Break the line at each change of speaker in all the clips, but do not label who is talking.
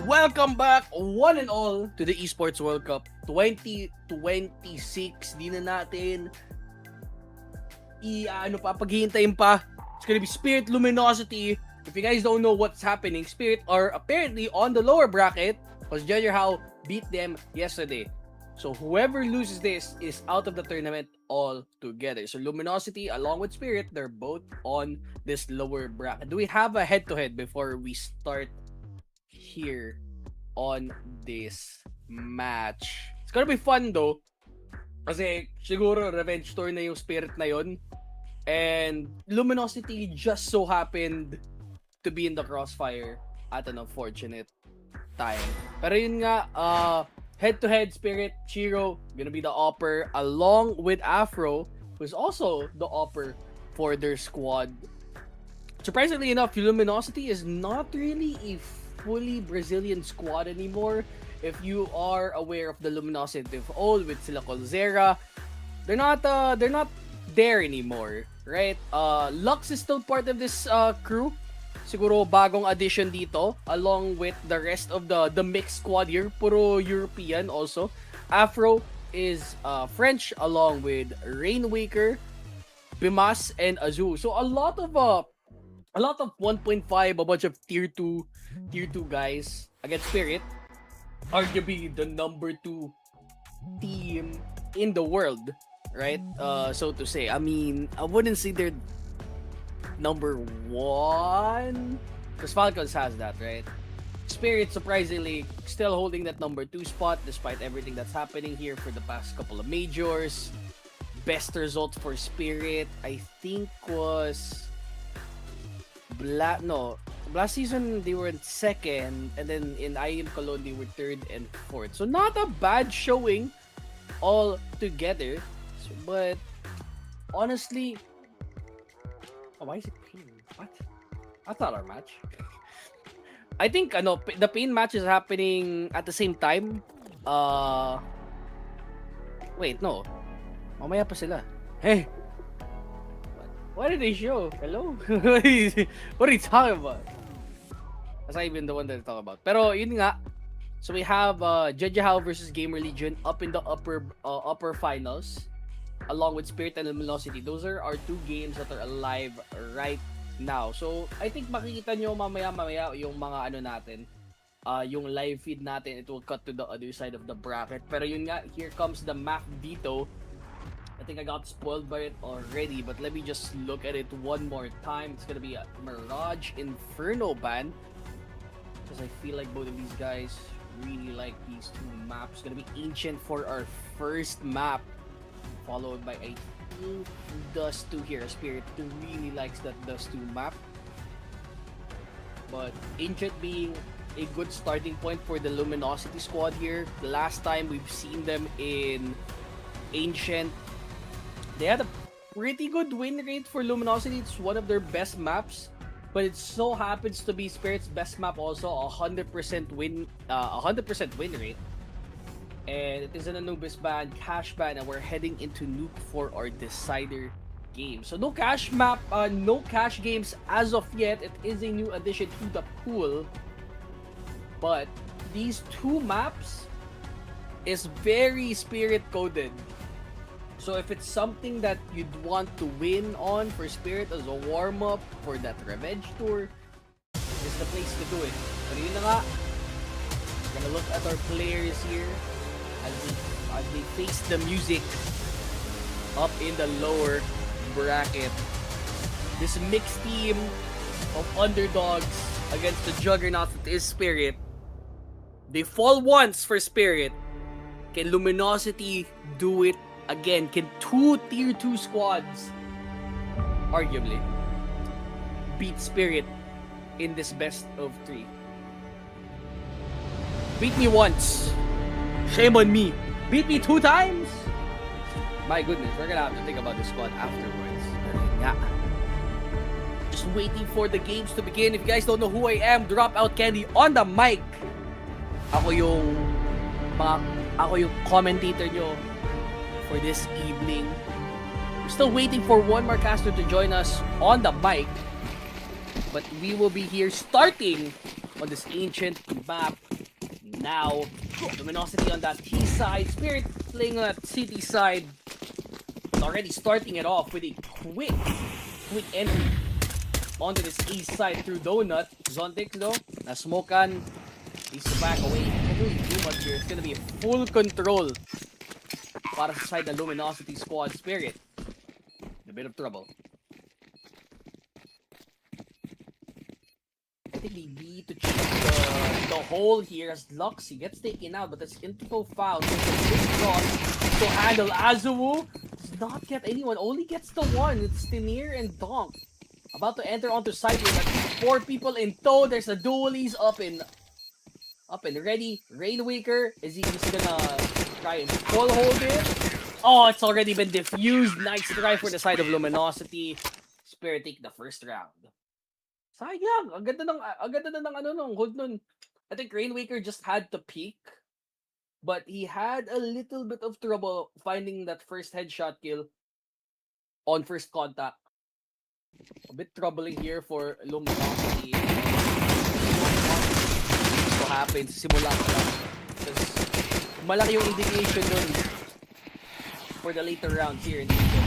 Welcome back, one and all, to the Esports World Cup 2026. Di na natin paghihintayin pa. It's gonna be Spirit Luminosity. If you guys don't know what's happening, Spirit are apparently on the lower bracket because Judge How beat them yesterday. So whoever loses this is out of the tournament altogether. So Luminosity along with Spirit, they're both on this lower bracket. Do we have a head-to-head before we start here on this match? It's gonna be fun though. Kasi siguro revenge tour na yung Spirit na yun. And Luminosity just so happened to be in the crossfire at an unfortunate time. Pero yun nga, head-to-head Spirit, Chiro, gonna be the upper along with Afro, who's also the upper for their squad. Surprisingly enough, Luminosity is not really a fully Brazilian squad anymore. If you are aware of the Luminosity of old with sila Colzera, they're not there anymore, right? Lux is still part of this crew. Siguro bagong addition dito along with the rest of the mixed squad here, puro European also. Afro is French along with Rainwaker, Bimas and Azu. So a lot of 1.5, a bunch of tier 2 guys against Spirit, arguably the number 2 team in the world, right? So to say, I mean, I wouldn't say they're number 1 because Falcons has that, right? Spirit surprisingly still holding that number 2 spot despite everything that's happening here for the past couple of majors. Best result for Spirit, I think, was last season they were in second, and then in IM Cologne they were third and fourth. So not a bad showing all together. So, but honestly, why is it pain? What? That's not our match. I think the pain match is happening at the same time. Wait, no. Mamaya pa sila. Hey. What did they show? Hello? What are you talking about? That's not even the one that I talk about. Pero yun nga. So we have Judge How versus Gamer Legion up in the upper finals, along with Spirit and Luminosity. Those are our 2 games that are alive right now. So I think makikita nyo mamaya yung mga natin, yung live feed natin. It will cut to the other side of the bracket. Pero yun nga, here comes the map dito. I think I got spoiled by it already, but let me just look at it one more time. It's gonna be a Mirage Inferno ban, because I feel like both of these guys really like these 2 maps. It's gonna be Ancient for our first map, followed by I think Dust 2 here. Spirit really likes that Dust 2 map, but Ancient being a good starting point for the Luminosity squad here. The last time we've seen them in Ancient, they had a pretty good win rate for Luminosity. It's one of their best maps, but it so happens to be Spirit's best map also, 100% win rate. And it is an Anubis ban, cash ban, and we're heading into Nuke for our decider game. So no cash map, no cash games as of yet. It is a new addition to the pool, but these 2 maps is very Spirit coded. So if it's something that you'd want to win on for Spirit as a warm-up for that revenge tour, this is the place to do it. Pero yun na nga, we're gonna look at our players here as they face the music up in the lower bracket. This mixed team of underdogs against the juggernaut that is Spirit. They fall once for Spirit. Can Luminosity do it again? Can 2 tier 2 squads arguably beat Spirit in this best of 3? Beat me once, shame on me. Beat me 2 times, my goodness, we're gonna have to think about this squad afterwards. Yeah. Just waiting for the games to begin. If you guys don't know who I am, Dropout Candy on the mic. Ako yung commentator nyo for this evening. We're still waiting for one more caster to join us on the mic, but we will be here starting on this ancient map. Now, Luminosity on that T side, Spirit playing on that city side. Already starting it off with a quick entry onto this east side through Donut. Zontix though, na-smokean. Needs to back away. Can't really do much here. It's gonna be full control para sa side ng Luminosity squad. Spirit in a bit of trouble. I think they need to check the hole here as Luxy gets taken out, but that's info foul. So this cross to handle. Azuwu does not get anyone, only gets the one. It's Tinir and Donk. About to enter onto site with at least 4 people in tow. There's a dualies up and ready. Rainwaker, is he just gonna try and full hold it? Oh, it's already been diffused. Nice try for the side of Luminosity. Spirit take the first round. Sayang, ang ganda ng hold nun. I think Rainwaker just had to peek, but he had a little bit of trouble finding that first headshot kill on first contact. A bit troubling here for Luminosity. What happens simula pa lang. Because malaki yung indication nun for the later rounds here in Egypt.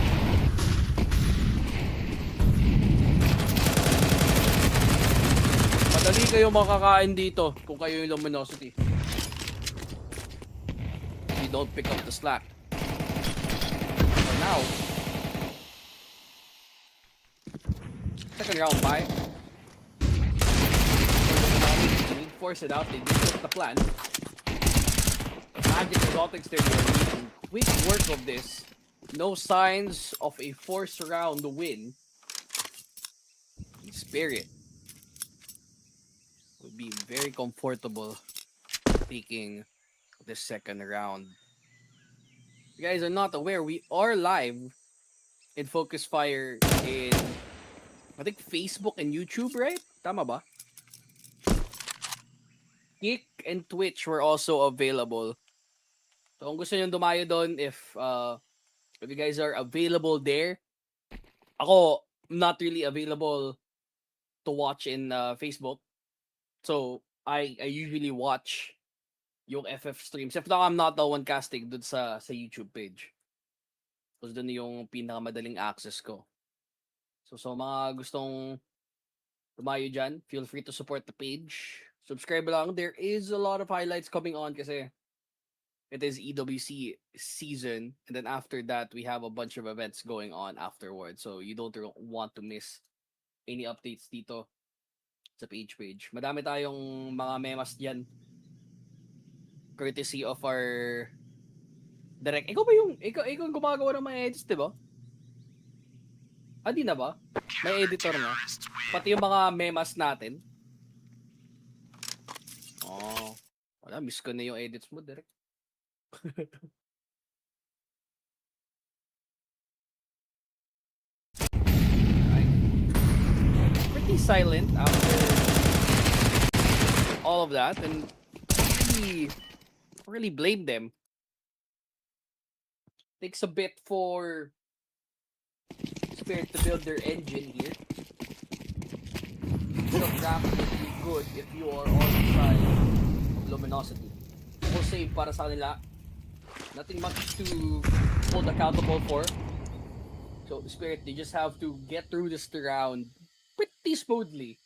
Madali kayo makakain dito kung kayo yung Luminosity. You don't pick up the slack. For now, second round by. They force it out. They did the plan. Magic Exotics they're doing quick work of this. No signs of a force round win. Spirit would be very comfortable taking the second round. If you guys are not aware, we are live in FocusFire in, I think, Facebook and YouTube, right? Tama ba? Kick and Twitch were also available. So kung gusto nyo dumayo doon, if you guys are available there, ako not really available to watch in Facebook. So, I usually watch yung FF streams. If not, I'm not the one casting dun sa YouTube page. Because dun yung pinakamadaling access ko. So mga gustong tumayo dyan, feel free to support the page. Subscribe lang. There is a lot of highlights coming on kasi it is EWC season. And then after that, we have a bunch of events going on afterwards. So, you don't want to miss any updates dito sa page. Madami tayong mga memas diyan. Courtesy of our direct. Ikaw yung gumagawa ng mga edits, 'di ba? Di na ba? May editor na. Pati yung mga memas natin. Oh, wala, miss ko na yung edits mo, direct. Pretty silent after all of that, and really blame them. Takes a bit for Spirit to build their engine here. The draft would be good if you are on the side of Luminosity. Full save para sa kanila. Nothing much to hold accountable for. So Spirit, they just have to get through this round pretty smoothly,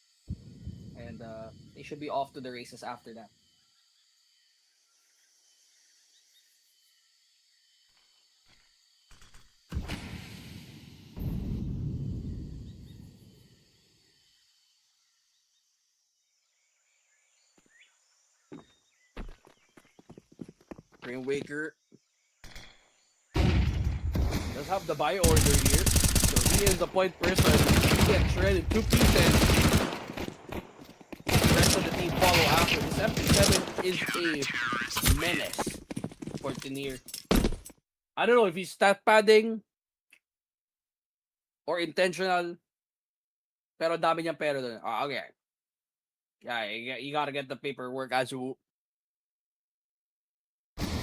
and they should be off to the races after that. Rainwaker does have the buy order here, so he is the point person. He gets shredded 2 pieces. The rest of the team follow after. This MP7 is a menace for Tinir. I don't know if he's stat padding or intentional, pero dami niyang pero doon. Okay. Yeah, you gotta get the paperwork, Azu.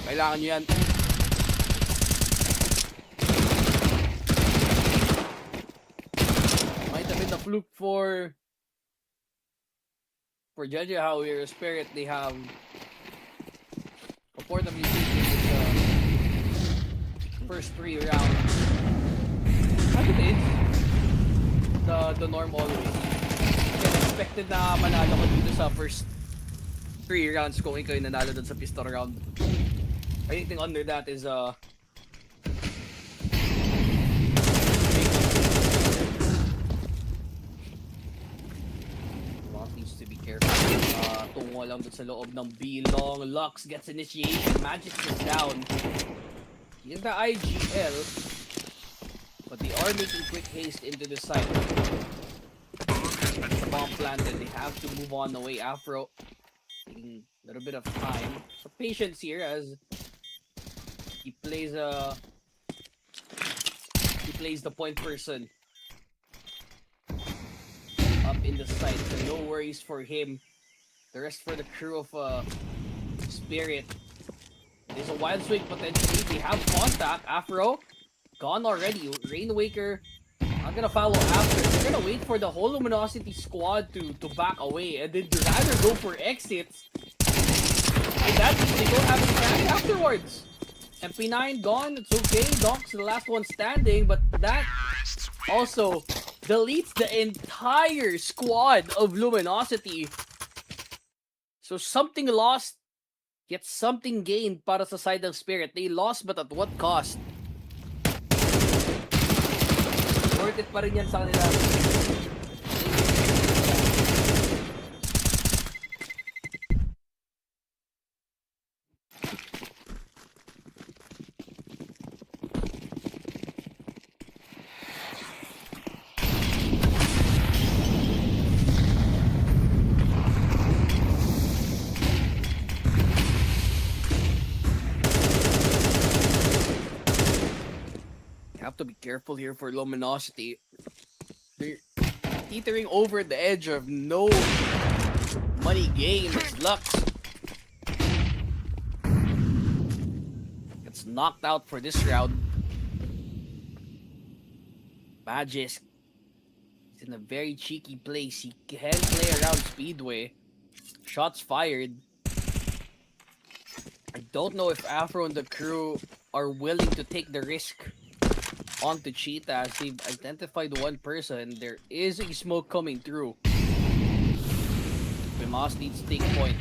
Kailangan nyo yan. Might have been a fluke for for judging how your Spirit, they have comfortably taken the first 3 rounds. As it is, the norm always. Kaya expected na manalo ko dito sa first 3 rounds kung ikaw yung nanalo dun sa pistol round. Anything under that is needs to be careful. Tungo lang dun sa loob ng B long. Lux gets initiation. Magic is down. In the IGL, but they are making quick haste into the site. Bomb planted. They have to move on away. Afro taking a little bit of time. So patience here as he plays the point person up in the site. So no worries for him. The rest for the crew of Spirit. There's a wild swing potentially. They have contact. Afro gone already. Rainwaker not gonna follow after. They're gonna wait for the whole Luminosity squad to back away, and then rather go for exits. And that they don't have a chance afterwards. MP9 gone. It's okay. Donk's the last one standing, but that also deletes the entire squad of Luminosity. So something lost, yet something gained para sa side ng Spirit. They lost, but at what cost? Worth it pa rin yan sa kanila. Have to be careful here for Luminosity. They're teetering over the edge of no money gain. It's Lux gets knocked out for this round. Magis is in a very cheeky place. He can play around Speedway. Shots fired. I don't know if Afro and the crew are willing to take the risk onto Cheetah as they've identified one person. There is a smoke coming through. Bimas needs to take point.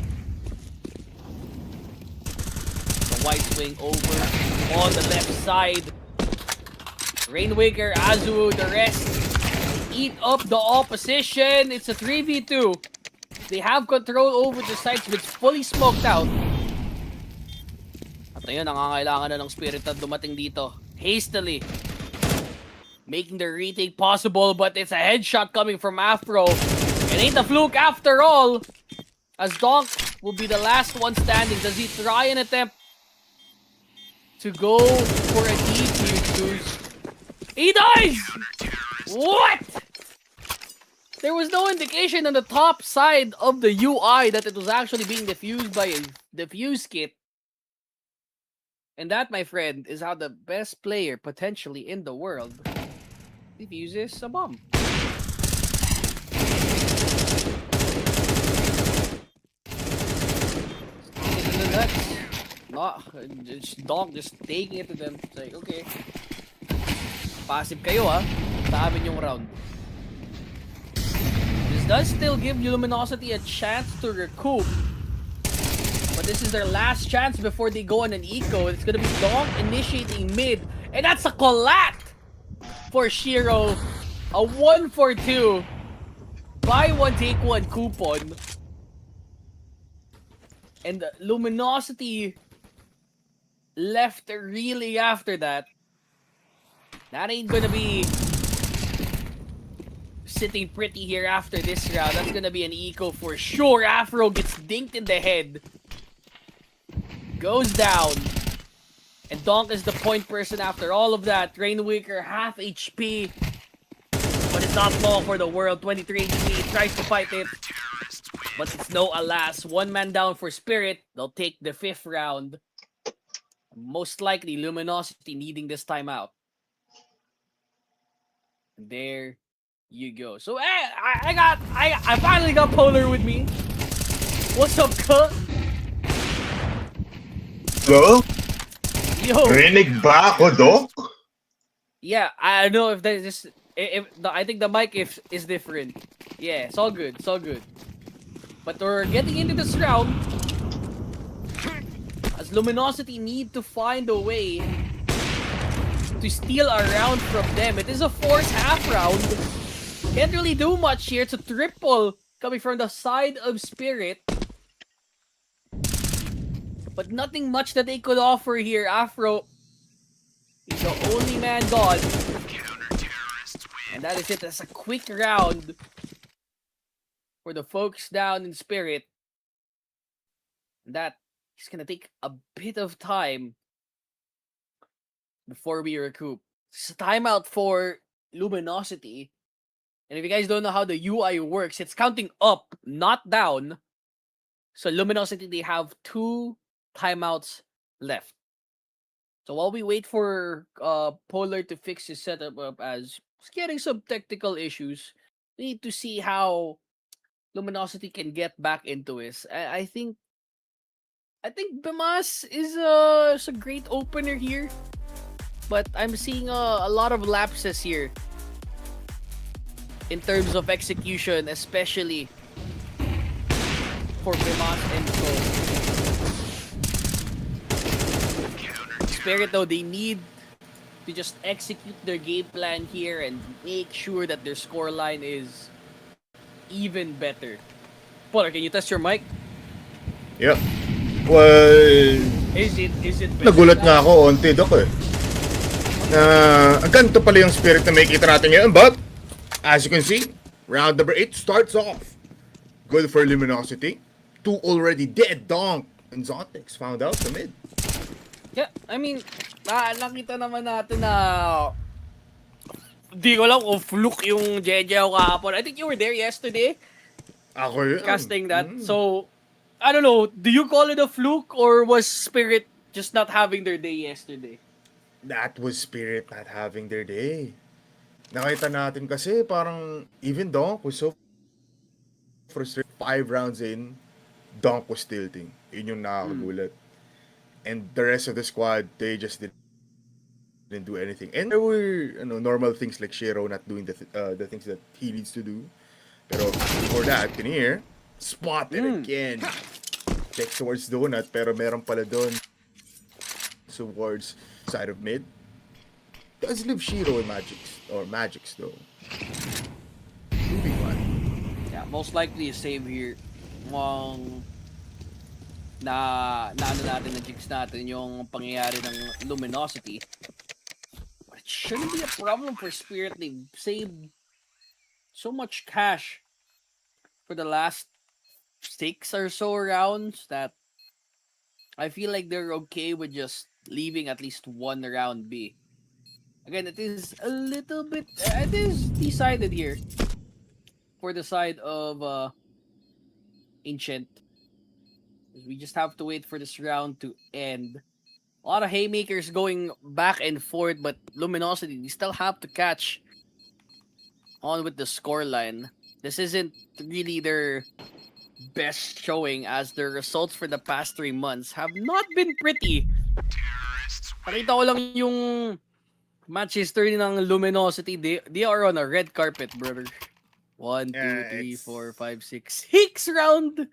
The white swing over on the left side. Rainwaker, Azu, the rest eat up the opposition. It's a 3v2. They have control over the sites, but it's fully smoked out. At ayun, nangangailangan na ng Spirit na dumating dito. Hastily making the retake possible, but it's a headshot coming from Afro. It ain't a fluke after all, as Donk will be the last one standing. Does he try and attempt to go for a defuse? He does! What? There was no indication on the top side of the UI that it was actually being diffused by a defuse kit. And that, my friend, is how the best player potentially in the world defuses a bomb. Into the nuts. It's Donk just taking it to them. It's like, okay. Passive kayo sa amin yung round. This does still give Luminosity a chance to recoup. But this is their last chance before they go on an eco. It's gonna be Donk initiating mid. And that's a collat for Shiro. A 1-for-2. Buy one, take one coupon. And Luminosity left really after that. That ain't gonna be sitting pretty here after this round. That's gonna be an eco for sure. Afro gets dinked in the head. Goes down. And Donk is the point person after all of that. Rainwaker, half HP. But it's not long for the world. 23 HP. Tries to fight it. But it's no alas. One man down for Spirit. They'll take the 5th round. Most likely, Luminosity needing this timeout. There you go. So I finally got Polar with me. What's up, ka?
Hello?
Yo.
Rinig ba ako, Doc?
Yeah, I don't know if that is I think the mic is different. Yeah, it's all good. It's all good. But we're getting into this round. As Luminosity need to find a way to steal a round from them. It is a forced half round. Can't really do much here. It's a triple coming from the side of Spirit. But nothing much that they could offer here. Afro is the only man gone. And that is it. That's a quick round for the folks down in Spirit. That is going to take a bit of time before we recoup. It's a timeout for Luminosity. And if you guys don't know how the UI works, it's counting up, not down. So Luminosity, they have 2 timeouts left. So while we wait for Polar to fix his setup up as he's getting some technical issues, we need to see how Luminosity can get back into this. I think Bimas is a great opener here, but I'm seeing a lot of lapses here in terms of execution, especially for Bimas and Soul. Spirit, though, they need to just execute their game plan here and make sure that their scoreline is even better. Polar, can you test your mic?
Yep. Well,
Is it better
nagulat
now?
nga ako onti, Doc eh. Ang ganito pala yung Spirit na makikita natin ngayon, but as you can see, round number 8 starts off. Good for Luminosity. 2 already dead, Donk and Zontex found out the mid.
Yeah, I mean, nakita naman natin na di ko lang kung fluke yung Jeje o kahapon. I think you were there yesterday
Ako yun.
casting that. So, I don't know, do you call it a fluke or was Spirit just not having their day yesterday?
That was Spirit not having their day. Nakita natin kasi parang even Donk was so frustrated. 5 rounds in, Donk was tilting. Yun yung nakakagulat. And the rest of the squad, they just didn't do anything. And there were normal things like Shiro not doing the things that he needs to do. Pero before that, Kinnear spotted again. Checks towards Donut, pero meron pala doon towards side of mid. Does leave Shiro and Magix though. Moving on.
Yeah, most likely a save here. Na ano natin na jigs natin yung pangyayari ng Luminosity. But it shouldn't be a problem for Spirit. They've saved so much cash for the last 6 or so rounds that I feel like they're okay with just leaving at least 1 round B. Again, it is a little bit, it is decided here for the side of Ancient. We just have to wait for this round to end. A lot of haymakers going back and forth, but Luminosity, they still have to catch on with the scoreline. This isn't really their best showing as their results for the past 3 months have not been pretty. Nakita ko lang yung match history ng Luminosity. They are on a red carpet, brother. 1, 2, 3, 4, 5, 6. 6 round.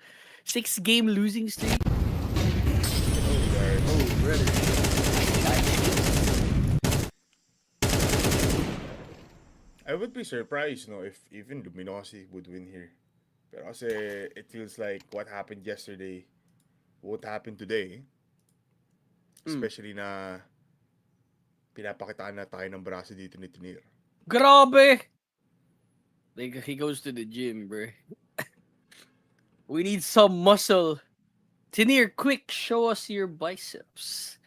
6 game losing streak. Oh, brother.
I would be surprised, if even Luminosity would win here. Pero kasi it feels like what happened yesterday won't happen today. Especially na pinapakitaan na tayo ng braso dito ni Tinir.
Grabe! Like, he goes to the gym, bro. We need some muscle. Tinir, quick, show us your biceps.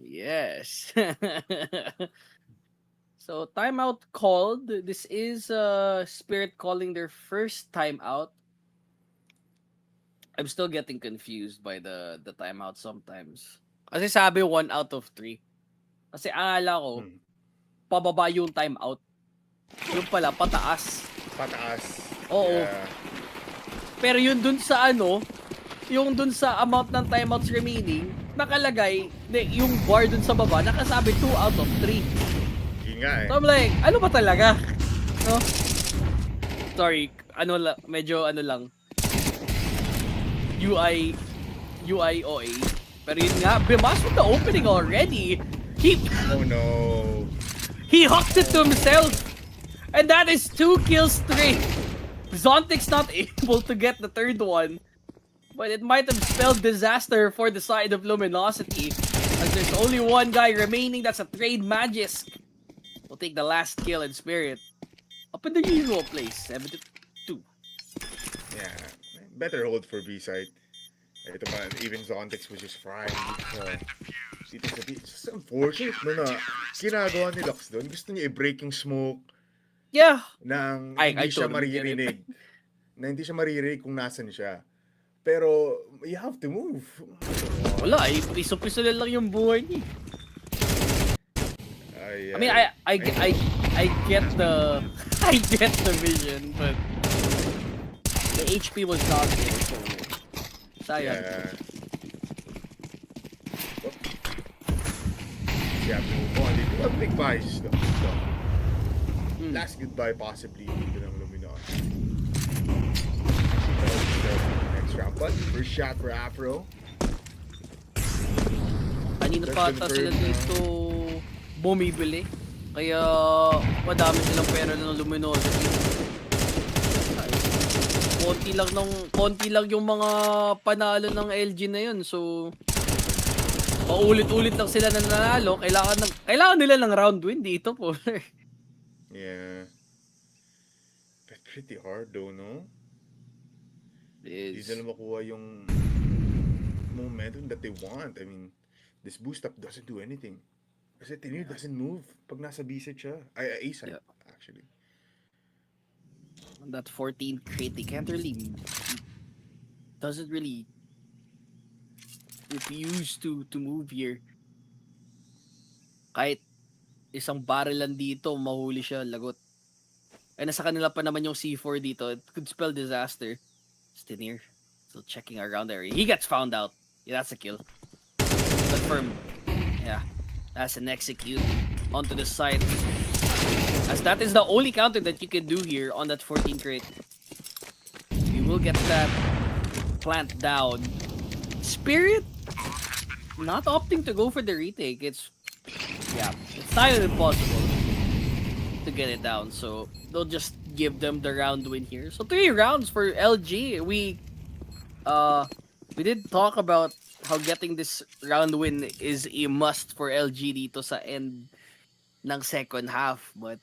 Yes. So, timeout called. This is Spirit calling their first timeout. I'm still getting confused by the timeout sometimes. Kasi sabi 1 out of 3. Kasi akala ko, pababa yung timeout. Yung pala, pataas.
Pataas.
Oo.
Yeah.
Pero yun dun sa ano, yung dun sa amount ng timeouts remaining, nakalagay, yung bar dun sa baba, nakasabi 2 out of 3.
Yun nga eh.
So I'm like, ano ba talaga? No? Sorry, medyo ano lang. UI OA. Pero yun nga, Bimas with the opening already.
Oh no.
He hooked it to himself. And that is 2 kills straight. Zontic's not able to get the third one. But it might have spelled disaster for the side of Luminosity. As there's only one guy remaining, that's a trade Magisk. We'll take the last kill in Spirit. Up in the usual place, 7-2.
Yeah. Better hold for B-side. Ito pa, even Zontex was just frying dito sa B. It's just unfortunate na ginagawa ni Lux doon. Gusto niya i-breaking smoke.
Yeah.
Nang
I
hindi siya
totally get it.
maririnig. Na hindi siya maririnig kung nasan siya. Pero, you have to move.
Wala, piso-piso lang yung buhay niya. I mean, I get the vision, but the HP was not there, so sayang.
Yeah. You have to move on. Dito, a big buys. Last goodbye possibly dito ng Luminosity. Next round, but first shot for Afro.
Kanina pa ata sila dito bumibili. Kaya madami silang pera ng Luminosity. Konti lang yung mga panalo ng LG na yun. So paulit-ulit lang sila na nanalo. Kailangan nila ng round win dito po.
Yeah. But pretty hard though, no? Hindi nila makuha yung momentum that they want. I mean, this boost up doesn't do anything. Kasi Tenir doesn't move pag nasa B-side siya. A side, actually.
That 14 crate, they can't really... Doesn't really... refuse to move here. Kahit isang barrel lang dito, mahuli siya, lagot. Ay, nasa kanila pa naman yung C4 dito. It could spell disaster. Still still checking around there. He gets found out. Yeah, that's a kill. Confirm. Yeah, that's an execute onto the side. As that is the only counter that you can do here on that 14 crate. We will get that plant down. Spirit not opting to go for the retake. It's not impossible to get it down. So they'll just give them the round win here. So 3 rounds for LG. We did talk about how getting this round win is a must for LG dito sa end ng second half, but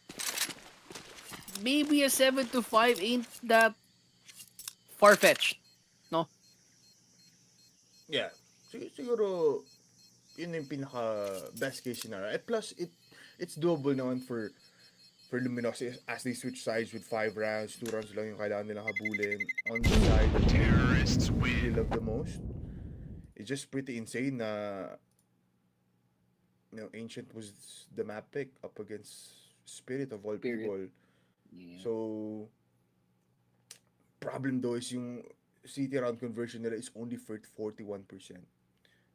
maybe a 7-5 ain't that far-fetched, no?
Yeah. Siguro yun yung pinaka best case scenario. At plus it's doable naman for Luminosity as they switch sides with 5 rounds, 2 rounds lang yung kailangan nilang habulin on the side that terrorists really love the most. It's just pretty insane na Ancient was the map pick up against Spirit of all people. Yeah. So problem though is yung city round conversion nila is only for 41%.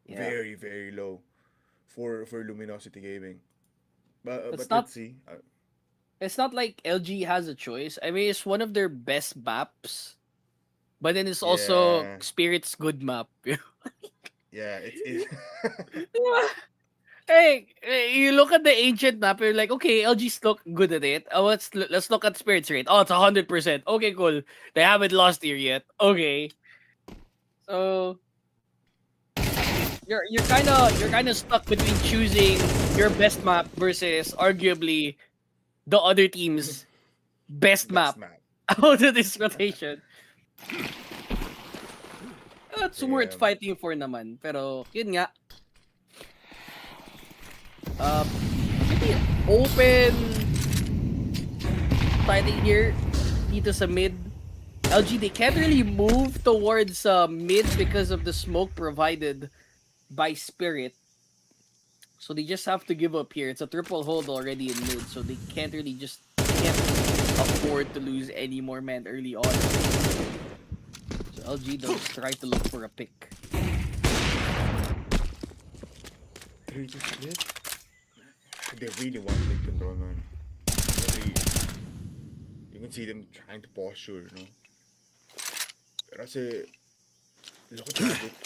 Yeah. Very, very low for Luminosity Gaming. But let's see.
It's not like LG has a choice. I mean, it's one of their best maps, but then it's also Spirit's good map.
Yeah, it's
Hey, you look at the Ancient map, you're like, okay, LG's look good at it. Let's look at Spirit's rate. Oh, it's 100%. Okay, cool. They haven't lost here yet. Okay. So you're kind of stuck between choosing your best map versus arguably the other team's best map out of this rotation. That's worth fighting for naman. Pero, yun nga. Pretty open fighting here dito sa mid. LG, they can't really move towards mid because of the smoke provided by Spirit. So they just have to give up here. It's a triple hold already in mid, so they can't afford to lose any more men early on. LG does try to look for a pick.
3 to split? They really want to take control, man. Really, you can see them trying to posture, no? Pero kasi, look at Rabbit.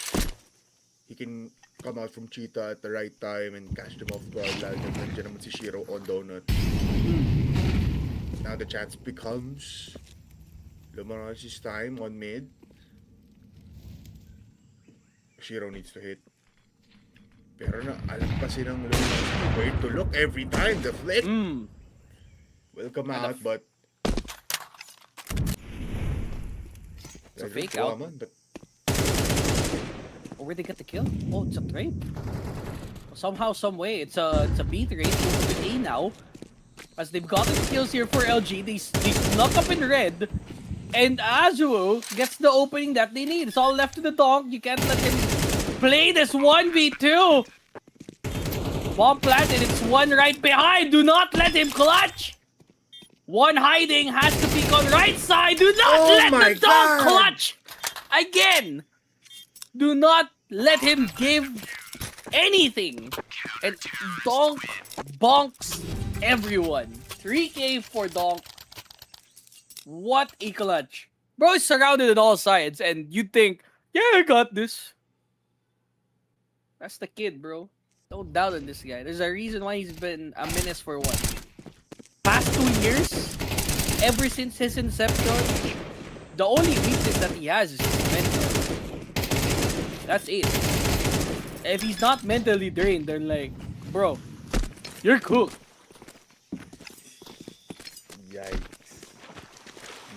He can come out from Cheetah at the right time and catch them off guard. Lalo na nandiyan naman si Shiro on Donut. Now the chance becomes Luminosity time on mid. Shiro needs to hit. Pero na, alam kasi ng Luminosity where to look every time. The flick will come out, but
it's a fake out.
But
Where they get the kill? Oh, it's a trade. Somehow, some way, it's a B trade over to A now. As they've gotten the kills here for LG, they snuck up in red, and Azuo gets the opening that they need. It's all left to the dog. You can't let him play this 1v2. Bomb planted. It's one right behind. Do not let him clutch. One hiding has to peek on right side. Do not let the dog clutch again. Do not let him give anything. And Donk bonks everyone. 3K for Donk. What a clutch. Bro is surrounded on all sides and you think, yeah, I got this. That's the kid, bro. Don't doubt on this guy. There's a reason why he's been a menace for what? Past 2 years? Ever since his inception? The only weakness that he has is his mental. That's it. If he's not mentally drained, then like, bro, you're cooked.
Yikes.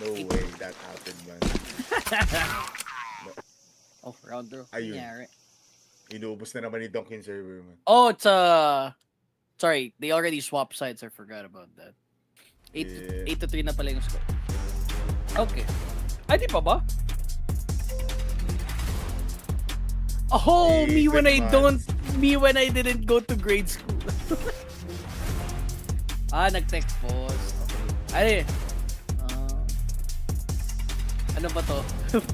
No way that happened, man. No.
Oh, round throw.
Ayun.
Yeah, right.
Inubos na naman ni Donkin server, man.
Oh, it's sorry, they already swapped sides. I forgot about that. 8 to 3 na pala yung score. Okay. Ay, di pa ba? Oh, me when I didn't go to grade school. Nag-text pause. Okay. Ay, ano ba to?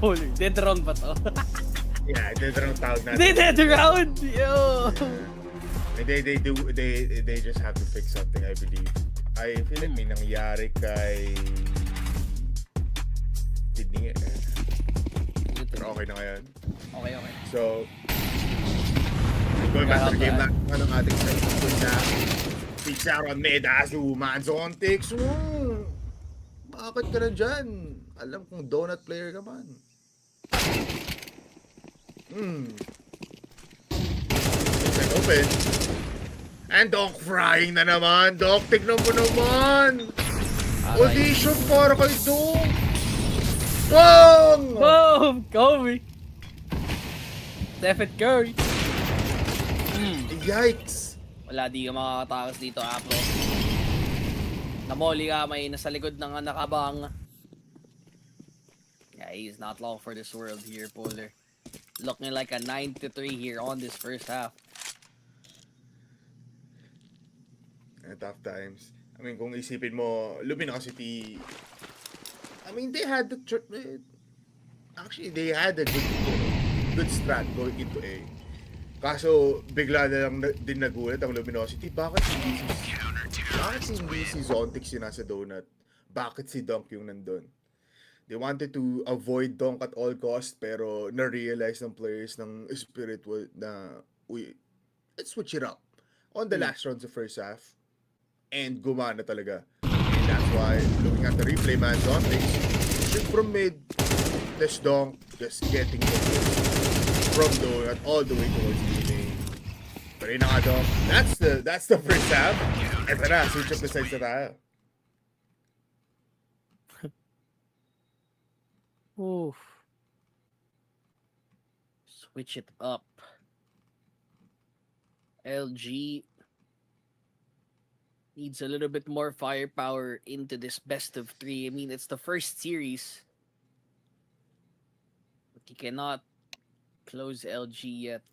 Polar. Dead round ba to?
Yeah, dead round tawag natin.
Dead round! Yo!
They just have to fix something, I believe. I feel like may nangyari kay Sydney. Pero okay na ngayon.
Okay.
So, going back to the game lang, anong ating side na pizza on Medazu, Manzontix. Bakit ka na dyan? Alam kong donut player ka man. It's open. And Donk frying na naman. Donk, tignan mo naman. Audition para kay Donk. Bang!
Boom! Kobe! Stephen Curry.
Yikes!
Wala, di ka makakatakas dito, Apro. Namoli ka, may nasa likod ng nakabang. Yeah, he's not long for this world here, Polar. Looking like a 9 to 3 here on this first half.
Tough times. I mean, kung isipin mo, Luminosity, I mean, they had the actually, they had a good strat going into A. Kaso, bigla na lang din nagulat ang Luminosity. Bakit hindi si Zontix yung nasa donut? Bakit si Donk yung nandun? They wanted to avoid Donk at all cost, pero na-realize ng players ng Spirit na, let's switch it up on the last rounds of first half. And gumana talaga. And that's why, looking at the replay, man, Zontix, shoot from mid, this Donk, just getting the from donut all the way towards the lane. Pero yun na nga, Donk, that's the first half. Eto na, switch up the sides na tayo.
Oof. Switch it up. LG needs a little bit more firepower into this best of 3. I mean, it's the first series. But you cannot close LG yet.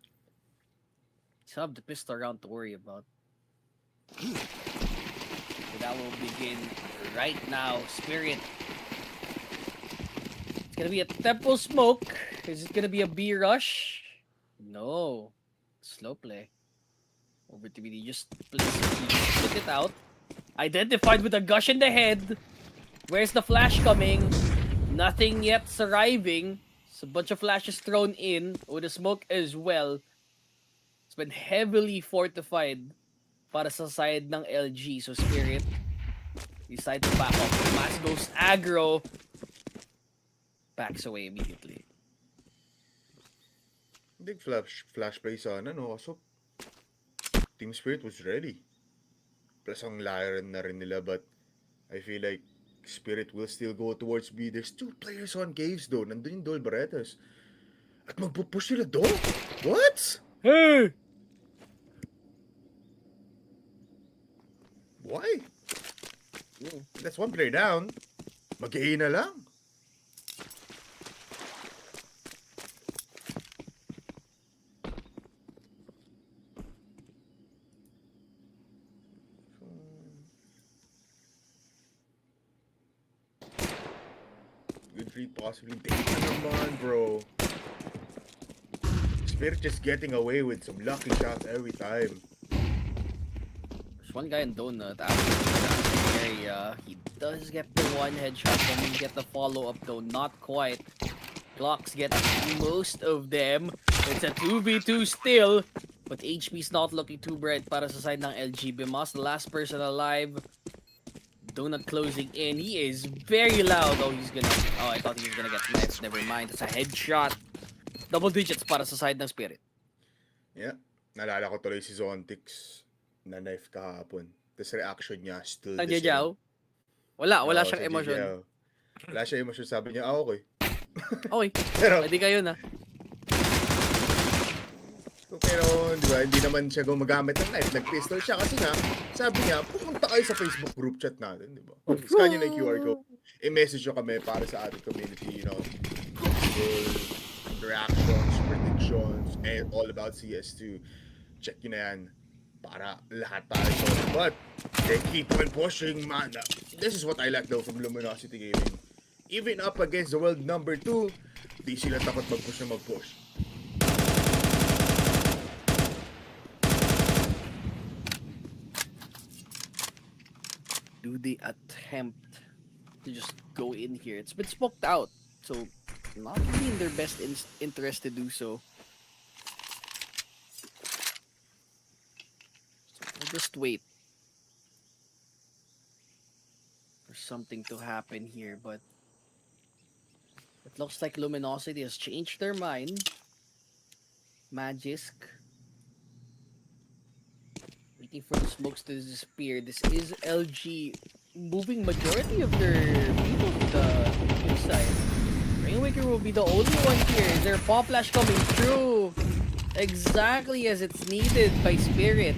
Still have the pistol round to worry about. So that will begin right now. Spirit. It's gonna be a tempo smoke. Is it gonna be a B rush? No. Slow play. Over to BD, just split it out. Identified with a gush in the head. Where's the flash coming? Nothing yet arriving. It's a bunch of flashes thrown in with the smoke as well. It's been heavily fortified para sa side ng LG. So Spirit decide to back off. Mass goes aggro. Backs away immediately.
Big flash play sana, no? So, Team Spirit was ready. Plus, ang layaran na rin nila, but I feel like Spirit will still go towards B. There's 2 players on caves, though. Nandun yung Dol Barretas. At magpupush sila, do? What?
Hey!
Why? That's 1 player down. Mag-A na lang. Good read possibly. Data naman, bro. Spirit just getting away with some lucky shots every time.
There's one guy in donut after the area. He does get the 1 headshot. Can he get the follow-up though? Not quite. Glocks get most of them. It's a 2v2 still. But HP's not looking too bright para sa side ng LG. Bimas, the last person alive. Donut closing in. He is very loud. Oh, he's gonna... Oh, I thought he was gonna get knifed. Never mind. It's a headshot. Double digits para sa side ng Spirit.
Yeah. Nalala ko tuloy si Zontix na knife kahapon. Tapos reaction niya still the
Nagjajaw?
same.
Wala
Oo,
siyang
sa
emosyon.
Jijaw. Wala siyang emosyon. Sabi niya, okay.
Okay.
Pero,
Pwede kayo na.
di ba, hindi naman siya gumagamit ng knife. Nag-pistol siya kasi nga, sabi niya, pumunta kayo sa Facebook group chat natin, di ba? Scan nyo na yung QR code. I-message nyo kami para sa ating community, you know. Reactions, predictions, and all about CS2. Check nyo na yan para lahat tayo. But, they keep on pushing, man. This is what I like though from Luminosity Gaming. Even up against the world number 2, di sila takot mag-push na mag-push.
Do the attempt to just go in here. It's been smoked out, so not really in their best interest to do so. So we'll just wait for something to happen here, but it looks like Luminosity has changed their mind. Magisk waiting for the smokes to disappear. This is LG moving majority of their people to the inside. Rainwaker will be the only one here. Is there a pop flash coming through? Exactly as it's needed by Spirit.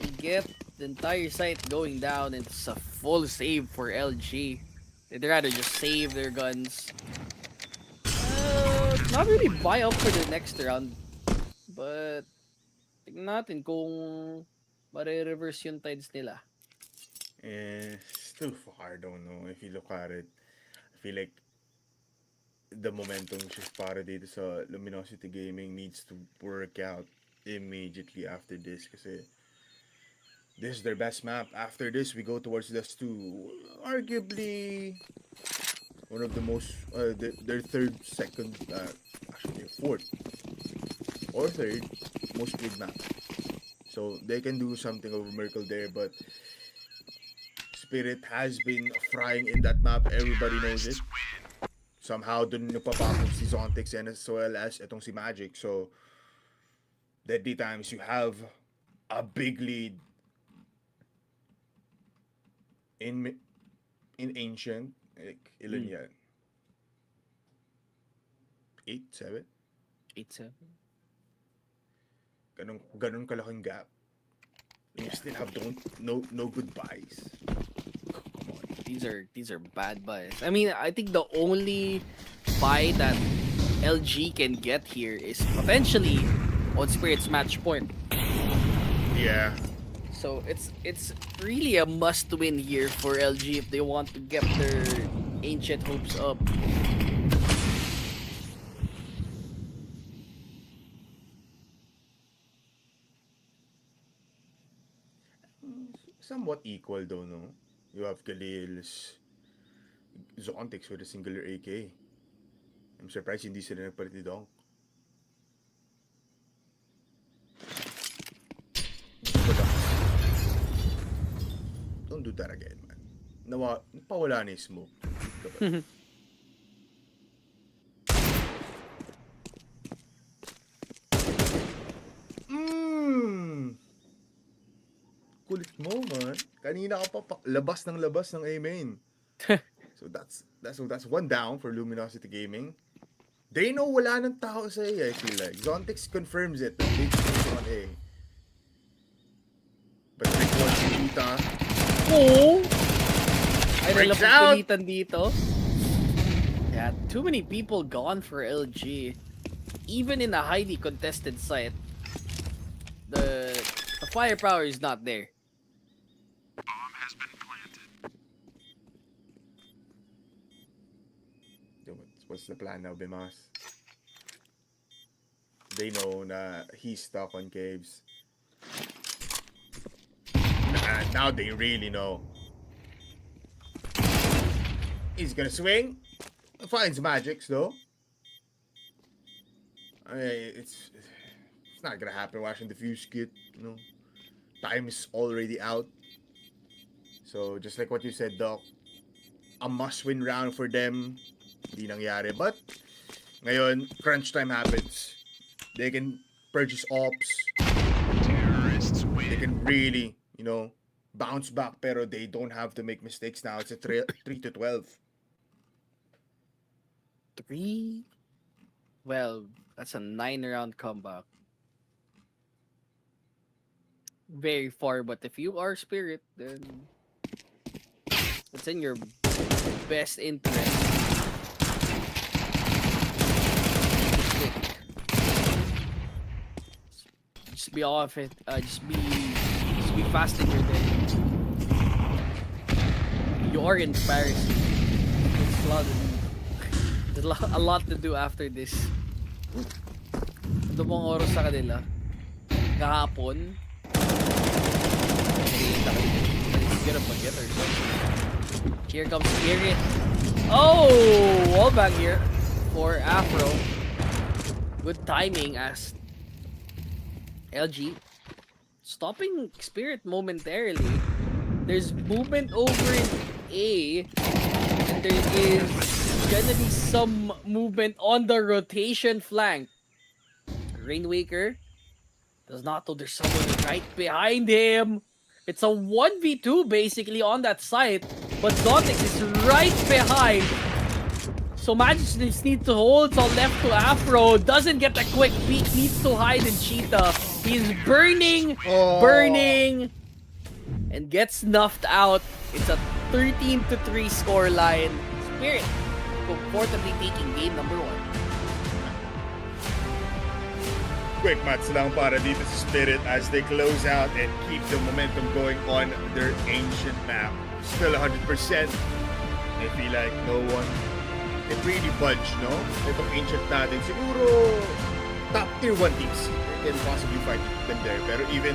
They get the entire site going down. It's a full save for LG. They'd rather just save their guns. Not really buy up for the next round. But tignan natin kung mare-reverse yung tides nila.
It's too far, don't know. If you look at it, I feel like the momentum shift para dito sa Luminosity Gaming needs to work out immediately after this kasi this is their best map. After this, we go towards Dust 2. Arguably one of the most, their fourth or third most played map. So they can do something of a miracle there, but Spirit has been frying in that map. Everybody knows it. Somehow, dun nagpapakot si Zontix and as well as itong si Magic. So, deadly times, you have a big lead in Ancient. Ilan yan? 8, 7?
8-7.
Ganun kalaking gap. You still have no goodbyes.
Come on, these are bad buys. I mean, I think the only buy that LG can get here is potentially on Spirit's match point.
Yeah.
So it's really a must win here for LG if they want to get their Ancient hopes up.
Somewhat equal though, no? You have Khalil's Zontex with a singular AK. I'm surprised hindi sila nagpalit ni Donk. Don't do that again, man. Napawala na yung smoke. Kulit mo, man. Kanina ka pa labas ng A main. So that's one down for Luminosity Gaming. They know wala ng tao sa A, I feel like. Zontex confirms it that they choose on A. But Rick wants to beat
Oh! Ay,
Breaks
nalapagpilitan dito. Yeah, too many people gone for LG. Even in a highly contested site, the firepower is not there.
Bomb has been planted.
What's the plan now, Bimas? They know na he's stuck on caves. And now they really know. He's gonna swing. Finds magics though. I mean, it's not gonna happen watching the fuse kit, you know. Time is already out. So just like what you said, Doc, a must-win round for them. Hindi nangyari. But ngayon, crunch time happens. They can purchase ops.
Terrorists win.
They can really, you know, bounce back, pero they don't have to make mistakes now. It's a 3-12.
3? Well, that's a 9-round comeback. Very far, but if you are Spirit, then it's in your best interest. Just be off it. Just be fast in your day. You are in Paris. There's a lot to do after this. Ito pong oras sa kanila. Kahapon. He's gonna forget or something. Here comes Spirit. Oh! Wallbang here for Afro. Good timing as LG stopping Spirit momentarily. There's movement over in A, and there is gonna be some movement on the rotation flank. Rainwaker does not know there's someone right behind him. It's a 1v2 basically on that site, but Zontex is right behind. So Magic just needs to hold so left to Afro. Doesn't get a quick peek, needs to hide in Cheetah. He's burning, and gets snuffed out. It's a 13-3 scoreline. Spirit comfortably taking game number 1.
Quick mats lang para dito sa Spirit as they close out and keep the momentum going on their ancient map. Still 100%. I feel like no one can really budge, no? Itong ancient natin, siguro top tier 1 teams can possibly fight them there. Pero even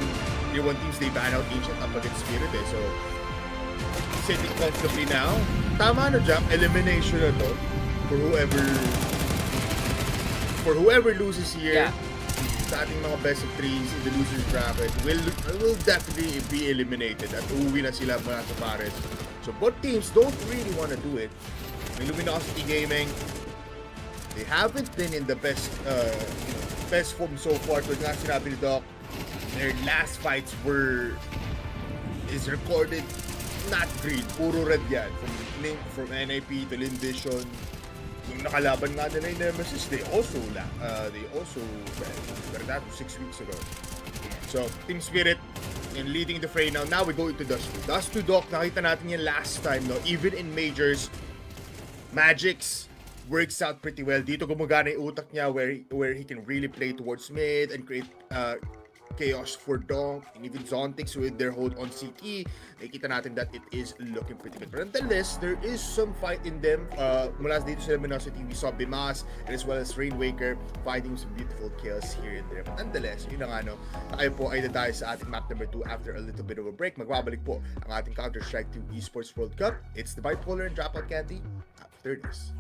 tier 1 teams, they ban out ancient up against Spirit eh. So, sitting comfortably now. Tama na jump, elimination na to for whoever loses here.
Yeah.
Sa ating mga best of 3s in the losers bracket will definitely be eliminated at uuwi na sila mula sa Pares. So both teams don't really want to do it. May Luminosity Gaming, they haven't been in the best best form so far. So nga sinabi ni Doc, their last fights is recorded not green, puro red yan. From NIP to Lin Vision. Yung nakalaban nga nila yung Nemesis, they also but that was 6 weeks ago. So, Team Spirit in leading the fray now. Now we go into Dust 2. Dust 2, Doc, nakita natin yan last time, no? Even in majors, Magix works out pretty well. Dito gumagana yung utak niya where he can really play towards mid and create chaos for Donk, and even Zontix with their hold on CT. Nakikita natin that it is looking pretty good. But nonetheless, there is some fight in them. Mula dito sa Luminosity, we saw Bimas and as well as Rainwaker finding some beautiful kills here and there. But nonetheless, yun na nga no, tayo po ay dadayo sa ating map number 2 after a little bit of a break. Magbabalik po ang ating Counter-Strike 2 Esports World Cup. It's the Bipolar and Dropout Candy after this.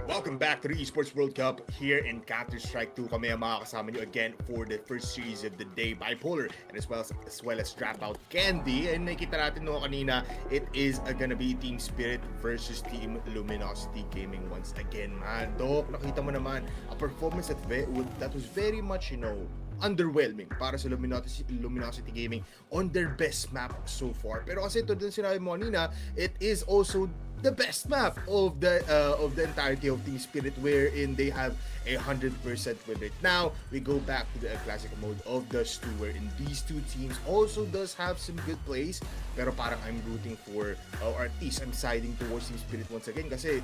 Welcome back to the Esports World Cup here in Counter-Strike 2. Kami ang makakasama nyo again for the first series of the day, Bipolar, and as well as Dropout Candy. And nakita natin no kanina, it is gonna be Team Spirit versus Team Luminosity Gaming once again, man. Dok, nakita mo naman, a performance that was very much, underwhelming para sa Luminosity Gaming on their best map so far. Pero kasi ito din sinabi mo kanina, it is also the best map of the entirety of Team Spirit, wherein they have 100% with it. Now we go back to the classic mode of Dust 2, wherein these two teams also does have some good plays, pero parang I'm rooting for, or at least I'm siding towards Team Spirit once again, kasi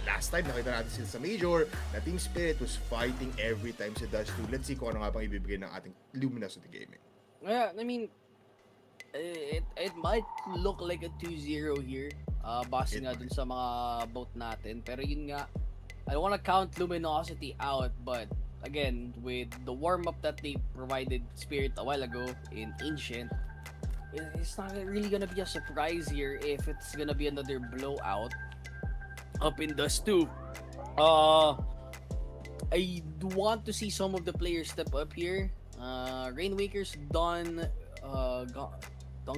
last time nakita natin sila sa Major na Team Spirit was fighting every time sa Dust 2. Let's see kung ano nga pang ibibigay ng ating Luminosity Gaming.
Yeah, I mean, it might look like a 2-0 here. Base nga dun sa mga vote natin. Pero yun nga, I don't wanna count Luminosity out, but again, with the warm-up that they provided Spirit a while ago in Ancient, it's not really gonna be a surprise here if it's gonna be another blowout up in Dust 2. I want to see some of the players step up here. Rainwaker's done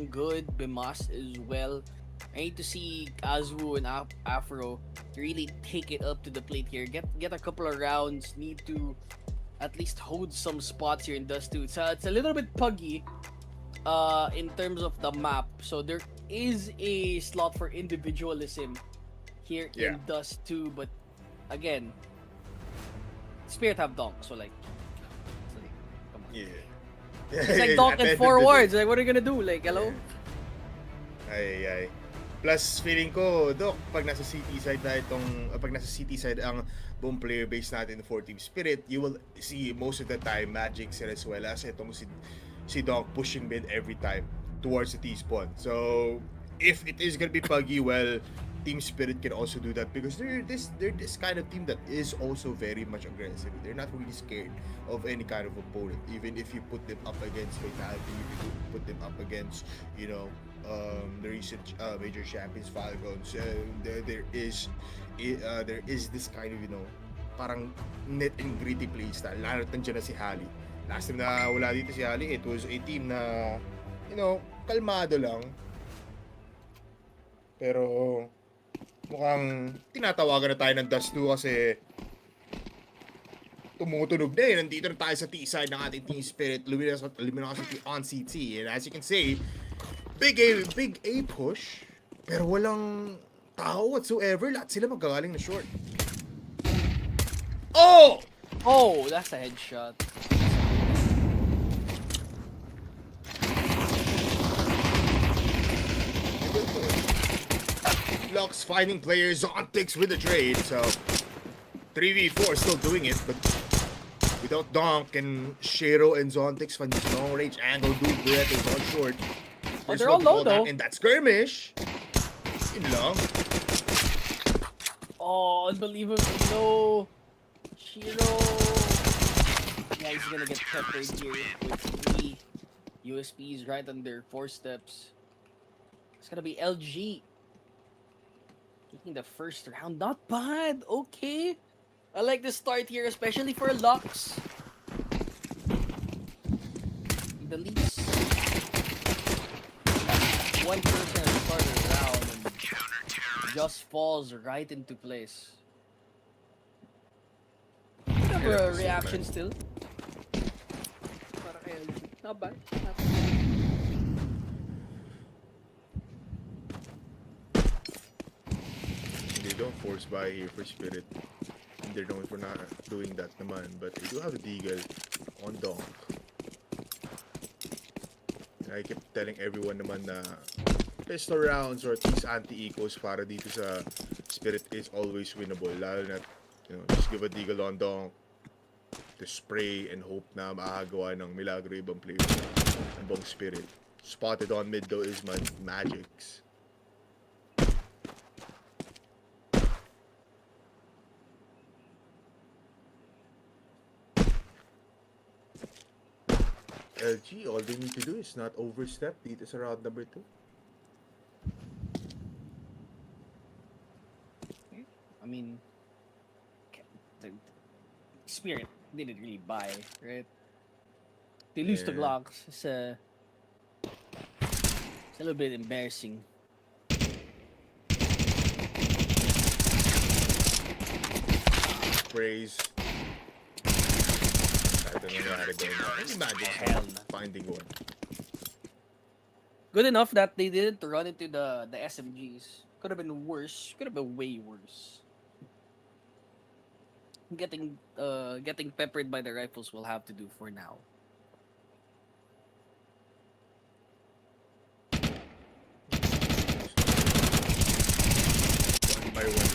good. Bimas as well. I need to see Azu and Afro really take it up to the plate here. Get a couple of rounds. Need to at least hold some spots here in Dust 2. It's a little bit puggy in terms of the map. So there is a slot for individualism here in Dust 2. But again, Spirit have donk. So like come on.
Yeah.
It's like donk and forwards. Like what are you gonna do? Like hello?
Ay. Plus, feeling ko, Doc, pag nasa city side ang buong player base natin for Team Spirit, you will see most of the time Magic as well as itong si Doc pushing mid every time towards the T-spawn. So, if it is gonna be puggy, well, Team Spirit can also do that because they're this kind of team that is also very much aggressive. They're not really scared of any kind of opponent, even if you put them up against Fatality, if you put them up against, the recent major champions Falcons. There is this kind of parang net and gritty play style. Lalo nandiyan na si Hali. Last time na wala dito si Hali, it was a team na kalmado lang. Pero mukhang tinatawagan na tayo ng Dust 2 kasi tumutunog na eh. Nandito na tayo sa T-side ng ating Team Spirit, Luminosity on CT. And as you can see, big A push, pero walang tao whatsoever. Lahat sila magkagaling na short. Oh!
Oh, that's a headshot.
Lux finding players on ticks with the trade, so 3v4 still doing it, but without Donk and Shiro and Zontix finding long range angle, dude, Brett is on short.
Oh, they're all low though.
In that skirmish. Yun lang.
Oh, unbelievable. No. Shiro. Yeah, he's gonna get peppered here with 3 USPs right on their 4 steps. It's gonna be LG. Taking the first round. Not bad. Okay. I like the start here, especially for Lux. The least. 1 person at the start of the round and just falls right into place. Have a reaction still. Para kay LG. Not bad. Not bad.
They don't force buy here for Spirit. And they're known for not doing that naman. But they do have a Deagle on Donk. And I keep telling everyone naman na pistol rounds or at least anti-ecos para dito sa Spirit is always winnable. Lalo na, you know, just give a Deagle on Donk to spray and hope na makagawa ng milagro ibang players ng buong Spirit. Spotted on mid though is Magic's. LG, all they need to do is not overstep dito sa round number 2.
I mean, the Spirit didn't really buy, right? They lose to
Yeah.
Glocks. It's a little bit embarrassing.
Praise. I don't know how to go now. Imagine
Hell no.
finding one.
Good enough that they didn't run into the SMGs. Could have been worse. Could have been way worse. Getting peppered by the rifles will have to do for now.
One by one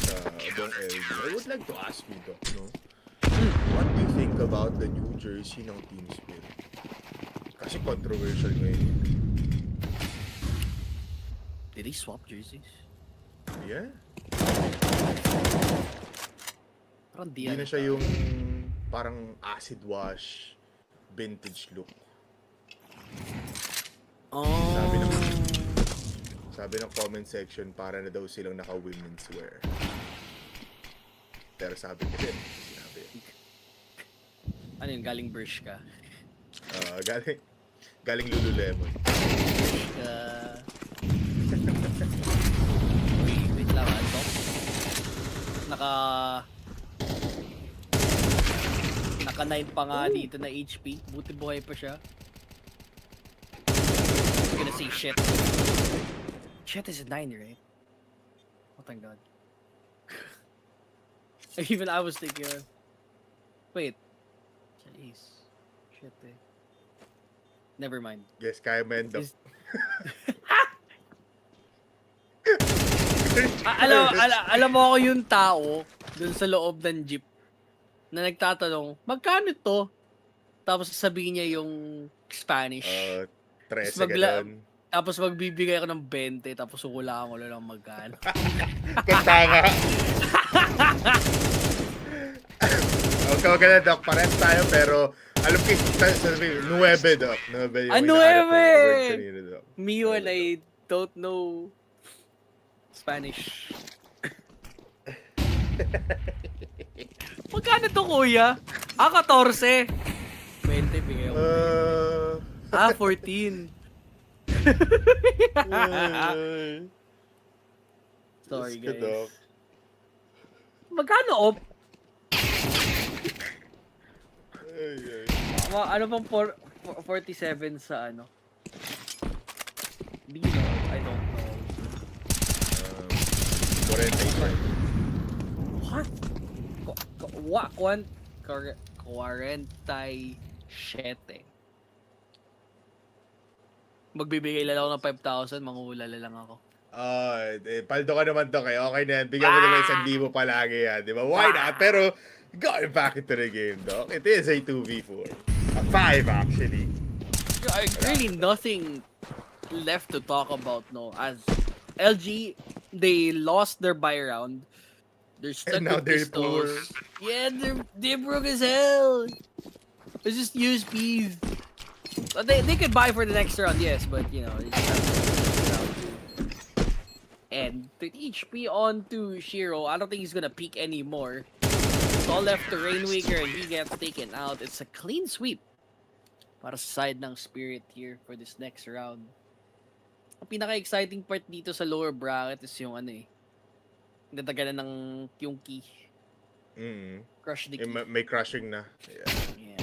sa buong LG. I would like to ask you, Doc, no? What do you think about the new jersey ng Team Spirit? Kasi controversial ngayon.
Did he swap jerseys?
Yeah.
Parang
Hindi na siya yung parang acid wash vintage look. Sabi ng comment section, para na daw silang naka-women's wear. Pero sabi ko din, sinabi.
Ano yun? Galing Bersh ka?
Galing Lululemon.
Wait lang. Naka 9 pa nga dito na HP. Buti buhay pa siya. I'm gonna say shit. Shit is a 9, right? Oh, thank God. Even I was thinking, wait. Jeez. Shit eh. Never mind.
Yes, kaya Mendo.
Is- alam mo ako yung tao dun sa loob ng jeep na nagtatanong, magkano to? Tapos sasabihin niya yung Spanish.
13 ganun.
Tapos magbibigay ako ng 20, tapos hulaan ko lang magkano.
Kanta nga. Okay, Doc. Pares tayo, pero alam ko, sabi, 9, Doc. 9 yung
9!
word kanina, Doc.
Me when I don't know Spanish. Magkano to, kuya? 14. 20, bigay ako. 14. Sorry,
Diyos ko,
guys.
Doc.
Magkano op?
Ay.
Ano pang 47 sa ano? Do you know? I don't know.
45.
What? 47. Magbibigay lang ako ng 5,000, manghulala lang ako.
Paldo ka naman to kayo. Okay na yan. Bigyan mo naman 1,000 palagi yan. Di ba? Why not? Pero, going back into the game, Doc. It is a 2v4. A 5, actually.
Really nothing left to talk about, no. As LG, they lost their buy round. They're stuck
And now
with
they're
pistols. Yeah, they're broke as hell. It's just USPs. They could buy for the next round, yes, but you know, it's just round 2. And 30 HP on to Shiro. I don't think he's gonna peek anymore. It's all left to Rainwaker and he gets taken out. It's a clean sweep para sa side ng Spirit here for this next round. Ang pinaka-exciting part dito sa lower bracket is yung ano eh. Natagalan ng yung key. Crush the key.
May crushing na. Yeah.
Yeah.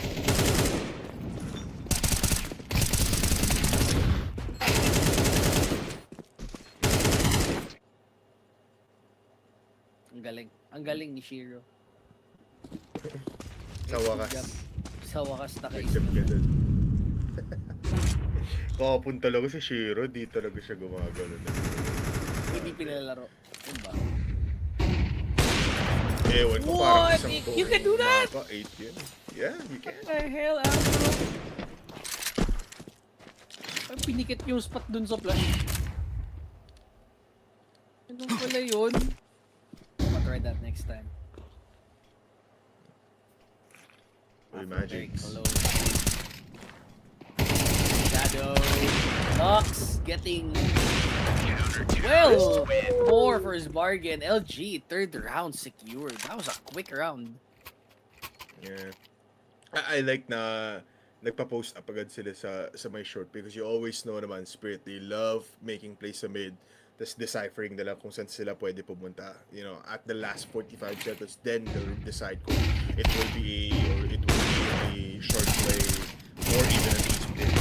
Ang galing. Ang galing ni Shiro.
Sa wakas.
Sa wakas na kayo.
Accept ka dun. Kapun talaga si Shiro. Di talaga siya gumagano na.
Hindi pinalalaro. Diba?
Ewan ko
What?
parang isang
You can do that?
Mapa, 8 yun. Yeah, you can.
What the hell, Astro? Ay, pinikit yung spot dun sa flash. Anong pala yun? I'll try that next time.
Uy,
Very
Magics.
close. Shadow. Lux getting well more for his bargain. LG, third round secured. That was a quick round.
Yeah. I like na nagpa-post up agad sila sa my short because you always know naman Spirit, they love making plays sa mid, tas deciphering nila kung saan sila pwede pumunta. You know, at the last 45 seconds, then they'll decide kung it will be a short play or even an easy play.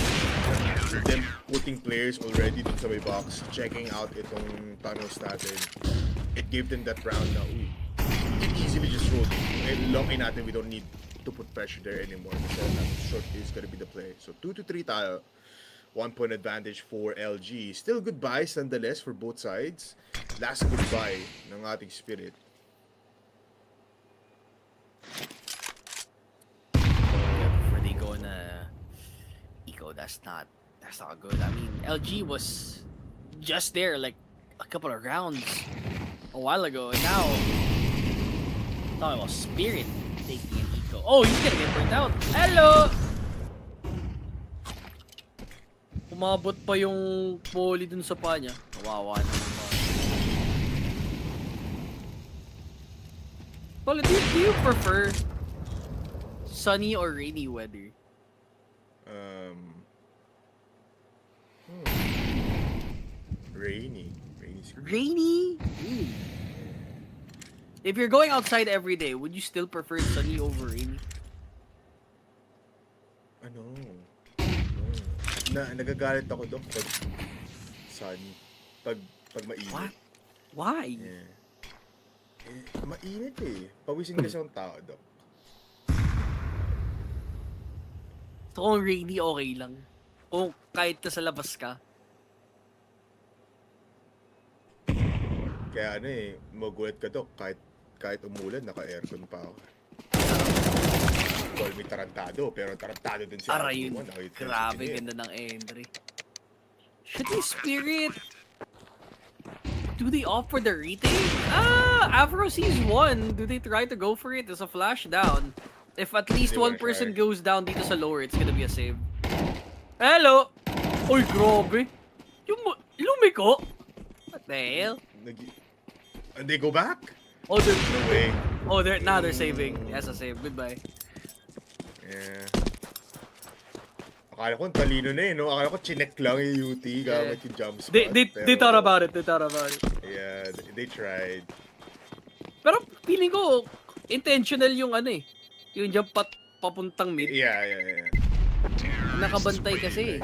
Them putting players already dun sa may box, checking out itong tunnels natin, it gave them that round na, uy, we can easily just roll. Lock-in natin, we don't need to put pressure there anymore. Kasi short is gonna be the play. So 2-3 tayo. 1 point advantage for LG. Still good buys nonetheless for both sides. Last good buy ng ating Spirit.
Before they go na eco, that's not good. I mean, LG was just there like a couple of rounds a while ago, and now talking about Spirit taking an eco. Oh, he's gonna get burnt out. Hello. Umabot pa yung poly dun sa pa niya. Kawawa naman. Well, do you prefer sunny or rainy weather?
Rainy.
Rainy? Ooh. If you're going outside every day, would you still prefer sunny over rainy?
Ano? Nagagalit ako doon pag sunny. Pag mainit.
What? Why?
Yeah. Mainit eh. Pawisin kasi ang tao doon.
So kung rainy, okay lang. Kung kahit na sa labas ka.
Kaya ano eh, magulat ka doon kahit umulan, naka-aircon pa ako. Call me tarantado, pero tarantado din siya.
Aray yun. Grabe, ganda ng entry. Shooting Spirit. Do they opt for the retake? Afro sees one. Do they try to go for it? There's a flash down. If at least one person goes down dito sa lower, it's gonna be a save. Hello! Uy, grabe. Yung lumiko? What the hell?
And they go back?
Oh, they're...
No way.
Oh, now they're saving. That's a save. Goodbye.
Yeah. Akala ko talino na eh, no? Akala ko chinek lang yung UT gamit yung jump spot.
They thought about it. They thought about it.
Yeah, they tried.
Pero feeling ko, intentional yung ano eh. Yung jump papuntang mid.
Yeah.
Nakabantay kasi eh.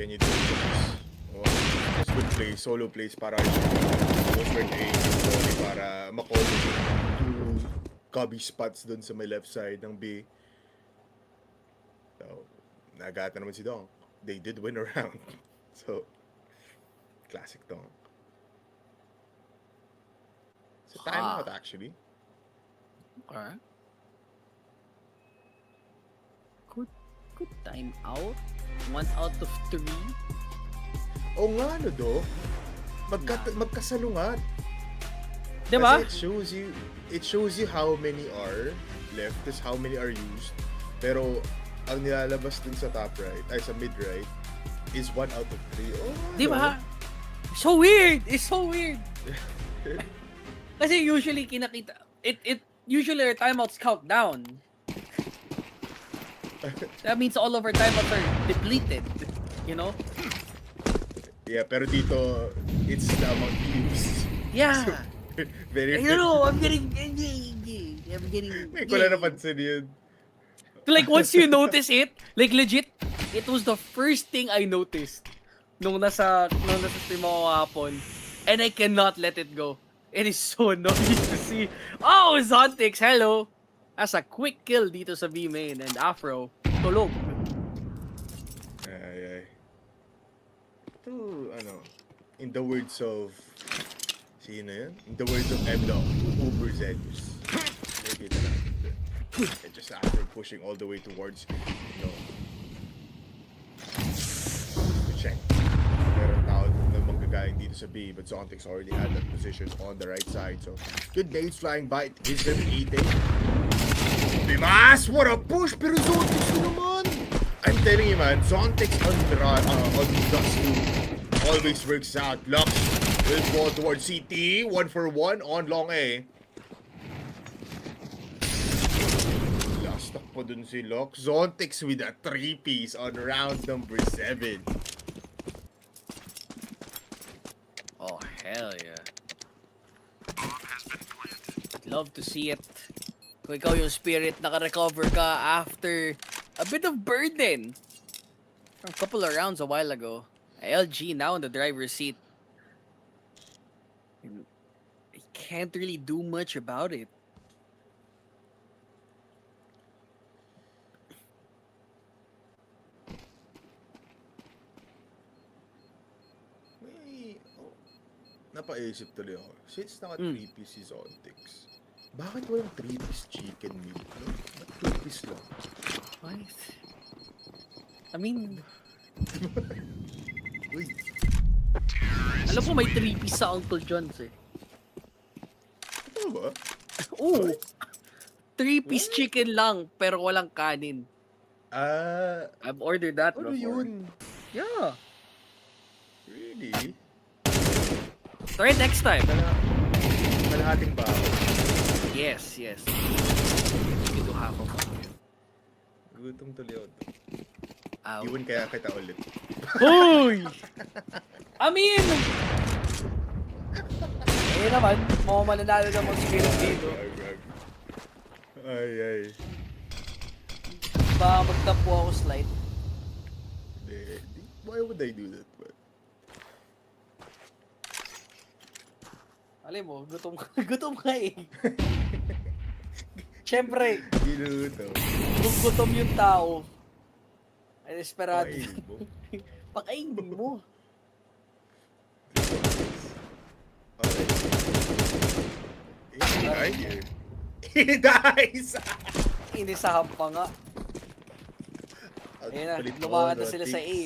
Can you do this? Oh, just good plays, solo plays para most worth A para makover yung 2 cubby spots dun sa may left side ng B. nagata naman si Donk. They did win a round. So, classic Donk. It's a timeout, actually.
Alright. Good time out. 1 out of 3.
Oo nga, no, Dok? Magkasalungat.
Diba?
Kasi it shows you how many are left, is how many are used. Pero, ang nilalabas dun sa top right, ay sa mid right, is 1 out of 3. Oh,
Diba? So weird! It's so weird! Kasi usually kinakita, usually our timeouts count down. That means all of our timeouts are depleted. You know?
Yeah, pero dito, it's the amount used.
Yeah.
Very,
You know, I'm getting.
May ko lang napansin yun.
Like once you notice it, like legit, it was the first thing I noticed nung nasa stream ako kahapon, and I cannot let it go. It is so annoying to see. Oh, Zontix, hello! That's a quick kill dito sa B main, and Afro, tulog.
Ay. Ito, in the words of, sino yun? In the words of M80, Uber Zenius. Nakikita natin dun. And just after pushing all the way towards, to check. Meron tao na manggagaling dito sa B, but Zontix already had that position on the right side. So, good nades flying by. He's gonna be eating. Bimas! What a push! Pero Zontix ko naman! I'm telling you, man, Zontix on Dust 2 always works out. Lux will go towards CT. 1-for-1 on long A. Last up po dun si Lux. Zontix with a 3-piece on round number 7.
Oh, hell yeah.
Bomb has been planted.
Love to see it. Kung ikaw yung spirit, naka-recover ka after a bit of burden from a couple of rounds a while ago. LG now in the driver's seat. I can't really do much about it.
Napaisip tuloy ako. Since naka 3-piece si Zontix, bakit walang 3-piece chicken meal? No? Ba't 2-piece lang?
What? I mean,
Uy,
alam mo may 3-piece sa Uncle John's eh.
ano ba?
Oo. 3-piece chicken lang pero walang kanin. I've ordered that
Ano
before.
yun?
Yeah.
Really?
Try it next time.
Kalahating ba?
Yes. You can do half of it.
Gutom tuloy ako.
Ow.
Iwan kaya kita ulit.
Uy! I mean, naman, mga mananalo ng mga spirit dito.
Ay.
Baka magtapo ako slide.
Why would I do that? But...
Alam mo, gutom ka eh. Siyempre,
Ginuto.
kung gutom yung tao, ay desperado.
Pakainin mo.
Pakainin mo.
Okay. He dies!
Inisahan pa nga. Ayun na, lumakad na sila sa A.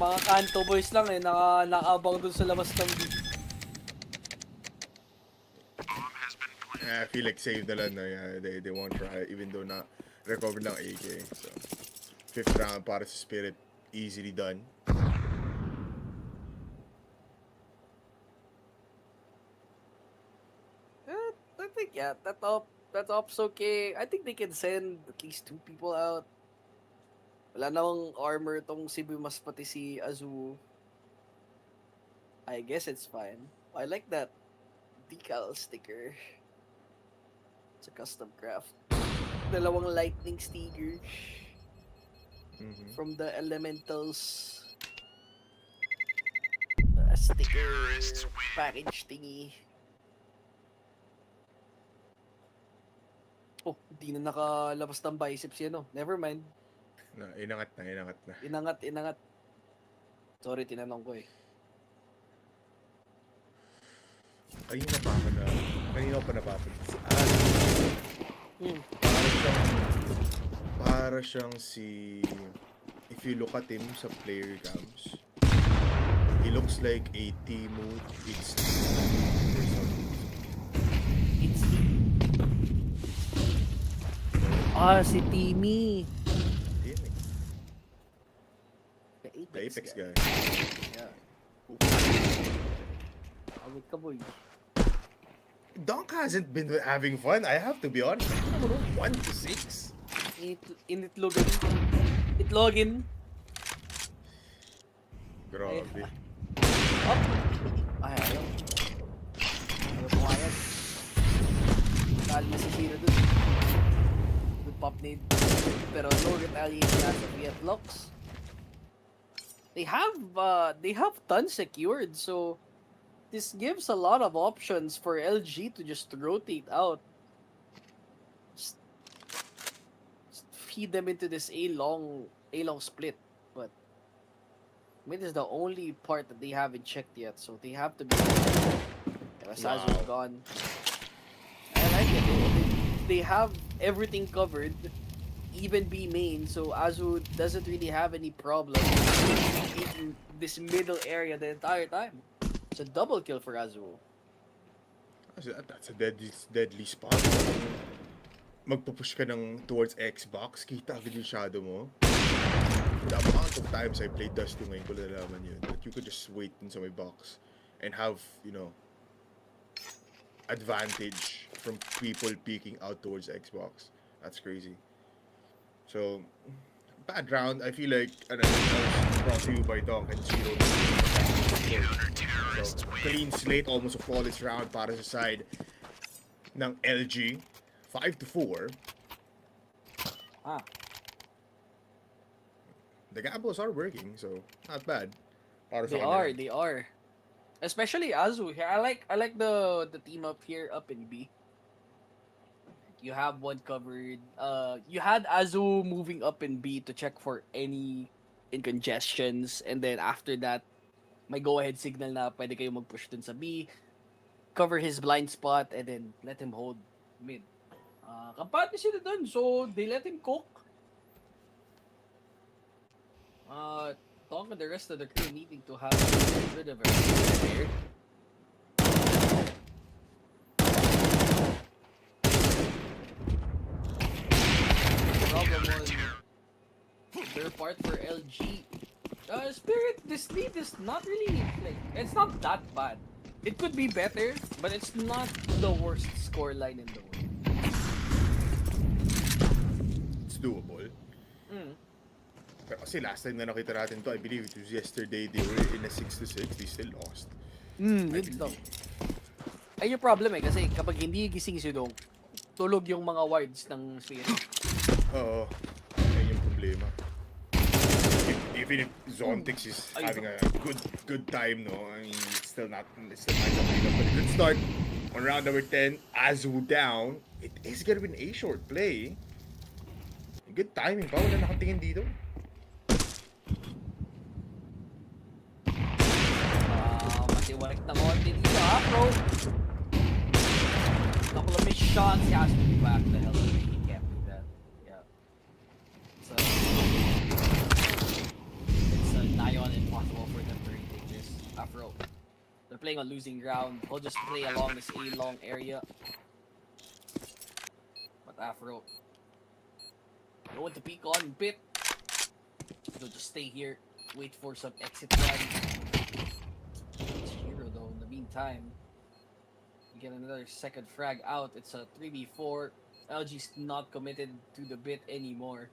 Mga kanto boys lang eh, nakaabang dun sa labas ng B.
Bomb has been planted.
I feel like save na lang na. Yeah, they won't try even though na recover ng AK. So, 5th round para sa Spirit, easily done.
I think yeah, that op's okay. I think they can send at least 2 people out. Wala namang armor tong si Bimas pati si Azu. I guess it's fine. I like that decal sticker. It's a custom craft. Dalawang lightning sticker from the elementals. Sticker package thingy. Oh, Di na nakalabas ng biceps yan, no? Never mind.
Inangat na.
Inangat. Sorry, tinanong ko eh.
Kanina pa napapansin.
Hmm.
Para siyang si... If you look at him sa player cams, he looks like a Timo It's or something.
It's si Timmy.
Yun eh.
The
The Apex guy.
Yeah. Awit ka, boy.
Donk hasn't been having fun, I have to be honest. 1 to 6.
Itlogin.
Grabe.
Up. Ay, ayaw. Ayaw pumayag. Kalma si Shiro dun. Good pop nade. Pero no retaliation as of yet. Locks. They have tons secured, so this gives a lot of options for LG to just rotate out. Just feed them into this A-long split. But mid is the only part that they haven't checked yet, so they have to be. Sazu's gone. I like it. They have everything covered, even B main, so Azu doesn't really have any problem in this middle area the entire time. It's a double kill for Azu.
That's a deadly spot. Magpupush ka towards Xbox, kita agad yung shadow mo. The amount of times I played Dust 2 ngayon ko nalaman yun, that you could just wait in sa may box and have, advantage from people peeking out towards Xbox. That's crazy. So, bad round. I feel like, that was brought to you by Donk and Zero. So, clean slate, almost a flawless round para sa side ng LG. 5-4. The gambles are working, so not bad.
They are. Especially Azu. I like the team up here, up in B. You have one covered. You had Azu moving up in B to check for any incongestions, and then after that, may go-ahead signal na pwede kayo mag-push dun sa B, cover his blind spot, and then let him hold mid. Kampante sila dun, so they let him cook. Talk with the rest of the crew needing to have a bit of a there. Problem was their part for LG. Spirit, this lead is not really it's not that bad. It could be better, but it's not the worst scoreline in the world.
It's doable. Pero kasi last time na nakita natin to, I believe it was yesterday, they were in a 6-6, they still lost.
Yun lang. Ay yung problem kasi kapag hindi gising si Dong, tulog yung mga wards ng Spirit.
Oo. Yan yung problema. Even if Zontix is having a good time, no? I mean, it's still not complete. But a good start on round number 10. Azu down. It is gonna be an A-short play. Good timing pa. Wala nakatingin dito.
Matiwalik na konti dito, bro? Couple of missed shots, he has to be back the hell away. He can't do that. Yeah. It's nigh on impossible for them to retake this. Afro. They're playing on losing ground. He'll just play along this A-long area. But Afro going to peek on bit. They'll just stay here, wait for some exit run. It's Hero though. In the meantime, you get another second frag out. It's a 3v4. LG's not committed to the bit anymore.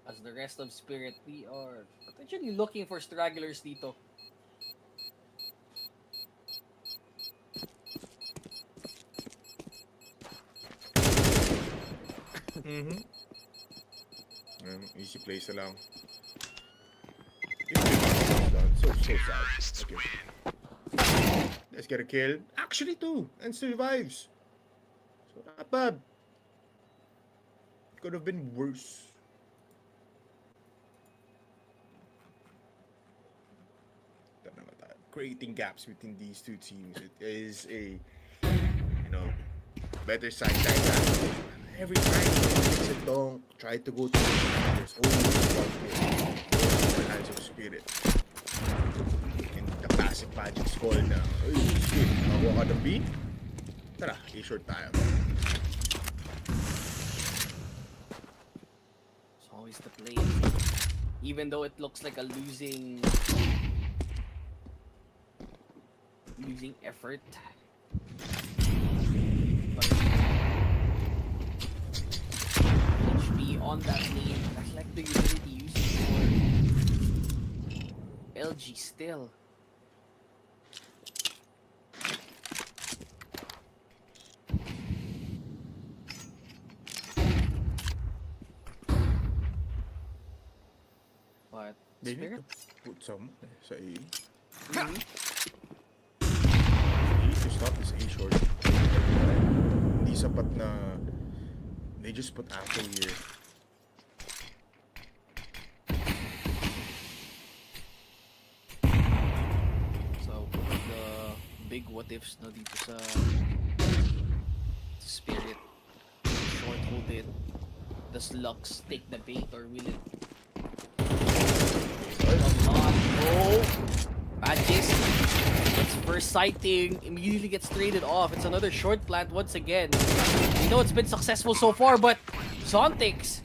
As the rest of Spirit, we are potentially looking for stragglers dito.
Easy plays na lang. So sad. Okay. Let's get a kill. Actually 2. And survives. So not bad. could have been worse. Creating gaps between these two teams. It is a, better side that. Every time it's a dunk, try to go to there's always one player. The hands of Spirit. And the passive magic's called na, shit, nakuha ka ng B? Tara, A-short tayo.
It's always the play. Even though it looks like a losing effort. But HP on that lane, that's like the utility used for LG still. But
They need
Spirit,
to put some sa A.
mhm.
They need to stop this A-short. Hindi sapat na they just put Afro here.
So the big what ifs na dito sa Spirit. Short hold it. Does Lux take the bait or will it? Come on, no! Magis. It's first sighting. Immediately gets traded off. It's another short plant once again. You know it's been successful so far, but Zontix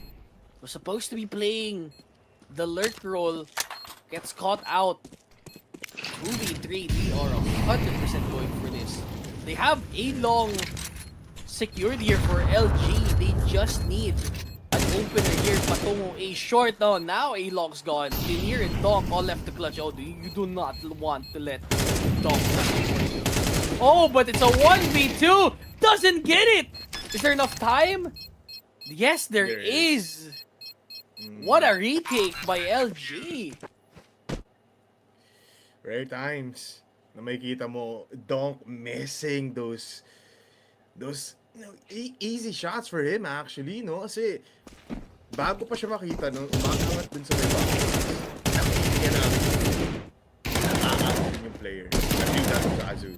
was supposed to be playing the lurk role. Gets caught out. 2v3, they are 100% going for this. They have a long secured here for LG. They just need an opener here. Patongo A short. Now A-Long's gone. Linear and Donk all left to clutch. Oh, you do not want to let Donk clutch for you. Oh, but it's a 1v2. Doesn't get it. Is there enough time? Yes, there is. What a retake by LG.
Rare times na makikita mo Donk missing those easy shots for him actually, no? Kasi bago pa siya makita nung umakangat dun sa may box, nakikita namin nakakakot yung player. Nag-view natin sa Azu.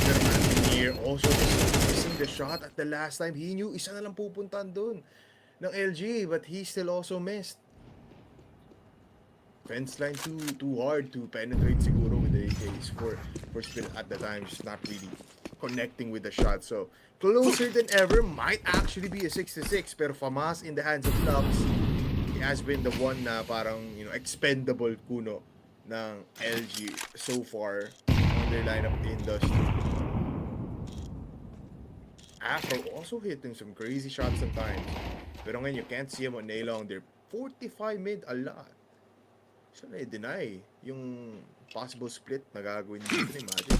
Pero man, here also missing the shot at the last time. He knew isa na lang pupuntahan dun ng LG, but he still also missed. Fence line too hard to penetrate siguro with the AKs for Spirit at the time, just not really connecting with the shot. So closer than ever, might actually be a 6-6, pero Famas in the hands of Lux, he has been the one na parang, expendable kuno ng LG so far on their lineup industry. Afro also hitting some crazy shots sometimes, pero ngayon you can't see him on A-Long. They're 45 mid a lot. So na-deny yung possible split na gagawin dito ni Magic.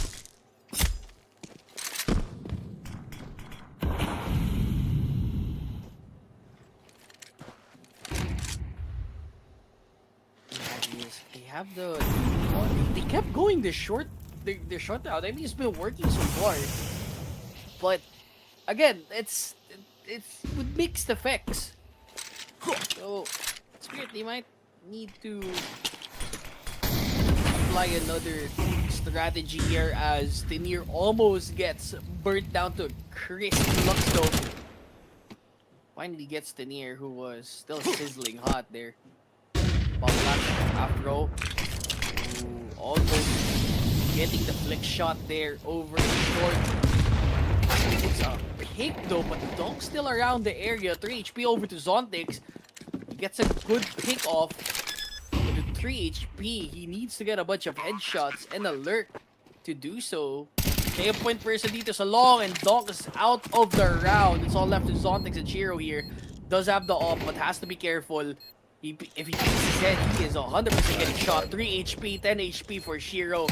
They have the. They kept going the short. Their short out. I mean, it's been working so far. But again, it's with mixed effects. So Spirit, they might need to apply another strategy here as Tenier almost gets burnt down to a crisp Lux though. Finally gets Tenier, who was still sizzling hot there. Flash Afro, who almost getting the flick shot there over the short. It's a pick though, but Donk's still around the area. 3 HP over to Zontix. He gets a good pick off. With 3 HP, he needs to get a bunch of headshots and a lurk to do so. Kaya point person dito sa long, and Donk is out of the round. It's all left to Zontix and Shiro here. Does have the op, but has to be careful. If he keeps his head, he is 100% getting shot. 3 HP, 10 HP for Shiro.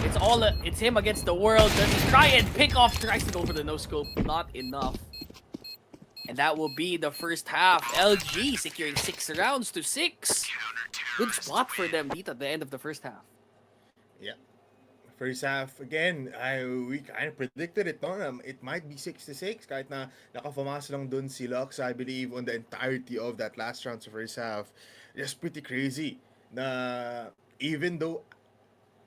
It's him against the world. Does he try and pick off? Tries to go for the no-scope. Not enough. And that will be the first half. LG securing 6 rounds to 6. Good spot for them, Dita, at the end of the first half.
Yeah. First half, again, we kind of predicted it, no? It might be 6-6 kahit na nakafamas lang dun si Lux, I believe, on the entirety of that last round sa first half. Just pretty crazy na even though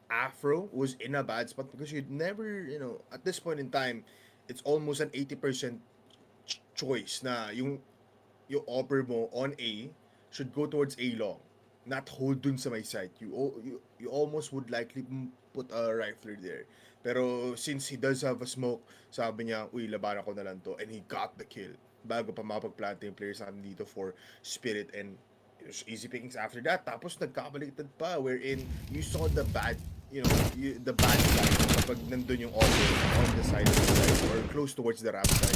Afro was in a bad spot because you'd never, at this point in time, it's almost an 80% choice na yung offer mo on A should go towards A long, not hold dun sa may side. You almost would likely put a rifler there. Pero since he does have a smoke, sabi niya, uy, labanan ko na lang to. And he got the kill. Bago pa mapagplante yung players natin dito for Spirit, and it was easy pickings after that. Tapos nagkabaliktad pa wherein you saw the bad, the bad side kapag nandun yung offer on the side of the side or close towards the ramp side.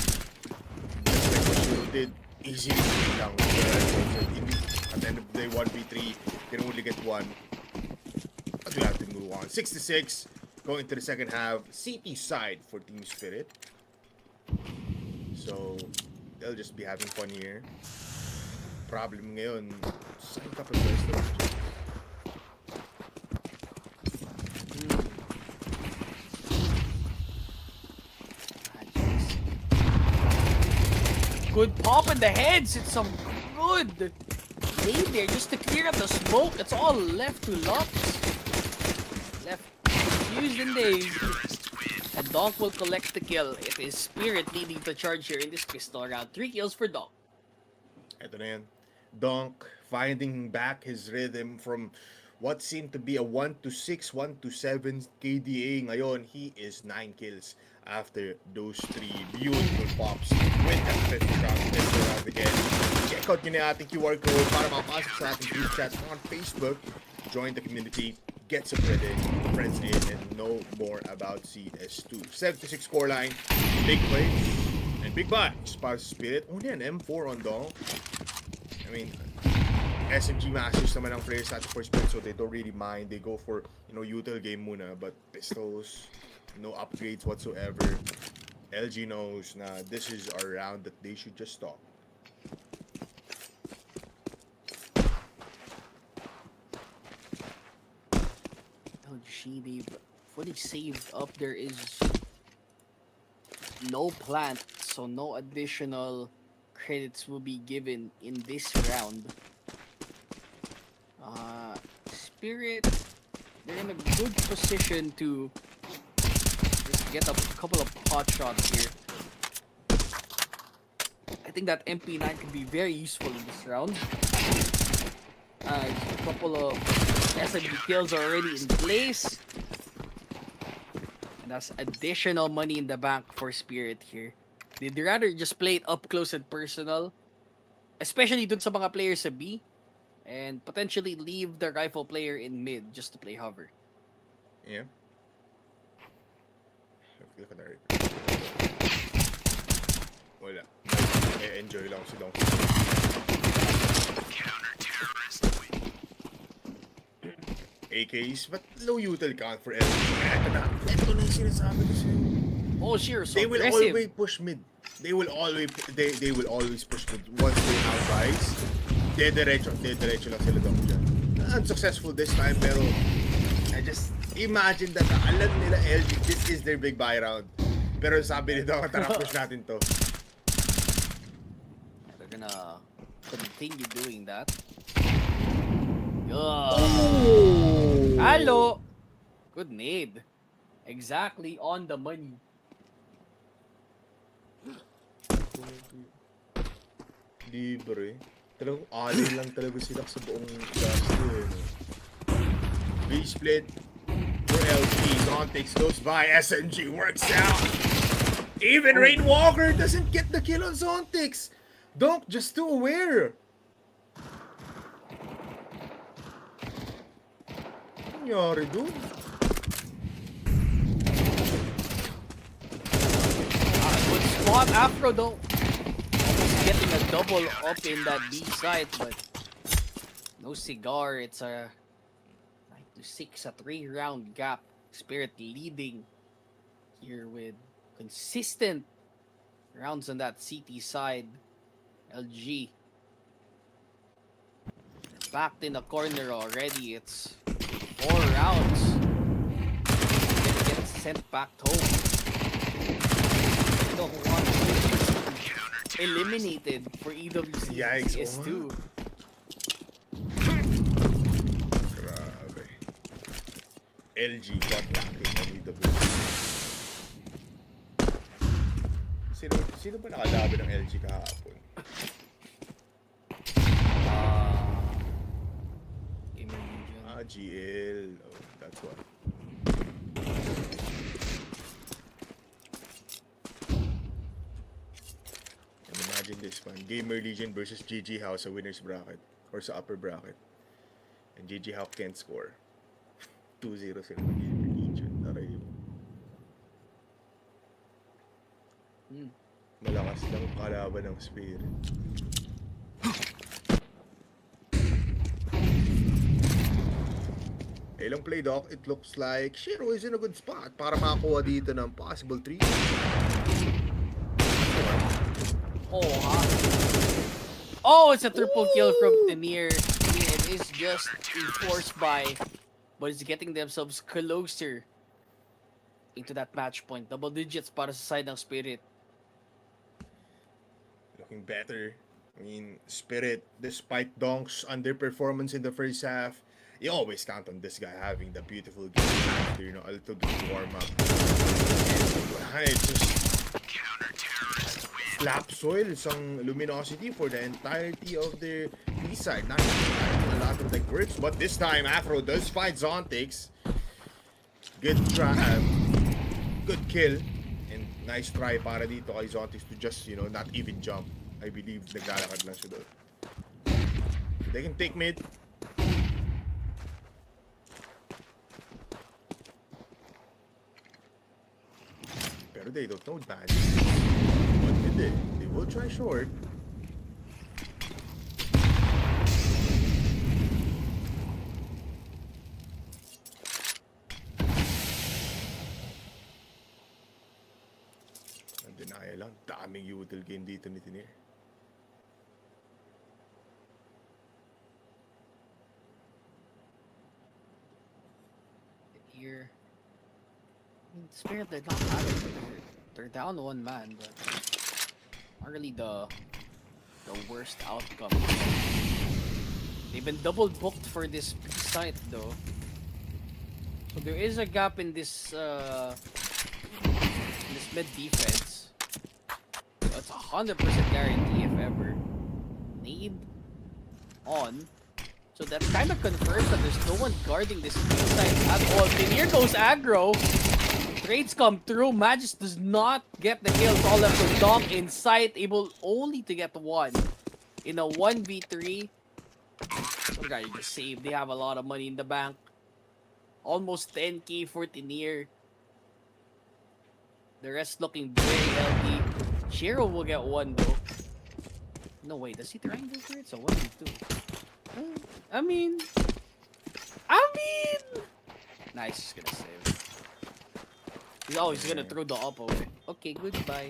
Just like what Shiro did, easily down with the rifles. At the end of the day, 1v3, can only get one. But we have to move on. 6-6, going to the second half. CT side for Team Spirit. So, they'll just be having fun here. Problem ngayon, saan ka pag-restaurant dyan?
Good pop in the heads. It's some good nade there just to clear up the smoke. It's all left to Lux. Left confused and dazed. And Donk will collect the kill. It is Spirit leading the charge here in this pistol round. 3 kills for Donk.
Ito na yan. Donk finding back his rhythm from what seemed to be a 1-6, 1-7 KDA. Ngayon, he is 9 kills after those 3 beautiful pops with that 5th round again. Check out nyo na ating QR code para makapasok sa ating group chat on Facebook. Join the community, get some credit, friends in, and know more about CS2. 76 scoreline, big plays, and big buys para sa Spirit. Only an M4 on Donk. I mean, SMG masters naman ang players natin for Spirit, so they don't really mind. They go for, util game muna, but pistols, no upgrades whatsoever. LG knows na this is a round that they should just stop.
LG, they've fully saved up. There is no plant, so no additional credits will be given in this round. Spirit, they're in a good position to just get a couple of pot shots here. I think that MP9 could be very useful in this round. A couple of SMG kills are already in place. And that's additional money in the bank for Spirit here. They'd rather just play it up close and personal, especially dun sa mga players sa B, and potentially leave the rifle player in mid just to play hover.
Yeah. Look at that. Wala. Enjoy lang si Donk.
Counter-terrorist wing.
AKs, but low util count for LG. Ito na yung sinasabi ko sa'yo.
Oh, sure, so
They will
aggressive.
always push mid. They will always push mid. Once they outrise, diretso lang sila Donk dyan. Unsuccessful this time, pero I just imagine that alam nila LG, this is their big buy round. Pero sabi ni Donk, tara push natin to.
They're gonna continue doing that.
Oh!
Hello! Good nade. Exactly on the money.
Libre. Talagang alay lang talaga sila sa buong gasto eh. V-split for LG. Zontex goes by. SMG works out. Even Rainwalker doesn't get the kill on Zontex. Donk just too aware. Ano nangyari doon?
Good spot. Afro though. Almost getting a double up in that B side, but no cigar. It's a 9-6, a 3-round gap. Spirit leading here with consistent rounds on that CT side. LG backed in the corner already. It's 4 rounds. sent back home. The one eliminated for EWC
Yikes,
CS2.
Grabe. LG got lucky on EWC. Sino ba nakalaban ng LG kahapon? GL. Oh, that's why. And imagine this one. Gamer Legion versus GG House sa winner's bracket. Or sa upper bracket. And GG House can't score. 2-0 sila ng Gamer Legion. Taray. Malakas lang kalaban ng Spirit. Ilang play, Doc, it looks like Shiro is in a good spot para makakuha dito ng possible 3.
Oh, it's a triple kill from Tenier. I mean, it is just enforced by, but it's getting themselves closer into that match point. Double digits para sa side ng Spirit.
Looking better. I mean, Spirit, despite Donk's underperformance in the first half, you always count on this guy having the beautiful game after, you know, a little bit of warm-up. It's just slap soil, isang Luminosity for the entirety of the B-side. Not a lot of like works, but this time Afro does find Zontix. Good try, good kill, and nice try para dito kay Zontix to just, you know, not even jump. I believe naglalakad lang siya doon. They can take mid. Pero they don't know magic. What did they? They will try short. Ang denial lang. Daming util game dito ni Tenier.
Here. Spirit, they're not having it. They're down one man, but not really the worst outcome. They've been double booked for this B site though. So there is a gap in this mid defense. That's 100% guarantee if ever. Need on. So that kind of confirms that there's no one guarding this B side at all. And here goes aggro. Trades come through. Magis does not get the kills. All left with Dom in sight, able only to get one in a 1v3. Some guy just saved. They have a lot of money in the bank. Almost 10k for Tenier. The rest looking very healthy. Shiro will get one though. No way, does he triangle for it? So 1v2. I mean, nice, he's gonna save. He's gonna throw the up away. Okay, goodbye.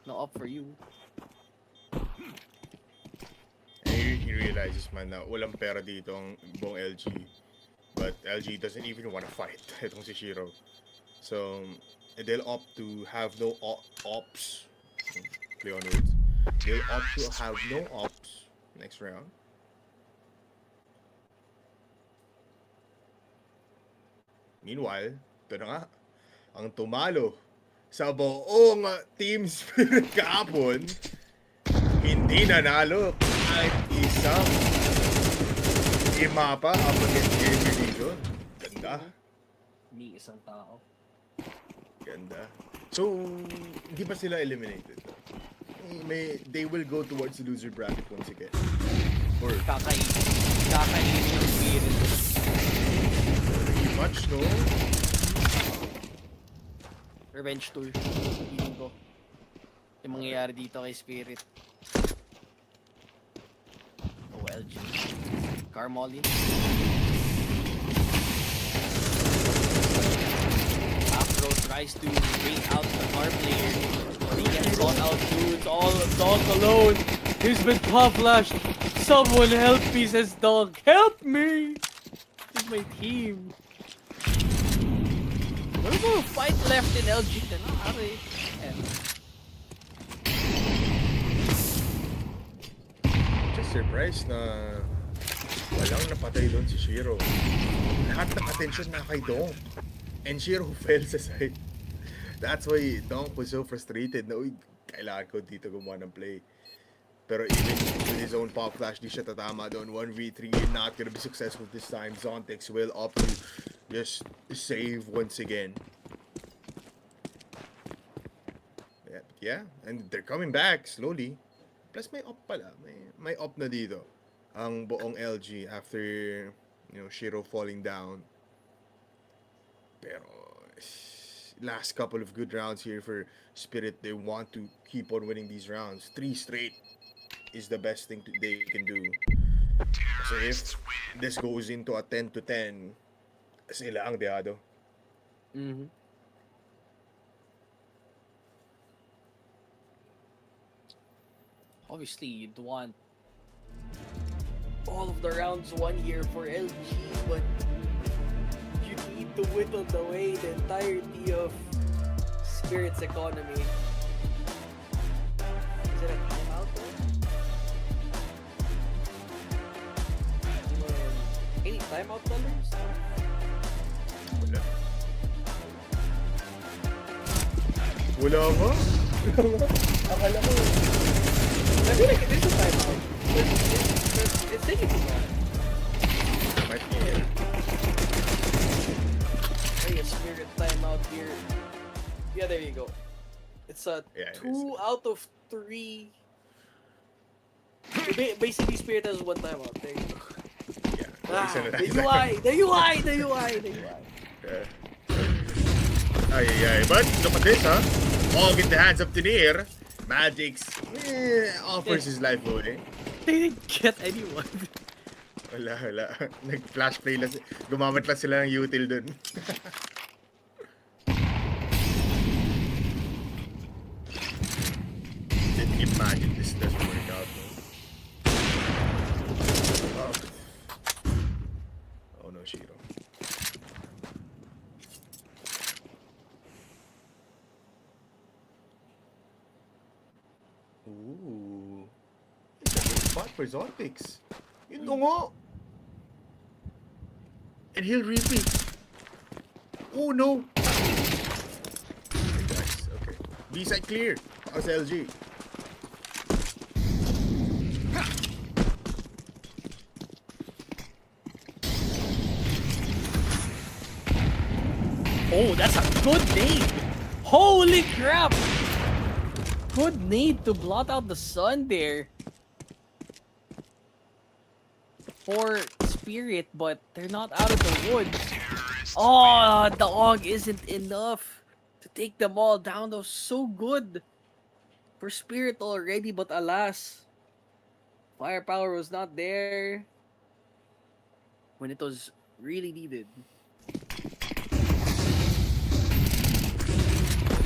No up for you.
He realizes man na walang pera dito ang buong LG. But LG doesn't even want to fight itong si Shiro. So, they'll opt to have no ops. Play on words. They'll opt to have no ops next round. Meanwhile, ito na nga, ang tumalo sa buong Team Spirit kahapon, hindi nanalo kahit isang imapa up against Gamer Legion. Ganda.
Ni isang tao.
Ganda. So, hindi pa sila eliminated. They will go towards the loser bracket once again. Or
Kakain yung Spirit.
pretty much, no?
Revenge tool. Feeling ko. Yung mangyayari dito kay Spirit. OLG. Carmolin. Afro tries to bring out the car player. He gets caught out too. It's all Dog alone. He's been top flashed. Someone help me, says Dog. Help me! This is my team. There's no fight left in LG. And
Just surprised na walang napatay doon si Shiro. Lahat ng attention na kay Dong. And Shiro fell sa side. That's why Dong was so frustrated na, uy, kailangan ko dito gumawa ng play. Pero even with his own pop flash, di siya tatama doon. 1v3, not gonna be successful this time. Zontex will opt to just save once again. Yeah, and they're coming back slowly. Plus may op pala. May op na dito. Ang buong LG after, you know, Shiro falling down. Pero last couple of good rounds here for Spirit. They want to keep on winning these rounds. 3 straight is the best thing they can do. So if this goes into a 10-10, sila ang deado.
mm-hmm. Obviously, you'd want all of the rounds won here for LG, but you need to whittle away the entirety of Spirit's economy. Is it a timeout though? Any timeout colors?
Wala. Wala ba? Akala ko.
I feel like it is a timeout. It's taking too long.
Might be here.
Hey, a Spirit timeout here. Yeah, there you go. It's a
Yeah, it
2 out of 3. Basically, Spirit has 1 timeout. There you go.
Yeah.
The UI.
Ay. But look at this, huh? All in the hands of Tinir. Magix offers his life away.
They didn't get anyone.
Wala. Nag-flash play lang. Gumamit lang sila ng util dun. Didn't imagine this doesn't work out, no? Oh no, Shiro. Ooh. It's a good spot for Zontex. Yun na nga. And he'll repeat. Oh no. Okay, guys. Okay. B-side clear. How's LG?
Oh, that's a good nade. Holy crap. Good nade to blot out the sun there. For Spirit, but they're not out of the woods. Oh, the AUG isn't enough to take them all down. That was so good for Spirit already, but alas, firepower was not there when it was really needed.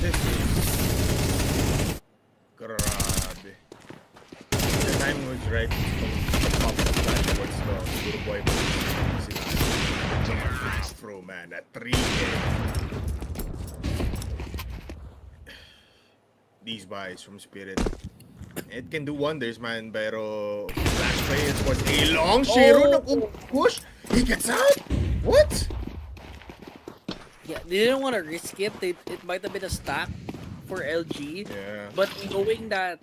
This is... Grabe. The time was right. Pop the flash towards the Guru Boy. Afro, man. At 3K. These buys from Spirit. It can do wonders, man. Pero flash play is what a long Shiro na push. He gets out. What?
Yeah, they didn't want to risk it. It might have been a stack for LG.
Yeah.
But knowing that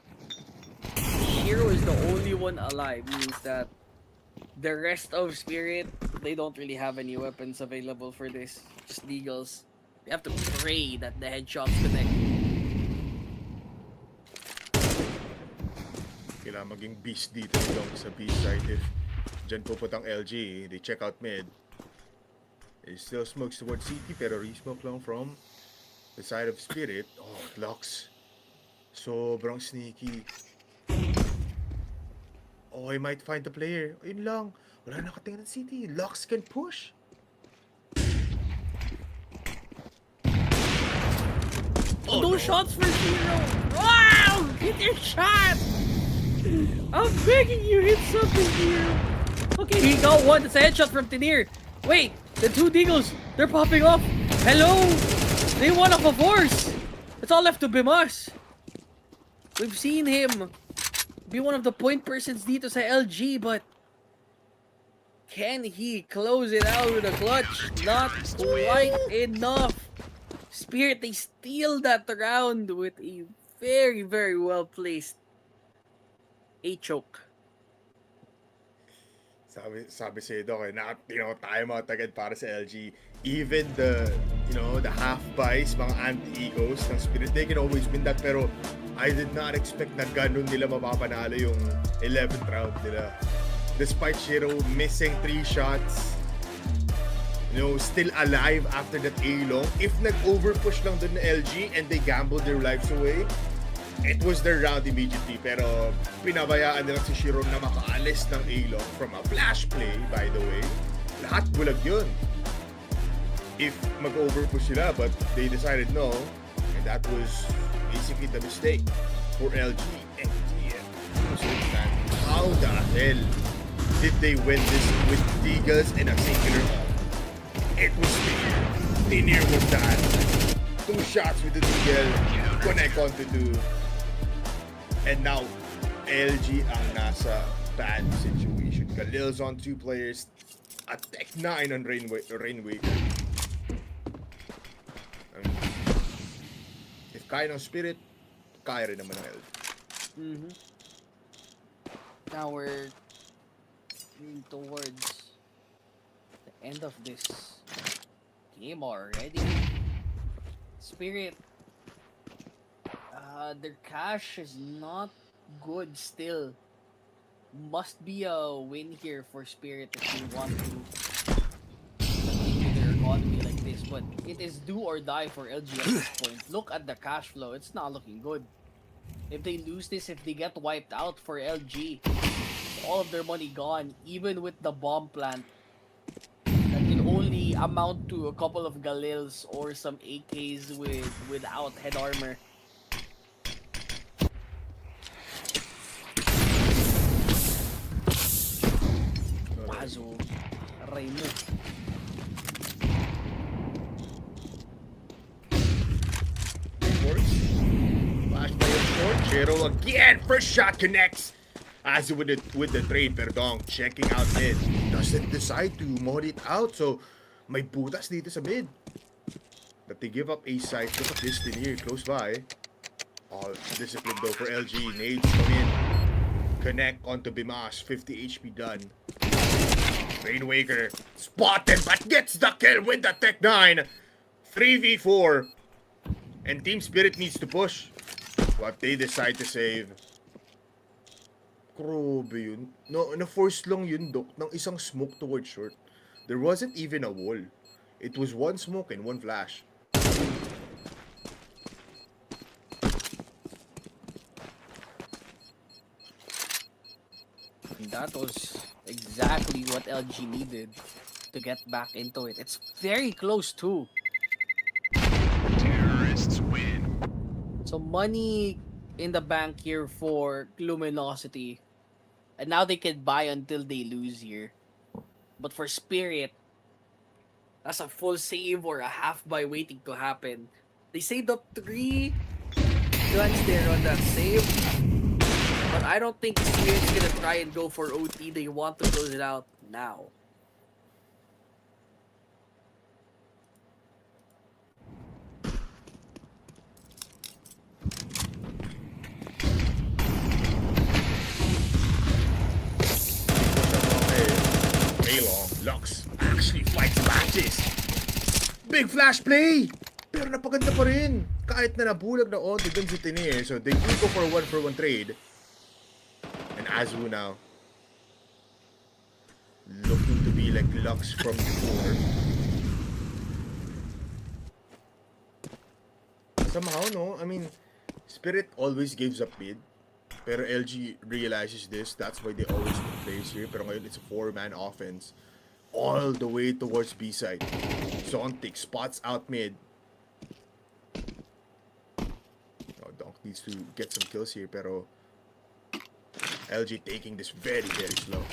Shiro is the only one alive means that the rest of Spirit, they don't really have any weapons available for this. Just Deagles. You have to pray that the headshots connect.
Kailangan maging beast dito lang sa B side. If dyan puputang LG, they check out mid. It still smokes towards CT pero re-smoke lang from the side of Spirit. Oh, Lux. Sobrang sneaky. Oh, he might find the player. Ayun lang. Wala nakatingin ng CT. Lux can push.
Oh, no shots for Shiro. Wow! Hit your shot! I'm begging you, hit something here. Okay, he got one. It's a headshot from Tinir. Wait, the 2 Deagles, they're popping off. Hello? They won off a force. It's all left to Bimas. We've seen him be one of the point persons dito sa LG, but can he close it out with a clutch? Not quite enough. Spirit, they steal that round with a very, very well placed A-choke.
Sabi sa Doc, time out agad para sa LG. Even the half buys, mga anti-egos ng Spirit, they can always win that. Pero I did not expect na ganun nila mapapanalo yung 11th round nila. Despite Shiro missing 3 shots, still alive after that A-long. If nag-overpush lang dun na LG and they gambled their lives away, it was their round immediately. Pero pinabayaan nila si Shiro na makaalis ng A-long from a flash play, by the way. Lahat bulag yun. If mag-overpush sila, but they decided no. And that was basically the mistake for LG and TM. So how the hell did they win this with Deagles and a singular ult? It was Tinier. Tinier was that. 2 shots with the Deagle. Connect onto 2. And now, LG ang nasa bad situation. Khalil's on 2 players. A Tech 9 on Rainwaker. If kaya ng Spirit, kaya rin naman ng LG.
Now we're towards the end of this game already. Spirit, their cash is not good still. Must be a win here for Spirit if they want to continue their economy like this. But it is do or die for LG at this point. Look at the cash flow. It's not looking good. If they lose this, if they get wiped out for LG, all of their money gone, even with the bomb plant that can only amount to a couple of Galils or some AKs without head armor. Pazo, Raymo.
Flash by Esport. Shiro again. First shot connects. As with the trade, Perdong checking out mid. Doesn't decide to mod it out. So, may butas dito sa mid. But they give up a site. Look at this Tinier close by. All discipline though for LG. Nades come in. Connect onto Bimas. 50 HP done. Rainwaker spotted but gets the kill with the Tech 9. 3v4. And Team Spirit needs to push. But they decide to save. Grabe yun. No, na-force lang yun, Doc, ng isang smoke towards short. There wasn't even a wall. It was 1 smoke and 1 flash.
That was exactly what LG needed to get back into it. It's very close too.
Terrorists win.
So money in the bank here for Luminosity. And now they can buy until they lose here. But for Spirit, that's a full save or a half buy waiting to happen. They saved up 3 guns there on that save. But I don't think Spirit's gonna try and go for OT. They want to close it out now.
Lux actually fights back this. Big flash play! Pero napaganda pa rin. Kahit na nabulag na onto dun si Tinier. So they do go for a 1-for-1 trade. And Azu now looking to be like Lux from before. Somehow, no? I mean, Spirit always gives up mid. Pero LG realizes this. That's why they always put players here. Pero ngayon, it's a 4-man offense. All the way towards B side. Zontic spots out mid. Oh, Donk needs to get some kills here, pero LG taking this very, very slow.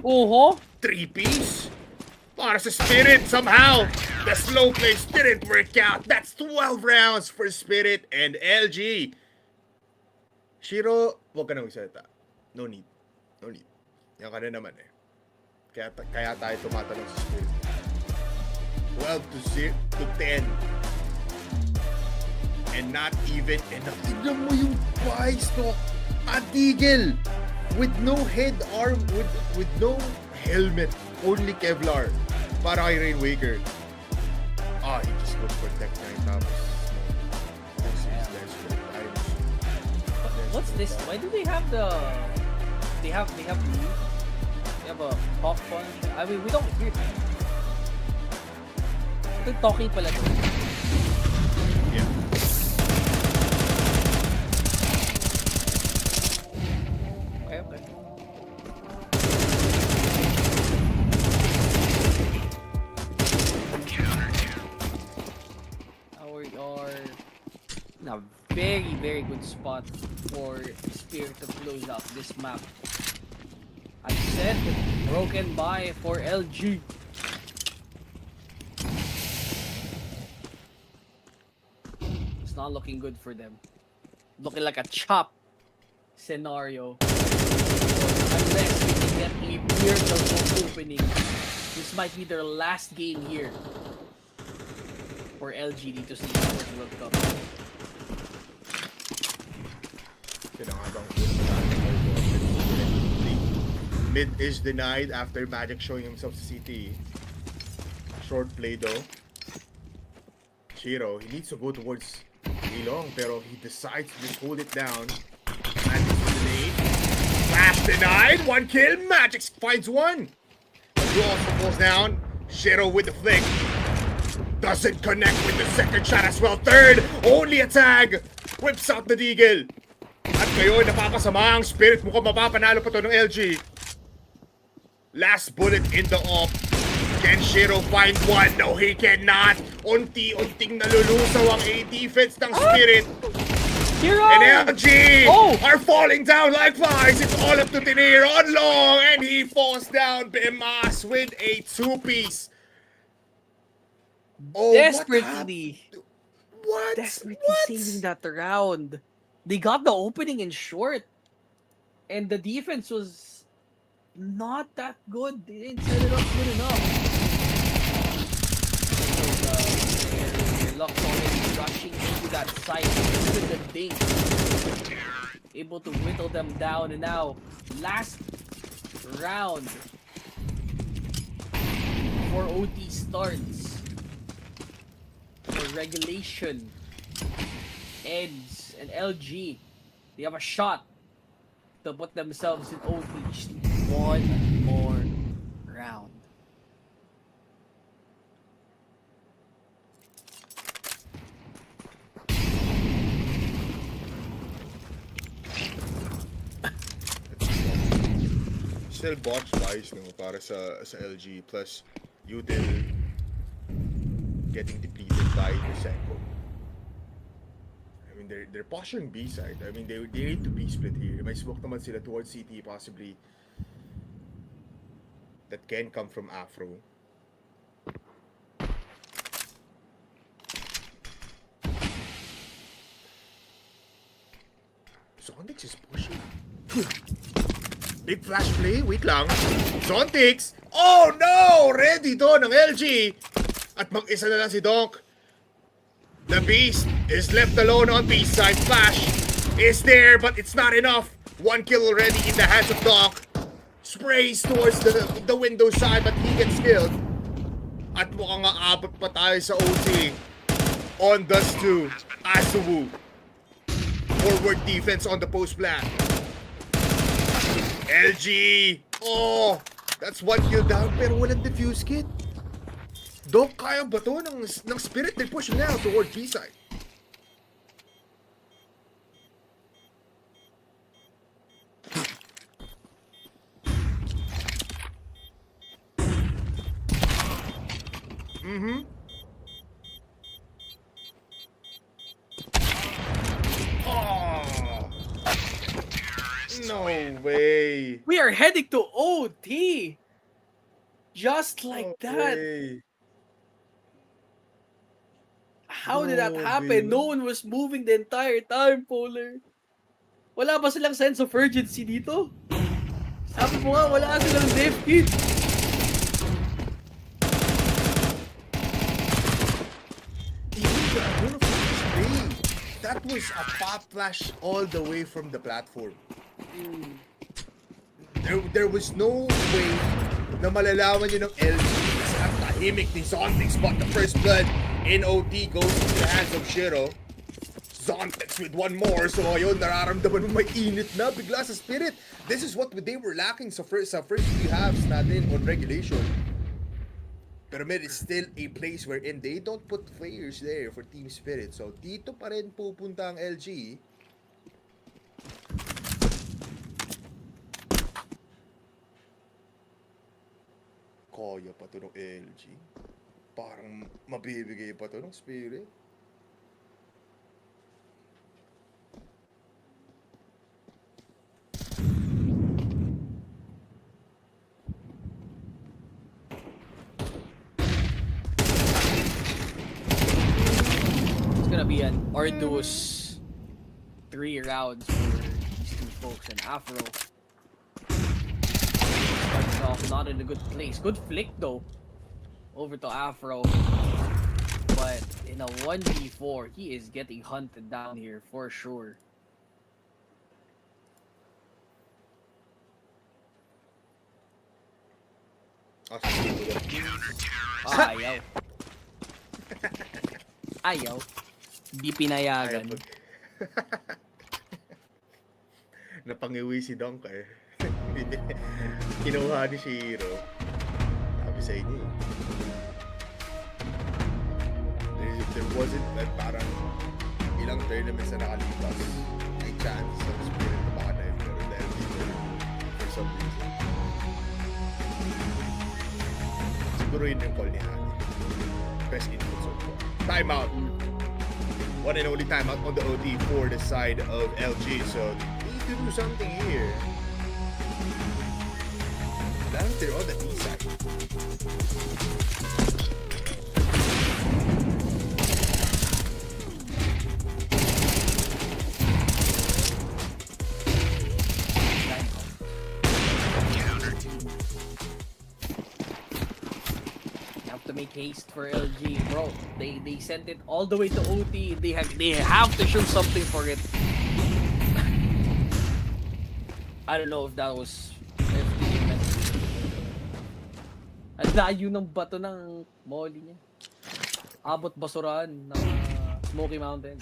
Oho!
3-piece. Para sa Spirit, somehow, the slow plays didn't work out. That's 12 rounds for Spirit and LG. Shiro, huwag ka na magsalita. No need. No need. Yan ka na naman eh. Kaya tayo tumatanong sa Spirit. 12 to 10. And not even enough. Tignan mo yung buys to a Deagle with no head arm, with no helmet, only Kevlar para kay Rainwaker. He just goes for Tech 9 tapos
What's this? Why do they have the... They have leaf? They have a pop punch? I mean, we don't hear them. Ito talking pala to.
Yeah.
Okay. Now we are in a very, very good spot for Spirit to close out this map. I said broken by for LG. It's not looking good for them. Looking like a chop scenario. Unless we can get a miracle opening, this might be their last game here for LG to see the World Cup.
Mid is denied after Magic showing himself to CT. Short play though. Shiro, he needs to go towards Ilong, pero he decides to just hold it down. Magic is delayed. Flash denied. 1 kill. Magic finds one. He also falls down. Shiro with the flick. Doesn't connect with the second shot as well. Third, only a tag. Whips out the Deagle. At ngayon, napapasama ang Spirit. Mukhang mapapanalo pa to ng LG. Last bullet in the off. Can Shiro find one? No, he cannot. Unti-unting nalulusaw ang A defense ng Spirit.
Hero!
And LG are
Oh!
falling down like flies. It's all up to Tinir on long. And he falls down. Bimas with a 2-piece. Oh,
Desperately
What?
saving that round. They got the opening in short. And the defense was not that good. They didn't set it up good enough. Luck's already rushing into that site with the dink. Able to whittle them down, and now last round before OT starts. For regulation ends and LG, they have a shot to put themselves in OT. Just one more round.
Still botch buys no para sa LG plus Util getting depleted by the second. I mean they're posturing B side. I mean they need to be split here. May smoke naman sila towards CT possibly. That can come from Afro. Zontix is pushing. Big flash play. Wait lang. Zontix. Oh no! Ready to ng LG. At mag-isa na lang si Donk. The Beast is left alone on B side. Flash is there but it's not enough. 1 kill already in the hands of Donk. Sprays towards the window side but he gets killed. At mukhang aabot pa tayo sa OT. On Dust 2. Asuwu. Forward defense on the post plan. LG! Oh! That's 1 kill down pero walang defuse kit. Dok, kaya ba to ng Spirit? They push now toward B-side. No way.
We are heading to OT. Just like
No
that.
way.
How did that happen?
Grabe.
No one was moving the entire time, Polar. Wala ba silang sense of urgency dito? Sabi mo nga, wala silang death kit.
Even the Aurora spray. That was a pop flash all the way from the platform. There was no way na malalaman yun ng LG kasi ang tahimik ni Zontex, but the first blood in OT goes to the hands of Shiro. Zontex with one more, so ayun, nararamdaman mo may init na bigla sa Spirit. This is what they were lacking sa first few halves natin on regulation. Pero mid is still a place wherein they don't put players there for Team Spirit. So dito pa rin pupunta ang LG. Kaya pa to ng LG. Parang mabibigay pa to ng Spirit.
It's gonna be an arduous 3 rounds for these two folks and Afro. Starts off not in a good place. Good flick though. Over to Afro. But in a 1v4, he is getting hunted down here for sure. Ayaw. Ayaw. Di pinayagan.
Napangiwi si Donk eh. Kinuha ni Shiro. Sabi sa inyo eh. There wasn't that parang ilang tournaments na nakalipas. May chance of Spirit na baka na pero dahil dito for some reason. Siguro yun yung call ni Hani. Best input so far. Timeout. One and only timeout on the OT for the side of LG. So they need to do something here. Last they're on the B side.
Make haste for LG, bro. They sent it all the way to OT. They have to show something for it. I don't know if that was FD meant. Ang layo ng bato ng molly niya. Abot basurahan ng Smoky Mountain.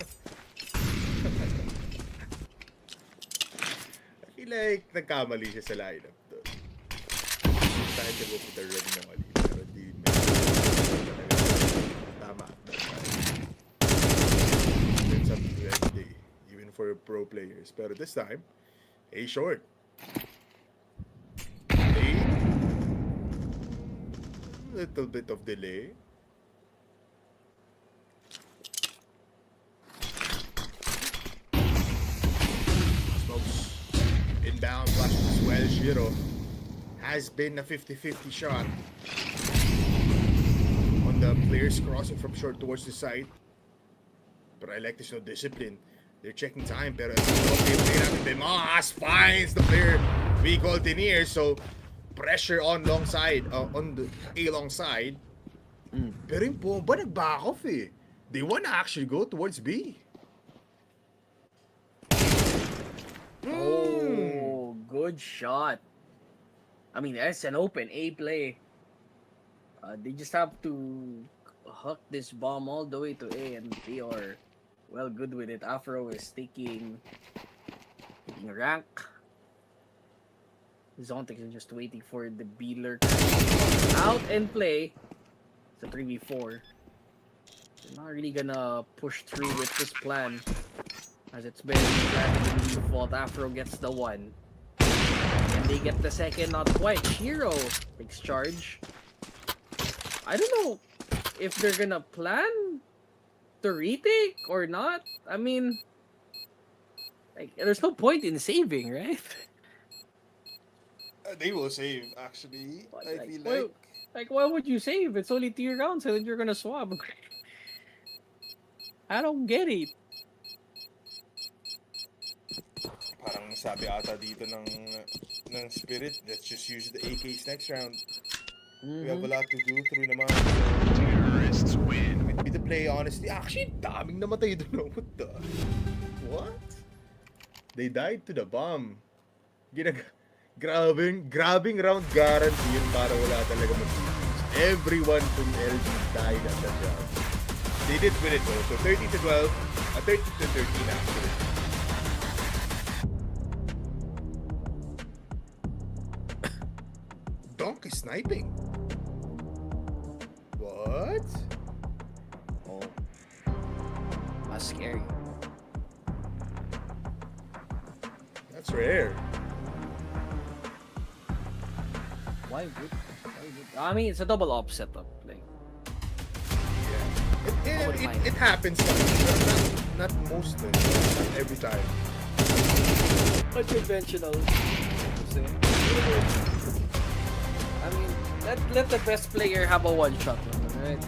I feel like nagkamali siya sa lineup doon. Trying to go for the red molly. Pero di tama. It's something to every day. Even for pro players. Pero this time, A short. A. Little bit of delay. Smokes. Inbound flash as well. Shiro has been a 50-50 shot on the players crossing from short towards the side. But I like this no discipline. They're checking time, pero Demas finds the player we called in here. So pressure on long side, on the A long side. Pero yung bomba nag-back off eh. They wanna actually go towards B.
Oh, good shot. I mean, that's an open A play. They just have to hook this bomb all the way to A, and they are well good with it. Afro is taking rank. Zontex is just waiting for the B lurk out and play. It's a 3v4. They're not really gonna push through with this plan, as it's been planted in default. Afro gets the one. And they get the second, not quite. Shiro takes charge. I don't know if they're gonna plan to retake or not. I mean, like, there's no point in saving, right?
They will save, actually. I feel
Well, why would you save? It's only 3 rounds and then you're gonna swap. I don't get it.
Parang sabi ata dito ng Spirit, let's just use the AKs next round. We have a lot to do through naman.
Terrorists win.
Might be the play, honestly. Actually, daming namatay doon. What? They died to the bomb. Grabbing round guarantee yun para wala talaga mag-lose. Everyone from LG died at that round. They did win it though. So 30-12, 30-13 actually. Donk is sniping. What?
Oh. That's scary.
That's rare.
Why would? I mean, it's a double op setup. Like,
It happens, not most of it, not every time.
unconventional. I mean, let the best player have a one shot, right?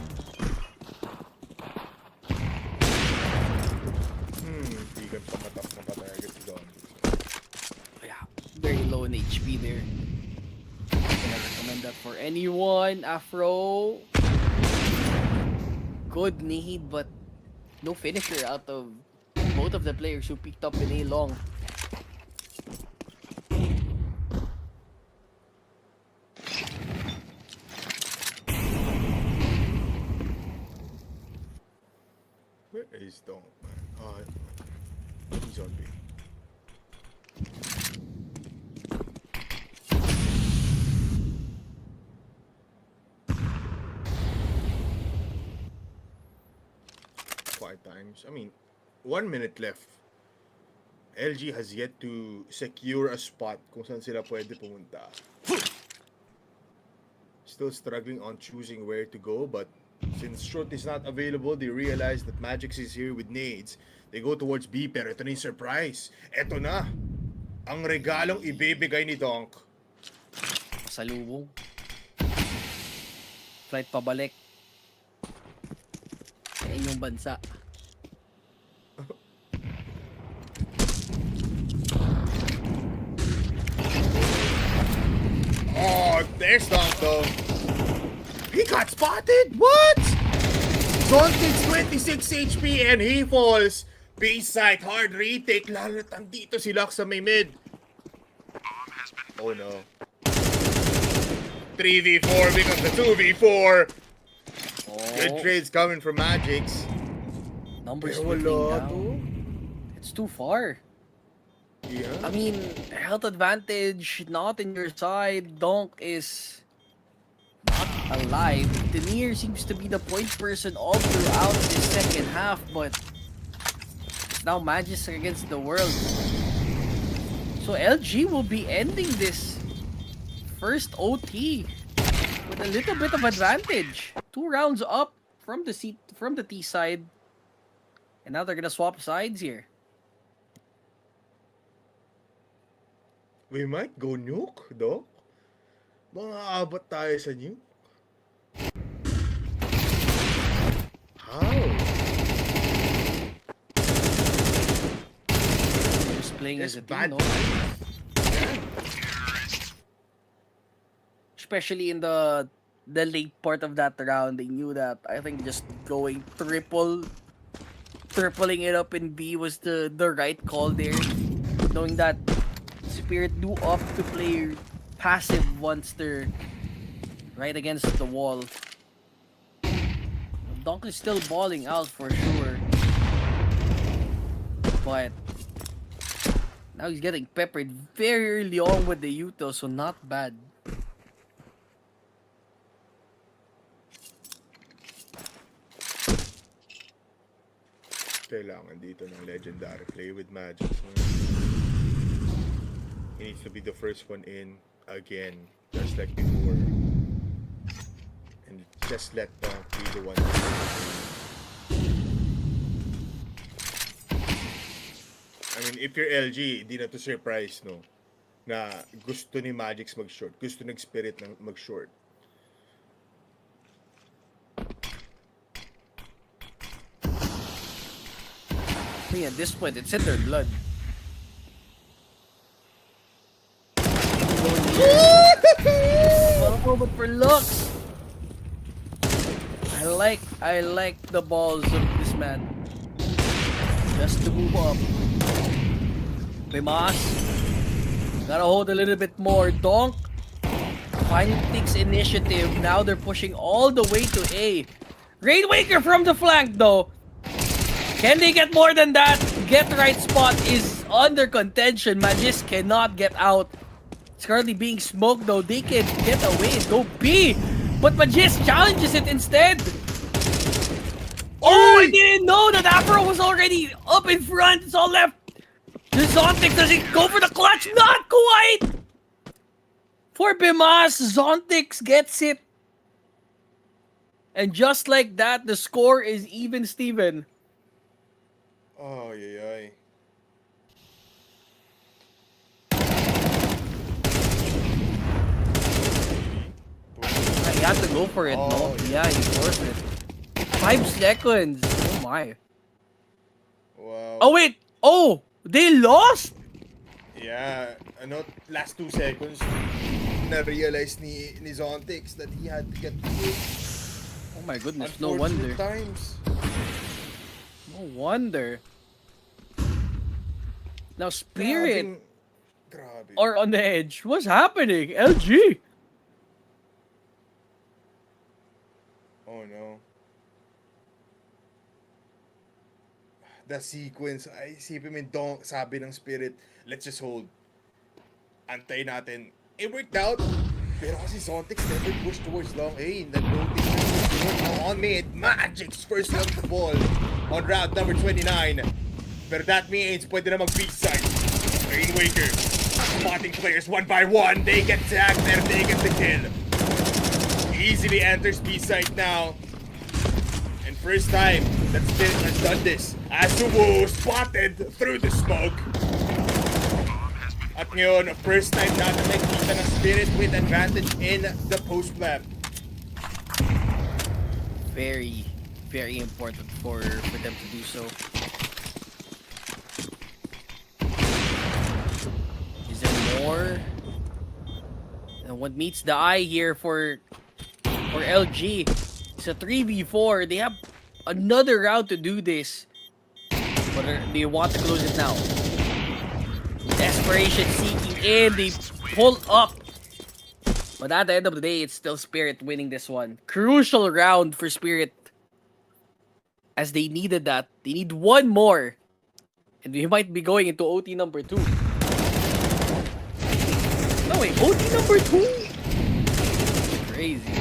Hindi ka pamatak na patay agad si Don.
Yeah, very low in HP there. I recommend that for anyone. Afro, good need, but no finisher out of both of the players who picked up in A long.
Where is Don? He's on B. Times. I mean, 1 minute left. LG has yet to secure a spot kung saan sila pwede pumunta. Still struggling on choosing where to go, but since Short is not available, they realize that Magix is here with nades. They go towards B, pero ito na yung surprise. Ito na! Ang regalong ibibigay ni Donk.
Pasalubong. Flight pabalik. Sa inyong bansa.
Oh, there's Donk though. He got spotted? What? Donk takes 26 HP and he falls. B-side, hard retake. Lalo na dito si Lux sa may mid. Oh no. 3v4 becomes the 2v4. Good trades coming from Magix.
Numbers
Pero
splitting
wala
down.
to.
It's too far.
Yeah.
I mean, health advantage not in your side. Donk is not alive. Denier seems to be the point person all throughout the second half, but it's now Magis against the world. So LG will be ending this first OT with a little bit of advantage. 2 rounds up from the T side, and now they're gonna swap sides here.
We might go nuke, Doc. Mga abot tayo sa nuke. How?
Just playing as a
Just
team,
bad
no? Especially in the late part of that round, they knew that. I think just going tripling it up in B was the right call there. Knowing that Spirit do opt to play passive once they're right against the wall. Donk is still balling out for sure. But now he's getting peppered very early on with the Yuto, so not bad.
Kailangan dito ng legendary play with Magic. He needs to be the first one in again, just like before. And just let Donk be the one. I mean, if you're LG, hindi na to surprise, no? na gusto ni Magix mag-short. Gusto ng Spirit na mag-short.
I mean, at this point, it's in their blood. Well, but for looks, I like the balls of this man. Just to move up. Pimas, gotta hold a little bit more. Donk finally takes initiative. Now they're pushing all the way to A. Rainwaker from the flank though. Can they get more than that? Get right spot is under contention. Magis cannot get out. It's currently being smoked though. They can get away and go B. But Magis challenges it instead. Oh, I didn't know that Afro was already up in front. It's all left. The Zontic, does he go for the clutch? Not quite! For Bimas, Zontix gets it. And just like that, the score is even, Steven.
Oh, ay.
He had to go for it, no? Yeah, he forced it. 5 seconds. Oh my.
Wow.
Oh wait! Oh! They lost?
Yeah, last 2 seconds, na-realize ni Zontix that he had to get hit.
Oh my goodness, no wonder.
Times.
No wonder. Now Spirit
Grabe.
are on the edge. What's happening? LG!
Oh no. The sequence, ay isipin mo sabi ng Spirit, let's just hold. Antay natin. It worked out. Pero kasi Zontix never pushed towards long A. Now on mid, Magic's first love the ball on round number 29. Pero that means pwede na mag-beat side. Rainwaker, spotting players one by one. They get tagged and they get the kill. Easily enters B side now. And first time that Spirit has done this. Asuwu spotted through the smoke. At ngayon, first time natin nakikita ng Spirit with advantage in the post plan.
Very, very important for them to do so. Is there more? And what meets the eye here for LG? It's a 3v4. They have another round to do this. But they want to close it now. Desperation seeking in. They pull up. But at the end of the day, it's still Spirit winning this one. Crucial round for Spirit. As they needed that. They need one more. And we might be going into OT number 2. No wait, OT number 2? Crazy.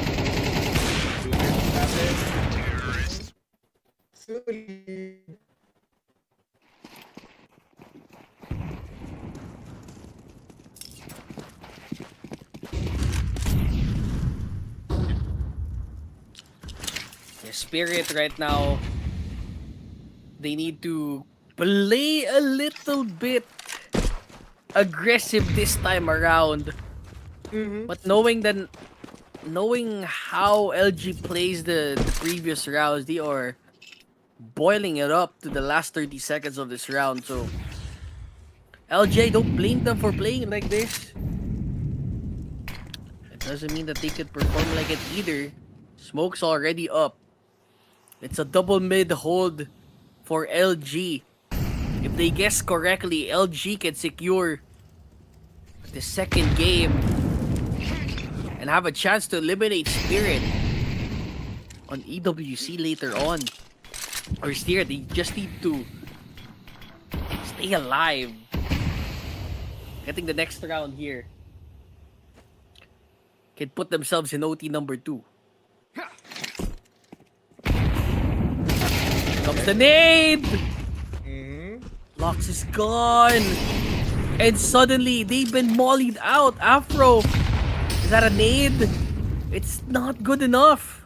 Spirit right now, they need to play a little bit aggressive this time around. But knowing how LG plays the previous rounds, they are boiling it up to the last 30 seconds of this round. So LJ, don't blame them for playing like this. It doesn't mean that they could perform like it either. Smoke's already up. It's a double mid hold for LG. If they guess correctly, LG can secure the second game and have a chance to eliminate Spirit on EWC later on. Or Spirit, they just need to stay alive. Getting the next round here can put themselves in OT number 2. Comes the nade! Lux is gone! And suddenly, they've been mollied out. Afro, is that a nade? It's not good enough.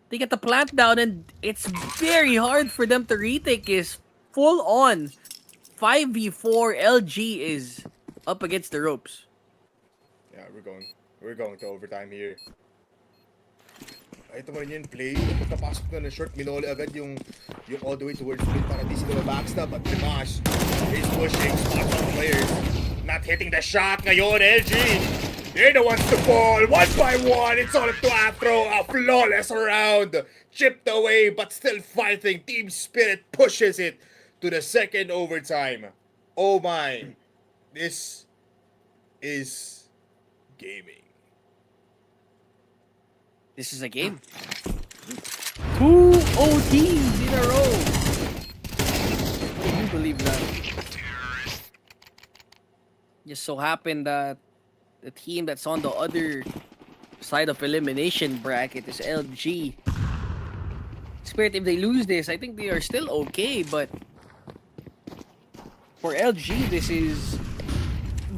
They get the plant down and it's very hard for them to retake. Is full on 5v4. LG is up against the ropes.
Yeah, we're going to overtime here. Ito mo rin yung play. Pagkapasok na ng short, minole agad yung all the way towards mid para di sila backstab. But Dimash is pushing spots on players. Not hitting the shot ngayon, LG. They're the ones to fall. One by one, it's all up to Afro. A flawless round. Chipped away, but still fighting. Team Spirit pushes it to the second overtime. Oh my. This is gaming.
This is a game. 2 OTs in a row. Can you believe that? Just so happened that the team that's on the other side of elimination bracket is LG. Spirit, if they lose this, I think they are still okay, but for LG, this is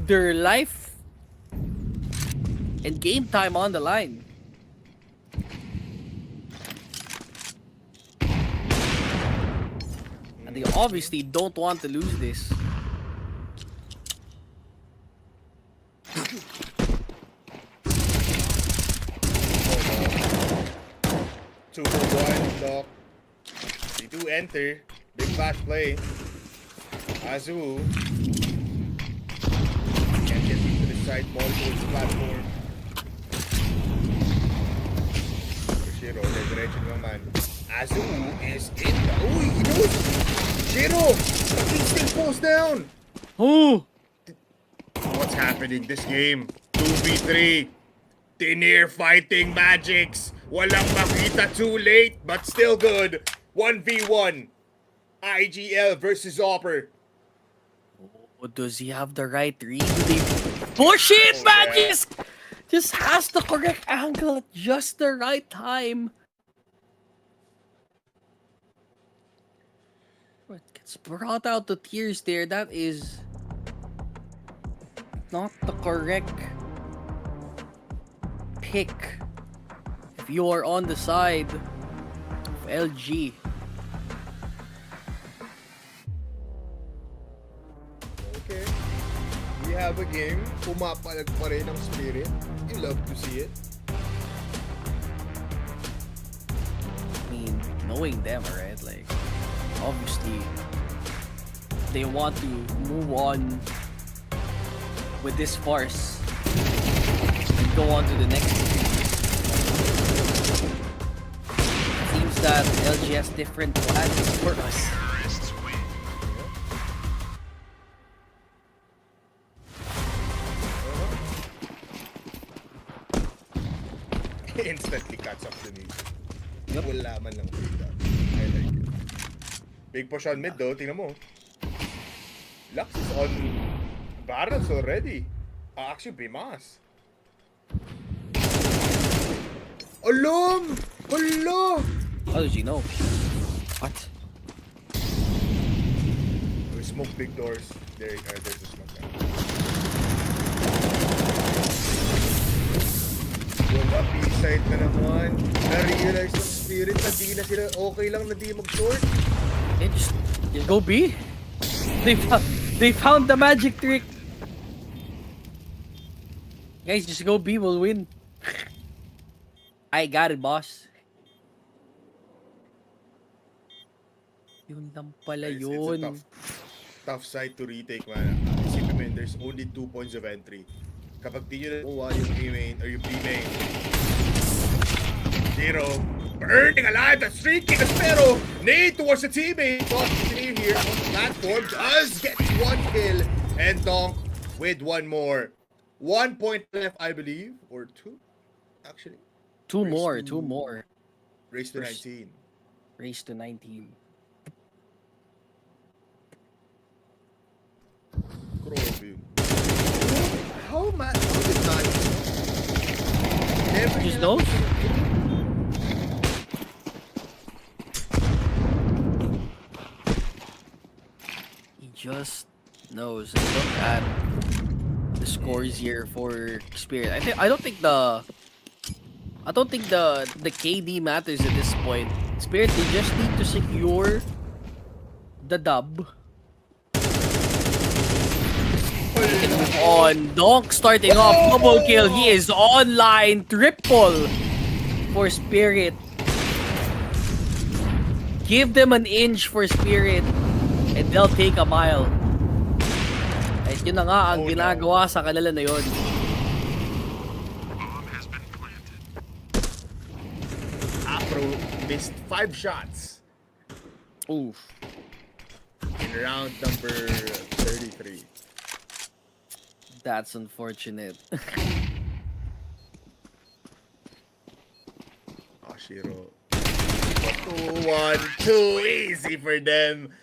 their life and game time on the line. And they obviously don't want to lose this.
Two for one, Doc. They do enter. Big flash play. Azu. Can't get into the side ball towards the platform. Shiro, diretso naman. Azu is in. Uy, he knows! Shiro! The king still falls down!
Oh!
What's happening this game? 2v3. Tinir fighting magics. Walang makita too late, but still good. 1v1. IGL versus Opper.
Oh, does he have the right read? Do they push it,
Oh,
man?
yeah.
Just has the correct angle at just the right time. But gets brought out to tears there. That is not the correct pick if you are on the side of LG.
Okay. We have a game. Pumapalag pa rin ang Spirit. You love to see it.
I mean, knowing them, right? Like, obviously, they want to move on with this farce and go on to the next one. Seems that LG has different plans for us.
Terrorists win.
Instantly cuts off the music.
Yep.
Wala man lang data. I like it. Big push on mid though, tingnan mo. Lux is on barrels already. Actually, Bimas. Alam! Hala!
How did you know? What?
We smoke big doors. There's a smoke now. Yung B-side na naman. Na-realize ng Spirit na di na sila okay lang na di mag-short.
They just go B. They found the magic trick. Guys, just go B, we'll win. I got it, boss. Yun lang pala
It's a
yun.
tough side to retake, man. Isipin mo yun, there's only 2 points of entry. Kapag di nyo nakuha yung B-main, or yung B-main, 0. Burning alive, the streaking Espero. Nade towards the teammate. But Clear here on the platform does get 1 kill. And Donk with 1 more. 1 point left, I believe. Or 2, actually.
Two
Race
more,
to-
2 more.
Race to
First-
19.
Race to 19.
Grabe yun. How did that? Never
Just
nila-
knows? He just knows. And look at the scores here for Spirit. I don't think the KD matters at this point. Spirit, they just need to secure the dub.
Hala!
He can move on. Donk starting off. Double kill. He is online. Triple for Spirit. Give them an inch for Spirit and they'll take a mile. At yun na nga ang ginagawa sa kanila na yun.
Bomb has been planted.
Afro missed 5 shots
Oof.
in round number 33.
That's unfortunate.
Ashiro. 2-1. Too easy for them.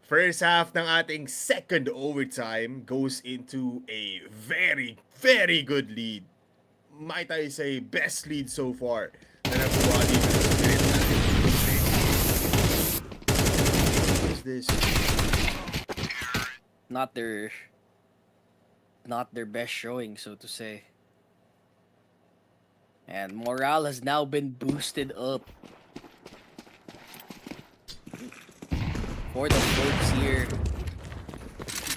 First half ng ating second overtime goes into a very, very good lead. Might I say, best lead so far na nakuha dito sa Spirit natin. What is this?
Not their best showing, so to say. And morale has now been boosted up for the folks here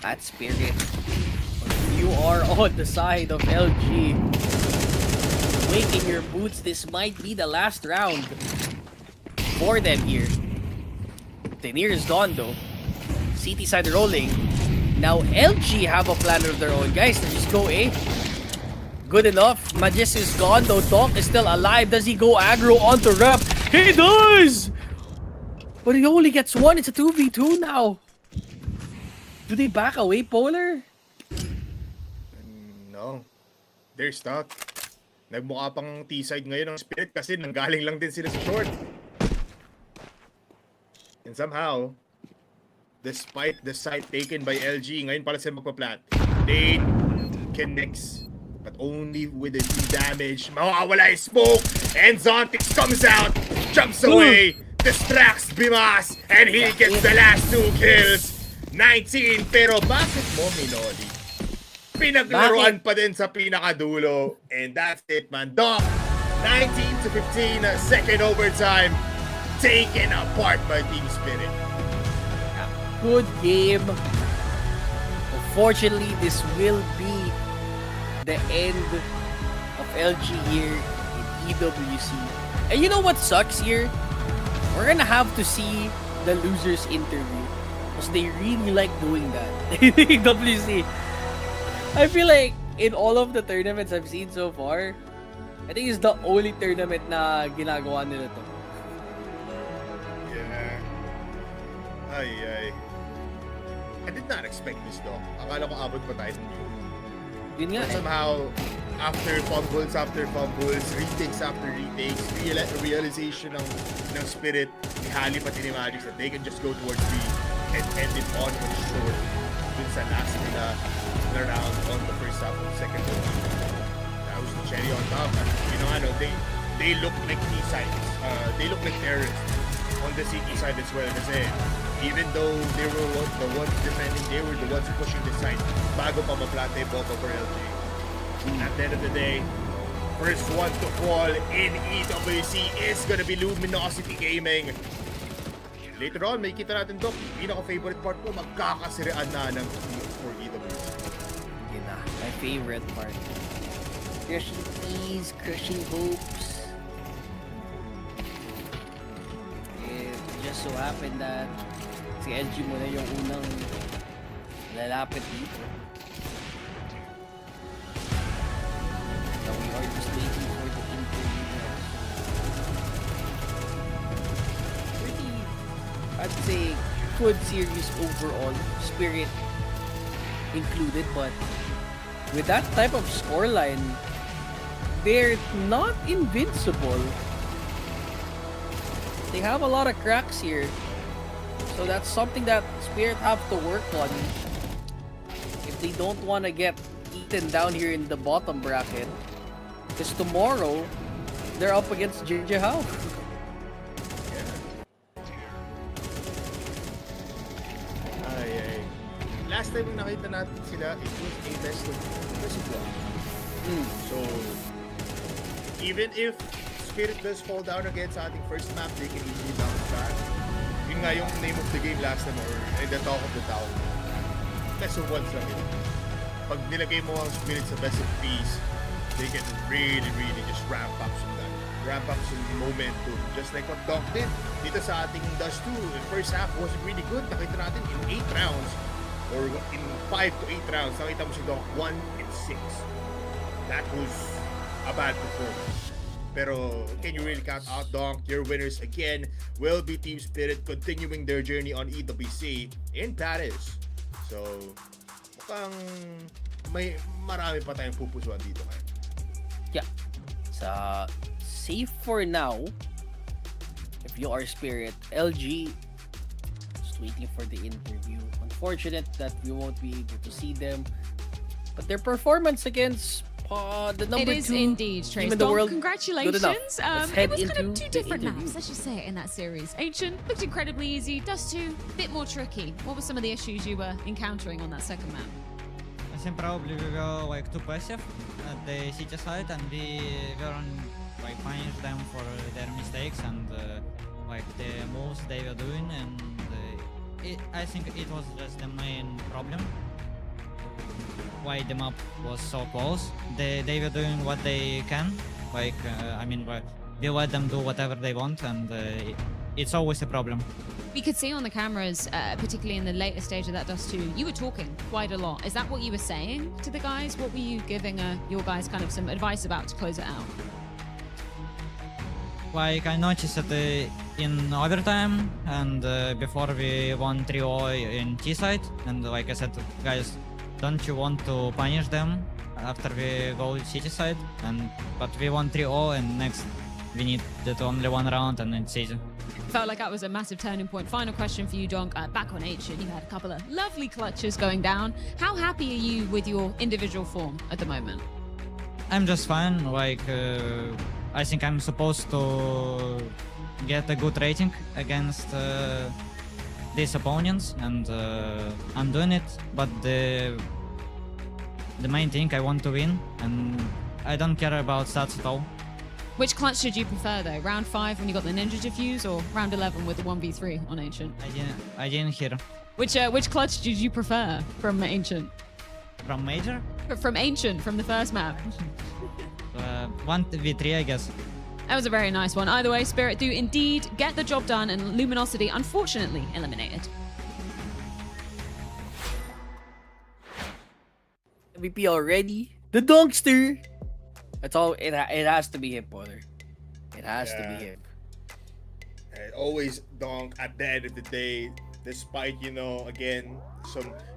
at Spirit. You are on the side of LG. Waking your boots, this might be the last round for them here. Tenier is gone though. CT side rolling. Now LG have a plan of their own. Guys, let's just go A. Good enough. Magis is gone though. Donk is still alive. Does he go aggro onto Rep? He does! But he only gets one. It's a 2v2 now. Do they back away, Polar?
No. They're stuck. Nagmukha pang T-side ngayon ng Spirit kasi nanggaling lang din sila sa short. And somehow, despite the site taken by LG, ngayon pala sila magpa-plant. They connects, but only with the 2 damage. Mawawala yung smoke, and Zontix comes out, jumps away, distracts Bimas, and he gets the last 2 kills. 19, pero bakit mo, Minoli? Pinaglaruan pa din sa pinakadulo. And that's it, man. Doc, 19-15, second overtime. Taken apart by Team Spirit.
Good game. Unfortunately, this will be the end of LG here in EWC. And you know what sucks here? We're gonna have to see the losers interview. Because they really like doing that in EWC. I feel like in all of the tournaments I've seen so far, I think it's the only tournament na ginagawa nila to.
Yeah. Ay. I did not expect this though. Akala ko abot pa tayo.
Yun nga eh.
Somehow, after fumbles, retakes after retakes, realization ng Spirit, ihali pati ni Magix that they can just go towards B and end it on short. Dun sa last nila na round on the first half of the second one. That was the cherry on top. You know, they look like T-sides. They look like terrorists on the CT side as well. Kasi even though they were the ones defending, they were the ones pushing the side bago pa ma-plante bomb over LG. At the end of the day, first one to fall in EWC is gonna be Luminosity Gaming. Later on, may kita natin, Doc, pinaka-favorite part ko, magkakasiraan na ng for EWC.
Yun na, my favorite part. Crushing ease, crushing hopes. It just so happened that si LG muna yung unang lalapit dito. So we are just waiting for the interview. Pretty, I'd say, good series overall. Spirit included, but with that type of scoreline, they're not invincible. They have a lot of cracks here. So that's something that Spirit have to work on if they don't want to get eaten down here in the bottom bracket. Because tomorrow, they're up against JJ Howe.
Ay. Last time yung nakita natin sila, it was a best of one. So, even if Spirit does fall down again sa ating first map, they can easily bounce back. Yun nga yung name of the game last time, or the talk of the town. best of ones lang yun. Pag nilagay mo ang Spirit sa best of threes, they can really just ramp up some momentum. Just like what Doc did dito sa ating Dust 2. The first half wasn't really good. Nakita natin in 8 rounds or in 5 to 8 rounds, nakita mo si Doc 1 and 6. That was a bad performance. Pero can you really count out Donk? Your winners again will be Team Spirit continuing their journey on EWC in Paris. So, mukhang may marami pa tayong pupusuan dito ngayon.
Yeah. So, safe for now. If you are Spirit, LG just waiting for the interview. Unfortunate that we won't be able to see them. But their performance against the number
It is
2
indeed,
team
Trace.
in the
Dom,
world.
congratulations.
Let's
It
head
was kind
into
of two
the
different
interview.
maps, let's just say it, in that series. Ancient looked incredibly easy. Dust 2, a bit more tricky. What were some of the issues you were encountering on that second map?
I think probably we were like too passive at the city side, and we weren't like punish them for their mistakes and like the moves they were doing, and I think it was just the main problem why the map was so close. They were doing what they can, like we let them do whatever they want, and it's always a problem.
We could see on the cameras, particularly in the later stage of that Dust 2, you were talking quite a lot. Is that what you were saying to the guys? What were you giving your guys kind of some advice about to close it out?
Like I noticed that in overtime and before we won 3-0 in T side, and like I said, guys, don't you want to punish them after we go city side? But we won 3-0, and next we need only one round and then city.
Felt like that was a massive turning point. Final question for you, Donk. Back on Ancient, you had a couple of lovely clutches going down. How happy are you with your individual form at the moment?
I'm just fine. Like I think I'm supposed to get a good rating against these opponents, and I'm doing it. But the main thing, I want to win, and I don't care about stats at all.
Which clutch did you prefer though? Round 5 when you got the Ninja Diffuse, or round 11 with the 1v3 on Ancient?
I didn't hear.
Which clutch did you prefer from Ancient?
From Major?
From Ancient, from the first map.
1v3, I guess.
That was a very nice one. Either way, Spirit do indeed get the job done, and Luminosity unfortunately eliminated.
MVP already. The Dunkster. That's all. It has to be him, Potter. It has to be him.
Always Donk at the end of the day, despite, again,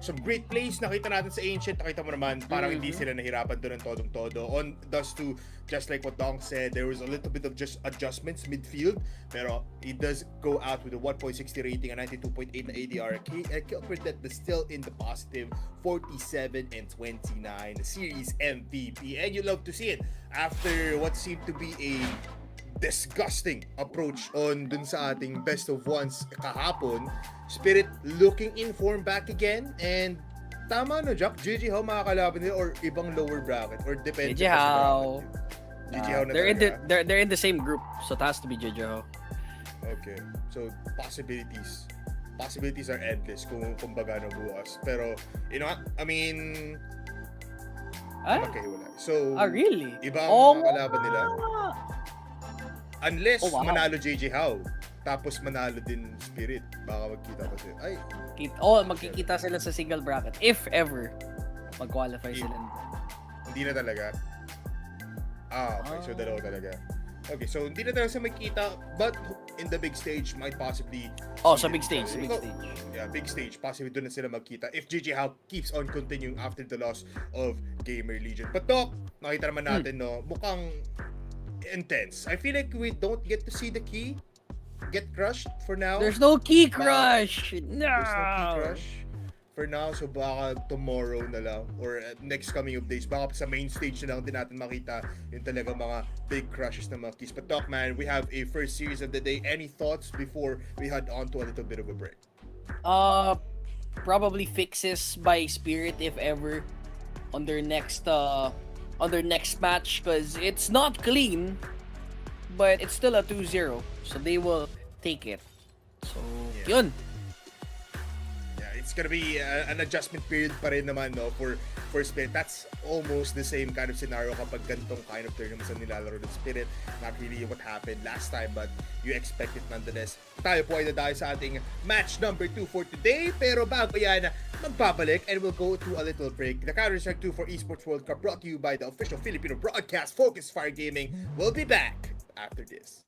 some great plays nakita natin sa Ancient. Nakita mo naman, parang hindi sila nahirapan doon ng todong-todo. On Dust 2, just like what Donk said, there was a little bit of just adjustments midfield, pero he does go out with a 1.60 rating, a 92.8 na ADR, a kill per death, but still in the positive 47 and 29, the series MVP. And you love to see it after what seemed to be a disgusting approach on dun sa ating best of ones kahapon. Spirit looking in form back again, and tama no, Jack, GG how makakalaban nila or ibang lower bracket or depende
GG
pa sa
how.
bracket. GG how na
They're in the same group, so it has to be GG how.
Okay, so possibilities are endless kung baga na bukas, pero I mean magkahiwalay. So
really?
Iba ang makakalaban nila. Unless
wow.
manalo JJ How, tapos manalo din Spirit, baka magkita pa sila. Ay,
magkikita sila sa single bracket if ever mag-qualify sila.
Hindi na talaga. Okay, so dalawa talaga. Okay, so hindi na talaga sila magkita, but in the big stage might possibly
Sa big stage.
Yeah, big stage. Possibly doon na sila magkita if JJ How keeps on continuing after the loss of Gamer Legion. But Doc, nakita naman natin, no, mukhang intense. I feel like we don't get to see the key get crushed for now.
There's no key crush. No.
There's no key crush for now, so baka tomorrow na lang or next coming of days, baka sa main stage na lang din natin makita yung talaga mga big crushes na mga keys. But Doc, man, we have a first series of the day. Any thoughts before we head on to a little bit of a break?
Probably fixes by Spirit if ever on their next match, because it's not clean, but it's still a 2-0, so they will take it. So yun.
Yeah, it's gonna be an adjustment period pa rin naman, no, for Spirit. That's almost the same kind of scenario kapag ganitong kind of tournaments ang nilalaro ng Spirit. Not really what happened last time, but you expect it nonetheless. Tayo po ay dadayo sa ating match number 2 for today, pero bago yan, magbabalik and we'll go to a little break. The Counter-Strike 2 for Esports World Cup brought to you by the official Filipino broadcast FocusFire Gaming. We'll be back after this.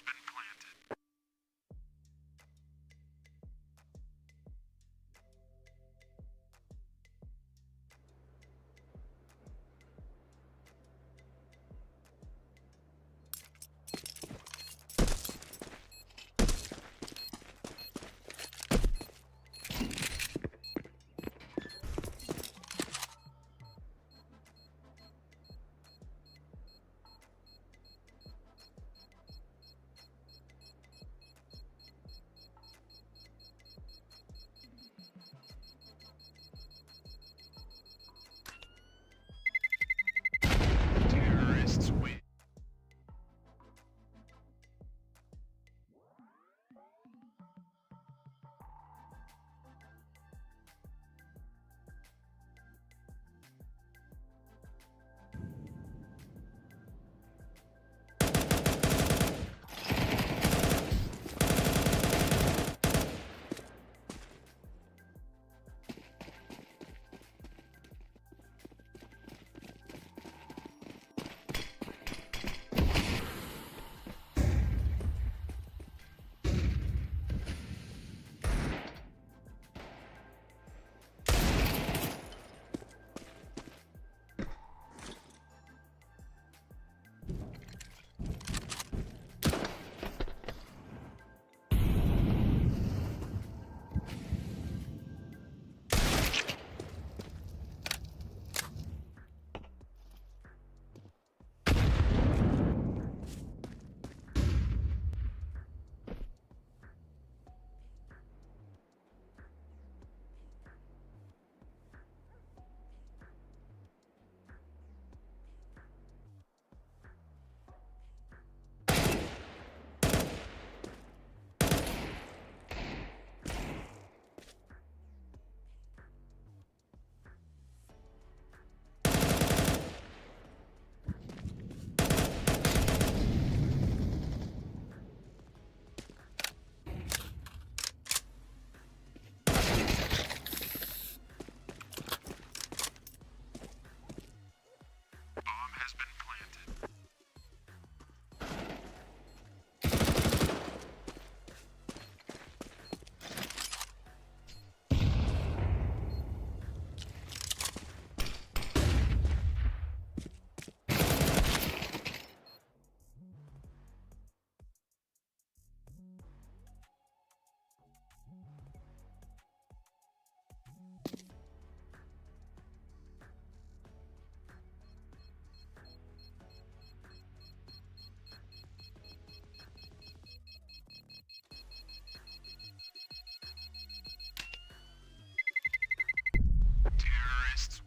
been planted. Terrorists win. Bomb has been planted. Terrorists.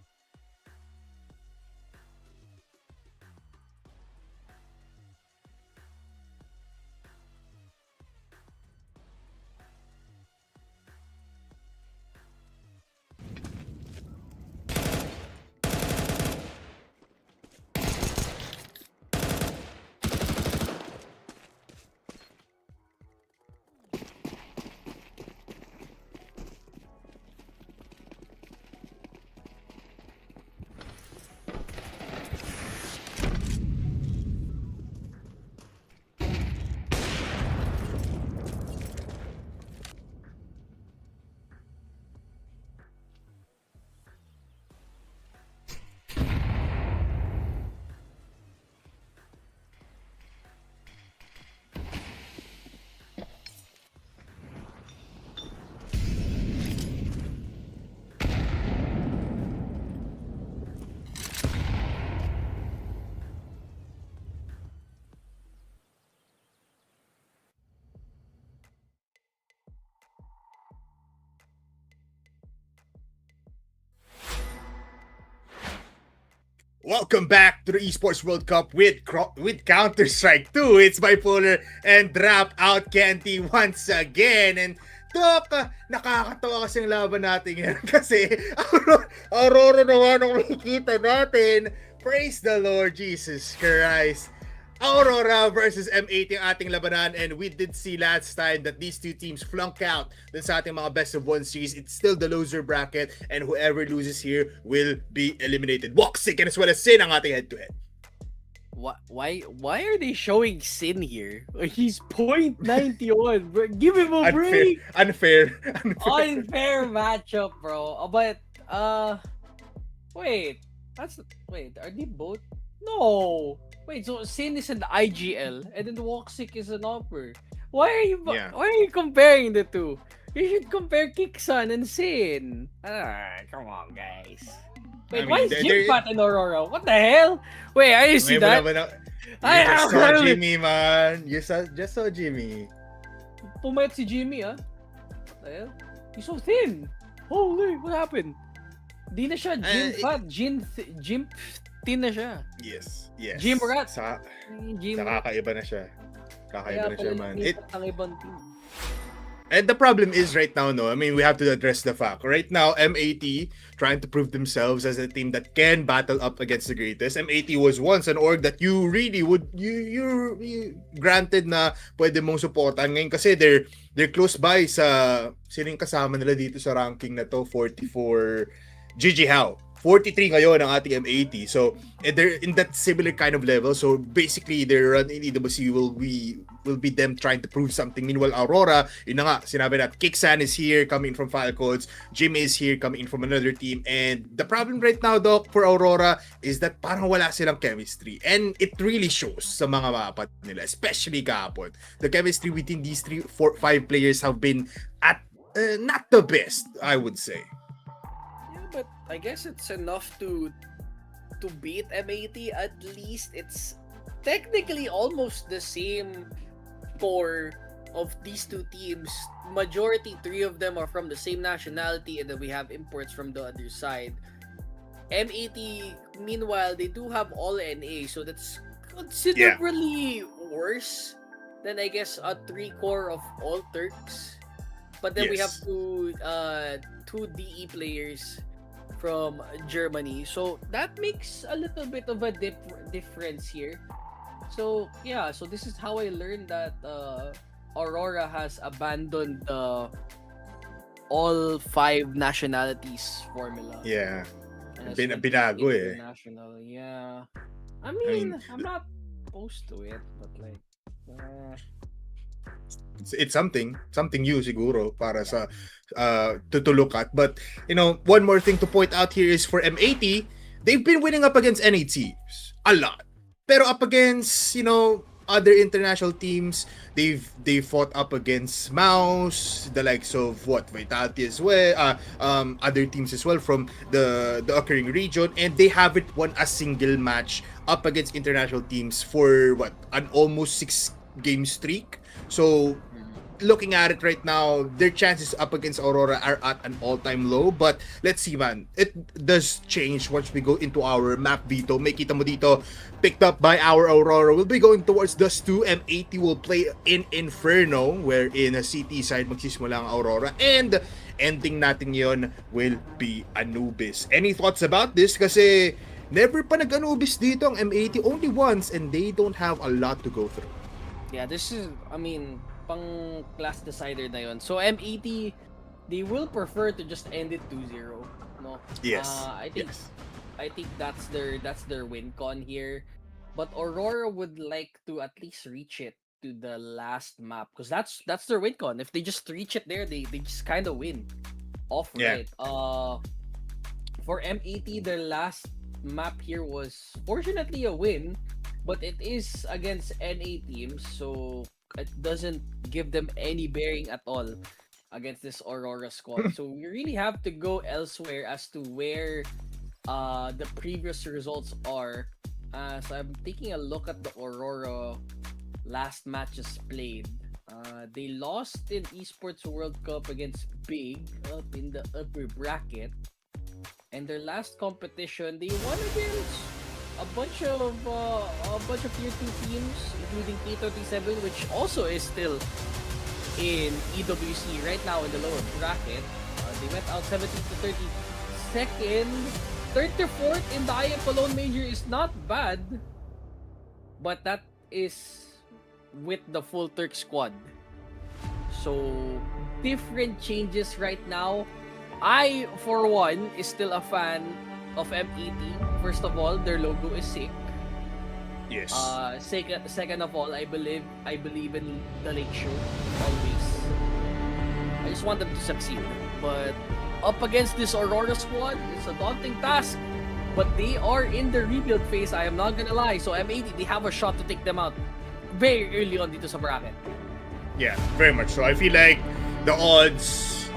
Welcome back to the Esports World Cup with Counter-Strike 2. It's bipolar and drop out Kenty once again. And Dok, nakakatawa kasi ang laban natin ngayon kasi Aurora naman ang makikita natin. Praise the Lord Jesus Christ. Aurora versus M80 ang ating labanan, and we did see last time that these two teams flunk out dun sa ating mga best of 1 series. It's still the loser bracket, and whoever loses here will be eliminated. Woxic and as well as Sin ang ating head-to-head.
why are they showing Sin here? He's .91, bro. Give him a break.
Unfair.
Unfair matchup, bro. But wait, are they both? No. Wait, so Sin is an IGL and then Woxic is an upper. Why are you comparing the two? You should compare Kixan and Sin. Come on, guys. Wait, why is Jim Fat and Aurora? What the hell? Wait, I didn't see that.
You just saw Jimmy, man. You just saw Jimmy.
Pumayat si Jimmy, ah. What the hell? He's so thin. Holy, what happened? Di na siya Jim Fat. Jim thin na siya.
Yes.
Jim Rat.
Kakaiba na siya. Kakaiba na siya, man.
Ang ibang team.
And the problem is right now, no, I mean, we have to address the fact. Right now, M80 trying to prove themselves as a team that can battle up against the greatest. M80 was once an org that you really would, you granted na pwede mong supportan. Ngayon kasi they're close by sa, sino yung kasama nila dito sa ranking na to, 44, GG How. 43 ngayon ang ating M80. So, they're in that similar kind of level. So, basically, their run in EWC will be them trying to prove something. Meanwhile, Aurora, yun na nga, sinabi natin, Kixan is here, coming from Falcons. Jim is here, coming in from another team. And the problem right now, Doc, for Aurora is that parang wala silang chemistry. And it really shows sa mga mapat nila, especially kahapon. The chemistry between these 3, 4, 5 players have been at not the best, I would say.
But I guess it's enough to beat M80. At least it's technically almost the same core of these two teams. Majority, 3 of them are from the same nationality, and then we have imports from the other side. M80, meanwhile, they do have all NA, so that's considerably worse than, I guess, a 3 core of all Turks. But then we have two DE players from Germany, so that makes a little bit of a difference here. So yeah, so this is how I learned that Aurora has abandoned the all 5 nationalities formula.
Yeah,
And
binago eh.
International, yeah. I mean, I'm not opposed to it, but like,
it's something new siguro para sa to look at. But you know, one more thing to point out here is for M80, they've been winning up against NA teams a lot, pero up against, you know, other international teams, they've fought up against Mouse, the likes of Vitality as well, other teams as well from the occurring region, and they haven't won a single match up against international teams for an almost 6-game streak. So looking at it right now, their chances up against Aurora are at an all-time low. But let's see, man. It does change once we go into our map veto. May kita mo dito, picked up by our Aurora. We'll be going towards Dust 2. M80 will play in Inferno, where in a city side magsisimula ang Aurora. And ending natin yon will be Anubis. Any thoughts about this? Kasi never pa nag-Anubis dito ang M80 only once, and they don't have a lot to go through.
Yeah, this is, I mean, pang class decider na yon. So M80, they will prefer to just end it 2-0, no?
Yes.
I think that's their win con here. But Aurora would like to at least reach it to the last map, because that's their win con. If they just reach it there, they just kind of win off it. For M80, their last map here was fortunately a win, but it is against NA teams, so it doesn't give them any bearing at all against this Aurora squad. So we really have to go elsewhere as to where the previous results are. So I'm taking a look at the Aurora last matches played. They lost in Esports World Cup against Big up in the upper bracket. And their last competition, they won against a bunch of tier 2 teams, including K37, which also is still in EWC right now in the lower bracket. They went out 17 to 32nd. 3rd to 4th in the IF Alone Major is not bad, but that is with the full Turk squad. So different changes right now. I, for one, is still a fan of M80. First of all, their logo is sick.
Yes.
Second of all, I believe in the Lake Show always. I just want them to succeed. But up against this Aurora squad, it's a daunting task. But they are in the rebuild phase, I am not gonna lie. So M80, they have a shot to take them out very early on dito sa bracket.
Yeah, very much so. I feel like the odds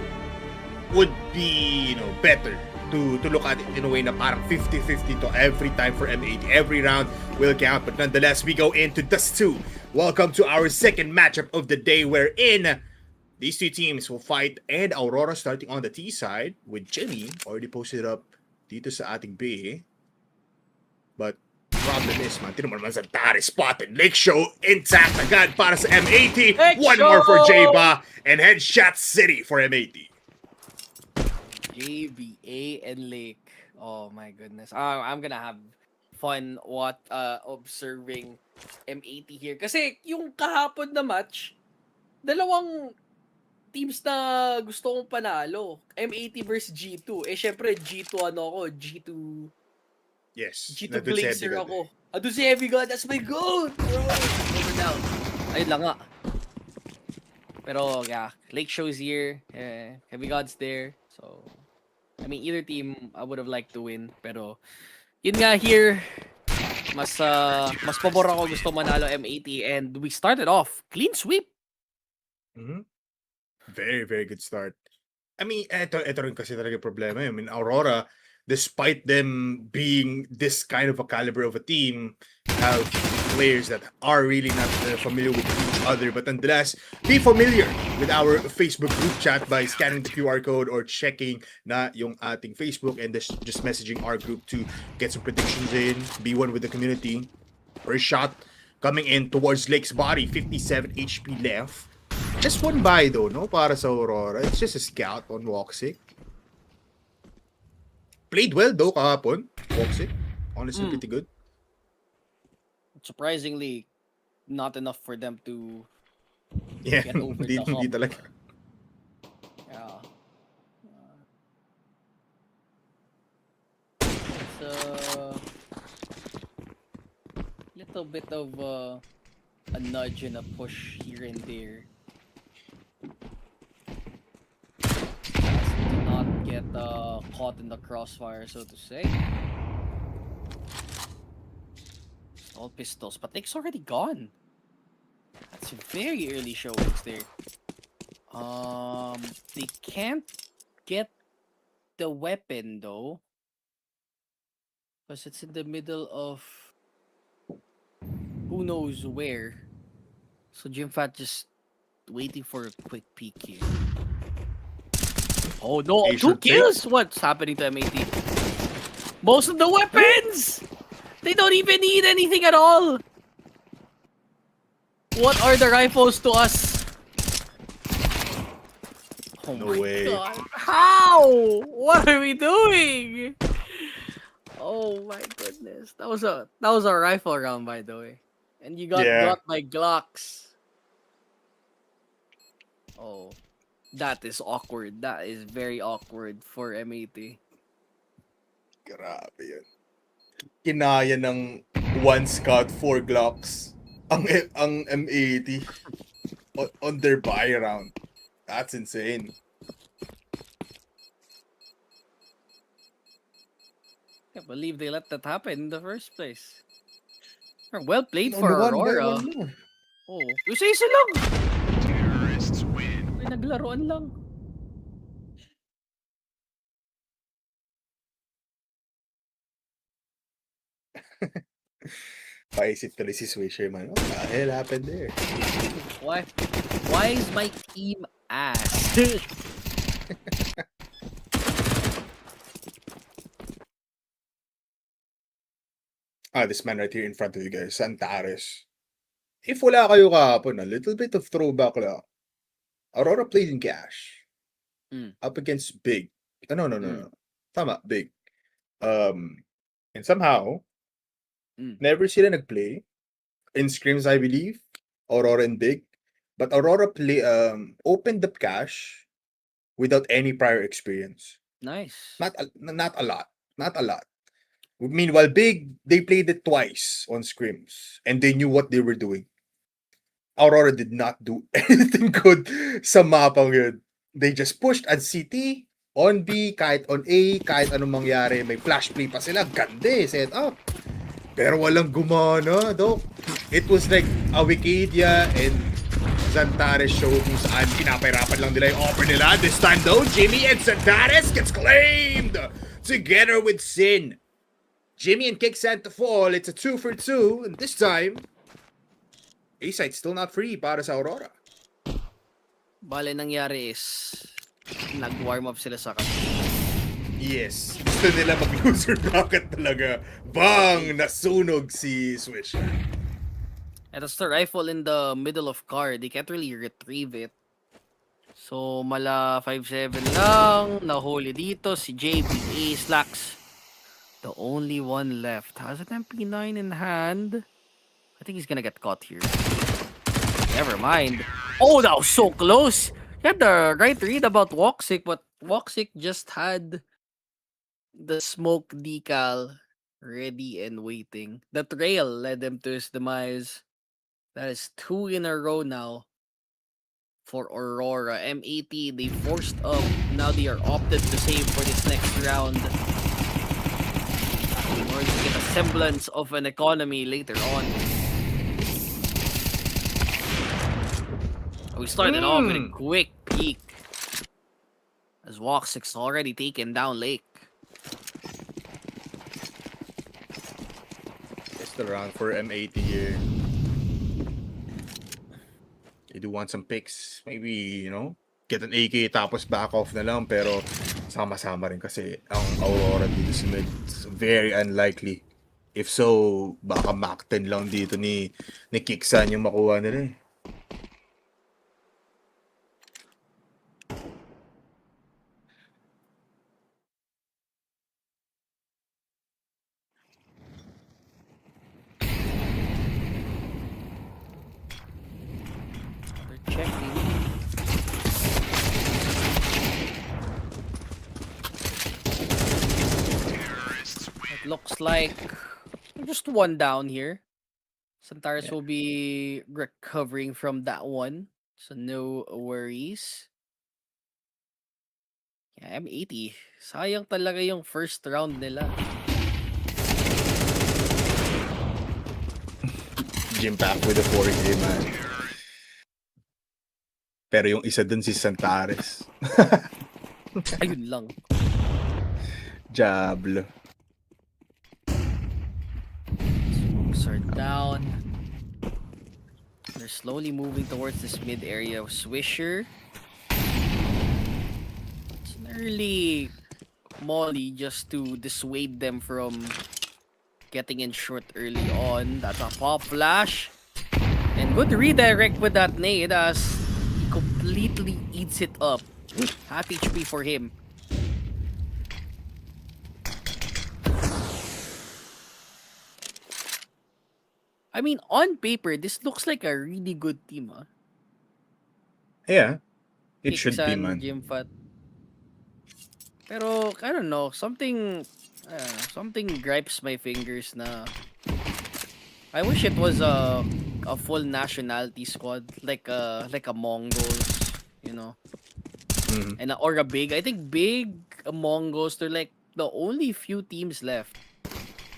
would be, better to look at it in a way na parang 50-50 to every time for M80. Every round will count, but nonetheless, we go into Dust 2. Welcome to our second matchup of the day, wherein these two teams will fight, and Aurora starting on the T side with Jimmy already posted up dito sa ating B. But problem is, man, tinan mo naman sa Tari spot and Lake Show intact agad para sa M80.
Lake
One more for
Show!
J-Ba and Headshot City for M80.
JBA and Lake. Oh my goodness. I'm gonna have fun observing M80 here. Kasi yung kahapon na match, dalawang teams na gusto kong panalo. M80 versus G2. Eh syempre G2 G2
Yes.
G2
nandun si
Blazer
Edgar.
ako. Ado si Heavy God, that's my goal! Over down. Ayun lang nga. Pero yeah, Lake Show's here. Heavy God's there. So I mean, either team I would have liked to win, pero yun nga here, mas pabor ako gusto manalo M80, and we started off clean sweep.
Mhm. Very, very good start. I mean, eto rin kasi talaga problema. I mean, Aurora, despite them being this kind of a caliber of a team, have players that are really not familiar with each other. But nonetheless, be familiar with our Facebook group chat by scanning the QR code or checking na yung ating Facebook and just messaging our group to get some predictions in. Be one with the community. First shot coming in towards Lake's body. 57 HP left. Just one buy though, no? Para sa Aurora. It's just a scout on Woxic. Played well though kahapon. Woxic. Honestly, pretty good.
Surprisingly, not enough for them to
Yeah,
get over the
hindi
hump.
talaga.
Yeah. It's a little bit of a nudge and a push here and there. To not get caught in the crossfire, so to say. All pistols, but Lake's already gone. That's very early showings there. They can't get the weapon though, because it's in the middle of who knows where. So Jimfat just waiting for a quick peek here. Oh no,
Asian
2 kills! What's happening to M80? Most of the weapons! They don't even need anything at all! What are the rifles to us? Oh
No
my
way.
God. How? What are we doing? Oh my goodness. That was a rifle round, by the way. And you got got by Glocks. Oh. That is awkward. That is very awkward for M80.
Grabe yun. Kinaya ng one scout, 4 Glocks ang M80 on their buy round. That's insane.
Can't believe they let that happen in the first place. Well played
On
for
the one by
Aurora.
one more.
Oh, isa-isa lang.
Terrorists win.
Ay, naglaruan lang.
Paisip tuloy si Swisherman. What the hell happened there?
Why is my team ass?
This man right here in front of you guys, Santares. If wala kayo kahapon, a little bit of throwback lang. Aurora played in cash. Up against Big. No. Tama, Big. And somehow, never sila nagplay. In scrims, I believe. Aurora and Big. But Aurora opened up cash without any prior experience.
Nice.
Not a lot. Meanwhile, Big, they played it twice on scrims and they knew what they were doing. Aurora did not do anything good sa mapang yun. They just pushed at CT, on B, kahit on A, kahit anong mangyari. May flash play pa sila. Ganda set up. Pero walang gumana, Doc. It was like a Wikidia and Zantares show kung saan pinapahirapan lang nila yung offer nila. This time though, Jimmy and Zantares gets claimed together with Sin. Jimmy and Kick sent to fall. It's a 2 for 2. And this time, A-side still not free para sa Aurora.
Bale, nangyari is, nag-warm up sila sa kanila.
Yes. Gusto nila mag-loser bracket talaga. Bang! Nasunog si Swish.
And that's the rifle in the middle of car. They can't really retrieve it. So, mala 5-7 lang. Nahuli dito si JBA Slacks. The only one left. Has an MP9 in hand. I think he's gonna get caught here. Never mind. Oh, that was so close. He had the right read about Woxic, but Woxic just had the smoke decal ready and waiting. The trail led him to his demise. That is 2 in a row now for Aurora. M80, they forced up. Now they are opted to save for this next round. In order to get a semblance of an economy later on. We started off with a quick peek. As Woxic's already taken down Lake.
It's the round for M80 here. They do want some picks. Maybe, get an AK tapos back off na lang. Pero sama-sama rin kasi ang Aurora dito sa mid. It's very unlikely. If so, baka Mac 10 lang dito ni Kiksan yung makuha nila eh.
Checking. It looks like just one down here. Santaris will be recovering from that one. So no worries. Yeah, M80. Sayang talaga yung first round nila.
Jim back with a 4K man. Pero yung isa dun si Santares.
Ayun lang.
Diablo.
Smokes are down. They're slowly moving towards this mid area of Swisher. It's an early molly just to dissuade them from getting in short early on. That's a pop flash. And good redirect with that nade as he completely eats it up. Half HP for him. I mean, on paper, this looks like a really good team, huh?
Yeah. It should be,
Pixan,
man.
Jimfat. Pero, I don't know, something gripes my fingers na I wish it was a full nationality squad like a Mongols, and or a big. I think big Mongols, they're like the only few teams left.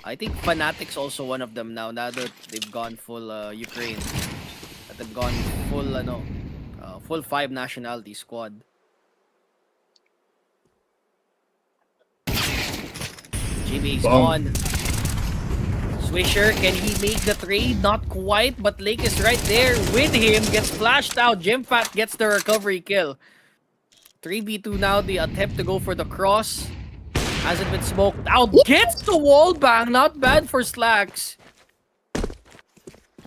I think Fnatic's also one of them now that they've gone full Ukraine. That they've gone full full 5 nationality squad. JB's on. Swisher, can he make the trade? Not quite, but Lake is right there with him. Gets flashed out. Jimfat gets the recovery kill. 3v2 now. The attempt to go for the cross. Hasn't been smoked out. Gets the wall bang. Not bad for Slacks.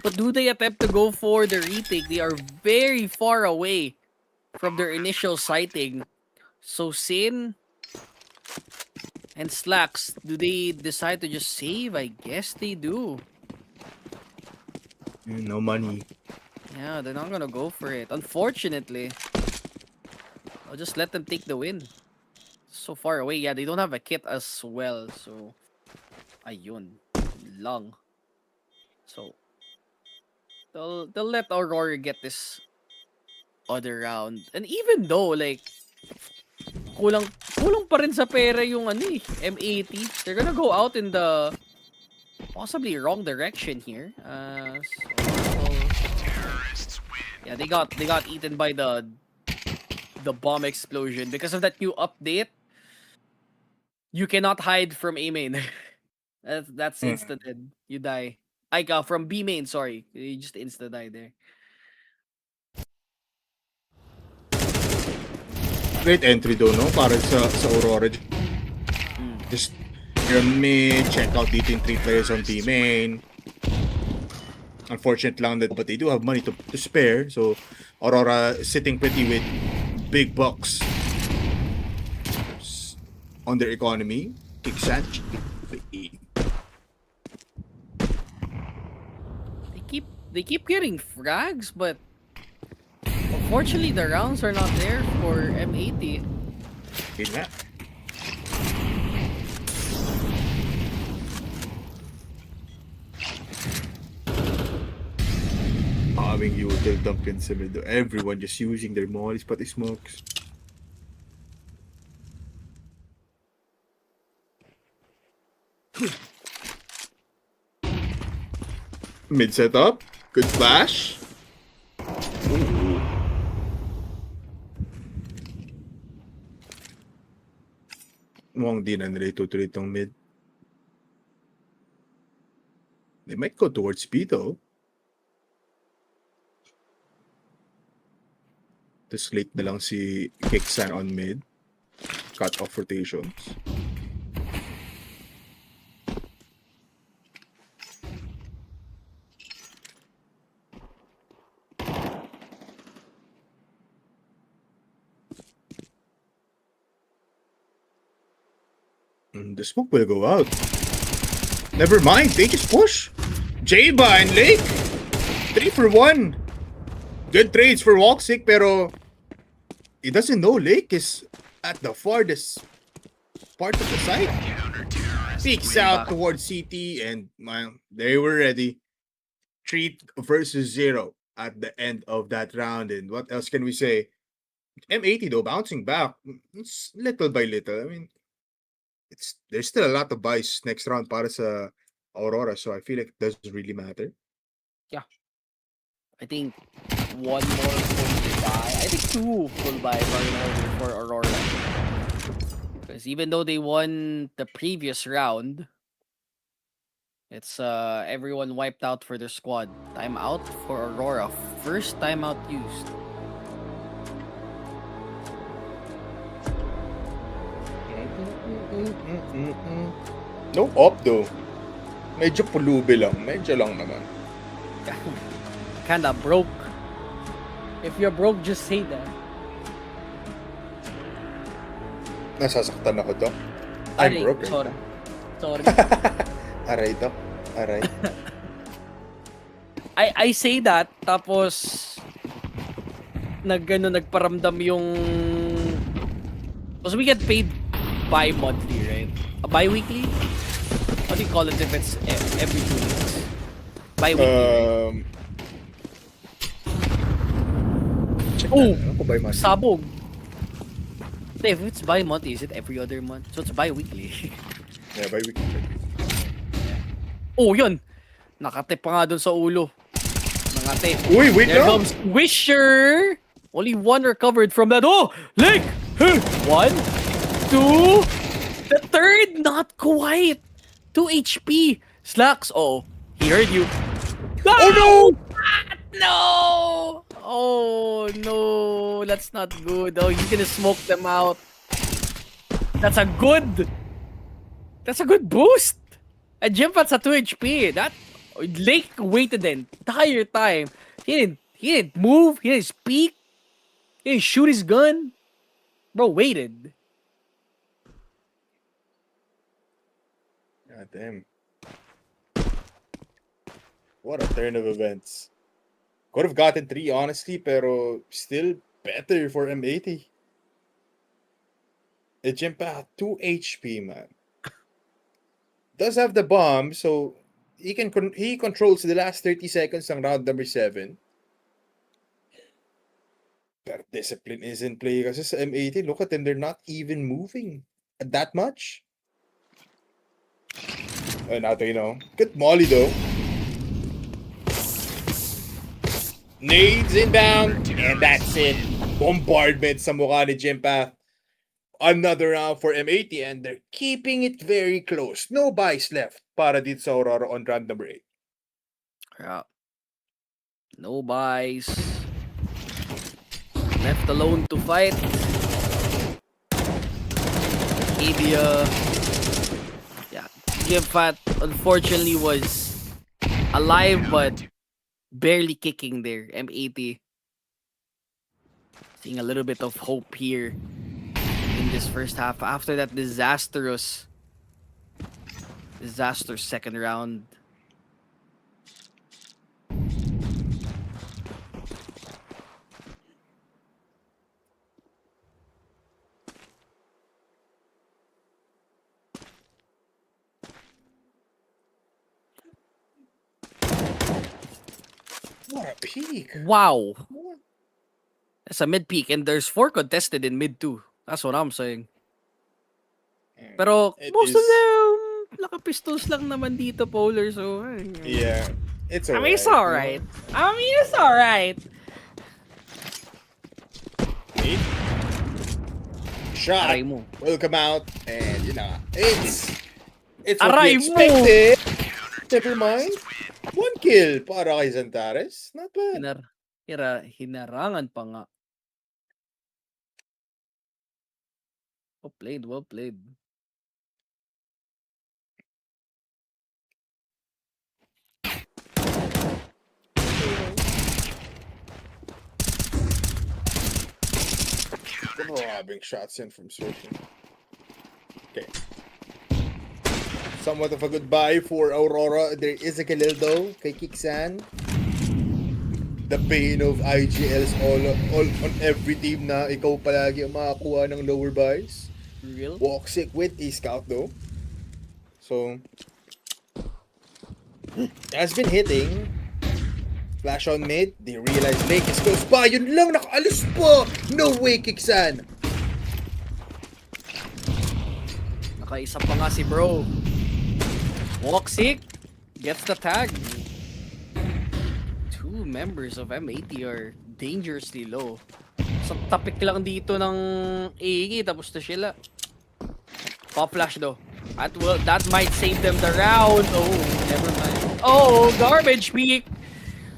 But do they attempt to go for the retake? They are very far away from their initial sighting. So Sin and Slacks, do they decide to just save? I guess they do.
No money.
Yeah, they're not gonna go for it. Unfortunately. I'll just let them take the win. So far away. Yeah, they don't have a kit as well, so Ayun. Lang. So, they'll let Aurora get this other round. And even though, like, kulang pa rin sa pera yung M80. They're gonna go out in the possibly wrong direction here. Yeah, they got eaten by the bomb explosion because of that new update. You cannot hide from A main. That's instant dead. You die. From B main, sorry. You just insta die there.
Great entry though, no? Para sa Aurora. Just you're on mid, check out dito yung 3 players on B main. Unfortunate lang that, but they do have money to spare. So Aurora is sitting pretty with big bucks on their economy. Kicksan.
They keep getting frags, but unfortunately the rounds are not there for M80.
Yun nga. Having you till Duncan Semedo. Everyone just using their mollies, pati smokes. Mid setup. Good flash. Ooh. Mukhang di na nila itutuloy itong mid. They might go towards B though. Tapos late na lang si Kicksan on mid. Cut off rotations. The smoke will go out. Never mind, they just push. Jaba and Lake. 3 for 1. Good trades for Walksick, pero he doesn't know Lake is at the farthest part of the site. Peeks out towards CT, and they were ready. 3 versus 0 at the end of that round. And what else can we say? M80 though, bouncing back. It's little by little. I mean, there's still a lot of buys next round para sa Aurora, so I feel like it doesn't really matter.
Yeah. I think one more full buy. I think 2 full buys are in order for Aurora. Because even though they won the previous round, it's everyone wiped out for their squad. Timeout for Aurora. First timeout used.
No up though. Medyo pulubi lang. Medyo lang naman.
Kinda broke. If you're broke, just say that.
Nasasaktan ako to. I'm
Aray,
broke.
Sorry.
Aray to. Aray.
I say that, tapos nagparamdam yung... Because we get paid bi-monthly, right? Bi-weekly? How do you call it if it's every 2 weeks? Bi-weekly,
Oh!
right? Sabog. If it's bi-monthly, is it every other month? So it's bi-weekly.
Yeah, bi-weekly.
Oh, yun! Nakatip pa nga dun sa ulo. Nakatip.
Uy, wait
There
lang!
comes Wisher! Only 1 recovered from that. Oh! Link! 1, 2... The third, not quite. 2 HP. Slacks. Oh, he heard you.
Oh no!
No! Oh no, that's not good. Oh, he's gonna smoke them out. That's a good boost. A Jimpat's at 2 HP. That Lake waited the entire time. He didn't move. He didn't speak. He didn't shoot his gun. Bro waited.
God damn. What a turn of events. Could have gotten 3 honestly, pero still better for M80. It jumped out 2 HP, man. does have the bomb, so he controls the last 30 seconds ng round number 7. But discipline is in play kasi sa M80. Look at them, they're not even moving that much. Nato, you know. Good molly though. Nades inbound, and that's it. Bombardment sa mukha ni Jimpath. Another round for M80, and they're keeping it very close. No buys left para dito sa Aurora on round number 8.
Yeah. No buys. Left alone to fight. Avia. Yeah. Jimpath unfortunately was alive but barely kicking there. M80 seeing a little bit of hope here in this first half after that disastrous second round.
What a peak.
Wow.
What?
That's a mid peak and there's 4 contested in mid 2. That's what I'm saying. Pero
It
most
is-
of them naka-pistols lang naman dito, Polar. So,
Yeah, it's
I
alright.
mean, it's alright. I mean, it's alright.
Shot
Aray mo.
will come out, and you know, it's what
Aray
we
mo!
expected. Never mind. 1 kill para kay Zantares. Not bad.
Hinarangan pa nga. Well played, well played.
Robbing shots in from switching. Okay. Somewhat of a goodbye for Aurora. There is a kill though kay Kiksan. The pain of IGLs all on every team na ikaw palagi ang makakuha ng lower buys.
Real?
Walksick with a scout though. So has been hitting. Flash on mid. They realize Lake is close by. Yun lang, nakaalis pa. No way, Kiksan.
Nakaisa pa nga si bro. Walksick gets the tag. 2 members of M80 are dangerously low. Sa topic lang dito ng AEG tapos na sila. Pop flash though. That might save them the round. Oh, never mind. Oh, garbage peak.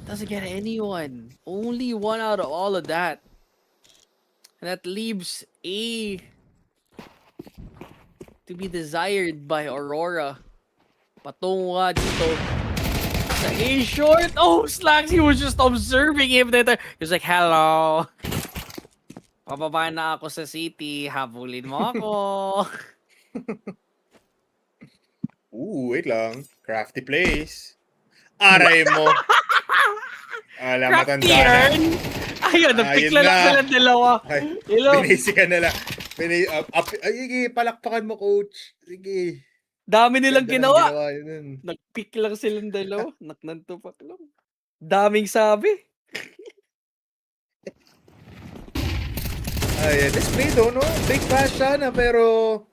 Doesn't get anyone. Only 1 out of all of that. And that leaves A to be desired by Aurora. Patungo nga dito sa A short. Oh, Slacks, he was just observing him there. He was like, hello. Pababa na ako sa city. Habulin mo ako.
Ooh, wait lang. Crafty plays. Aray mo. Alam, matanda na.
Crafty-earn. Ayun, nagpikla lang
na.
sila dalawa.
Ay,
Hello.
binisi ka na lang. Ay, sige, palakpakan mo, coach. Sige.
Dami nilang
Ganda ng
ginawa.
yun.
Nagpick lang silang dalawa. Naknantupak lang. Daming sabi.
Ay, this play though, no? Big pass sana, pero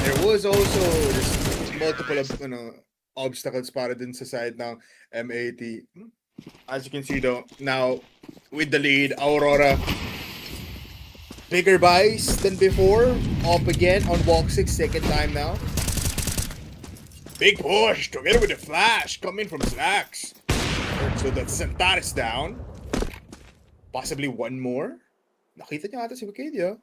there was also just multiple obstacles para din sa side ng M80. As you can see though, now with the lead, Aurora bigger buys than before. Up again on walk 6, second time now. Big push together with the flash coming from Slacks. So that's Zantares down. Possibly one more. Nakita niya ata si Wikidia.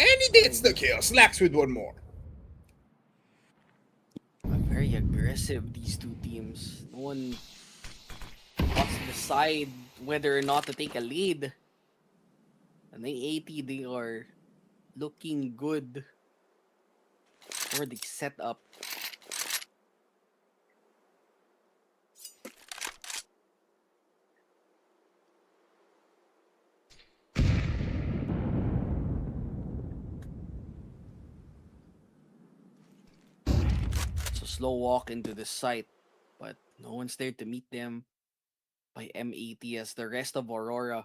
And he gets the kill. Slacks with one more.
Very aggressive, these two teams. No one wants to decide whether or not to take a lead. And the 80, they are looking good for the setup. slow walk into the site, but no one's there to meet them by M80 as the rest of Aurora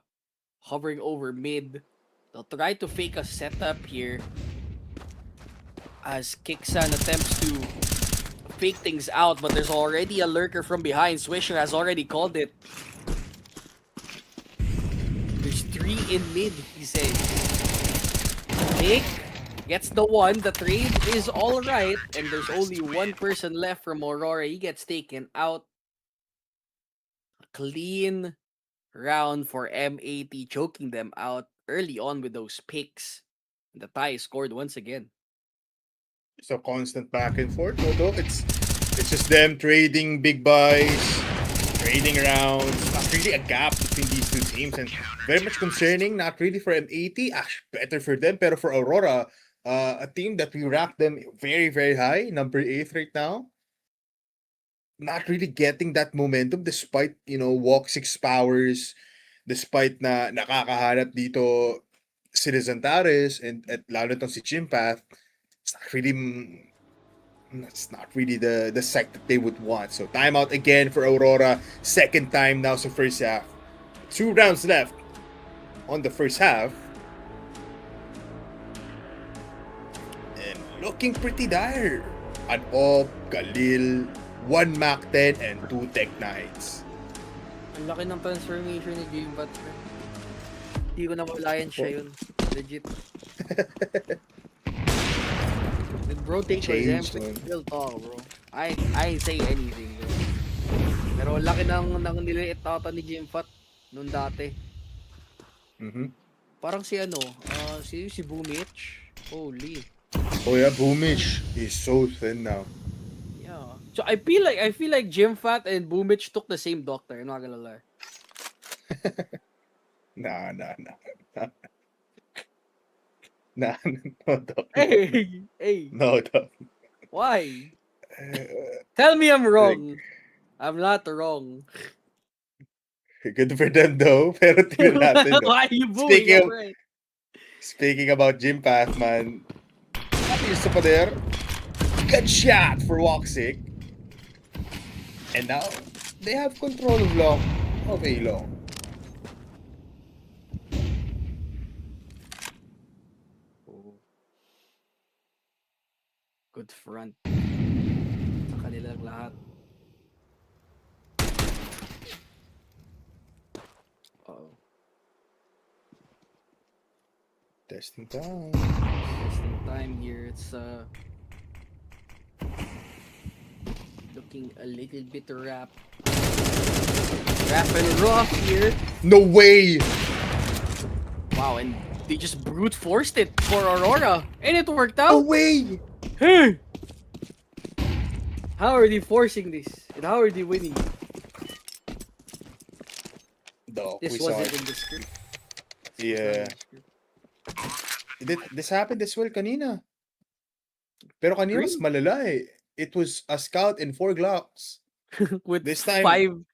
hovering over mid. They'll try to fake a setup here as Kixan attempts to fake things out, but there's already a lurker from behind. Swisher has already called it. There's 3 in mid, he says. Nick gets the one. The trade is all right, and there's only one person left from Aurora. He gets taken out. A clean round for M80, choking them out early on with those picks. The tie is scored once again.
It's a constant back and forth, although it's just them trading big buys, trading rounds. Not really a gap between these two teams, and very much concerning. Not really for M80, actually better for them, pero for Aurora, a team that we rank them very, very high, number 8 right now. Not really getting that momentum despite, walk 6 powers, despite na nakakahanap dito si Rizantares and at lalo itong si Chimpath. It's not really the sect that they would want. So timeout again for Aurora. Second time now sa first half. 2 rounds left on the first half. And looking pretty dire. An Op, Khalil, 1 Mac 10, and 2 Tech Knights.
Ang laki ng transformation ni Jimbat. Hindi ko nawalayan siya yun. Legit. Did bro take for
Changed,
example?
man.
Real talk, bro. I ain't say anything, bro. Pero laki ng niliit ata ni Jimbat nung dati.
Mm-hmm.
Parang si si Boomich. Holy.
Oh yeah, Boomish is so thin now.
Yeah. So I feel like Jimfat and Boomich took the same doctor, I'm not gonna lie.
Nah. Nah, no, Doc.
Hey.
No, Doc.
Why?
Uh,
Tell me I'm wrong. I'm not wrong.
Good for them though, pero tingnan natin. No?
Why are you booing?
Speaking of-
I'm right.
Speaking about Jim Path, man. Ayos pa there. Good shot for Woxic. And now, they have control of long. Okay, long.
Good front. Sa kanilang lahat. Uh-oh.
Testing time.
Testing time here. It's looking a little bit rough and rough here.
No way!
Wow, and they just brute forced it for Aurora, and it worked
No
out.
way!
Hey! How are they forcing this? And how are they winning?
Doc,
This
we saw
wasn't
it.
in the script.
Yeah. This happened as well kanina. Pero kanina mas malala eh. It was a scout and 4 Glocks.
with
This time-
five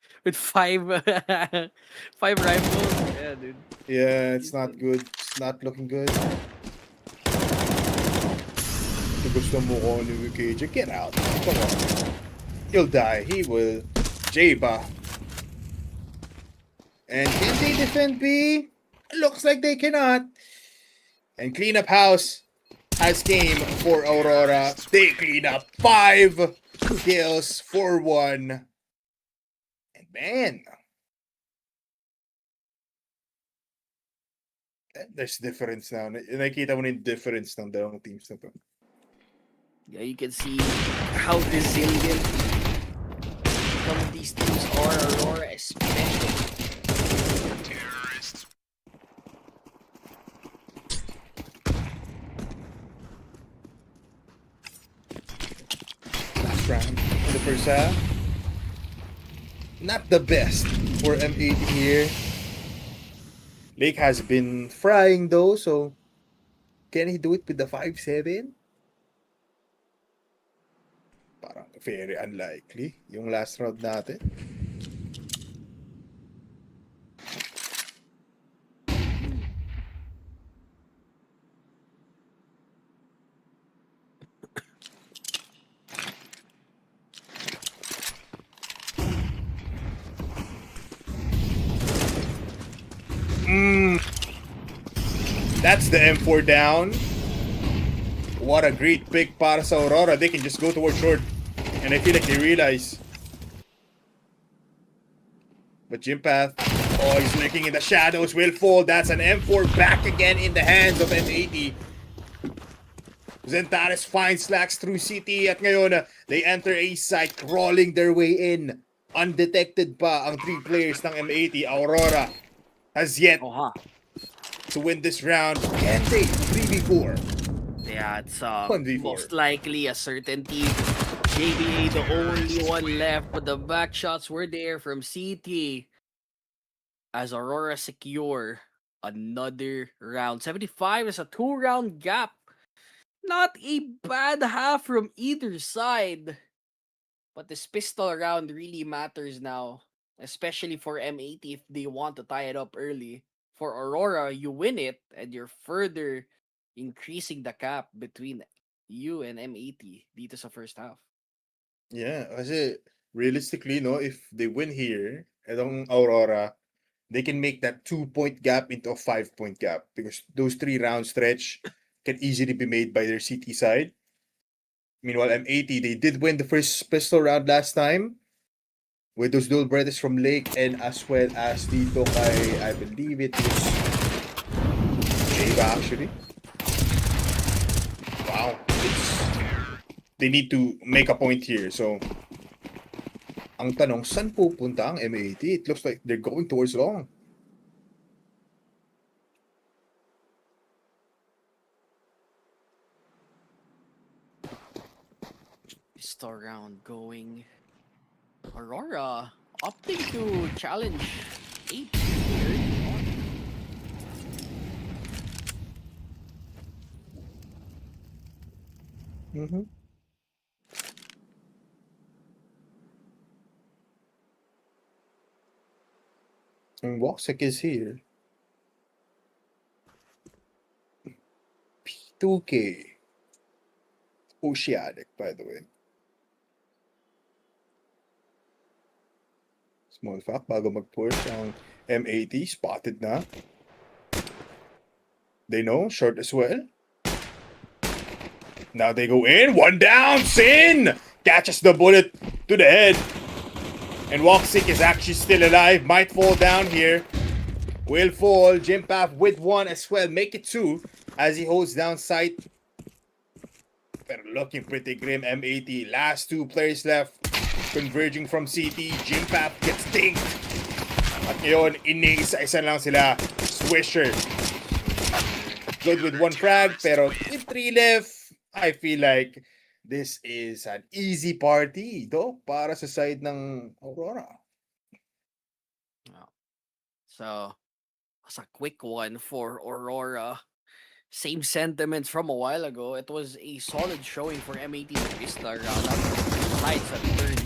rifles. Yeah, dude.
Yeah, it's not good. It's not looking good. Ito gusto mo ko ni KJ. Get out. Come on. He'll die. He will. Jaba. And can they defend B? Looks like they cannot. And clean up house has game for Aurora. They clean up 5 kills for 1. And man, there's difference now. Nakikita mo na yung difference ng dalawang teams na to.
Yeah, you can see how resilient some of these teams are. Aurora especially.
Terrorists.
Last round in the first half. Not the best for M80 here. Lake has been frying though, so can he do it with the 5-7? Parang very unlikely yung last round natin. That's the M4 down. What a great pick para sa Aurora. They can just go towards short. And I feel like they realize. But Jimpath, oh, he's lurking in the shadows, will fall. That's an M4 back again in the hands of M80. Zentares finds slacks through CT at ngayon, they enter A site, crawling their way in. Undetected pa ang 3 players ng M80. Aurora has yet to win this round. Can they 3v4?
Yeah, it's
1v4.
most likely a certainty. JBA the only one left, but the back shots were there from CT as Aurora secure another round. 75 is a 2-round gap. Not a bad half from either side. But this pistol round really matters now, especially for M80 if they want to tie it up early. For Aurora, you win it and you're further increasing the gap between you and M80 dito sa first half.
Yeah, kasi realistically, no, if they win here, itong Aurora, they can make that 2-point gap into a 5-point gap because those 3-round stretch can easily be made by their CT side. Meanwhile, M80, they did win the first pistol round last time with those dual breathers from Lake and as well as dito kay, I believe it was Java actually. Wow. They need to make a point here. So, ang tanong, saan pupunta ang M80? It looks like they're going towards long.
Pistol round going. Aurora opting to challenge 8 here.
Mm-hmm. And Woksek is here. P2K. Oceanic, by the way. Small fact, bago mag-push ang M80, spotted na. They know, short as well. Now they go in, 1 down, Sin! Catches the bullet to the head. And Woksik is actually still alive, might fall down here. Will fall, Jimpath with 1 as well, make it 2 as he holds down sight. But looking pretty grim, M80, last 2 players left. Converging from CT, Jimpath gets dinked. At ngayon, iniisa-isa lang sila. Swisher. Good with 1 frag, pero with 3 left, I feel like this is an easy party, though, para sa side ng Aurora.
So, it's a quick one for Aurora. Same sentiments from a while ago. It was a solid showing for M80 in the pistol round. Besides at third.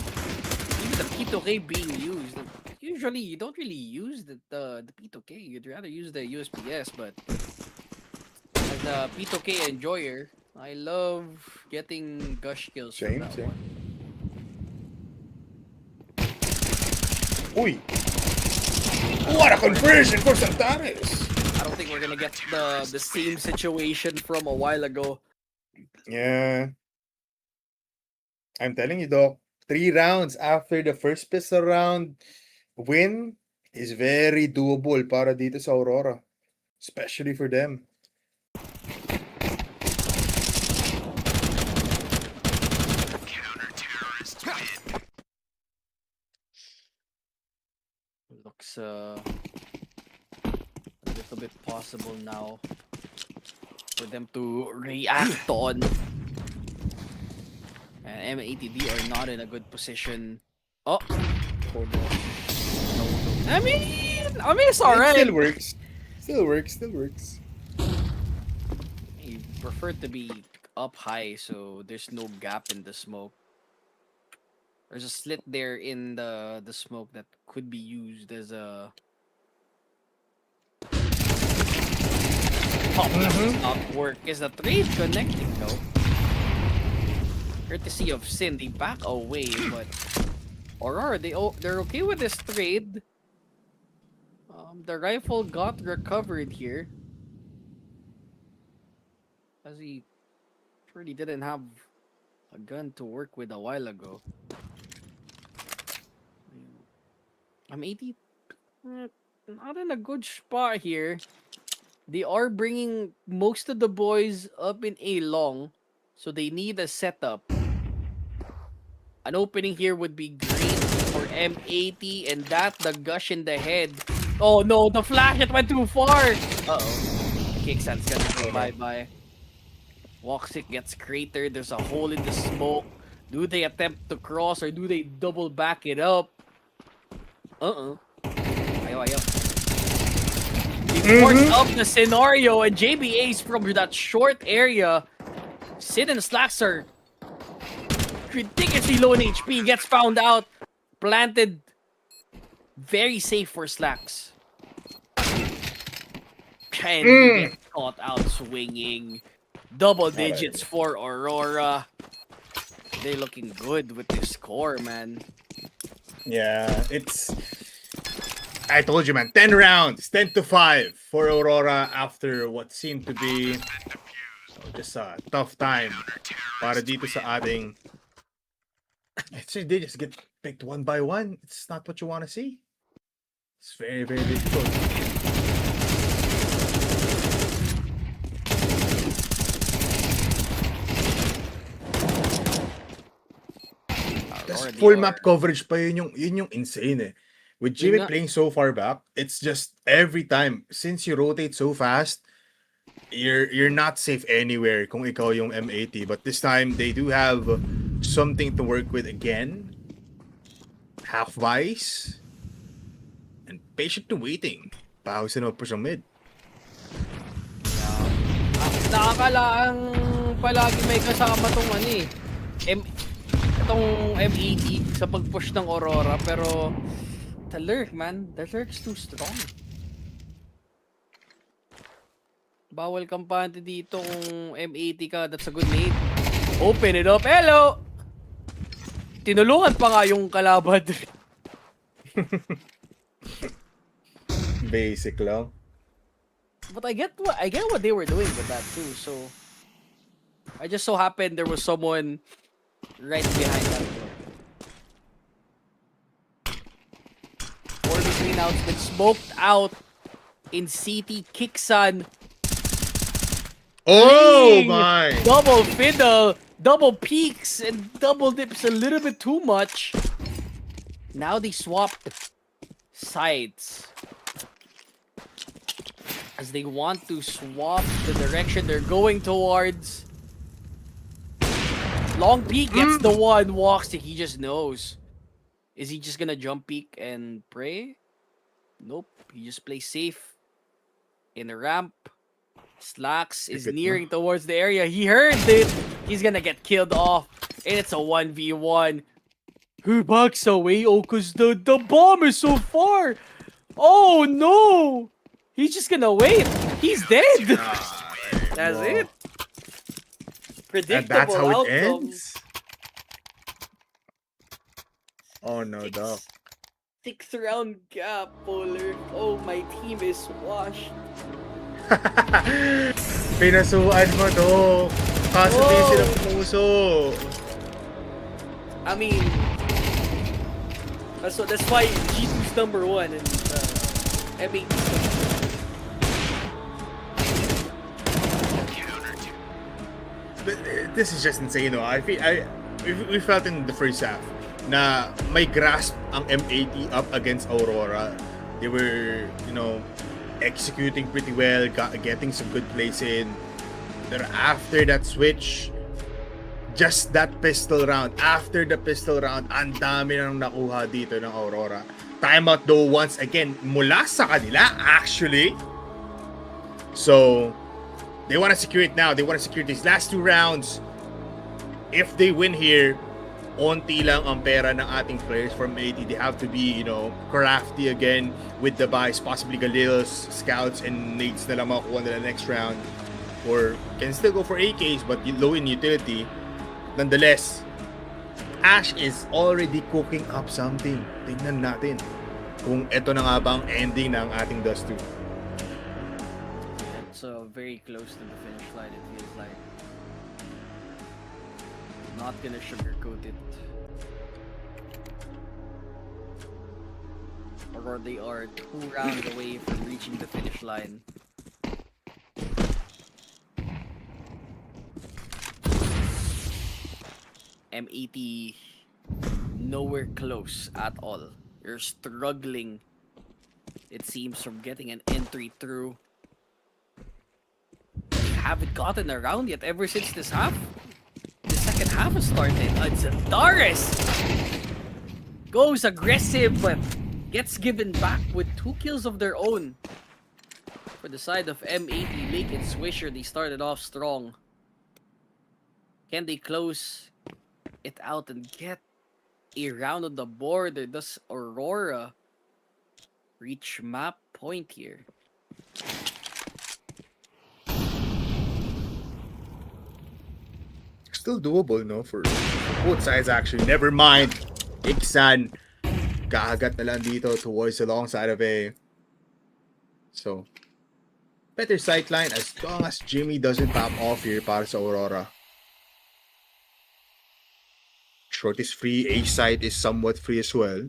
Even the P2K being used. Usually, you don't really use the P2K. You'd rather use the USPS, but as a P2K enjoyer, I love getting gush kills from that one.
Uy! What a conversion for Zentares!
I don't think we're gonna get the same situation from a while ago.
Yeah. I'm telling you, Doc, 3 rounds after the first pistol round win is very doable para dito sa Aurora. Especially for them.
Counter-terrorists win.
Looks a little bit possible now for them to react on. And M80D are not in a good position. Oh, I mean it's alright.
It still works. Still works. Still works.
You prefer to be up high, so there's no gap in the smoke. There's a slit there in the smoke that could be used as a pop. Does not work. Is the trade connecting though? Courtesy of Sin, they back away, but Aurora, they're okay with this trade. The rifle got recovered here. As he really didn't have a gun to work with a while ago. M80 not in a good spot here. They are bringing most of the boys up in A long, so they need a setup. An opening here would be great for M80, and that the gush in the head. Oh no, the flash, it went too far. Uh-oh. Kicksan's gonna go bye-bye. Woxic gets cratered. There's a hole in the smoke. Do they attempt to cross or do they double back it up? Ayaw. He forced up the scenario, and JBA's from that short area. Sid and Slacks are ridiculously low in HP. Gets found out. Planted. Very safe for Slacks. And he gets caught out swinging. Double digits for Aurora. They're looking good with this score, man.
Yeah, it's... I told you, man, 10 rounds, 10-5 for Aurora after what seemed to be just a tough time para dito sa ating... They just get picked one by one. It's not what you want to see. It's very, very difficult. Just full map coverage pa yun yung insane eh. With Jimmy playing so far back, it's just every time, since you rotate so fast, you're not safe anywhere kung ikaw yung M80. But this time, they do have something to work with again. Half buys. And patiently waiting. Pausin mo pa sa mid.
Nakakalaang palagi may kasama tong itong M80 sa pag-push ng Aurora, pero the lurk, man. The lurk's too strong. Bawal kampante dito kung M80 ka. That's a good nade. Open it up. Hello! Tinulungan pa nga yung kalaban.
Basic lang.
But I get what they were doing with that too. So I just so happened there was someone right behind that door. Between now it's been smoked out in CT. Kicksan.
Oh my!
Double fiddle, double peaks, and double dips a little bit too much. Now they swapped sides as they want to swap the direction they're going towards. Long peek gets the one. Walks it. He just knows. Is he just gonna jump peek and pray? Nope. He just plays safe in the ramp. Slacks is nearing towards the area. He heard it. He's gonna get killed off. And it's a 1v1. Who backs away? Oh, because the bomb is so far. Oh, no. He's just gonna wait. He's dead. That's it. Predictable
And that's how
outcome.
it ends? Oh no, dog.
6th round gap, Polar. Oh, my team is washed.
Pinasuan mo, dog. Kaso busy ng puso.
I mean, that's why G2's number 1 and M80's number 2.
But this is just insane, no? We felt in the first half na may grasp ang M80 up against Aurora. They were, executing pretty well, getting some good plays in. But after that switch, just that pistol round, after the pistol round, ang dami nang nakuha dito ng Aurora. Timeout though once again mula sa kanila, actually. So, they want to secure it now. They want to secure these last 2 rounds. If they win here, onti lang ang pera ng ating players from 80. They have to be, crafty again with the buys, possibly Galil's, scouts, and nades na lang makuha nila next round. Or can still go for AKs but low in utility. Nonetheless, Ash is already cooking up something. Tingnan natin kung eto na nga ba ang ending ng ating Dust 2.
It's a very close to the finish line, it feels like. Not gonna sugarcoat it. Or they are 2 rounds away from reaching the finish line. M80 nowhere close at all. You're struggling, it seems, from getting an entry through. They haven't gotten around yet ever since this half. The second half has started. It's Doris goes aggressive, but gets given back with 2 kills of their own. For the side of M80, Lake and Swisher, they started off strong. Can they close it out and get a round on the board? Or does Aurora reach map point here?
Still doable, no? For both sides, actually. Never mind. Iksan. Kahagat na lang dito towards the long side of A. So, better sightline as long as Jimmy doesn't pop off here para sa Aurora. Short is free. A side is somewhat free as well.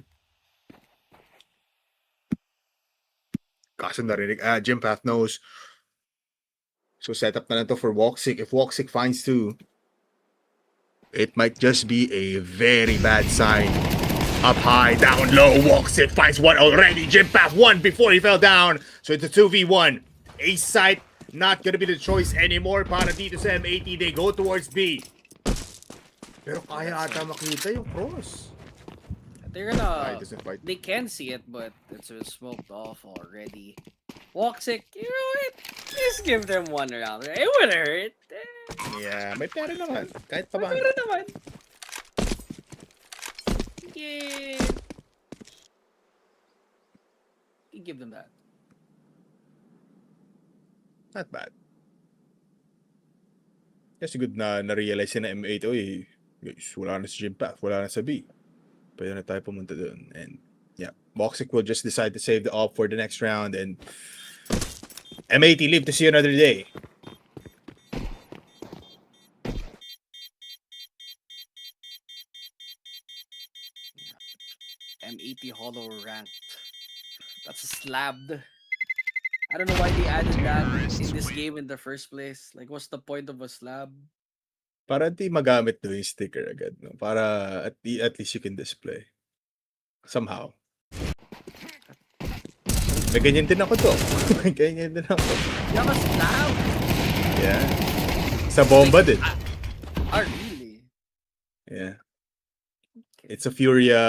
Kaso narinig. Jim Path knows. So, setup na lang to for Woxic. If Woxic finds 2, it might just be a very bad sign. Up high, down low, Woxic finds 1 already. Jim Path 1 before he fell down. So it's a 2v1. A side not gonna be the choice anymore para dito sa M80. They go towards B. Pero kaya ata makita yung cross.
They're gonna...
Doesn't fight.
They can see it, but it's smoked off already. Woxic, you know what? Just give them 1 round. It wouldn't hurt.
Yeah, may pera naman. Kahit pa ba.
Pero naman. Yeah. You give them that.
Not bad. Kasi good na na-realize na M8, oy, guys, wala na sa Jim Path, wala na sa B. Pwede na tayo pumunta doon. And yeah, Woxic will just decide to save the op for the next round, and M80 live to see another day.
M80 Hollow ranked. That's a slabbed. I don't know why they added that in this game in the first place. Like, what's the point of a slab?
Para di magamit doon yung sticker agad, no? Para at least you can display. Somehow. May ganyan din ako to. May ganyan din ako.
You have a slab?
Yeah. Sa bomba din.
Oh, really?
Yeah.
Okay.
It's a Furia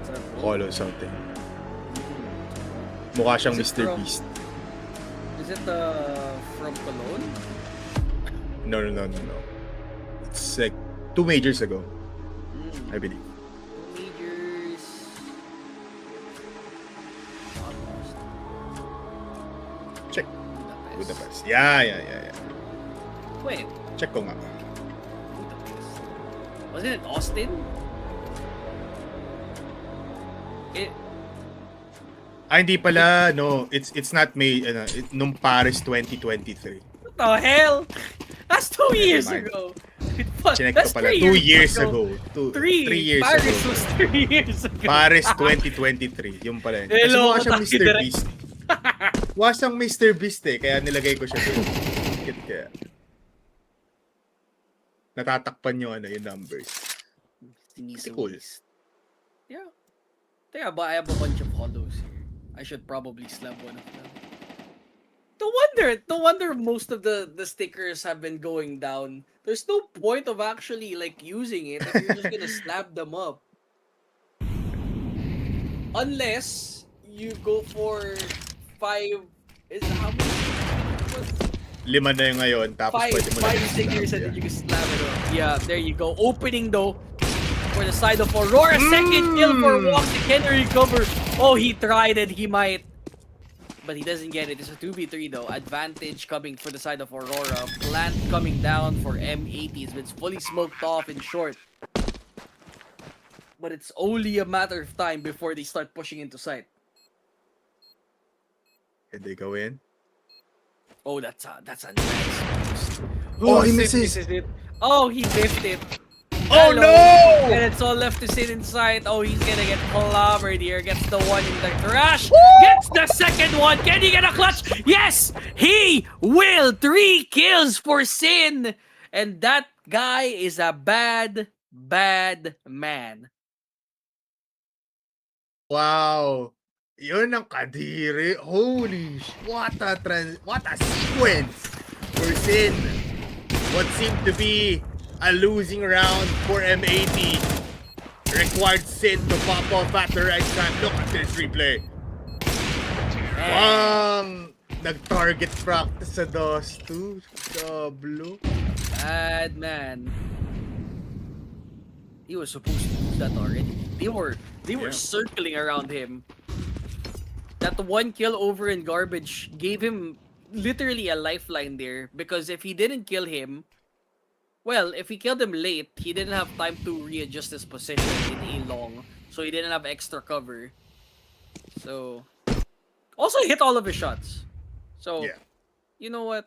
Is that a
Hollow something. Mukha siyang
Is it
Mr.
from-
Beast.
Is it from Cologne?
No. It's like 2 majors ago, I believe.
Majors.
Check. Budapest. Yeah.
Wait,
Check ko nga.
Budapest. Wasn't it Austin?
Hindi pala, no. It's not May, nung Paris 2023.
What the hell? That's 2 years
mind.
ago. Fuck,
Chinek
that's
ko pala.
3
2 years ago.
3
years
Paris
ago.
was 3 years ago.
Paris 2023. Yung pala yun. Kasi
Hello,
mukha siyang
Taki
Mr.
Direk.
Beast. Mukha siyang Mr. Beast eh. Kaya nilagay ko siya doon. Kaya natatakpan yung numbers.
Sinisa
Cool.
Beast. Yeah. But I have a bunch of hollows here. I should probably slap one of them. No wonder most of the stickers have been going down. There's no point of actually like using it if you're just gonna slap them up. Unless you go for 5 is how many?
5 na yung ngayon. Tapos pwede mo
5
lang
stickers
i-slap,
and then you can slap it up. Yeah, there you go. Opening though for the side of Aurora. Second kill for Woxic. Can he recover? Oh, he tried it. He might. But he doesn't get it. It's a 2v3 though. Advantage coming for the side of Aurora. Plant coming down for M80. It's fully smoked off in short. But it's only a matter of time before they start pushing into sight.
Can they go in?
Oh, that's a nice boost.
Oh, he
Sin
misses.
misses it. Oh, he missed it.
Oh
Hello.
no!
And it's all left to sit inside. Oh, he's gonna get clobbered here. Gets the one in the trash. Gets the second one. Can he get a clutch? Yes, he will. 3 kills for Sin. And that guy is a bad man.
Wow. Yun ang kadiri. Holy what a sequence for Sin. What seemed to be a losing round for M80 required Sin to pop off at the right time. Look at this replay. Bang! Nag-target practice sa DOS 2. Double.
Bad man. He was supposed to do that already. They were
Yeah.
circling around him. That 1 kill over in garbage gave him literally a lifeline there, because if he didn't kill him, well, if he killed him late, he didn't have time to readjust his position in A long, so he didn't have extra cover. So also hit all of his shots. So
Yeah.
you know what?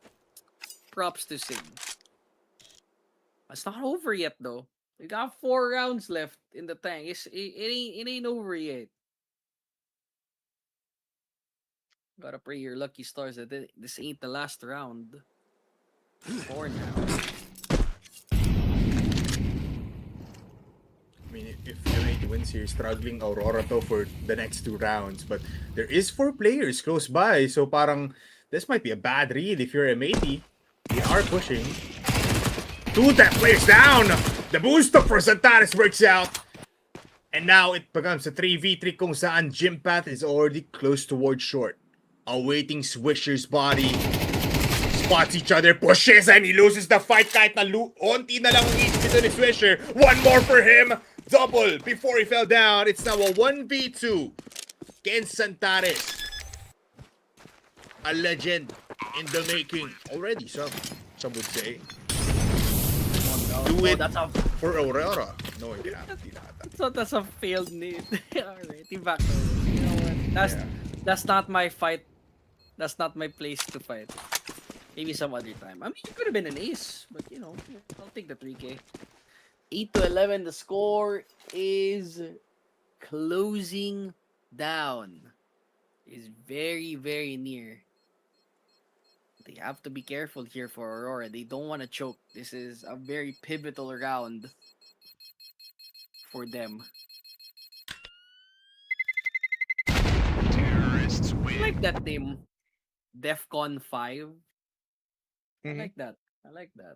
Props to Sin. It's not over yet though. We got 4 rounds left in the tank. It ain't over yet. Gotta pray your lucky stars that this ain't the last round. 4 now.
I mean, if M80 wins here, struggling Aurora to for the next 2 rounds. But there is 4 players close by, so parang this might be a bad read if you're M80. They are pushing. 2 tap players down! The boost up for Santaris works out. And now it becomes a 3v3 kung saan Jimpath is already close towards short. Awaiting Swisher's body. Spots each other, pushes, and he loses the fight kahit na onti na lang ang HP to ni Swisher. 1 more for him. Double before he fell down. It's now a 1v2 against Santaris. A legend in the making. Already, some would say. Do it
that's a
for Aurora. No, hindi na.
that's a failed need. Alright, back. You know what? That's not my fight. That's not my place to fight. Maybe some other time. I mean, it could have been an ace, but you know, I'll take the 3K. 8-11. The score is closing down. Is very, very near. They have to be careful here for Aurora. They don't want to choke. This is a very pivotal round for them.
Terrorists
I
win.
like that name. Defcon 5. I
Mhm.
like that. I like that.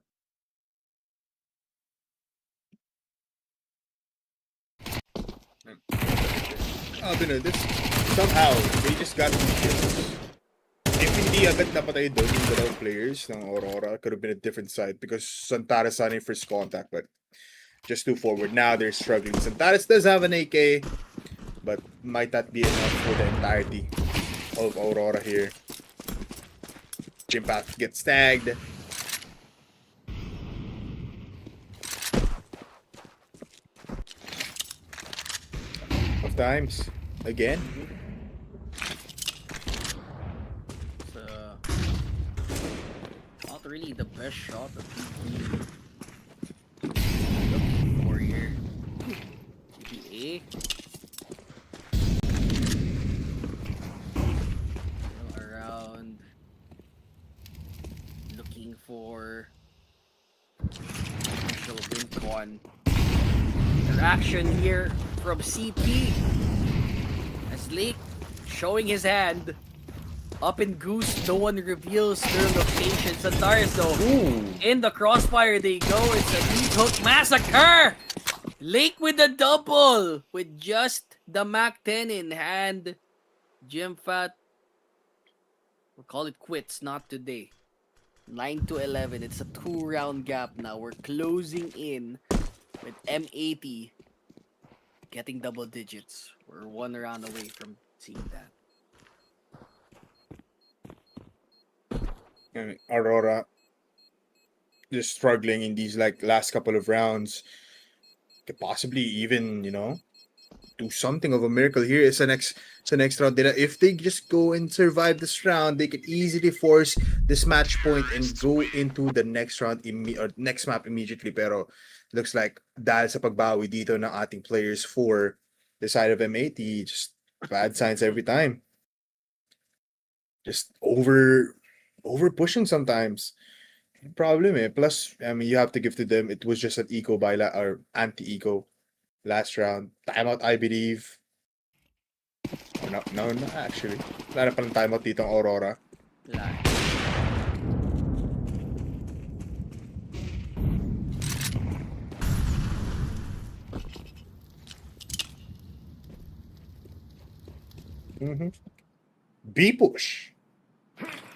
I don't know, this somehow they just got 2 kills. If hindi agad napatay doon yung dalawang players ng Aurora, could have been a different side because Santaris on first contact, but just too forward. Now they're struggling. Santaris does have an AK, but might not be enough for the entirety of Aurora here. Jimpath gets tagged. Of times again.
It's not really the best shot that we looking for here. GPA. Around looking for the win interaction here from CP as Lake showing his hand up in Goose. No one reveals their location. Santaris though in the crossfire they go. It's a deep hook massacre. Lake with the double with just the Mac 10 in hand. Jimpath, we'll call it quits, not today. 9-11. It's a 2-round gap now. We're closing in with M80 getting double digits. We're 1 round away from seeing that.
And Aurora just struggling in these like last couple of rounds. Could possibly even, do something of a miracle here. It's the next round. If they just go and survive this round, they can easily force this match point and go into the next round or next map immediately. Pero looks like dahil sa pagbawi dito ng ating players for the side of M80, just bad signs every time. Just over pushing sometimes. Problem eh. Plus, I mean, you have to give to them. It was just an eco or anti-eco last round. Timeout, I believe. No, actually. Wala na palang timeout dito ang Aurora.
Wala.
B push.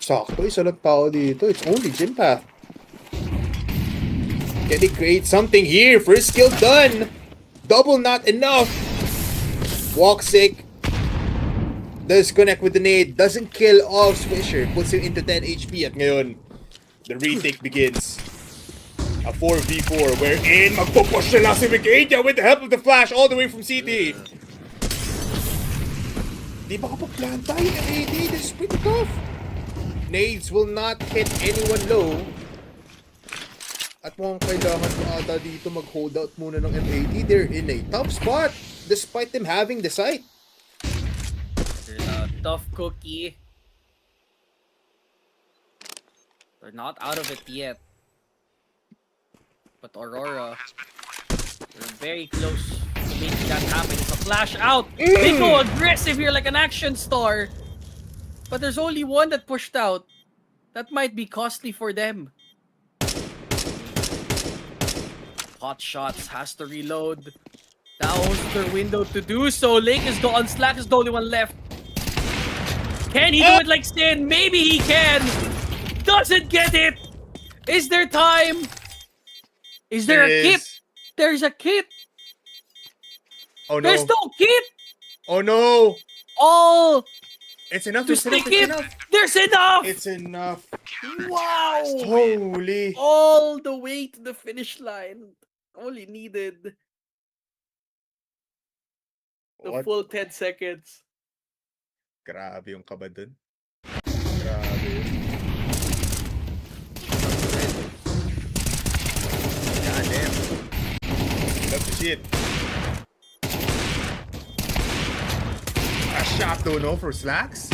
Sakto, isa lang tao dito. It's only gym path. Can they create something here? First kill done. Double not enough. Walk sick. Does connect with the nade. Doesn't kill off Swisher. Puts him into 10 HP. At ngayon, the retake begins. A 4v4 wherein magpupush na lang si Wikidia with the help of the flash all the way from CT. Di ba kapag-planta yung M80? This is pretty tough. Nades will not hit anyone low. At mukhang kailangan pa ata dito mag-hold out muna ng M80. They're in a tough spot despite them having the site.
There's a tough cookie. They're not out of it yet. But Aurora, they're very close to making that happen. It's a flash out. They go aggressive here like an action star. But there's only one that pushed out. That might be costly for them. Hot shots has to reload. That was their window to do so. Lake is gone. Slack is the only one left. Can he do it like Sin? Maybe he can. Doesn't get it. Is there time? Is there a kit? There's a kit.
Oh no.
There's no kit.
Oh no.
All
It's enough.
to
It's enough.
stick
It's
it.
enough.
There's enough.
It's enough.
Wow.
Holy.
All the way to the finish line. Only needed the
What?
full 10 seconds.
Grabe yung kaba dun. Grabe. Goddamn. Love to see it. A shot though, no, for Slacks.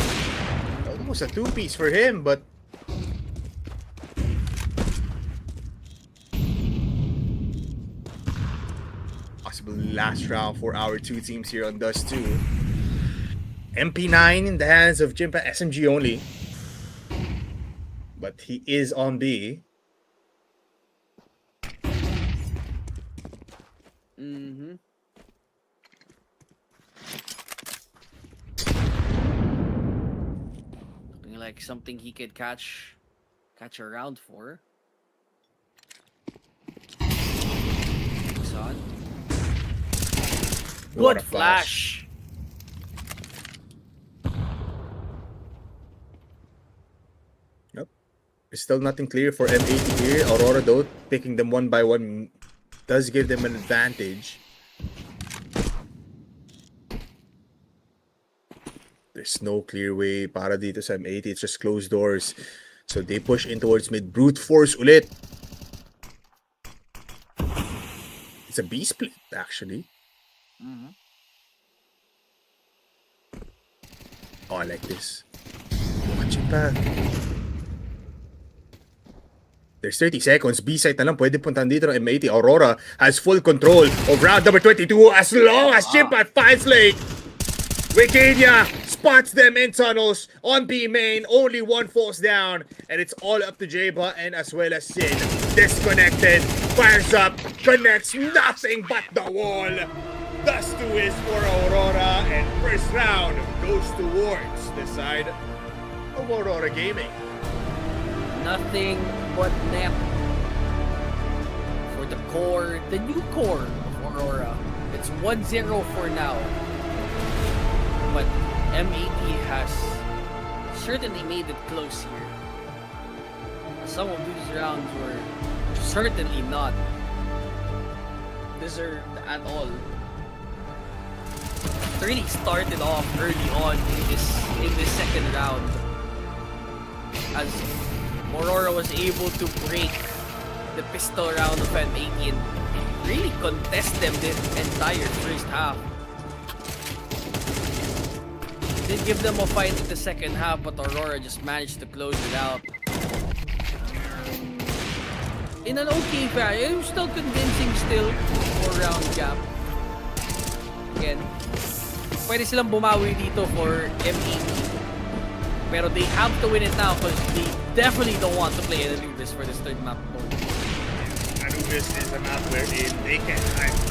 Almost a two-piece for him, but possible last round for our two teams here on Dust 2. MP9 in the hands of Jimpa, SMG only. But he is on B.
Mm-hmm. Looking like something he could catch a round for. On.
What
Good
a
flash.
Nope. There's still nothing clear for M80 here. Aurora though, picking them one by one does give them an advantage. There's no clear way para dito sa M80. It's just closed doors. So they push in towards mid. Brute force ulit. It's a B split actually.
Mm-hmm.
Oh, I like this. Watch it back. There's 30 seconds. B-site na lang. Pwede puntahan dito ng M80. Aurora has full control of round number 22 as long as Chimpat finds Lake. Wikidia spots them in tunnels on B main. Only one falls down. And it's all up to Jeba and as well as Sin. Disconnected. Fires up. Connects. Nothing but the wall. Thus 2 is for Aurora. And first round goes towards the side of Aurora Gaming.
Nothing but net for the core, the new core of Aurora. It's 1-0 for now. But M80 has certainly made it close here. Some of these rounds were certainly not deserved at all. really started off early on in this second round, as Aurora was able to break the pistol round of M80 and really contest them the entire first half. Did give them a fight in the second half, but Aurora just managed to close it out in an okay fashion. It was still convincing still. 4-round gap. Again, pwede silang bumawi dito for M80. Pero they have to win it now because they definitely don't want to play Anubis for this third map mode.
Anubis is a map wherein they can,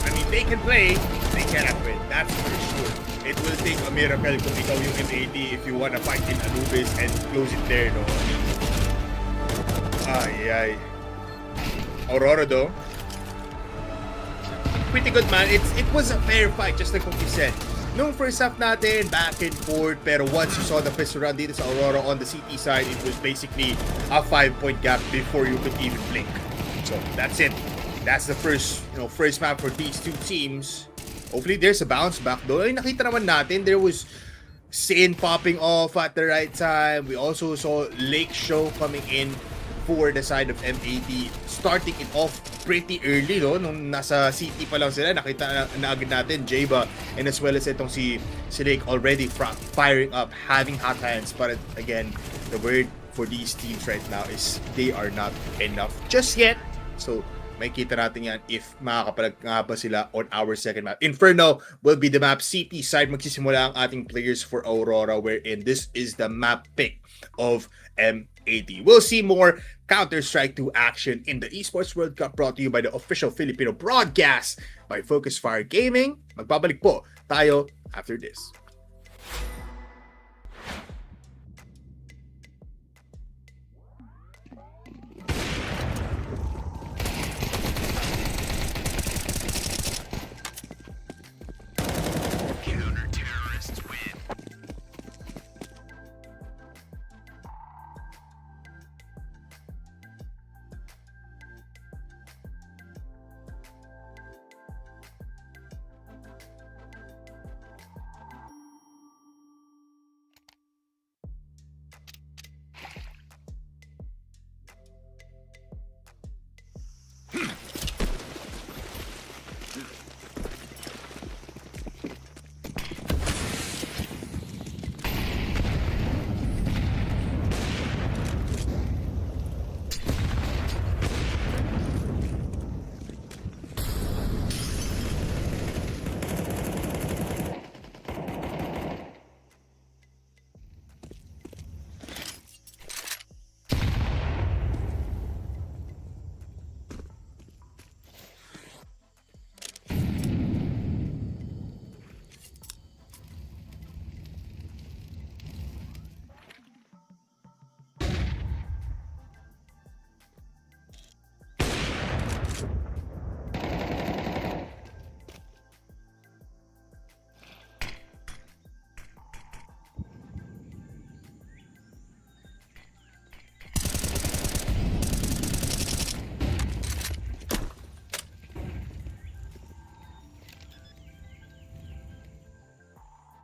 I mean, they can play, they cannot win. That's for sure. It will take a miracle kung ikaw yung M80 if you wanna fight in Anubis and close it there, no? I mean, Aurora though, pretty good man. It was a fair fight, just like what you said. Nung first half natin, back and forth, pero once you saw the pistol round dito sa Aurora on the CT side, it was basically a 5-point gap before you could even blink. So that's it. That's the first map for these two teams. Hopefully there's a bounce back though. Ay, nakita naman natin there was Sin popping off at the right time. We also saw Lake Show coming in for the side of M80, starting it off pretty early, no? Nung nasa CT pa lang sila, nakita na agad natin Jaba, and as well as itong si Lake already firing up, having hot hands. But again, the word for these teams right now is they are not enough just yet. So makikita natin yan if makakapalag nga ba sila on our second map. Inferno will be the map. CT side magsisimula ang ating players for Aurora, wherein this is the map pick of M80. We'll see more Counter-Strike 2 action in the Esports World Cup, brought to you by the official Filipino broadcast by FocusFire Gaming. Magbabalik po tayo after this.
Counter-terrorists win.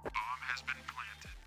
Bomb has been planted.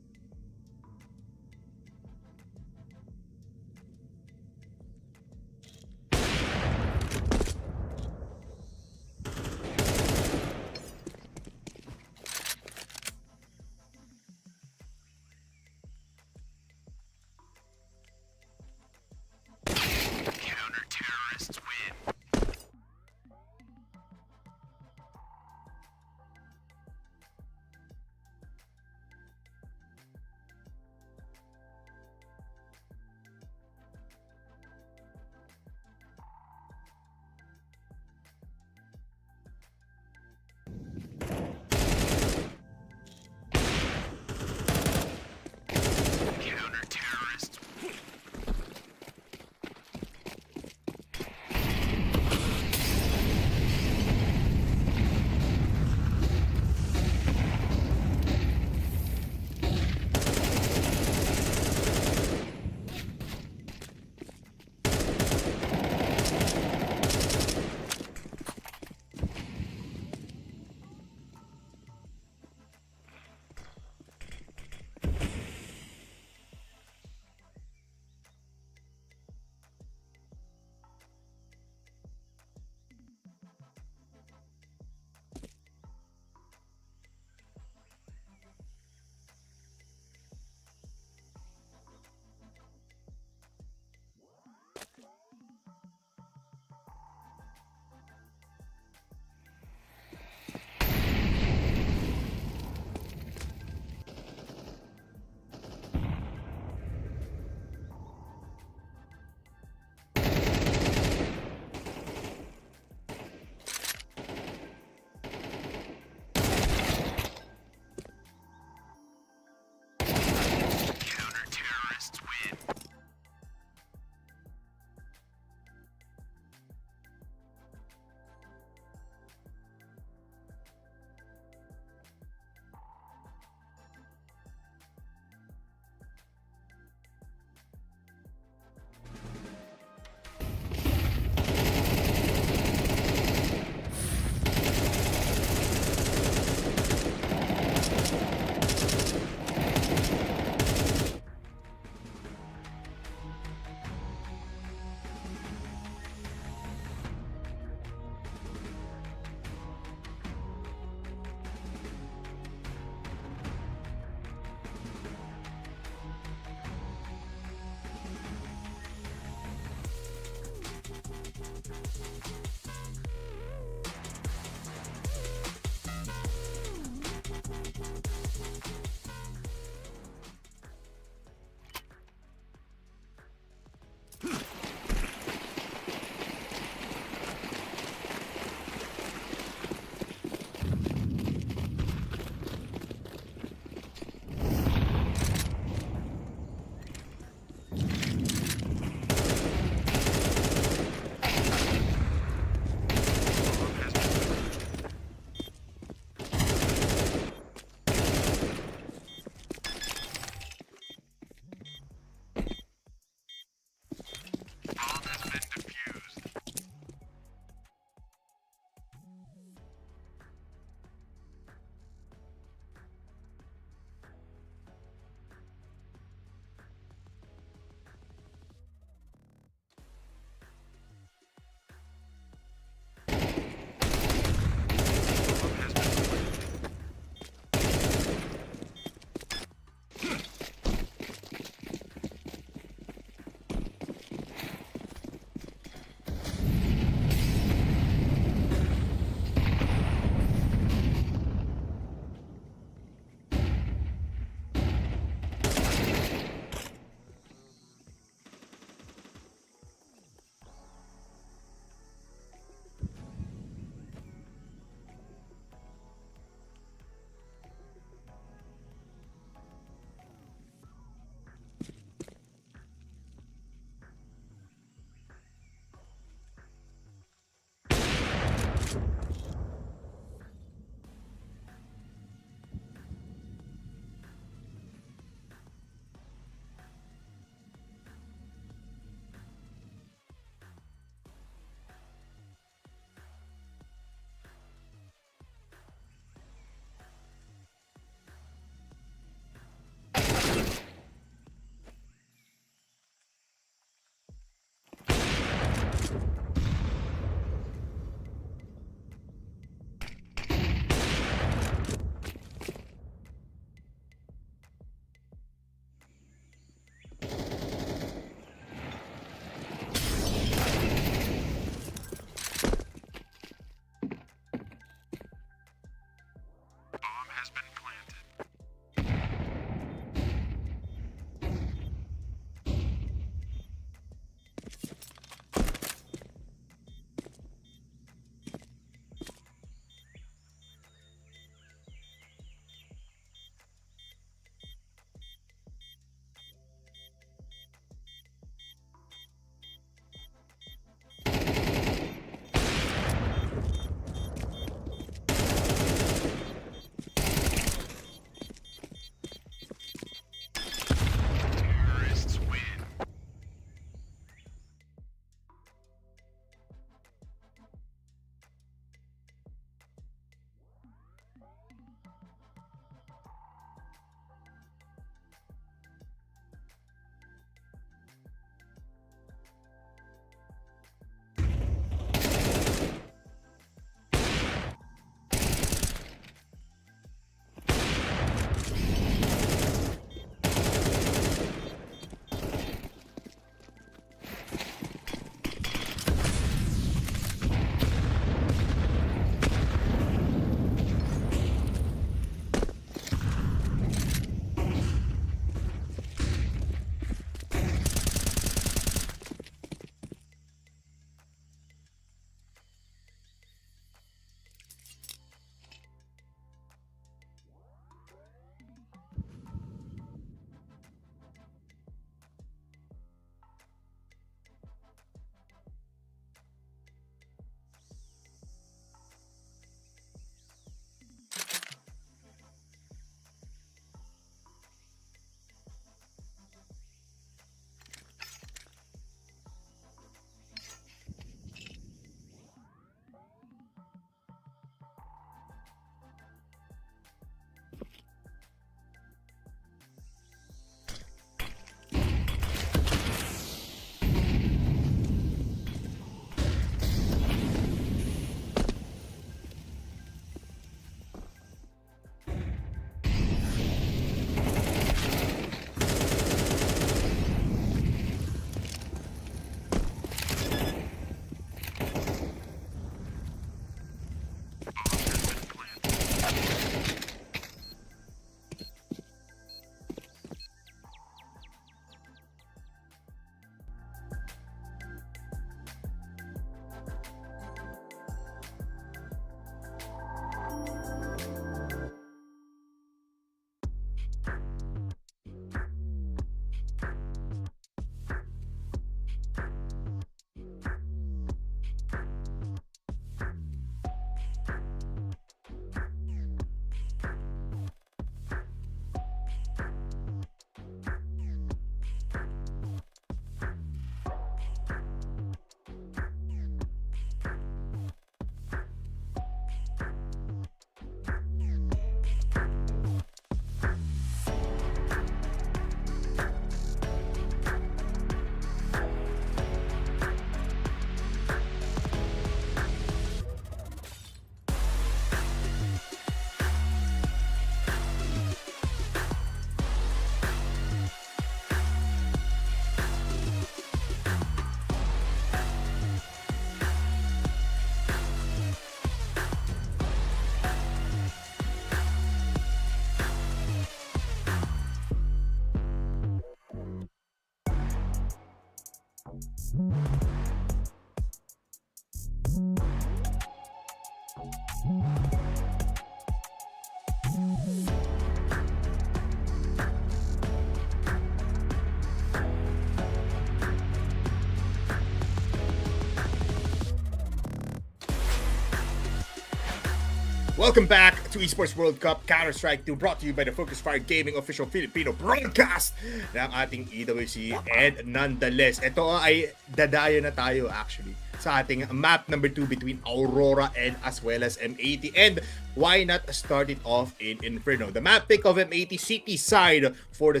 Welcome back to Esports World Cup Counter-Strike 2, brought to you by the FocusFire Gaming official Filipino broadcast ng ating EWC. And nonetheless, ito ay dadayo na tayo actually sa ating map number 2 between Aurora and as well as M80. And why not start it off in Inferno? The map pick of M80, CT side for the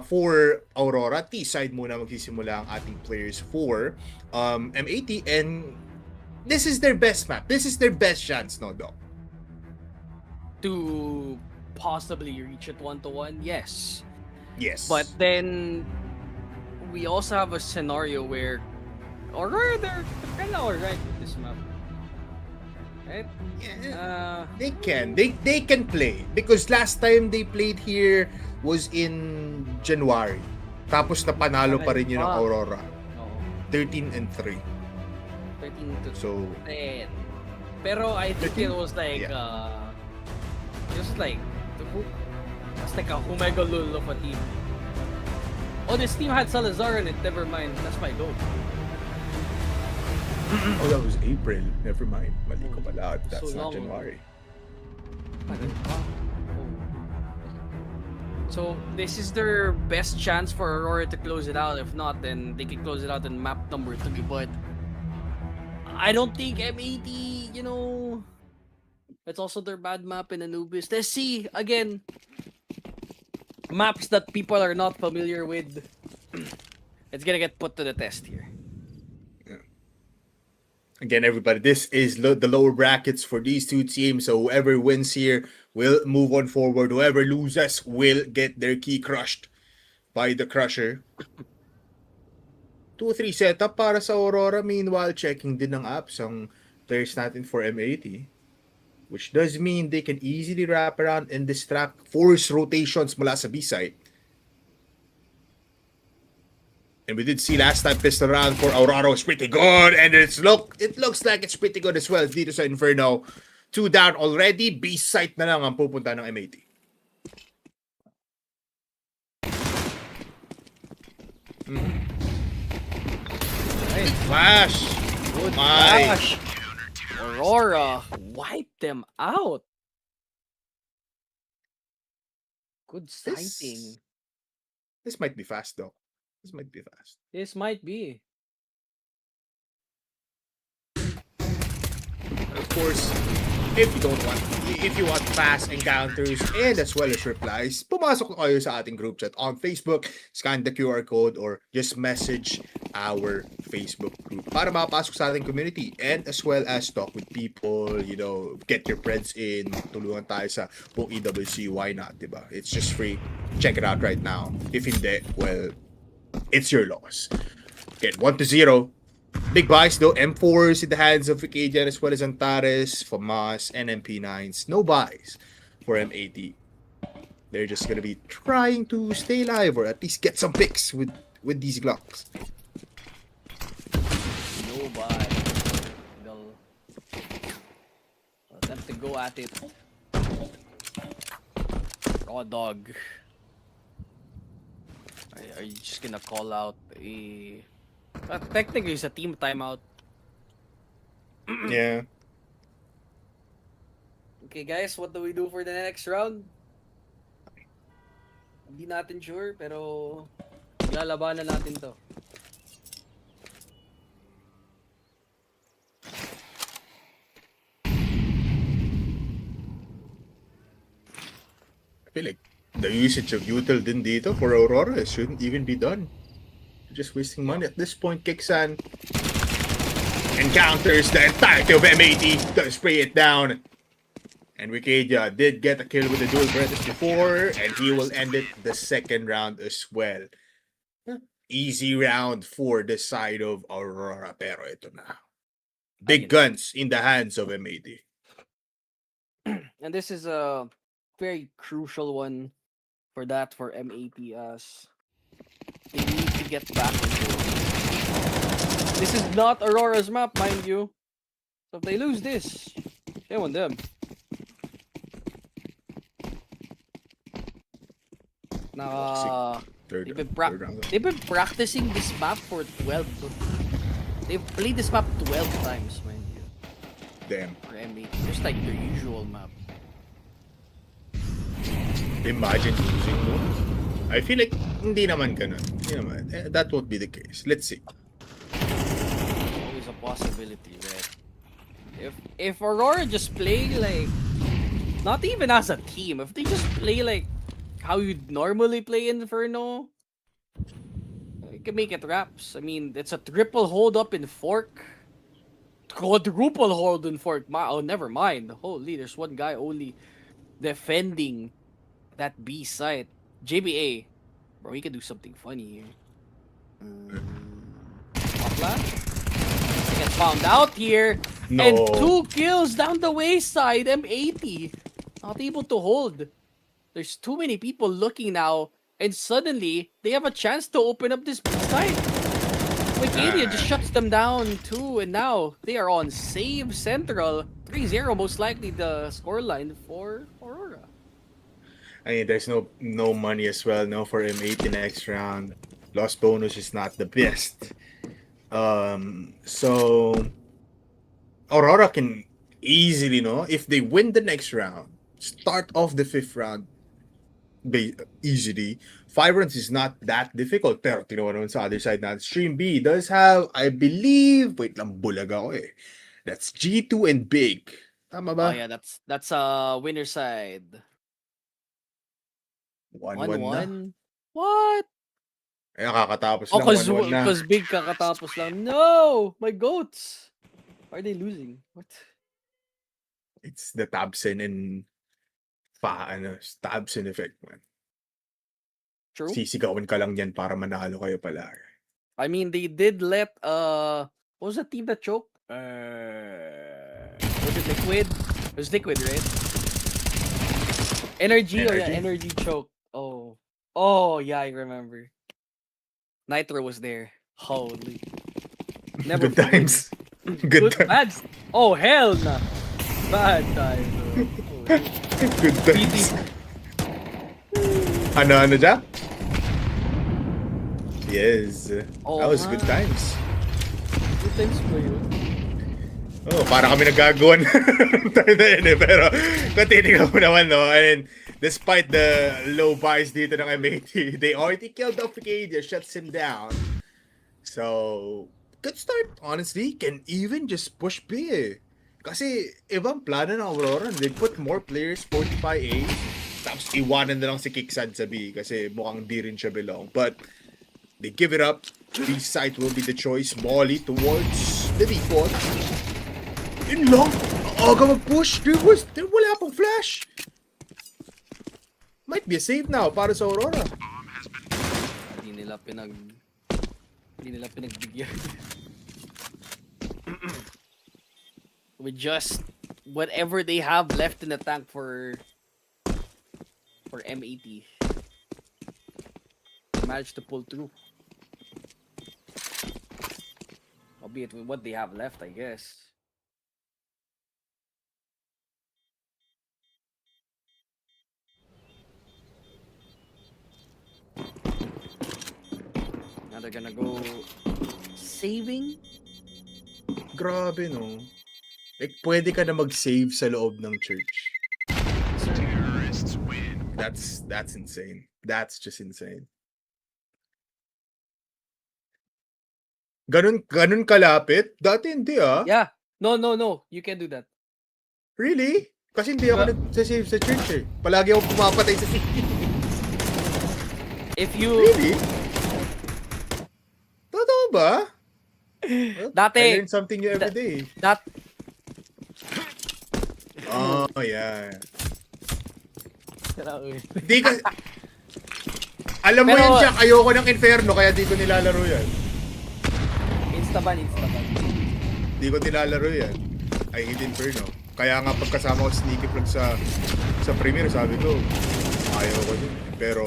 for Aurora. T side muna magsisimula ang ating players for M80, and this is their best map. This is their best chance, no, Doc?
To possibly reach it 1-1, yes.
Yes.
But then we also have a scenario where Aurora, they're kind of alright with this map, right?
Yeah, they can play because last time they played here was in January. Tapos napanalo pa rin yun ng Aurora.
Oo.
13-3.
13-10.
So,
pero I think it
13?
was like
Yeah.
just like it's like a Omega Lul of a team. Oh, this team had Salazar in it. Never mind. That's my goal.
oh, that was April. Never mind. Mali ko pala. That's
So
not
long.
January.
So this is their best chance for Aurora to close it out. If not, then they can close it out in map number 3. But I don't think M80, it's also their bad map in Anubis. Let's see, again, maps that people are not familiar with. It's gonna get put to the test here.
Again, everybody, this is the lower brackets for these two teams. So whoever wins here will move on forward. Whoever loses will get their key crushed by the Crusher. 2-3 setup para sa Aurora. Meanwhile, checking din ng apps ang players natin for M80. Which does mean they can easily wrap around and distract, force rotations mula sa B-side. And we did see last time pistol round for Aurora was pretty good, and it looks like it's pretty good as well dito sa Inferno. 2 down already, B-side na lang ang pupunta ng M80. Flash!
Good
My.
flash. Aurora wiped them out. Good sighting.
This might be fast though. This might be fast.
This might be.
Of course, if you want fast encounters and as well as replies, pumasok na kayo sa ating group chat on Facebook, scan the QR code or just message our Facebook group para makapasok sa ating community and as well as talk with people, get your friends in, tulungan tayo sa buong EWC, why not, diba? It's just free. Check it out right now. If hindi, well, it's your loss. Get 1-0. Big buys though, M4s in the hands of Acadian as well as Antares, FAMAS, and MP9s. No buys for M80. They're just gonna be trying to stay alive or at least get some picks with these Glocks.
No buy. They'll attempt to go at it. Raw dog. Are you just gonna call out a... technically, it's a team timeout.
Yeah.
Okay, guys, what do we do for the next round? Hindi natin sure, pero lalabanan natin to.
I feel like the usage of util din dito for Aurora shouldn't even be done. Just wasting money at this point. Kiksan encounters the entirety of M80 to spray it down. And Wikidia did get a kill with the dual Breaths before, and he will end it the second round as well. Easy round for the side of Aurora, pero ito na. Big guns in the hands of M80.
And this is a very crucial one for M80 as they need to get back into it. This is not Aurora's map, mind you. So if they lose this, shame on them.
Third
They've
round.
been practicing this map for 12. They've played this map 12 times, mind you.
Damn.
or M80. Just like their usual map.
Imagine losing mo. I feel like hindi naman ganun. Hindi naman. That won't be the case. Let's see.
Always a possibility, right? If Aurora just play like, not even as a team, if they just play like how you'd normally play Inferno, you can make it raps. I mean, it's a triple hold up in Fork. Quadruple hold in Fork. Oh, never mind. Holy, there's one guy only defending that B site. JBA. Bro, he can do something funny here. Flash. He gets found out here.
No.
And 2 kills down the wayside. M80. Not able to hold. There's too many people looking now. And suddenly, they have a chance to open up this side. Wikidia just shuts them down too. And now, they are on save central. 3-0 most likely the scoreline for Aurora.
I mean, there's no money as well, no, for M80 next round. Loss bonus is not the best. So Aurora can easily, no, if they win the next round, start off the 5th round easily. 5 rounds is not that difficult. Pero tinawa naman sa other side na Stream B does have, I believe, wait lang, bulag ako eh. That's G2 and Big. Tama ba?
Oh yeah, that's winner side.
1-1 na.
1-1. What?
Eh, kakatapos
Oh,
lang 1-1 na.
cause Big kakatapos lang. No! My goats! Why are they losing? What?
It's the Tabsen and Tabsen effect, man.
True.
Sisigawin ka lang yan para manalo kayo palagi.
I mean, they did let, what was the team that choked? Was it Liquid? It was Liquid, right? Energy? Oh yeah, Energy choked. Oh yeah, I remember. Nitro was there. Holy. Never
Good times. Good times.
Bad. Oh hell nah. Bad times.
Good times. Ano dyan? Yes.
Oh,
That was good times.
Good times for you.
Oh, para kami nagagawa na yun eh. Pero, kung titignan mo naman, no? And despite the low buys dito ng M80, they already killed off Wikidia, shuts him down. So, good start, honestly. Can even just push B eh. Kasi, ibang plano ng Aurora. They put more players, 45A. Tapos, iwanan na lang si Kiksad sa B kasi mukhang di rin siya belong. But, they give it up. B side will be the choice. Molly towards the default. Yun lang. Aga mag-push. There wala pang flash. Might be a save now para sa Aurora.
Hindi nila pinagbigyan. With just whatever they have left in the tank for M80. Managed to pull through. Albeit with what they have left, I guess. Now they're gonna go saving.
Grabe, no? Like, pwede ka na mag-save sa loob ng church.
Terrorists win.
That's insane. That's just insane. Ganun kalapit? Dati hindi ah.
Yeah. No. You can do that.
Really? Kasi hindi ako nag-save sa church eh. Palagi ako pumapatay sa city.
If you
Really? Totoo ba?
Dati
I learn something new every day.
that
Oh, yeah. Di ka... Alam mo
Pero-
yun, Jack, ayoko ng Inferno kaya di ko nilalaro yan.
Instaban.
Di ko nilalaro yan. I hate Inferno. Kaya nga pagkasama ko sneaky plug sa Premier, sabi ko, ayaw ko din. Pero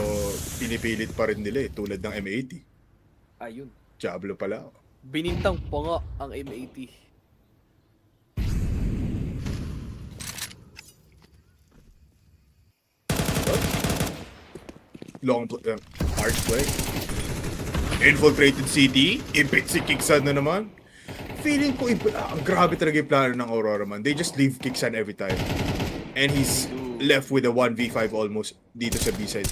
pinipilit pa rin nila eh, tulad ng M80.
ayun.
Diablo pala ako.
Binintang pa nga ang M80.
Harsh play. Infiltrated city. Ipit si Kicksan na naman. feeling ko, ang grabe talaga yung plano ng Aurora, man. They just leave Kixan every time. And he's left with a 1v5 almost dito sa B-side.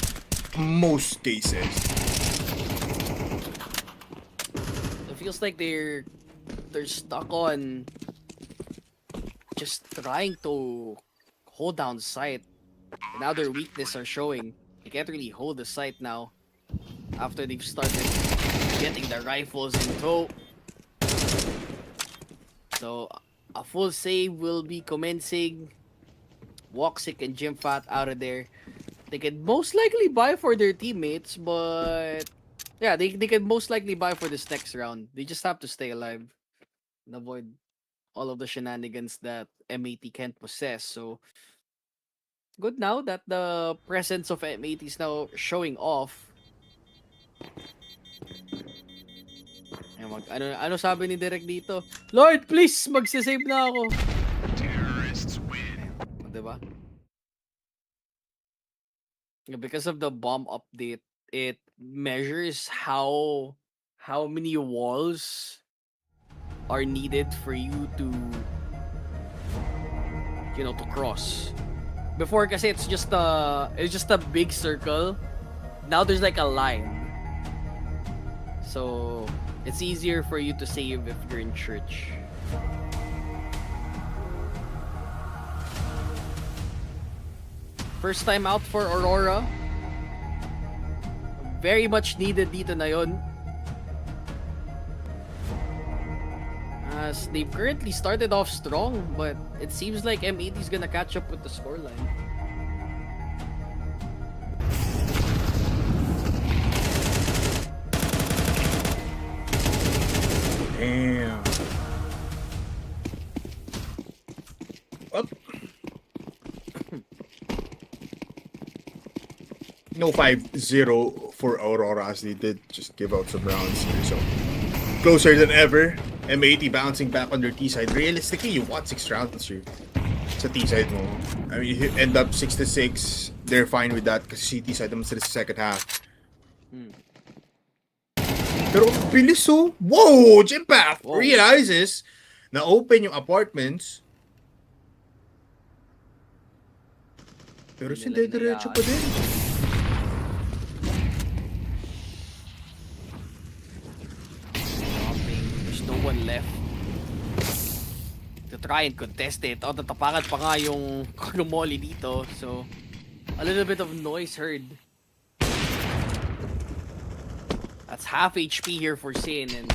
Most cases.
It feels like they're stuck on just trying to hold down site. And now their weakness are showing. They can't really hold the site now after they've started getting the rifles in tow. So a full save will be commencing. Woxic and Jimfat out of there. They could most likely buy for their teammates, but yeah, they could most likely buy for this next round. They just have to stay alive and avoid all of the shenanigans that M80 can't possess. So good now that the presence of M80 is now showing off. Ano sabi ni Derek dito? Lord, please, magsisave na ako.
Terrorists win.
Diba? Because of the bomb update, it measures how many walls are needed for you to cross. Before kasi it's just a big circle. Now there's like a line. So it's easier for you to save if you're in church. First time out for Aurora. Very much needed dito na yon. As they've currently started off strong, but it seems like M80 is gonna catch up with the scoreline.
Damn. Up. No 5-0 for Aurora as they did just give out some rounds here. So closer than ever. M80 bouncing back on their T-side. Realistically, you want 6 rounds here sa T-side mo. I mean, you end up 6-6. They're fine with that kasi si T-side naman sila sa second half. Pero bilis oh. Whoa! Jimpath realizes na open yung apartments. Pero hindi diretso pa din.
No one left to try and contest it. Tatapakan pa nga yung molly dito. So, a little bit of noise heard. That's half HP here for Sin, and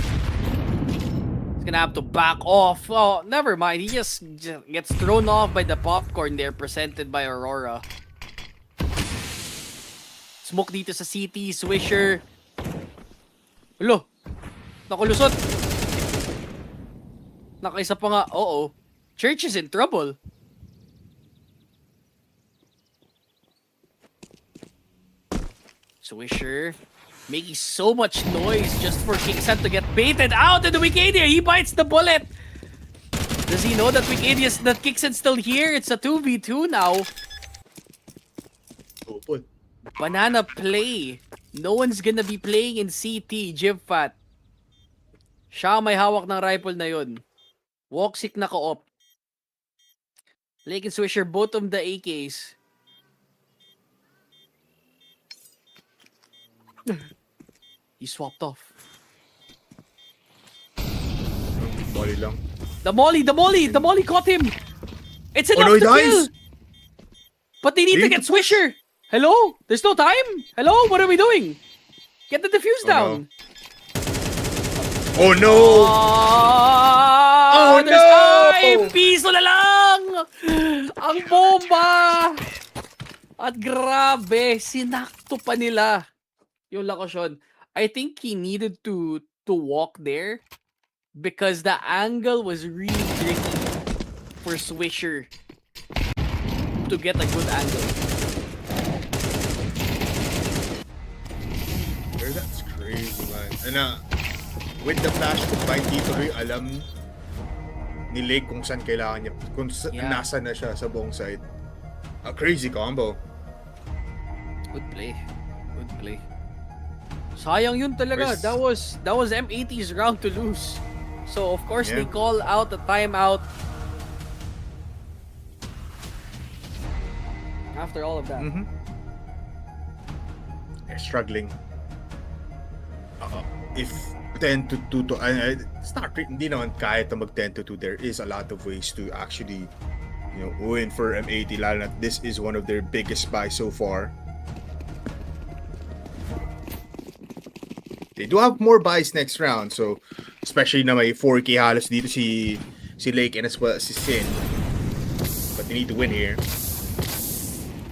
he's gonna have to back off. Oh, never mind. He just gets thrown off by the popcorn there presented by Aurora. Smoke dito sa CT, Swisher. Hello! Nakulusot! Nakaisa pa nga, Church is in trouble. Swisher making so much noise just for Kixan to get baited out, and the Wikidia, he bites the bullet. Does he know that Kixan's still here? It's a 2v2 now.
Open.
Banana play. No one's gonna be playing in CT, Jimfat. Siya may hawak ng rifle na yun. Woxic na ka-op. Lake and Swisher, both of the AKs. He swapped off.
Molly lang.
The molly caught him. It's enough
Oh no, he
to kill.
dies.
But they need to get Swisher. Hello? There's no time? Hello? What are we doing? Get the defuse down.
Oh no!
Oh, there's time! Piso na lang! Ang bomba! At grabe, sinakto pa nila yung lokasyon. I think he needed to walk there because the angle was really tricky for Swisher to get a good angle.
That's crazy, man. And with the flash combined dito, alam ni Lake kung saan kailangan niya, kung nasa na siya sa buong side. A crazy combo.
Good play. Good play. Sayang yun talaga.
First,
That was M80's round to lose. So, of course, they
Yeah.
call out the timeout. After all of that.
Mm-hmm. They're struggling. If 10 to 2 to it's not hindi naman kahit na mag 10 to 2, there is a lot of ways to actually win for M80, lalo na this is one of their biggest buys so far. They do have more buys next round, so especially na may 4K halos dito si Lake and as well as si Sin, but they need to win here.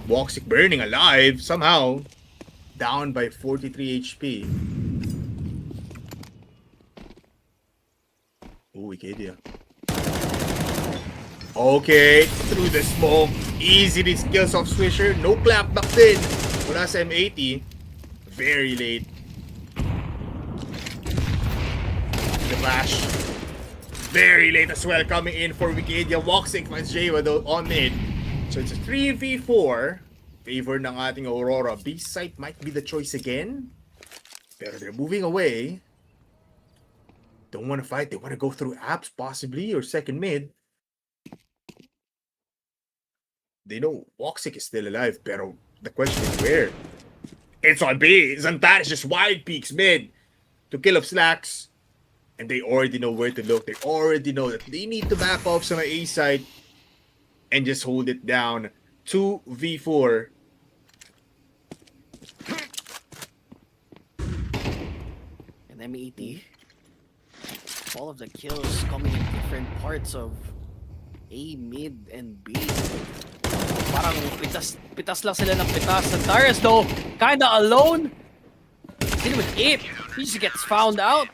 Woxic burning alive somehow, down by 43 HP. Oh, Wikidia. Okay, through the smoke. Easy these kills of Swisher. No clap back then. Mula sa M80. Very late. The flash. Very late as well coming in for Wikidia. Woxic finds Jawa though on mid. So it's a 3v4. Favor ng ating Aurora. B site might be the choice again. Pero they're moving away. Don't want to fight. They want to go through apps possibly or second mid. They know Woxic is still alive, pero the question is where? It's on B. Zantares just wide peaks mid to kill off Slacks. And they already know where to look. They already know that they need to back off sa A side and just hold it down. 2v4.
And M80. All of the kills coming in different parts of A, mid, and B. Parang pitas lang sila ng pitas. Santares though, kinda alone. Still with it. He just gets found out.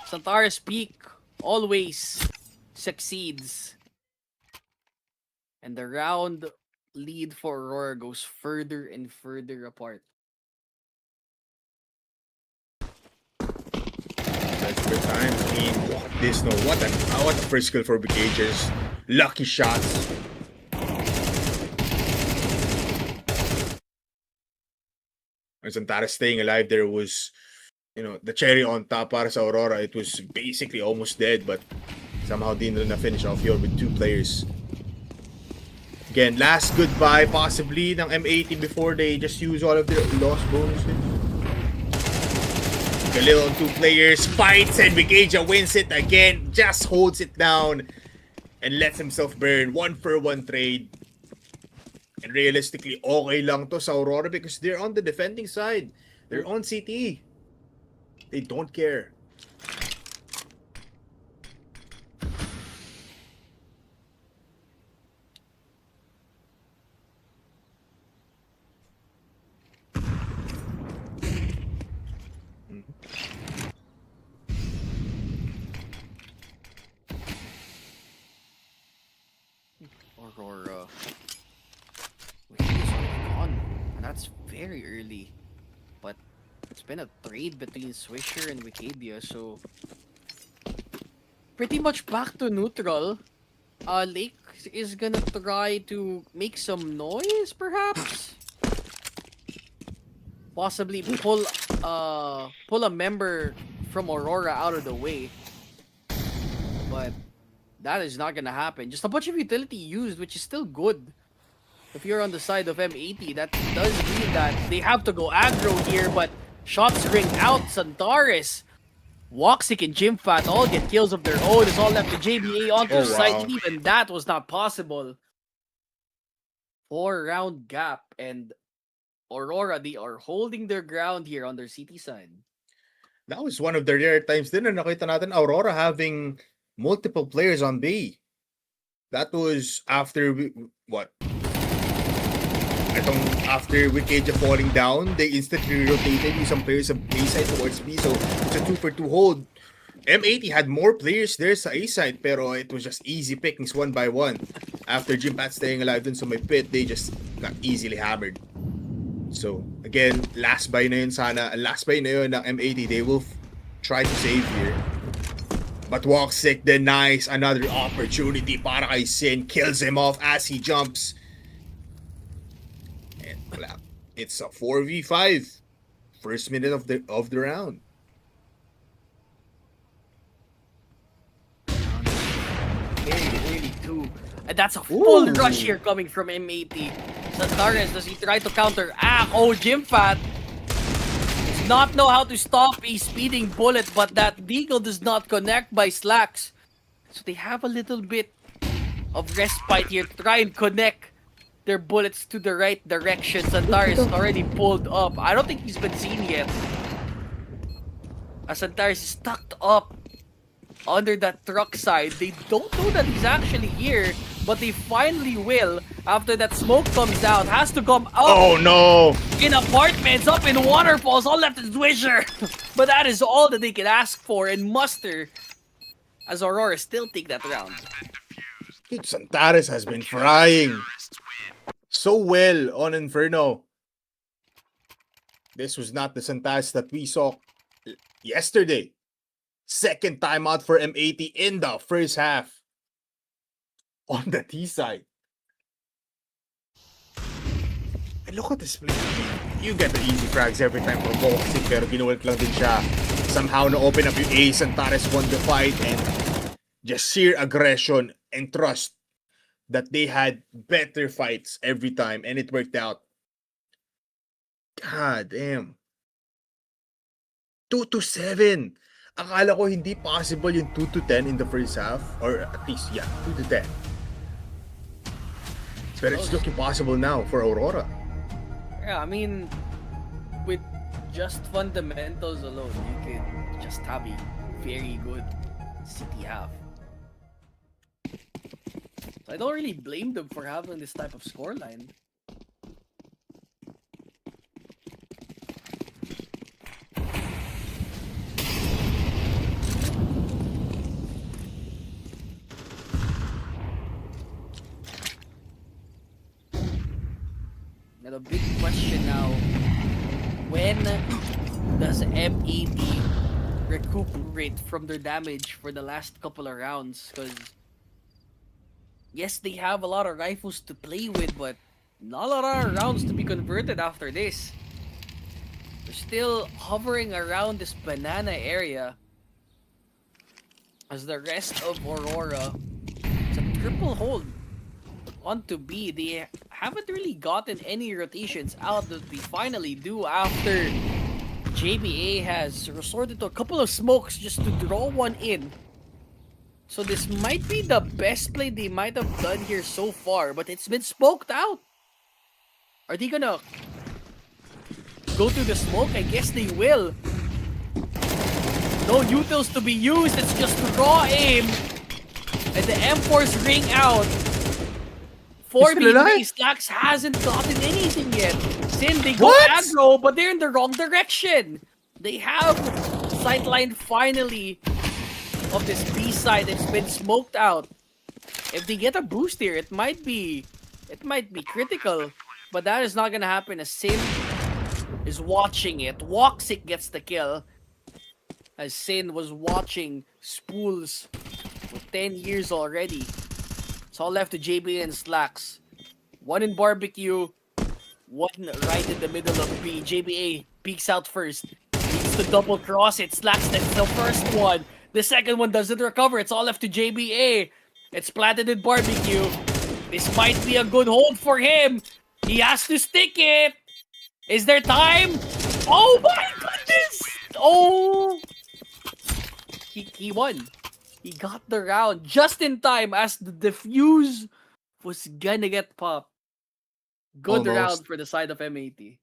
Santares peak always succeeds. And the round lead for Aurora goes further and further apart.
That's good time. I mean, what a first skill for Brigadiers. Lucky shots. And Santares staying alive there was, the cherry on top para sa Aurora. It was basically almost dead, but somehow di na finish off here with 2 players. Again, last goodbye possibly ng M80 before they just use all of their lost bonuses. Khalil on 2 players, fights, and Wikidia wins it again, just holds it down and lets himself burn. 1-for-1 trade. And realistically, okay lang to sa Aurora because they're on the defending side. They're on CT. They don't care.
Aurora. He's already gone. And that's very early. But it's been a trade between Swisher and Wikidia, so pretty much back to neutral. Lake is gonna try to make some noise, perhaps? Possibly pull a member from Aurora out of the way. But that is not gonna happen. Just a bunch of utility used, which is still good. If you're on the side of M80, that does mean that they have to go aggro here, but shots ring out. Santares, Woxic, and Jimfat all get kills of their own. It's all left to JBA onto the side, and even that was not possible. 4-round gap, and Aurora, they are holding their ground here on their CT side.
That was one of the rare times din na nakita natin Aurora having multiple players on B. That was after after Wikidia falling down, they instantly rotated with some players of A side towards B, so it's a 2-for-2 hold. M80 had more players there sa A side, pero it was just easy pickings 1 by 1. After Jimpat staying alive dun sa may pit, they just got easily hammered. So again, last buy na yun ng M80. They will try to save here. But Woxic denies another opportunity para kay Sin, kills him off as he jumps. And wala. It's a 4v5. First minute of the round.
And that's a full
Ooh.
rush here coming from M80. Santares, does he try to counteract? Oh, Jimfat does not know how to stop a speeding bullet, but that deagle does not connect by Slacks. So they have a little bit of respite here to try and connect their bullets to the right direction. Santares already pulled up. I don't think he's been seen yet. As Santares is tucked up under that truck side. They don't know that he's actually here, but they finally will after that smoke comes out. Has to come out
Oh no!
in apartments, up in waterfalls, all left is Swisher. But that is all that they can ask for and muster as Aurora still take that round.
Dude, Santares has been frying so well on Inferno. This was not the Santares that we saw yesterday. Second timeout for M80 in the first half. On the T side. And look at this play. You get the easy frags every time for boxing, pero ginuwalk lang din siya. Somehow na-open up yung A. Santares won the fight and just sheer aggression and trust that they had better fights every time and it worked out. God damn. 2-7. Akala ko hindi possible yung 2-10 in the first half. Or at least, yeah, 2-10. But it's looking possible now for Aurora.
Yeah, I mean, with just fundamentals alone, you can just have a very good city half. So I don't really blame them for having this type of scoreline. Now the big question now, when does M80 recuperate from their damage for the last couple of rounds? Because yes, they have a lot of rifles to play with, but not a lot of rounds to be converted after this. They're still hovering around this banana area as the rest of Aurora, it's a triple hold onto B. They haven't really gotten any rotations out that they finally do after JBA has resorted to a couple of smokes just to draw one in. So this might be the best play they might have done here so far, but it's been smoked out. Are they gonna go through the smoke? I guess they will. No utils to be used, it's just raw aim. And the M4s ring out. 4v3, Slacks hasn't gotten anything yet. Sin, they go aggro, but they're in the wrong direction. They have sightline finally of this B side. It's been smoked out. If they get a boost here, it might be critical. But that is not gonna happen as Sin is watching it. Woxic gets the kill. As Sin was watching spools for 10 years already. It's all left to JB and Slacks. One in barbecue, one right in the middle of B. JBA peeks out first. Needs to double cross it. Slacks that's the first one. The second one doesn't recover. It's all left to JBA. It's planted in barbecue. This might be a good hold for him. He has to stick it. Is there time? Oh my goodness! Oh! He won. He got the round just in time as the defuse was gonna get popped. Good
Almost.
round for the side of M80.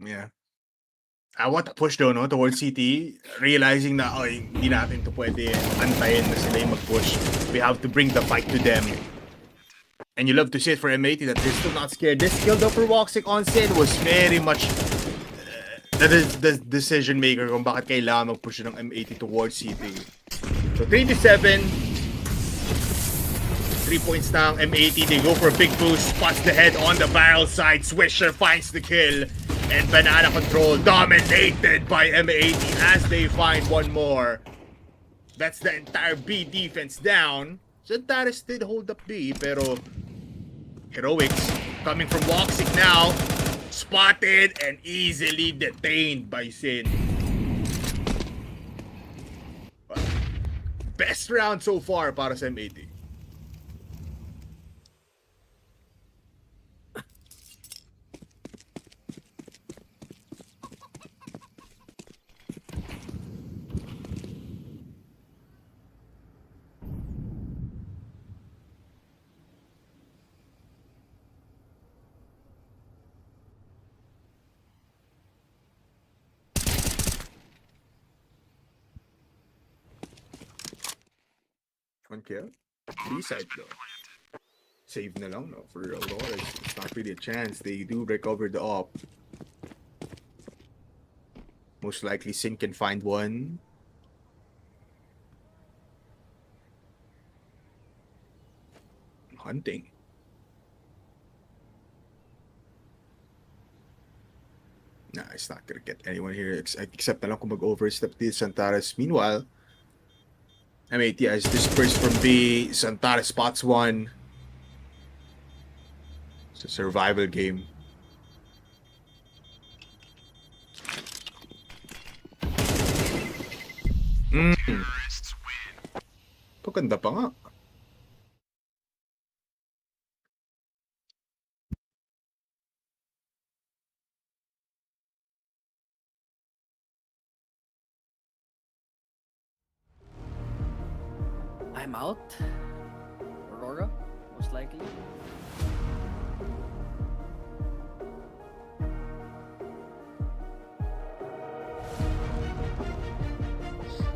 Yeah. I want to push though, no, towards CT, realizing na, hindi natin to pwede antayin na sila yung mag-push. We have to bring the fight to them. And you love to see it for M80 that they're still not scared. This kill though for Woxic on Sin was very much the decision maker kung bakit kailangan mag-push ng M80 towards CT. So 3-7. 3 points now. M80, they go for a big boost. Spots the head on the barrel side. Swisher finds the kill. And Banana Control dominated by M80 as they find one more. That's the entire B defense down. Santares did hold up B, pero heroics coming from Woxic now. Spotted and easily detained by Sin. Best round so far para sa M80. second kill. B-side though. Save na lang, no? For Aurora, it's not really a chance. They do recover the op. Most likely, Sin can find one. Hunting. Nah, it's not gonna get anyone here except na lang kung mag-overstep this Santares. Meanwhile, M80 has dispersed from B. Santares spots one. It's a survival game.
Terrorists win.
Paganda pa nga.
I'm out. Aurora, most likely.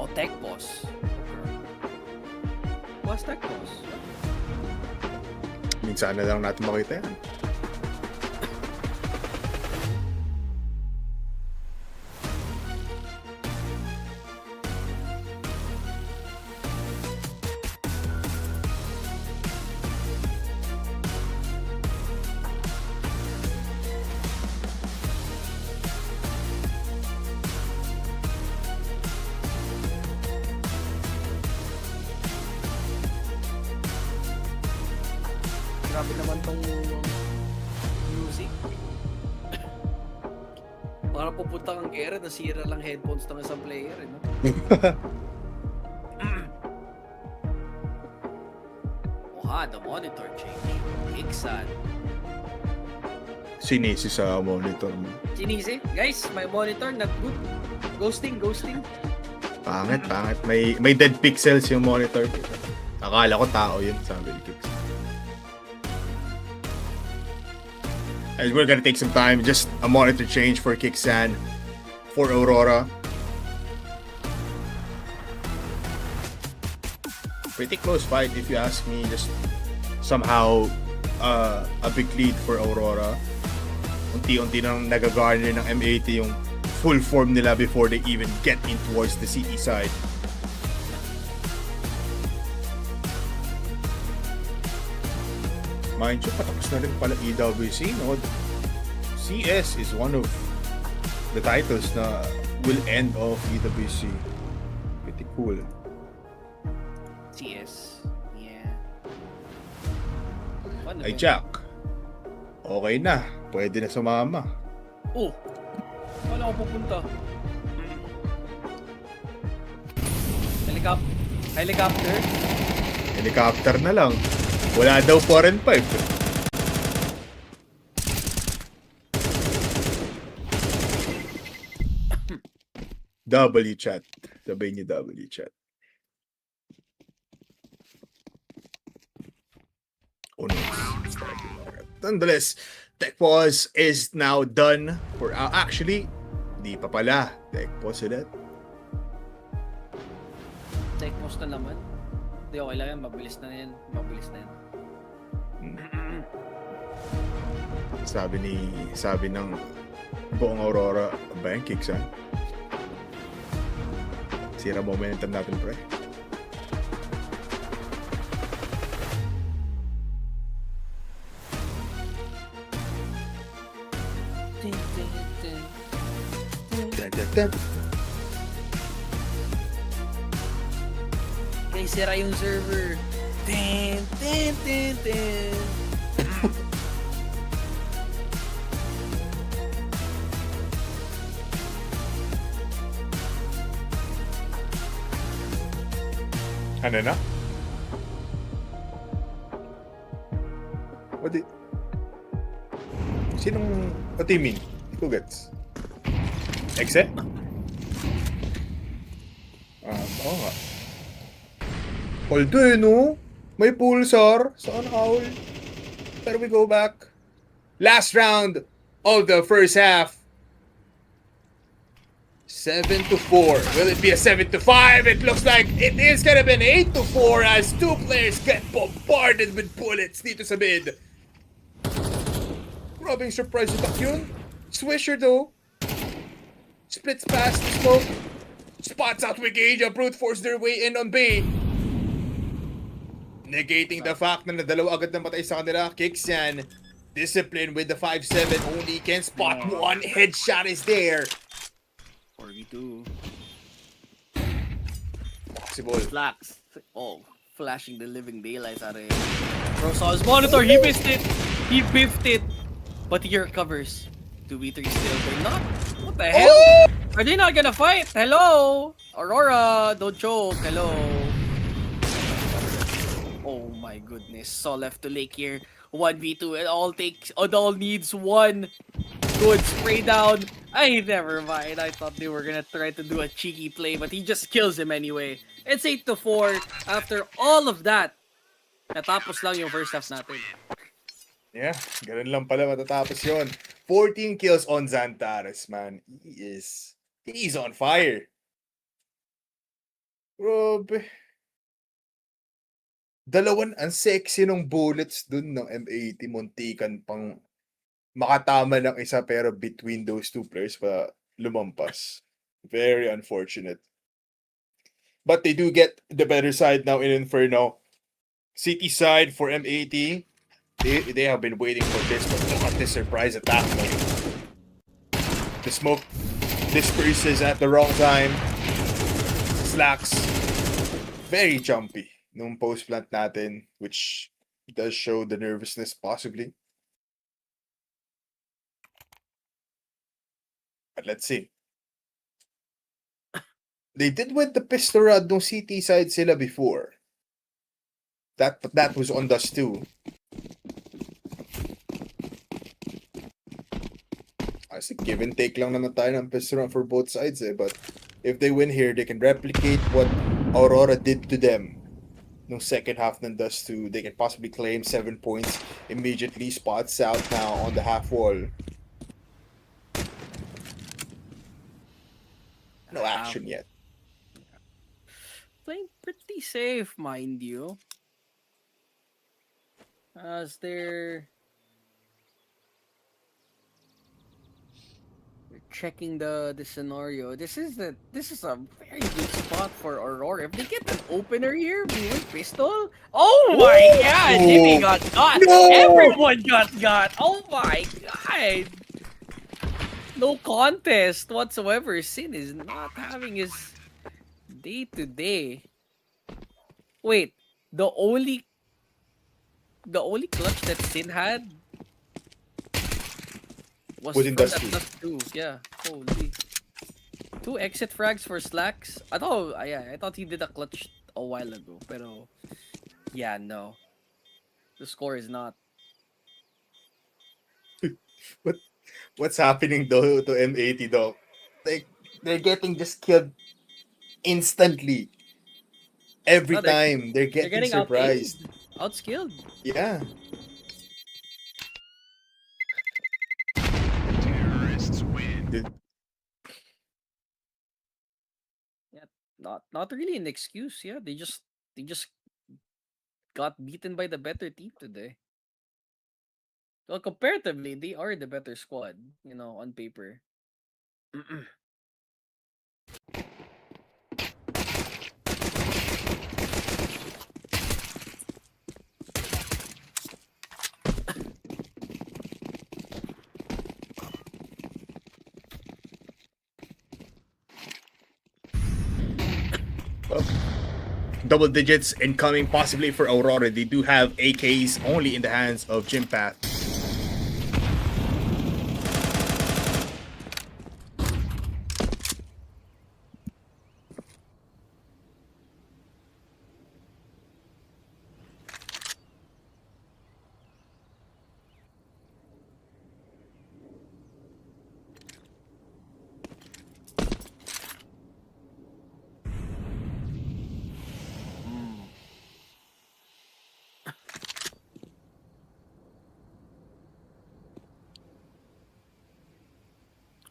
O Tech Boss. What's Tech Boss?
Minsan na lang natin makita yan.
Grabe naman tong music. Para pupunta kang gera, nasira lang headphones ng isang player, eh, no? Oha, the monitor change. Iksan.
Sinisi sa monitor mo.
Sinisi? Guys, my monitor not good. Ghosting.
Pangit. May dead pixels yung monitor. Akala ko tao yun, sabi ni Kicks. And we're gonna take some time, just a monitor change for Kixan, for Aurora. Pretty close fight if you ask me, just somehow a big lead for Aurora. Unti-unti nang nagagarner ng M80 yung full form nila before they even get in towards the city side. Mind you, patapos na rin pala EWC, no? CS is one of the titles na will end off EWC. Pretty cool.
CS. Yeah. Paano
Ay,
ba?
Jack. Okay na. Pwede na sumama.
Oh! Wala ako pupunta. Helicopter?
Helicopter na lang. Wala daw 4 and 5. W chat. Sabay niyo W chat. Oh no. Nonetheless, Tech Pause is now done for actually, di pa pala. Tech Pause ulit.
Tech post na naman. Hindi, okay lang yan. Mabilis na yan.
Sabi ng buong Aurora, ba yung kicks, ha? Sira momentum natin, pre.
Kaya sira yung server. Ten.
Ano na? What do you mean? Who gets? Exe? Oo nga. Although, no? May pulsar. Saan owl? Pero we go back. Last round of the first half. 7-4. Will it be a 7-5? It looks like it is gonna be an 8-4 as two players get bombarded with bullets dito sa mid. Grabing surprise attack yun. Swisher though. Splits past the smoke. Spots out Wikipedia. Brute force their way in on B. Negating the fact na dalawa agad na matay sa kanila. Kicks yan. Discipline with the 5-7. Only can spot one. Headshot is there.
4v2.
Possible.
Flax. Oh, flashing the living daylights out of it. Bro saw his monitor. He missed it. He biffed it. But he recovers. 2v3 still. They're not. What the hell? Are they not gonna fight? Hello? Aurora, don't choke. Hello. Oh my goodness. Saw left to Lake here. 1v2. It all needs one good spray down. I never mind. I thought they were gonna try to do a cheeky play, but he just kills him anyway. It's 8-4. After all of that, natapos lang yung first half natin.
Yeah, ganun lang pala matatapos yun. 14 kills on Xantares, man. He's on fire. Grabe. Dalawan ang sexy ng bullets dun ng M80. Muntikan pang makatama ng isa pero between those two players pa lumampas. Very unfortunate. But they do get the better side now in Inferno. City side for M80. They have been waiting for this, but look at this surprise attack. The smoke disperses at the wrong time. Slacks. Very jumpy nung post plant natin, which does show the nervousness possibly. But let's see. They did with the pistol rod nung CT side sila before. That was on Dust 2. I think give and take lang naman tayo ng pistol rod for both sides but if they win here, they can replicate what Aurora did to them nung second half ng Dust 2. They can possibly claim 7 points immediately. Spots out now on the half wall. No action yet.
Playing pretty safe, mind you. As they're checking the scenario. This is a very good spot for Aurora. If they get an opener here, with pistol. Oh my god, Jimmy got.
No!
Everyone got. Oh my god. No contest whatsoever. Sin is not having his day-to-day. Wait, the only clutch that Sin had was
in
from
Dust
that Dust 2. Yeah, holy. 2 exit frags for Slacks. I thought he did a clutch a while ago, pero yeah, no. The score is not.
What's happening though to M80 though? Like they're getting just killed instantly. Every
No, they're-
time they're
They're
getting
getting
surprised.
outskilled.
Yeah.
Terrorists win.
Yeah, not really an excuse. Yeah, they just got beaten by the better team today. Well, comparatively, they are the better squad, on paper.
Well, double digits incoming possibly for Aurora. They do have AKs only in the hands of Jimpath.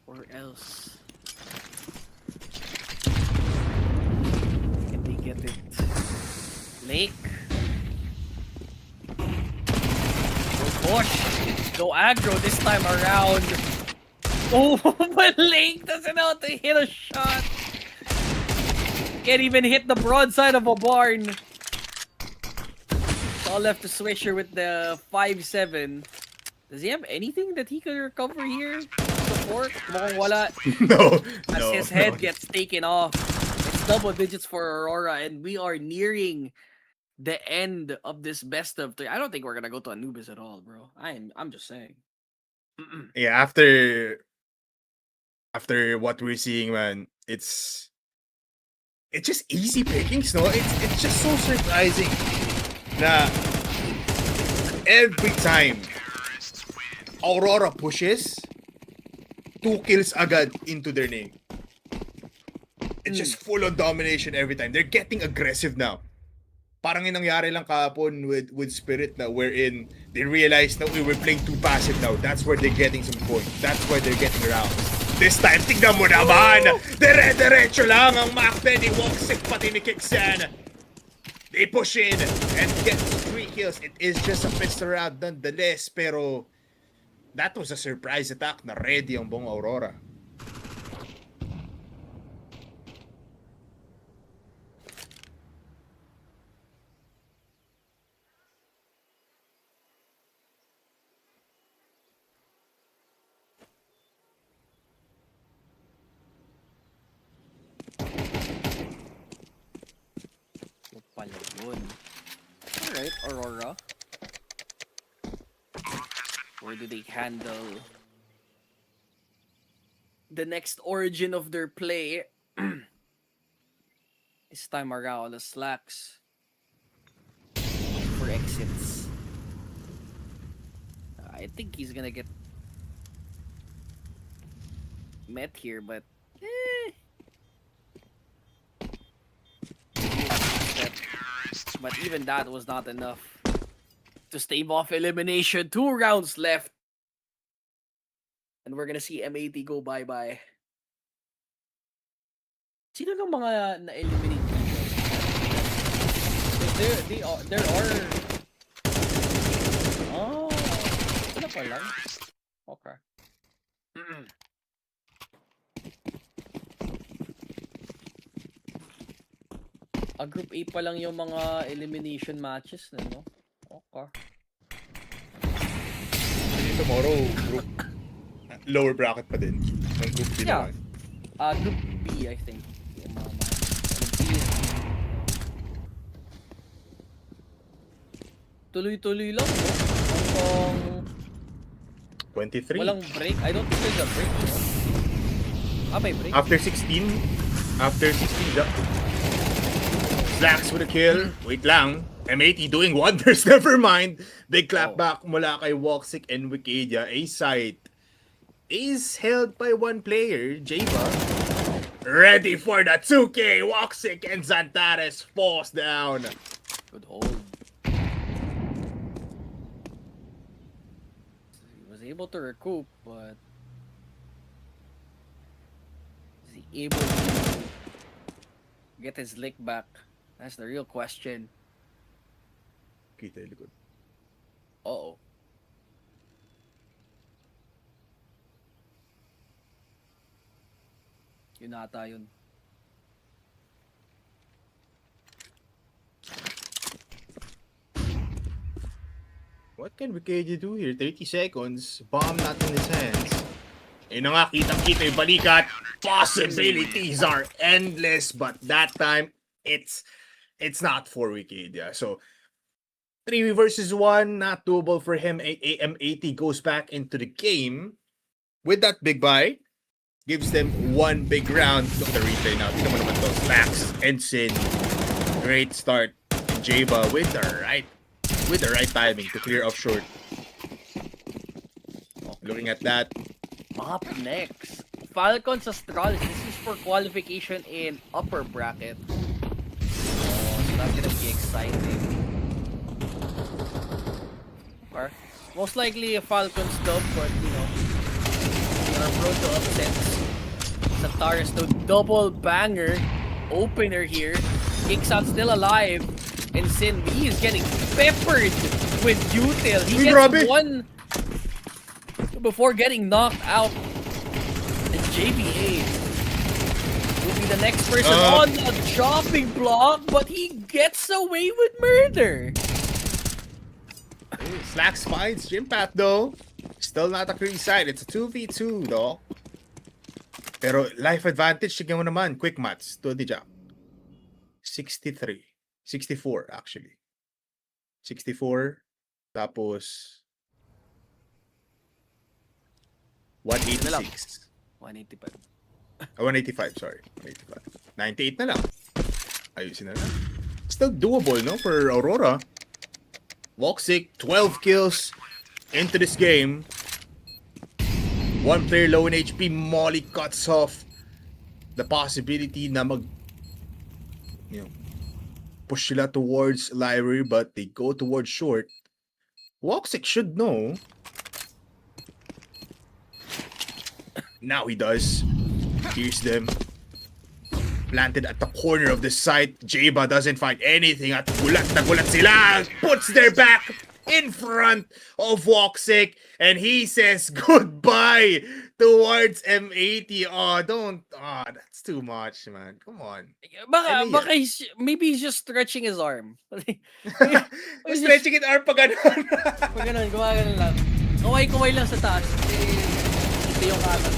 Or else. Lake. Push. Go aggro this time around. Oh, but Lake doesn't know how to hit a shot. Can't even hit the broadside of a barn. It's all left to Swisher with the 5-7. Does he have anything that he could recover here? Support? Mukhang wala.
No,
As
no,
his head
no.
gets taken off. It's double digits for Aurora, and we are nearing the end of this best of 3. I don't think we're gonna go to Anubis at all, bro. I'm just saying.
Yeah, after what we're seeing, man, it's just easy pickings, no? It's just so surprising na every time Aurora pushes, 2 kills agad into their name. It's just full on domination every time. They're getting aggressive now. Parang yung nangyari lang kahapon with Spirit na wherein they realized na we were playing too passive now. That's where they're getting some points. That's where they're getting rounds. This time, tignan mo naman! Dire-diretso lang ang makte ni Woksik pati ni Kixan. They push in and get 3 kills. It is just a pistol round nonetheless, pero that was a surprise attack na ready ang buong Aurora.
Pala yun. Alright, Aurora. Where do they handle the next origin of their play? This time around, the Slacks for exits. I think he's gonna get met here, but But even that was not enough to stave off elimination. 2 rounds left. And we're gonna see M80 go bye-bye. Sino ng mga na-eliminate dito? There are... Oh, sila pa lang? Okay. Group A pa lang yung mga elimination matches na, no? Okay.
Maybe tomorrow, group lower bracket pa din. Ng group B
Yeah.
naman.
Group B, I think. Yung mga tuloy-tuloy lang, no? Hanggang
23.
walang break. I don't think there's a break, no? May break.
After 16, Slacks with a kill. Wait lang. M80 doing wonders. Never mind. Big clap back mula kay Woksik and Wikidia. A site is held by one player, Java. Ready for the 2K. Woksik and Zantares falls down.
Good hold. He was able to recoup, but is he able to get his lick back? That's the real question.
Kita yung likod.
Uh-oh. Yun ata yun.
What can Wikidia do here? 30 seconds. Bomb not in his hands. Eh na nga, kitang-kita yung balikat. Possibilities are endless, but that time, it's not for Wikidia. So, 3 versus 1, not doable for him. AM80 goes back into the game with that big buy. Gives them 1 big round. Look at the replay now. Tignan mo naman to. Slacks, Ensign. Great start. And Jaba with the right timing to clear off short. Looking at that.
Up next, Falcons Astralis. This is for qualification in upper bracket. Oh, so that's gonna be exciting. Or most likely a Falcons dub, but you know, we are prone to upsets. Santaris, the double banger opener here. Kickshot still alive. And Sin, he is getting peppered with util. He
Uy,
gets
grabe.
one before getting knocked out. And JBA will be the next person on the chopping block, but he gets away with murder.
Slacks finds Jimpath though. Still not a crease side. It's a 2v2 though. Pero life advantage, tignan mo naman. Quick mats. To the jump. 63. 64 actually. 64. Tapos 186.
185.
185, sorry. 185. 98 na lang. Ayusin na lang. Still doable, no? For Aurora. Voxic, 12 kills into this game. One player low in HP. Molly cuts off the possibility na push sila towards library, but they go towards short. Voxic should know. Now he does. Hears them. Planted at the corner of the site. Jeba doesn't find anything at gulat na gulat sila. Puts their back in front of Voxic. And he says goodbye towards M80. Oh, don't. Oh, that's too much, man. Come on.
Baka maybe he's just stretching his arm.
He's stretching it arm pa ganun.
Pag ganun, gumagano lang. Kaway-kaway lang sa taas. Ito yung kanan.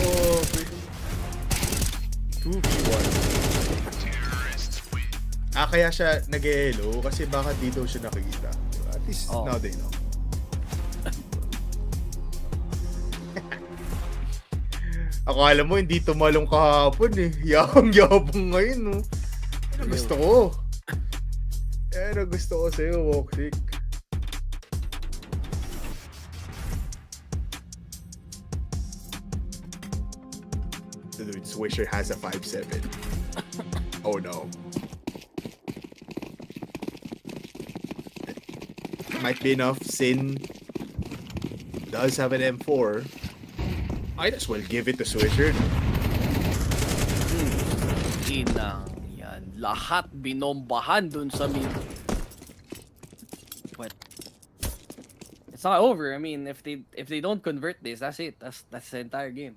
Oh, 2v1. Kaya siya nag-elo kasi baka dito siya nakikita. At least now they know. Akala mo hindi tumalong kahapon eh. Yabang-yabang ngayon, no? Ano gusto ko? Ano gusto ko sa'yo, Voxic? Dude, Swisher has a 5-7. Oh no. Might be enough. Sin does have an M4. Might as well give it to Swisher.
Inang yan. Lahat binombahan dun sa mid. But it's not over. I mean, if they don't convert this, that's it. That's the entire game.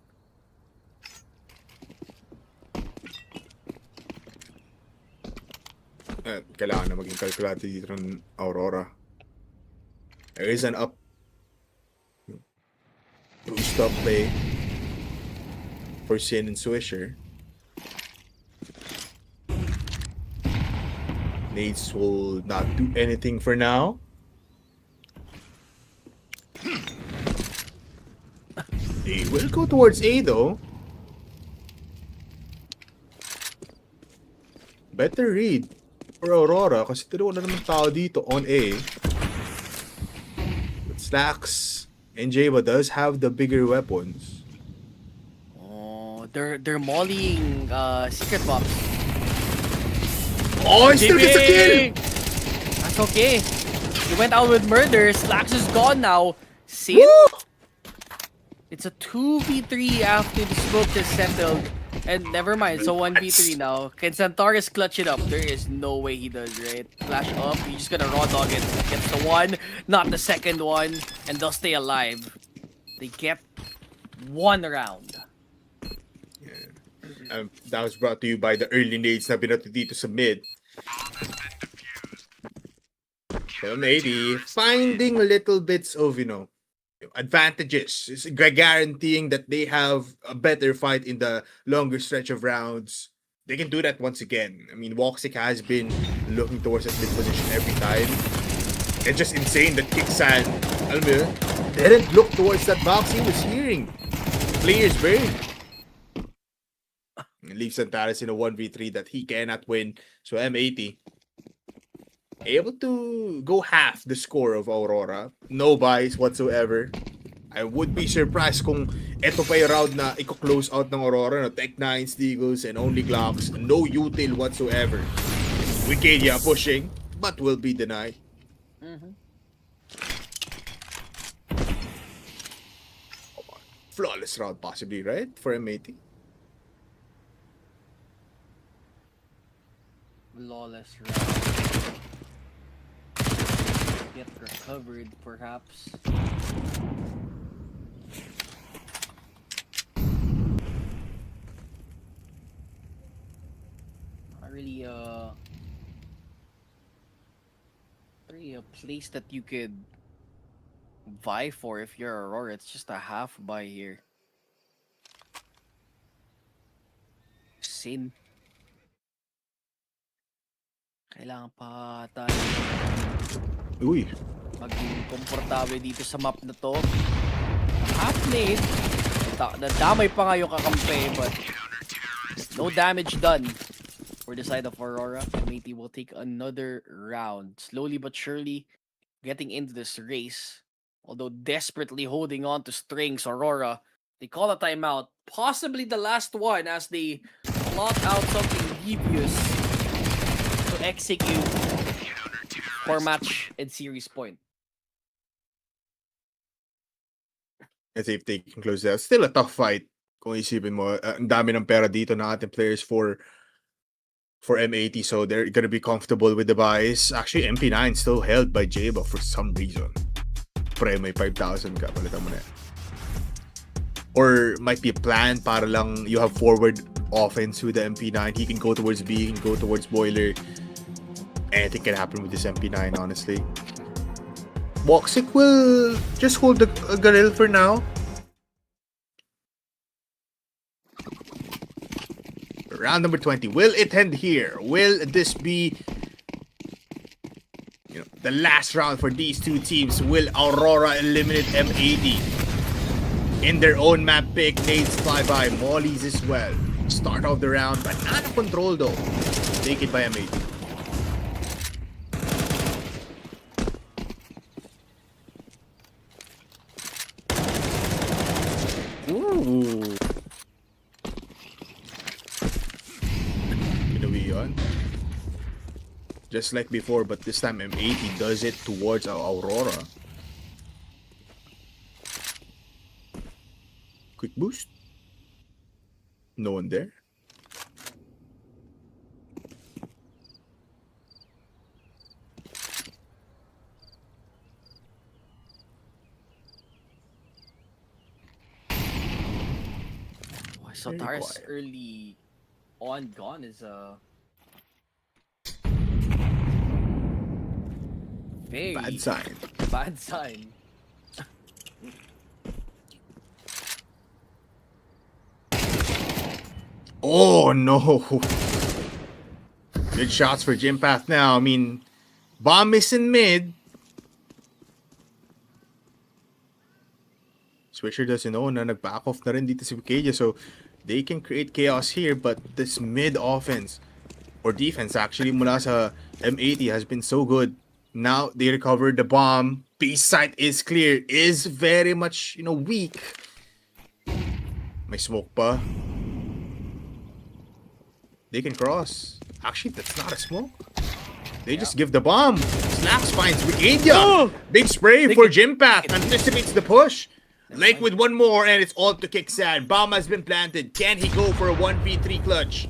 Kailangan na maging kalkulado dito ng Aurora. There is an up boost up play for Sin and Swisher. Nades will not do anything for now. They will go towards A though. Better read for Aurora kasi dalawa na naman tao dito on A. But Slacks and Jeba does have the bigger weapons.
Oh, they're mollying secret box.
Oh, he still gets a kill!
That's okay. He went out with murder. Slacks is gone now. See?
Woo!
It's a 2v3 after the smoke is settled. And never mind, so 1v3 now. Can Centaurus clutch it up? There is no way he does, right? Flash up, he's just gonna raw dog it. Gets the one, not the second one, and they'll stay alive. They get one round.
That was brought to you by the early nades na binato dito sa mid. So maybe finding little bits of, advantages. It's guaranteeing that they have a better fight in the longer stretch of rounds. They can do that once again. I mean, Voxic has been looking towards that mid position every time. It's just insane that Kixan, alam mo yun, didn't look towards that box he was hearing. Players burn. Leaves Astralis in a 1v3 that he cannot win. So M80 able to go half the score of Aurora. No buys whatsoever. I would be surprised kung ito pa yung round na i-close out ng Aurora. No? Tech 9, Steagles, and only Glocks. No util whatsoever. Wikidia pushing, but will be denied. Flawless round possibly, right? For M80.
flawless round get recovered, perhaps. Not really a place that you could vie for if you're Aurora. It's just a half buy here. Sin. Kailangan pa tayo
Uy.
maging komportable dito sa map na to. Half nade. Nadamay pa nga yung kakampi, but no damage done for the side of Aurora. M80 will take another round. Slowly but surely getting into this race. Although desperately holding on to strings, Aurora, they call a timeout. Possibly the last one as they plot out something devious to execute for match and series point.
As if they can close out. Still a tough fight. Kung isipin mo, ang dami ng pera dito ng ating players for M80, so they're gonna be comfortable with the buys. Actually, MP9 still held by Jeba for some reason. Pre, may 5,000 ka, palitan mo na. Or might be a plan para lang you have forward offense with the MP9. He can go towards B, he can go towards Boiler. Anything can happen with this MP9, honestly. Woxic will just hold the Garel for now. Round number 20. Will it end here? Will this be the last round for these two teams? Will Aurora eliminate M80? In their own map pick, nades fly by, mollies as well. Start off the round, but out of control though. Taken by M80. Ooh. Just like before, but this time M80 does it towards Aurora. Quick boost. No one there.
So Tara's early on gone is very
bad sign.
Bad sign.
Oh no! Good shots for Gympath now. I mean, bomb is in mid. Swisher doesn't know na nag-back off na rin dito si Wikidia, so they can create chaos here, but this mid offense or defense actually mula sa M80 has been so good. Now they recovered the bomb. B site is clear. Is very much, weak. May smoke pa. They can cross. Actually, that's not a smoke. They just give the bomb. Slaps finds Wikidia.
Oh!
Big spray for Gympath. Anticipates the push. Lake with one more, and it's all to kick sad. Bomb has been planted. Can he go for a 1v3 clutch?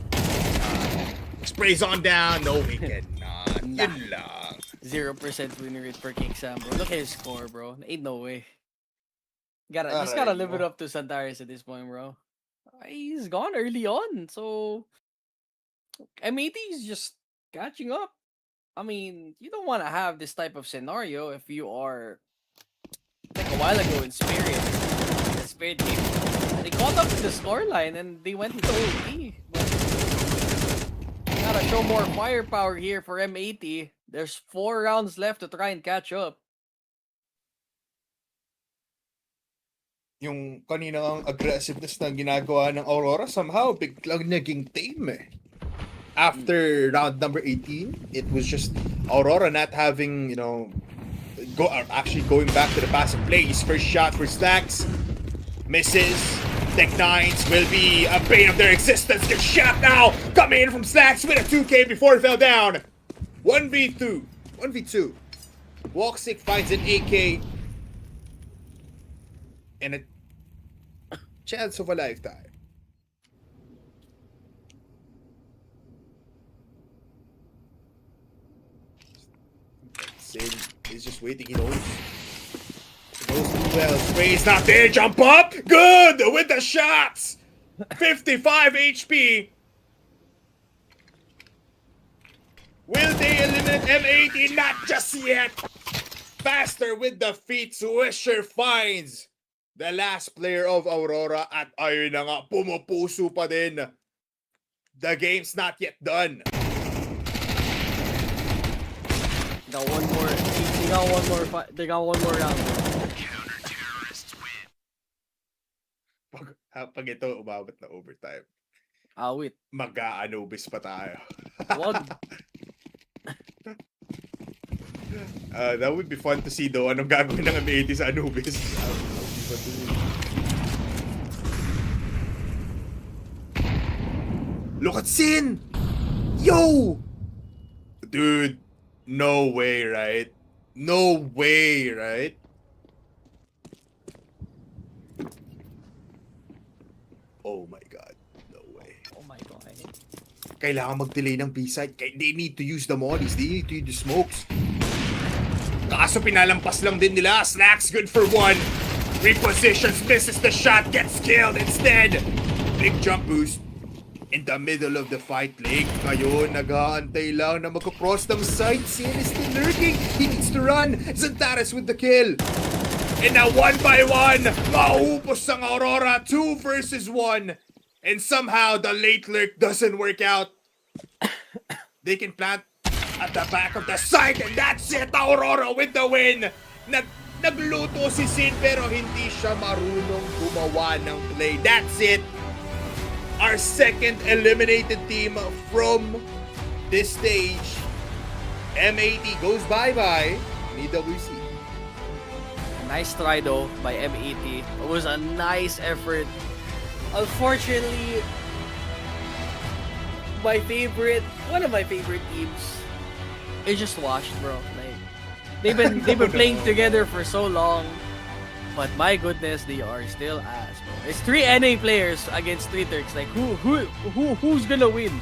Sprays on down. No, he cannot. Yun lang.
0% win rate per kick Sam, bro. Look at his score, bro. Ain't no way. Just gotta live it up to Santaris at this point, bro. He's gone early on, so M80 is just catching up. I mean, you don't want to have this type of scenario if you are like a while ago in Spirit. The Spirit team, they caught up with the scoreline and they went into OT. Gotta show more firepower here for M80. There's 4 rounds left to try and catch up.
Yung kaninang aggressiveness na ginagawa ng Aurora, somehow biglang naging tame eh. After round number 18, it was just Aurora not having, actually going back to the passive plays. First shot for Stacks. Misses. Tech 9s will be a bane of their existence. Good shot now. Coming in from Stacks with a 2K before it fell down. 1v2. Woxic finds an AK. And a chance of a lifetime. He's just waiting. He knows. He knows too well. Spray's not there. Jump up. Good with the shots. 55 HP. Will they eliminate M80? Not just yet. Faster with the feet. Swisher finds the last player of Aurora. At ayun na nga, pumupuso pa din. The game's not yet done.
They got one more. They got one more round.
Counter-terrorists win.
Pag ito umabot na overtime,
Wait.
mag-a-Anubis pa tayo.
Wag.
That would be fun to see though. Anong gagawin ng M80 sa Anubis? Look at Sin! Yo! Dude, no way, right? No way, right? Oh my god, no way.
Oh my god.
Kailangan mag-delay ng B-side. They need to use the mollies. They need to use the smokes. Kaso pinalampas lang din nila. Slacks good for one. Repositions, misses the shot, gets killed instead. Big jump boost. In the middle of the fight lane. Ngayon, nag-aantay lang na mag-cross ng side. Sin is still lurking. He needs to run. Zantares with the kill. And now 1 by 1, maupos ang Aurora. 2 versus 1. And somehow, the late lurk doesn't work out. They can plant at the back of the site. And that's it. Aurora with the win. Nagluto si Sin pero hindi siya marunong gumawa ng play. That's it. Our second eliminated team from this stage. M80 goes bye-bye in EWC.
Nice try though by M80. It was a nice effort. Unfortunately, one of my favorite teams, it just washed, bro. Like they've been playing together for so long, but my goodness, they are still ass, bro. It's 3 NA players against 3 Turks. Like who's gonna win?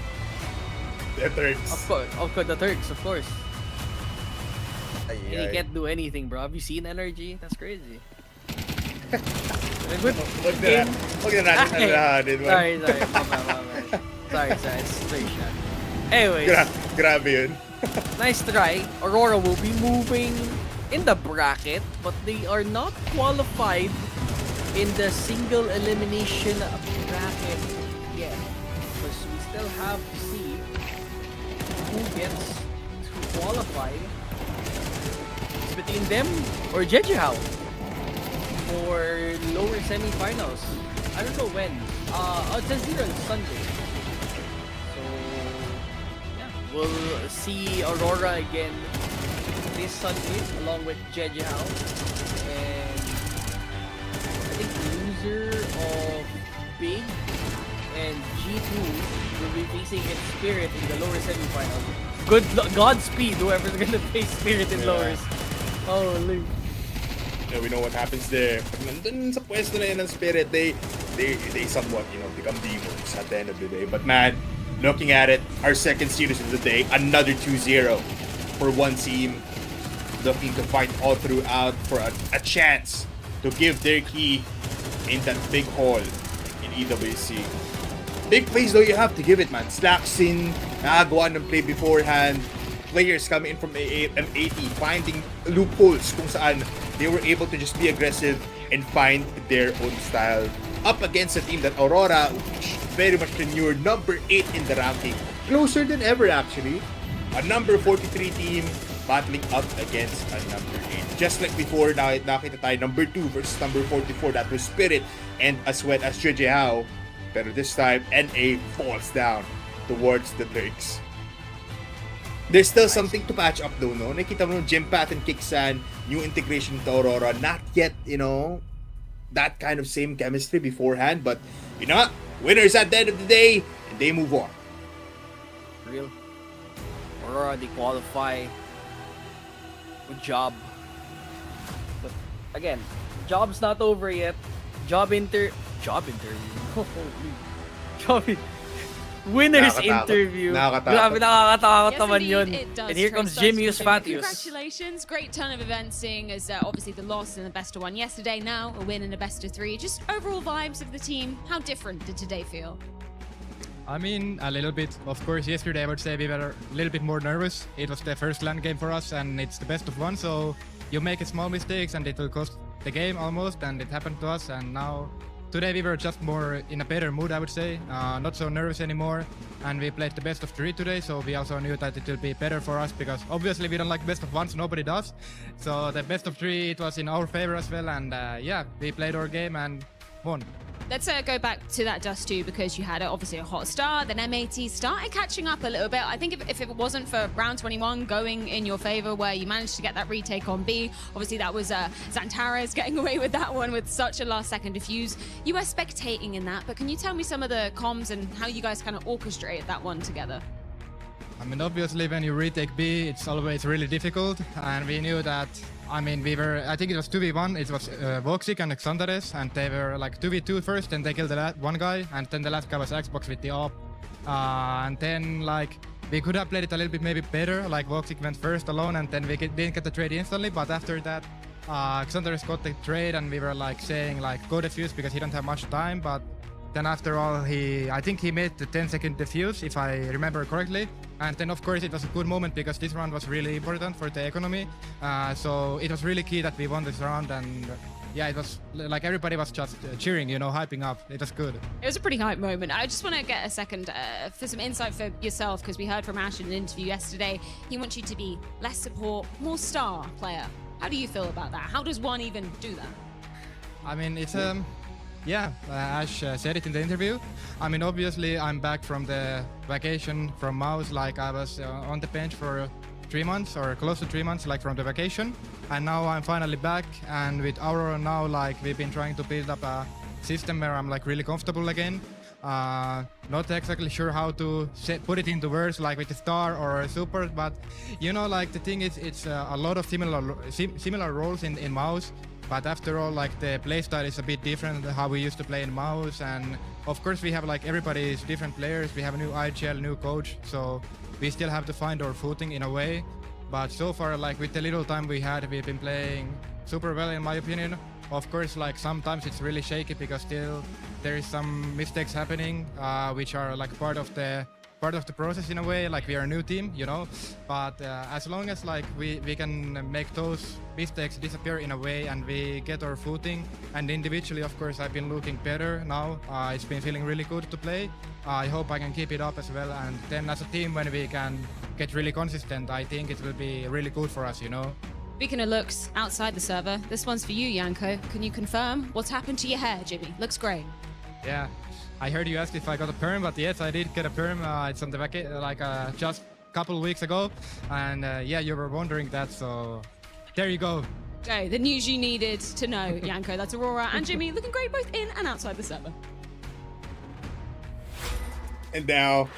The Turks.
Of course, the Turks, of course.
Ay,
And he can't do anything, bro. Have you seen energy? That's crazy. Good game.
Huwag na natin nalahanin.
Sorry. My bad. Sorry. It's straight shot. Anyways,
Grabe yun.
nice try. Aurora will be moving in the bracket, but they are not qualified in the single elimination bracket yet. Because we still have to see who gets to qualify. It's between them or Jejuhao for lower semifinals. I don't know when. It says here on Sunday. So yeah, we'll see Aurora again this Sunday along with Jejuhao. And I think loser of Big and G2 will be facing Spirit in the lower semifinals. Godspeed whoever's gonna face Spirit in lowers. Holy.
Yeah, we know what happens there. Pag nandun sa pwesto na yun ng Spirit, they somewhat, become demons at the end of the day. But man, looking at it, our second series of the day, another 2-0 for one team. Looking to fight all throughout for a chance to give their key in that big hall in EWC. Big plays though, you have to give it, man. Slacks in, nakagawa ng play beforehand. Players coming in from M80, finding loopholes kung saan they were able to just be aggressive and find their own style. Up against a team that Aurora, very much tenured, number 8 in the ranking. Closer than ever actually. A number 43 team battling up against a number 8. Just like before, nakita tayo number 2 versus number 44. That was Spirit and as well as Jejuhao. Pero this time, NA falls down towards the Turks. There's still something to patch up though, no? Nakita mo yung gem pattern Kiksan, new integration to Aurora. Not yet, that kind of same chemistry beforehand. But, you know what? Winners at the end of the day, and they move on.
Real. Aurora, they qualify. Good job. But again, job's not over yet. Job interview. Winner's
Nakakatakot.
interview.
Nakakatakot.
Grabe, nakakatakot
Yes,
naman
indeed,
yun.
it does.
And here
Trace
comes
does
Jimmius
so
Fatius.
Congratulations. Great turn of events, seeing as obviously the loss in the best of one yesterday, now a win in a best of three. Just overall vibes of the team. How different did today feel?
I mean, a little bit. Of course, yesterday I would say we were a little bit more nervous. It was the first LAN game for us, and it's the best of one, so you make a small mistakes and it will cost the game almost, and it happened to us. And now, today we were just more in a better mood, I would say. Not so nervous anymore, and we played the best of three today, so we also knew that it will be better for us, because obviously we don't like best of ones, nobody does. So the best of three, it was in our favor as well, and yeah, we played our game and won.
Let's go back to that Dust 2, because you had obviously a hot start, then M80 started catching up a little bit. I think if it wasn't for round 21 going in your favor, where you managed to get that retake on B, obviously that was Xantares getting away with that one with such a last second defuse. You were spectating in that, but can you tell me some of the comms and how you guys kind of orchestrated that one together?
I mean, obviously, when you retake B, it's always really difficult, and we knew that. I mean, I think it was 2v1, it was Voxic and Xantares, and they were like 2v2 first, and they killed the one guy, and then the last guy was Xbox with the op. And then, like, we could have played it a little bit maybe better, like Voxic went first alone, and then we didn't get the trade instantly, but after that, Xantares got the trade, and we were like saying, like, go defuse, because he don't have much time, but then after all, I think he made the 10-second defuse, if I remember correctly. And then of course it was a good moment, because this round was really important for the economy. So it was really key that we won this round, and yeah, it was like everybody was just cheering, you know, hyping up. It was good.
It was a pretty hype moment. I just want to get a second for some insight for yourself, because we heard from Ash in an interview yesterday. He wants you to be less support, more star player. How do you feel about that? How does one even do that?
I mean, it's yeah, Ash said it in the interview. I mean, obviously, I'm back from the vacation from Mouse. Like, I was on the bench for 3 months, or close to 3 months, like from the vacation. And now I'm finally back. And with Aurora now, like, we've been trying to build up a system where I'm like really comfortable again. Not exactly sure how to put it into words, like with a star or a super, but you know, like the thing is, it's a lot of similar roles in Mouse. But after all, like the playstyle is a bit different than how we used to play in Mouse, and of course we have like everybody's different players. We have a new IGL, new coach, so we still have to find our footing in a way. But so far, like with the little time we had, we've been playing super well in my opinion. Of course, like sometimes it's really shaky, because still there is some mistakes happening, which are like part of the process in a way. Like we are a new team, you know, but as long as like we can make those mistakes disappear in a way, and we get our footing, and individually of course I've been looking better now. It's been feeling really good to play. I hope I can keep it up as well, and then as a team, when we can get really consistent, I think it will be really good for us, you know.
Speaking of looks outside the server, this one's for you, Yanko. Can you confirm what's happened to your hair, Jimmy? Looks great.
Yeah, I heard you asked if I got a perm, but yes, I did get a perm. It's on the back, like just a couple weeks ago, and yeah, you were wondering that, so there you go.
Okay, the news you needed to know, Yanko. That's Aurora and Jimmy looking great both in and outside the server.
And now,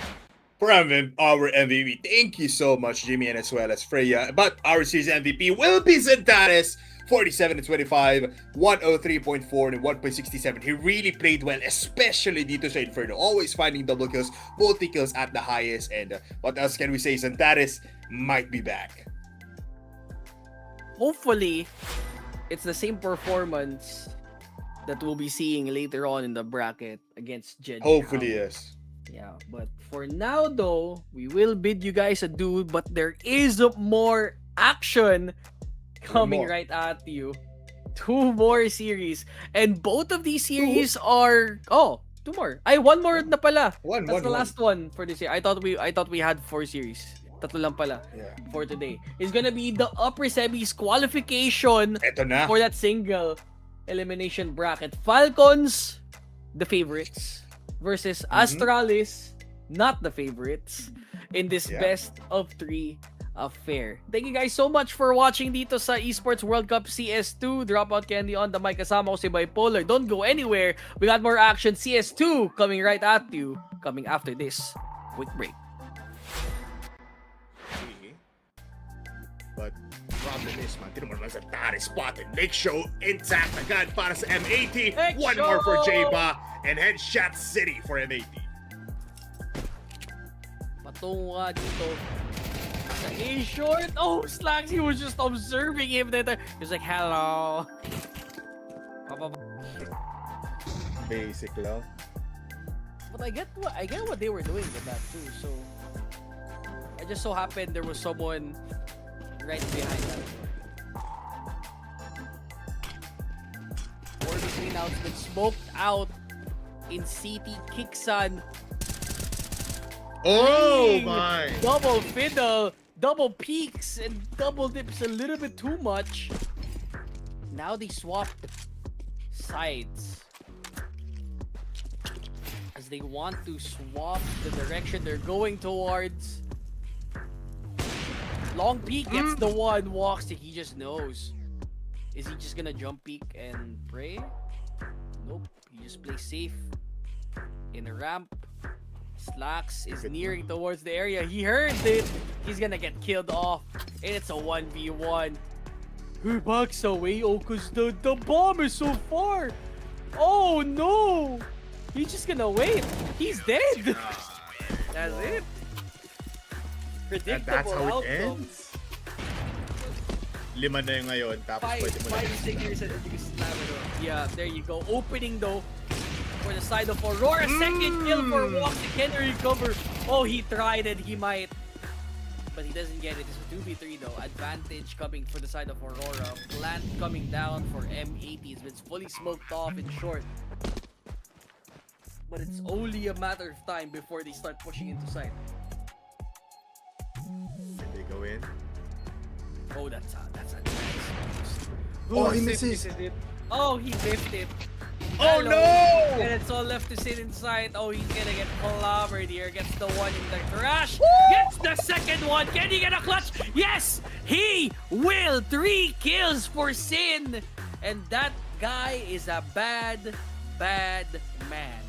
for our MVP, thank you so much, Jimmy, and as well as Freya. But our season MVP will be Xantares, 47-25, 103.4 and 1.67. He really played well, especially dito sa Inferno, always finding double kills, multi-kills at the highest. And what else can we say? Xantares might be back.
Hopefully, it's the same performance that we'll be seeing later on in the bracket against Jed.
Hopefully, yes.
Yeah, but for now though, we will bid you guys adieu, but there is more action coming
more.
right at you. 2 more series, and both of these series are 2 more. Ay, 1 more na pala. That's the last one for this year. I thought we had 4 series. Tatlo lang pala for today. It's gonna be the upper semis qualification
Eto na.
for that single elimination bracket. Falcons, the favorites, versus Astralis, not the favorites, in this best of 3 affair. Thank you guys so much for watching dito sa Esports World Cup CS2. Dropout Candy on the mic. Kasama ko si Bipolar. Don't go anywhere. We got more action CS2 coming right at you. Coming after this quick break.
But problem is, man, tinan mo naman sa Xantares spot and make show intact agad para sa M80.
Make
One
show!
more for J-Ba and Headshot City for M80.
patungo nga dito. Sa A-short. Oh, Slacks, he was just observing him. He was like, hello.
Basic lang.
But I get what they were doing with that too. So I just so happened there was someone right behind that. Or between now it's been smoked out in CT Kiksan.
Oh
Dang!
my!
Double fiddle, double peaks, and double dips a little bit too much. Now they swapped sides. As they want to swap the direction they're going towards. Long peek gets the one, walks it, he just knows. Is he just gonna jump peek and pray? Nope, he just plays safe. In a ramp. Slacks is nearing towards the area. He heard it. He's gonna get killed off. And it's a 1v1. He backs away. Oh, cause the bomb is so far. Oh no! He's just gonna wait. He's dead. That's it. Predictable
that's how it
outcomes.
ends? 5 na yung ngayon, tapos pwede mo na.
5 figures and then you can slam it on. Yeah, there you go. Opening though for the side of Aurora. Second kill for Walks. He can recover. Oh, he tried it. He might. But he doesn't get it. It's a 2v3 though. Advantage coming for the side of Aurora. Plant coming down for M80. It's fully smoked off in short. But it's only a matter of time before they start pushing into sight.
Can they go in?
Oh, that's a nice.
Oh, he misses.
It. Oh, he biffed it.
Oh
Hello.
no!
And it's all left to sit inside. Oh, he's gonna get clobbered here. Gets the one in the trash. Gets the second one. Can he get a clutch? Yes, he will. 3 kills for Sin. And that guy is a bad man.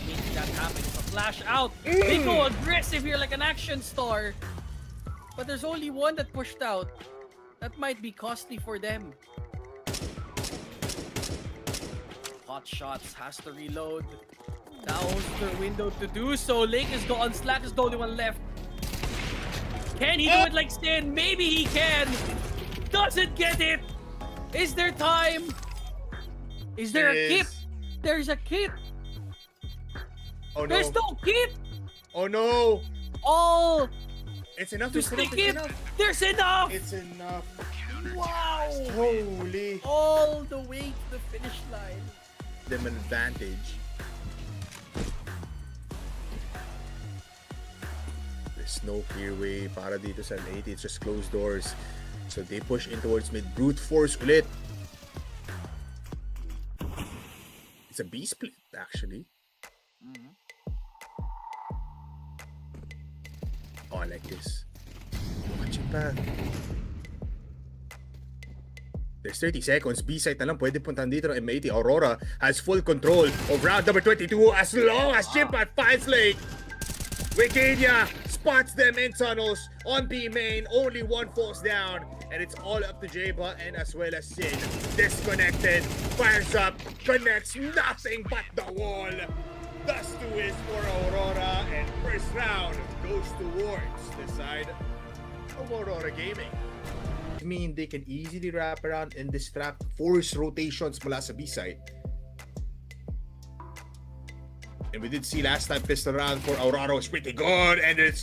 Making that happen. It's a flash out. They go aggressive here like an action star. But there's only one that pushed out. That might be costly for them. Hot shots has to reload. Now owns their window to do so. Lake is gone. Slack is the only one left. Can he do it like Stin? Maybe he can. Doesn't get it. Is there time? Is there a kit? There's a kit.
Oh no!
There's no kit.
Oh no!
All
It's enough
to stick it. There's enough.
It's enough.
Wow.
Holy!
All the way to the finish line.
Them an advantage. There's no clear way para dito sa M80. It's just closed doors. So they push in towards mid. Brute force ulit. It's a B split actually. Oh, I like this. Watch it back. There's 30 seconds. B-site na lang pwede puntahan dito ng M80. Aurora has full control of round number 22 as long as Chimpat finds Lake. Wikania spots them in tunnels on B main. Only one falls down. And it's all up to J-Bot and as well as Sin. Disconnected. Fires up. Connects. Nothing but the wall. Thus 2 is for Aurora. And first round goes towards the side of Aurora Gaming. I mean, they can easily wrap around and distract, force rotations mula sa B-side. And we did see last time pistol round for Aurora was pretty good. And it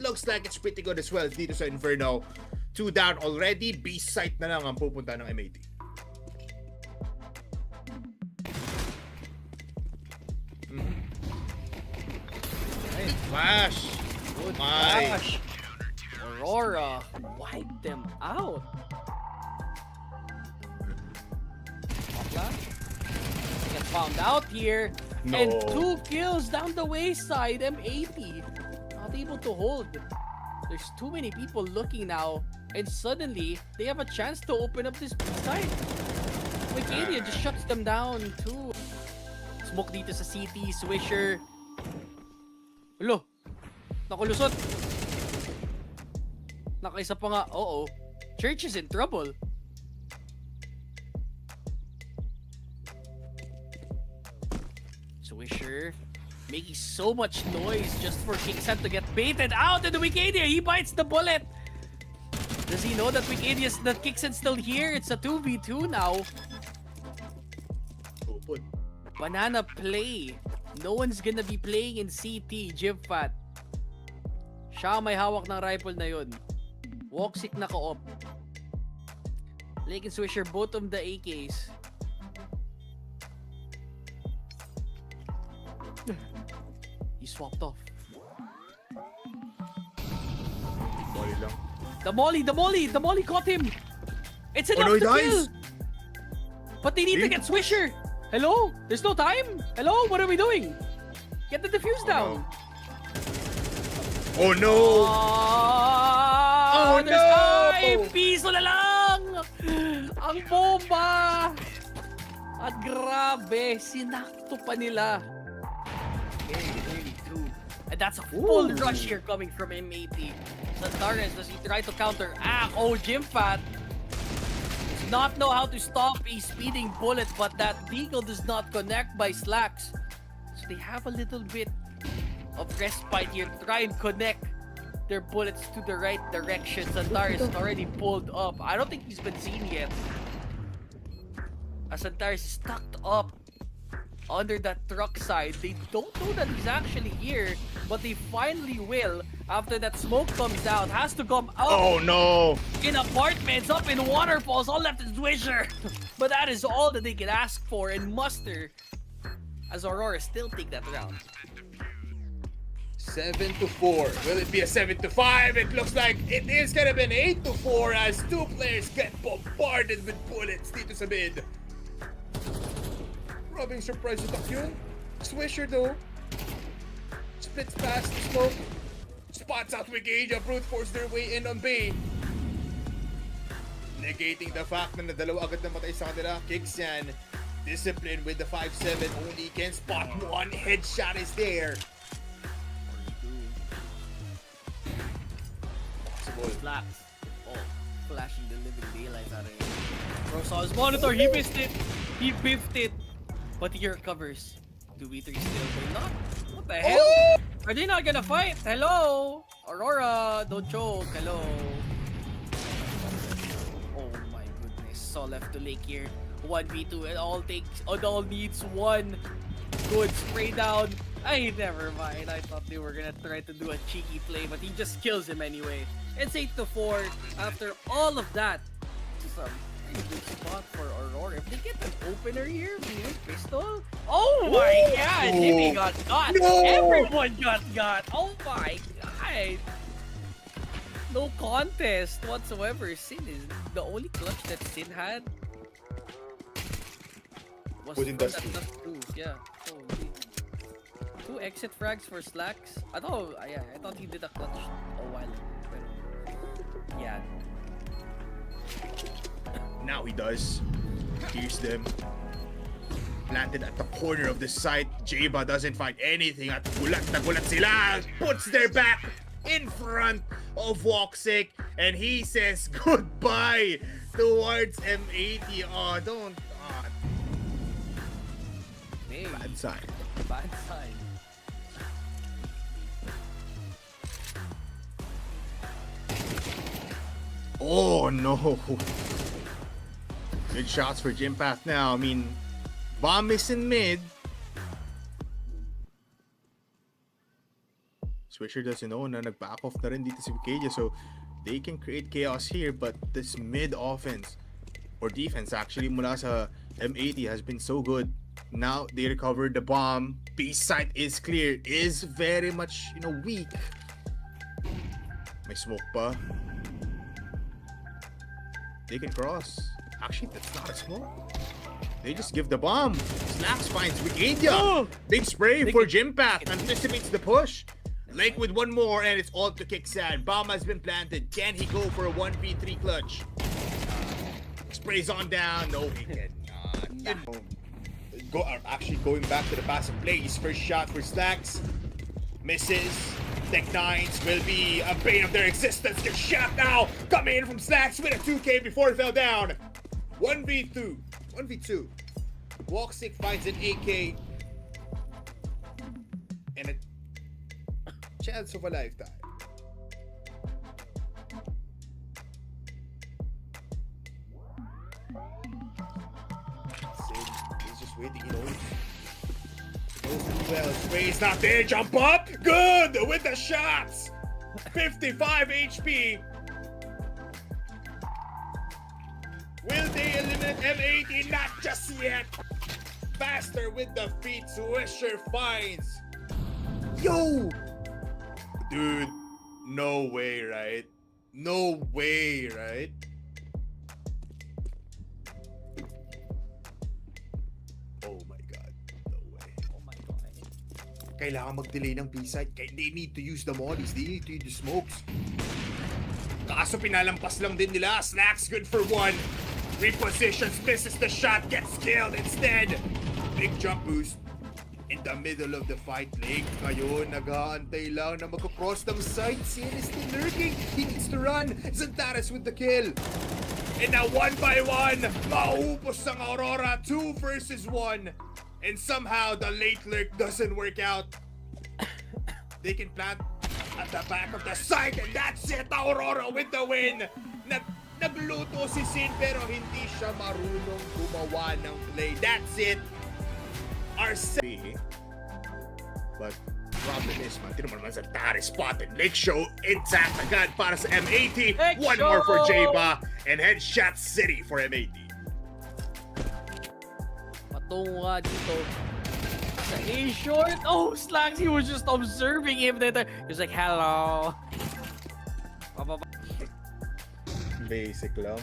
looks like it's pretty good as well dito sa Inferno. 2 down already. B-side na lang ang pupunta ng M80. Flash!
Good
My.
flash. Aurora wiped them out. Get found out here.
No.
And 2 kills down the wayside. M80 not able to hold. There's too many people looking now. And suddenly, they have a chance to open up this side. Wikania just shuts them down too. Smoke dito sa CT. Swisher. Ulo. Nakulusot. Nakaisa pa nga. Uh-oh. Church is in trouble. Swisher. making so much noise just for Kingsat to get baited out, and the Wikidia, he bites the bullet. Does he know that that Kingsat's still here? It's a 2v2 now.
Open.
Banana play. No one's gonna be playing in CT, Jibfat. Siya may hawak ng rifle na yun. Walksick na co-op. Lake and Swisher, both of the AKs. He swapped off.
Molly lang.
The molly caught him. It's enough
no, he
to
dies.
kill. But they need to get Swisher. Hello? There's no time? Hello? What are we doing? Get the defuse down.
Oh no! Oh,
there's
no!
time! Piso na lang! Ang bomba! At grabe, sinakto pa nila. Very early through. And that's a full rush here coming from M80. Santares, does he try to counteract? Oh, Jimfat does not know how to stop a speeding bullet, but that deagle does not connect by slacks. So they have a little bit of respite here to try and connect their bullets to the right direction. Santares is already pulled up. I don't think he's been seen yet. As Santares is tucked up under that truck side. They don't know that he's actually here, but they finally will after that smoke comes out. Has to come out
Oh no!
in apartments, up in waterfalls, all left is Swisher. But that is all that they can ask for and muster as Aurora still take that round.
7-4. Will it be a 7-5? It looks like it is gonna be an 8-4 as two players get bombarded with bullets dito sa mid. Rubbing surprise with yun. Swisher though. Splits past the smoke. Spots out Wikidia. Brute force their way in on B. Negating the fact na dalawa agad na matay sa kanila. Kicks yan. Discipline with the 5-7. Only can spot one. Headshot is there.
Flaps. Oh, flashing the living daylights out of him. Bro saw his monitor, he missed it. He biffed it. But he recovers. 2v3 still going on. What the hell? Are they not gonna fight? Hello? Aurora, don't choke. Hello. Oh my goodness. So left to Lake here. 1v2. It all needs one good spray down. Never mind. I thought they were gonna try to do a cheeky play, but he just kills him anyway. It's 8-4 after all of that. Just a pretty good spot for Aurora. If they get an opener here with pistol, oh my god, Jimmy got got.
No!
Everyone got. Oh my god. No contest whatsoever. Sin is the only clutch that Sin had. Was
in Dust
that Dust 2. Yeah. Holy. 2 exit frags for Slacks. I thought he did a clutch a while ago. Pero, yeah.
Now he does. Here's them. Planted at the corner of the site. Jeba doesn't find anything at gulat na gulat sila. Puts their back in front of Walksick. And he says goodbye towards M80. Oh, don't. Oh.
Hey,
Bad sign.
bad sign.
Oh no. Good shots for Jimpath now. I mean, bomb is in mid. Swisher doesn't know na nag-back off na rin dito si Wikidia, so they can create chaos here, but this mid offense or defense actually mula sa M80 has been so good. Now they recovered the bomb. B site is clear. Is very much, weak. May smoke pa. They can cross. Actually, that's not a smoke. They just give the bomb. Slacks finds Wikidia. Big spray for Jimpath. Anticipates the push. Lake with one more, and it's all to Kicksad. Bomb has been planted. Can he go for a 1v3 clutch? Sprays on down. No, he cannot.
Actually going back to the passive plays. First shot for Slacks. Misses. Tech 9s will be a bane of their existence. Good shot now. Coming in from Slacks with a 2K before it fell down. 1v2. Walksick finds an AK. and a chance of a lifetime. Sid is just waiting. He knows. He knows pretty well. Spray's not there. Jump up. Good with the shots. 55 HP. Will they eliminate M80? Not just yet. Faster with the feet. Swisher finds. Yo! Dude, no way, right? No way, right? Oh my god. No way.
Oh my god.
Kailangan mag-delay ng B-side. They need to use the mollies. They need to use the smokes. Kaso pinalampas lang din nila. Slacks good for one. Repositions, misses the shot, gets killed instead. Big jump boost. In the middle of the fight, Lake ngayon nag-aantay lang na mag-cross ng side. Sin is still lurking. He needs to run. Zantares with the kill. And now 1-by-1, maubos ang Aurora. 2 versus 1. And somehow the late lurk doesn't work out. They can plant at the back of the site, and that's it. Aurora with the win. Nagluto si Sin pero hindi siya marunong gumawa ng play. That's it. Our but problem is, man, tino mo naman sa Tari spot and Lake Show intact agad para sa M80.
Lake
One
Show!
more for J-Ba and Headshot City for M80.
Patungo nga dito sa A-short. Oh, Slacks, he was just observing him there. He was like, hello.
Basic lang.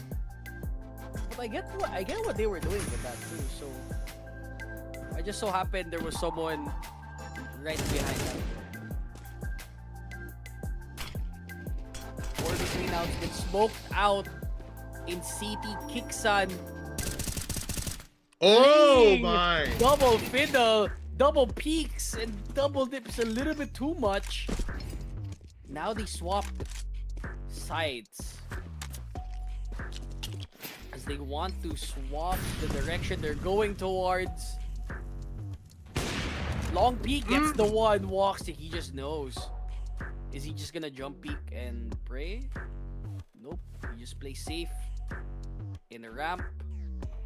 But I get what they were doing with that too. So I just so happened there was someone right behind them. Or between now it's been smoked out in CT Kiksan.
Oh
Dang!
my!
Double fiddle, double peaks, and double dips a little bit too much. Now they swapped sides. As they want to swap the direction they're going towards. Long peek gets the one, walks it, he just knows. Is he just gonna jump peek and pray? Nope, he just plays safe. In a ramp.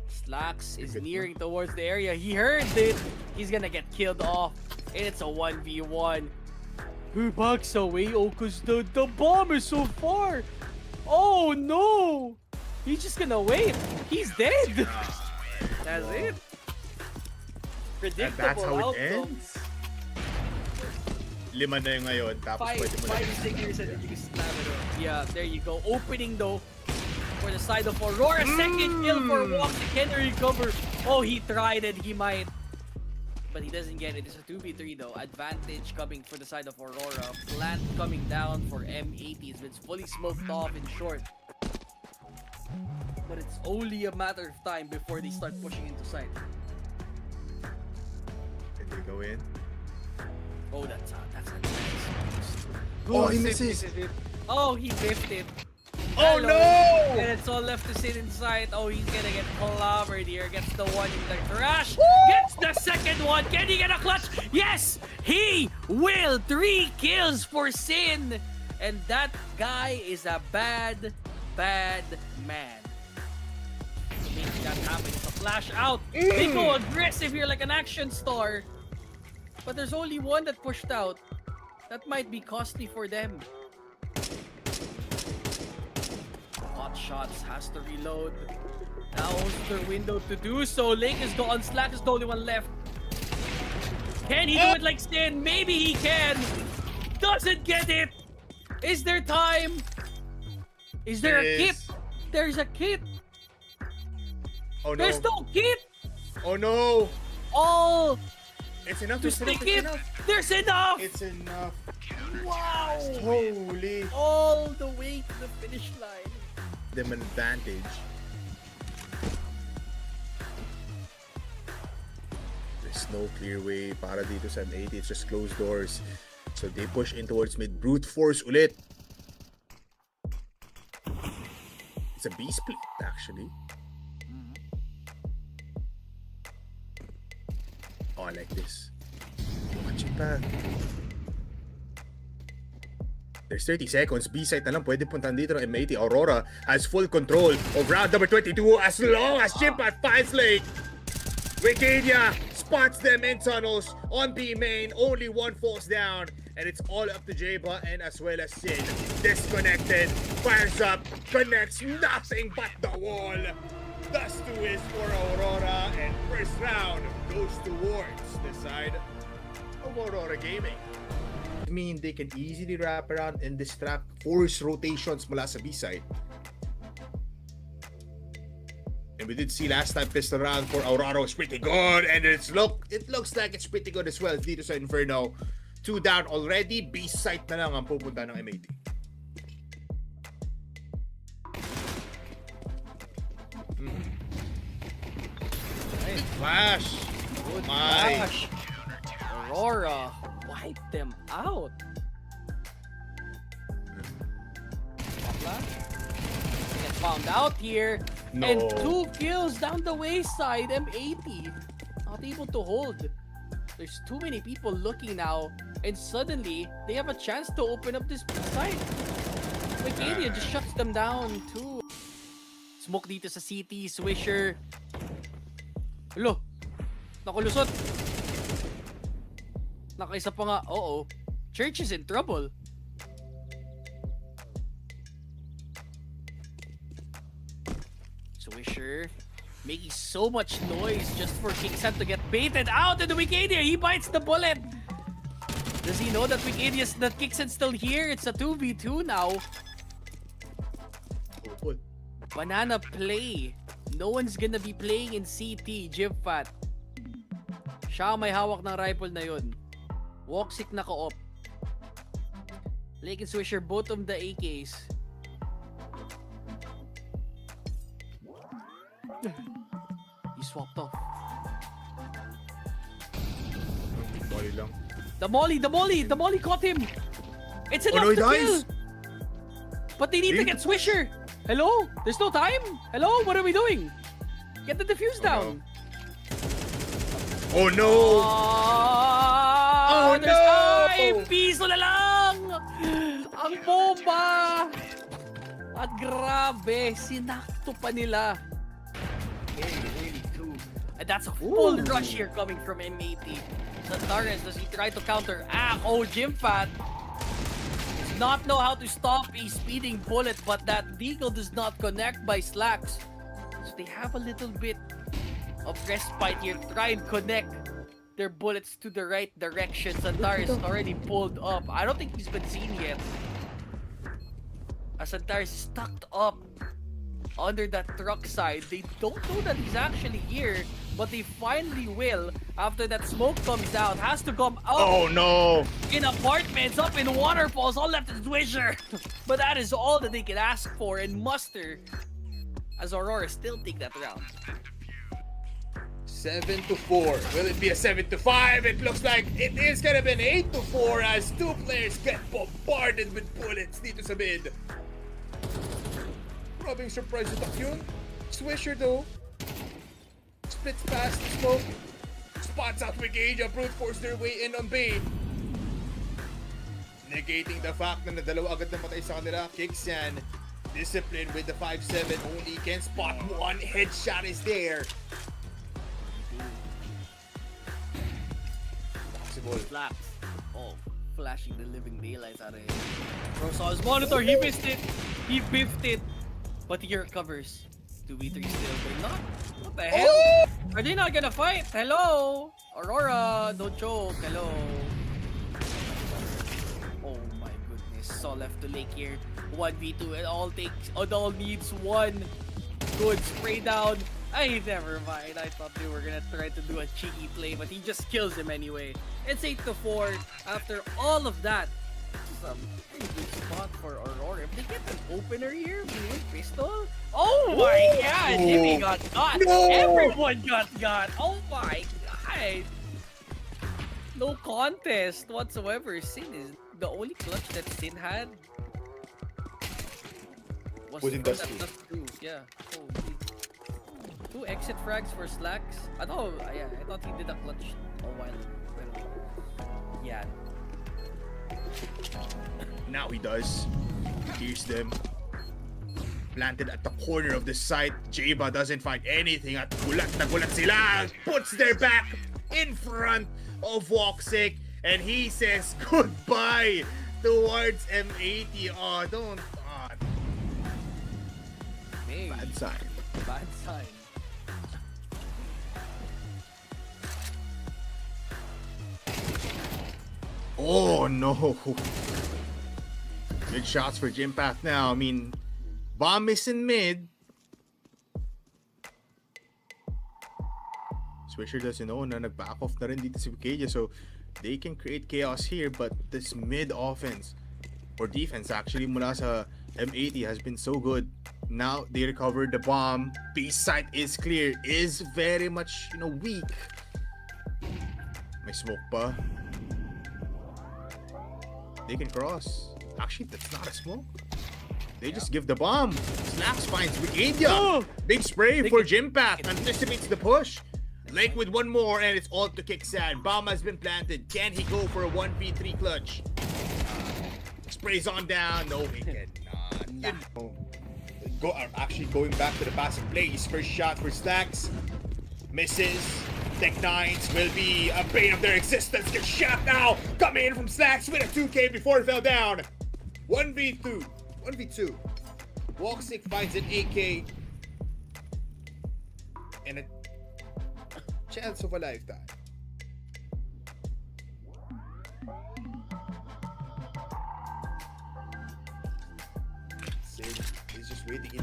Slacks is nearing towards the area. He heard it. He's gonna get killed off. And it's a 1v1. Who backs away? Oh, cause the bomb is so far. Oh no! He's just gonna wait. He's dead. That's it. Predictable
that's how it
outcomes.
ends? 5 na yung ngayon, tapos pwede mo na.
5 seconds and then you can slam it up. Yeah, there you go. Opening though for the side of Aurora. Second kill for Walk. Can recover. Oh, he tried it. He might. But he doesn't get it. It's a 2v3 though. Advantage coming for the side of Aurora. Plant coming down for M80. It's fully smoked off in short. But it's only a matter of time before they start pushing into side.
Can they go in?
Oh, that's a nice.
Oh, he
Good
misses.
sip. Oh, he biffed it.
Oh
Hello.
no!
And it's all left to sit inside. Oh, he's gonna get clobbered here. Gets the one in the crash. Gets the second one. Can he get a clutch? Yes, he will. 3 kills for Sin. And that guy is a bad man. To make that happen, it's a flash out. They go aggressive here like an action star. But there's only one that pushed out. That might be costly for them. Hot shots has to reload. Now owns their window to do so. Lake is gone. Slack is the only one left. Can he do it like Sin? Maybe he can. Doesn't get it. Is there time? Is there a kit? There's a kit.
Oh no.
There's no kit.
Oh no.
All
It's enough
to stick it. There's enough.
It's enough.
Wow.
Holy.
All the way to the finish line.
Them an advantage. There's no clear way para dito sa M80. It's just closed doors. So they push in towards mid. Brute force ulit. It's a B split actually. Oh, I like this. Chipa. There's 30 seconds. B-site na lang pwede puntahan dito ng M80. Aurora has full control of round number 22 as long as Chipa finds Lake. Wikidia spots them in tunnels on B main. Only one falls down. And it's all up to Jeba and as well as Sin. Disconnected. Fires up. Connects. Nothing but the wall. Dust 2 is for Aurora. And first round goes towards the side of Aurora Gaming. I mean, they can easily wrap around and distract, force rotations mula sa B-side. And we did see last time pistol round for Aurora was pretty good. And it looks like it's pretty good as well dito sa Inferno. 2 down already. B-side na lang ang pupunta ng M80. Flash!
Good
My.
flash. Aurora wiped them out. They get found out here.
No.
And 2 kills down the wayside. M80 not able to hold. There's too many people looking now, and suddenly they have a chance to open up this side. Wikidia just shuts them down too. Smoke dito sa CT, Swisher. Hello, nakulusot. Nakaisa pa nga, oo. Church is in trouble. Swisher making so much noise just for Kicksan to get baited out, and the Wikidia, he bites the bullet. Does he know that Kicksan's still here? It's a 2v2 now. Banana play. No one's gonna be playing in CT, Jibfat. Siya may hawak ng rifle na yun. Walksick na ka-op. Lake and Swisher, both of the AKs. He swapped off.
Molly lang.
The molly caught him. It's
Oh
enough
no, he
to kill.
dies!
But they need to get Swisher. Hello? There's no time? Hello? What are we doing? Get the defuse down.
Oh no! Oh
There's
no!
time! Piso na lang! Ang bomba! At grabe, sinakto pa nila. Very too. And that's a full rush here coming from M80. Santares, does he try to counter? Jimfat does not know how to stop a speeding bullet, but that deagle does not connect by Slacks. So they have a little bit of respite here. Try and connect their bullets to the right direction. Santares already pulled up. I don't think he's been seen yet. As Santares is tucked up under that truck side. They don't know that he's actually here, but they finally will after that smoke comes out. Has to come out.
Oh no!
In apartments, up in waterfalls, all left is Swisher. But that is all that they can ask for and muster as Aurora still take that round.
7-4. Will it be a 7-5? It looks like it is gonna be an 8-4 as 2 players get bombarded with bullets dito sa mid. Probably surprised with yun. Swisher though splits past the smoke. Spots out Wikidia, brute force their way in on B. Negating the fact na dalawa agad na patay sa kanila. Kicksan, discipline with the 5-7. Only can spot one. Headshot is there. Possible.
Slaps. Oh, flashing the living daylights out of him. Bro saw his monitor, he missed it. He biffed it. But he recovers. 2v3 still. They're not. What the hell? Are they not gonna fight? Hello? Aurora, don't choke. Hello. Oh my goodness. Saw left to Lake here. 1v2. It all needs one good spray down. Never mind. I thought they were gonna try to do a cheeky play, but he just kills him anyway. It's 8-4. After all of that, it's a pretty good spot for Aurora. If they get an opener here with pistol, oh my god, Jimmy got got.
No!
Everyone got got. Oh my god. No contest whatsoever. Sin is the only clutch that Sin had was
in
from
Dust
that
2.
Dust 2. Yeah. Holy. 2 exit frags for Slacks. I thought he did a clutch a while ago. Yan.
Now he does. Hears them. Planted at the corner of the site. Jaba doesn't find anything at gulat na gulat sila. Puts their back in front of Woxic. And he says goodbye towards M80. Oh, don't. Oh,
Hey,
bad sign.
bad sign.
Oh no. Good shots for Jimpath now. I mean, bomb is in mid. Swisher doesn't know na nag-back off na rin dito si Wikidia, so they can create chaos here, but this mid offense or defense actually mula sa M80 has been so good. Now they recovered the bomb. B site is clear. Is very much, weak. May smoke pa. They can cross. Actually, that's not a smoke. They just give the bomb. Slaps finds Wikidia.
Oh!
Big spray
They
for
can-
Jimpath. Anticipates the push. Lake with one more, and it's all to kick Sad. Bomb has been planted. Can he go for a 1v3 clutch? Sprays on down. No, he cannot.
Actually going back to the passing plays. First shot for Stacks. Misses. Tech9s will be a bane of their existence. Gets shot now. Coming in from Stacks with a 2K before it fell down. 1v2. 1v2. Woxic finds an AK. And a chance of a lifetime. Sid is just waiting,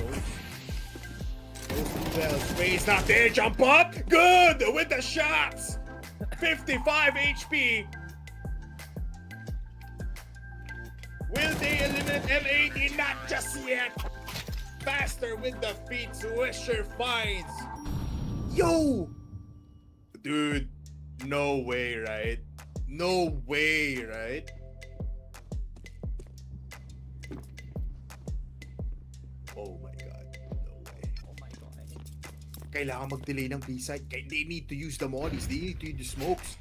Well, space not there. Jump up. Good with the shots. 55 HP. Will they eliminate M80? Not just yet. Faster with the feet. Swisher finds. Yo! Dude, no way, right? No way, right? Oh my god, no way.
Oh my god.
Kailangan mag-delay ng B-side. They need to use the mollies. They need to use the smokes.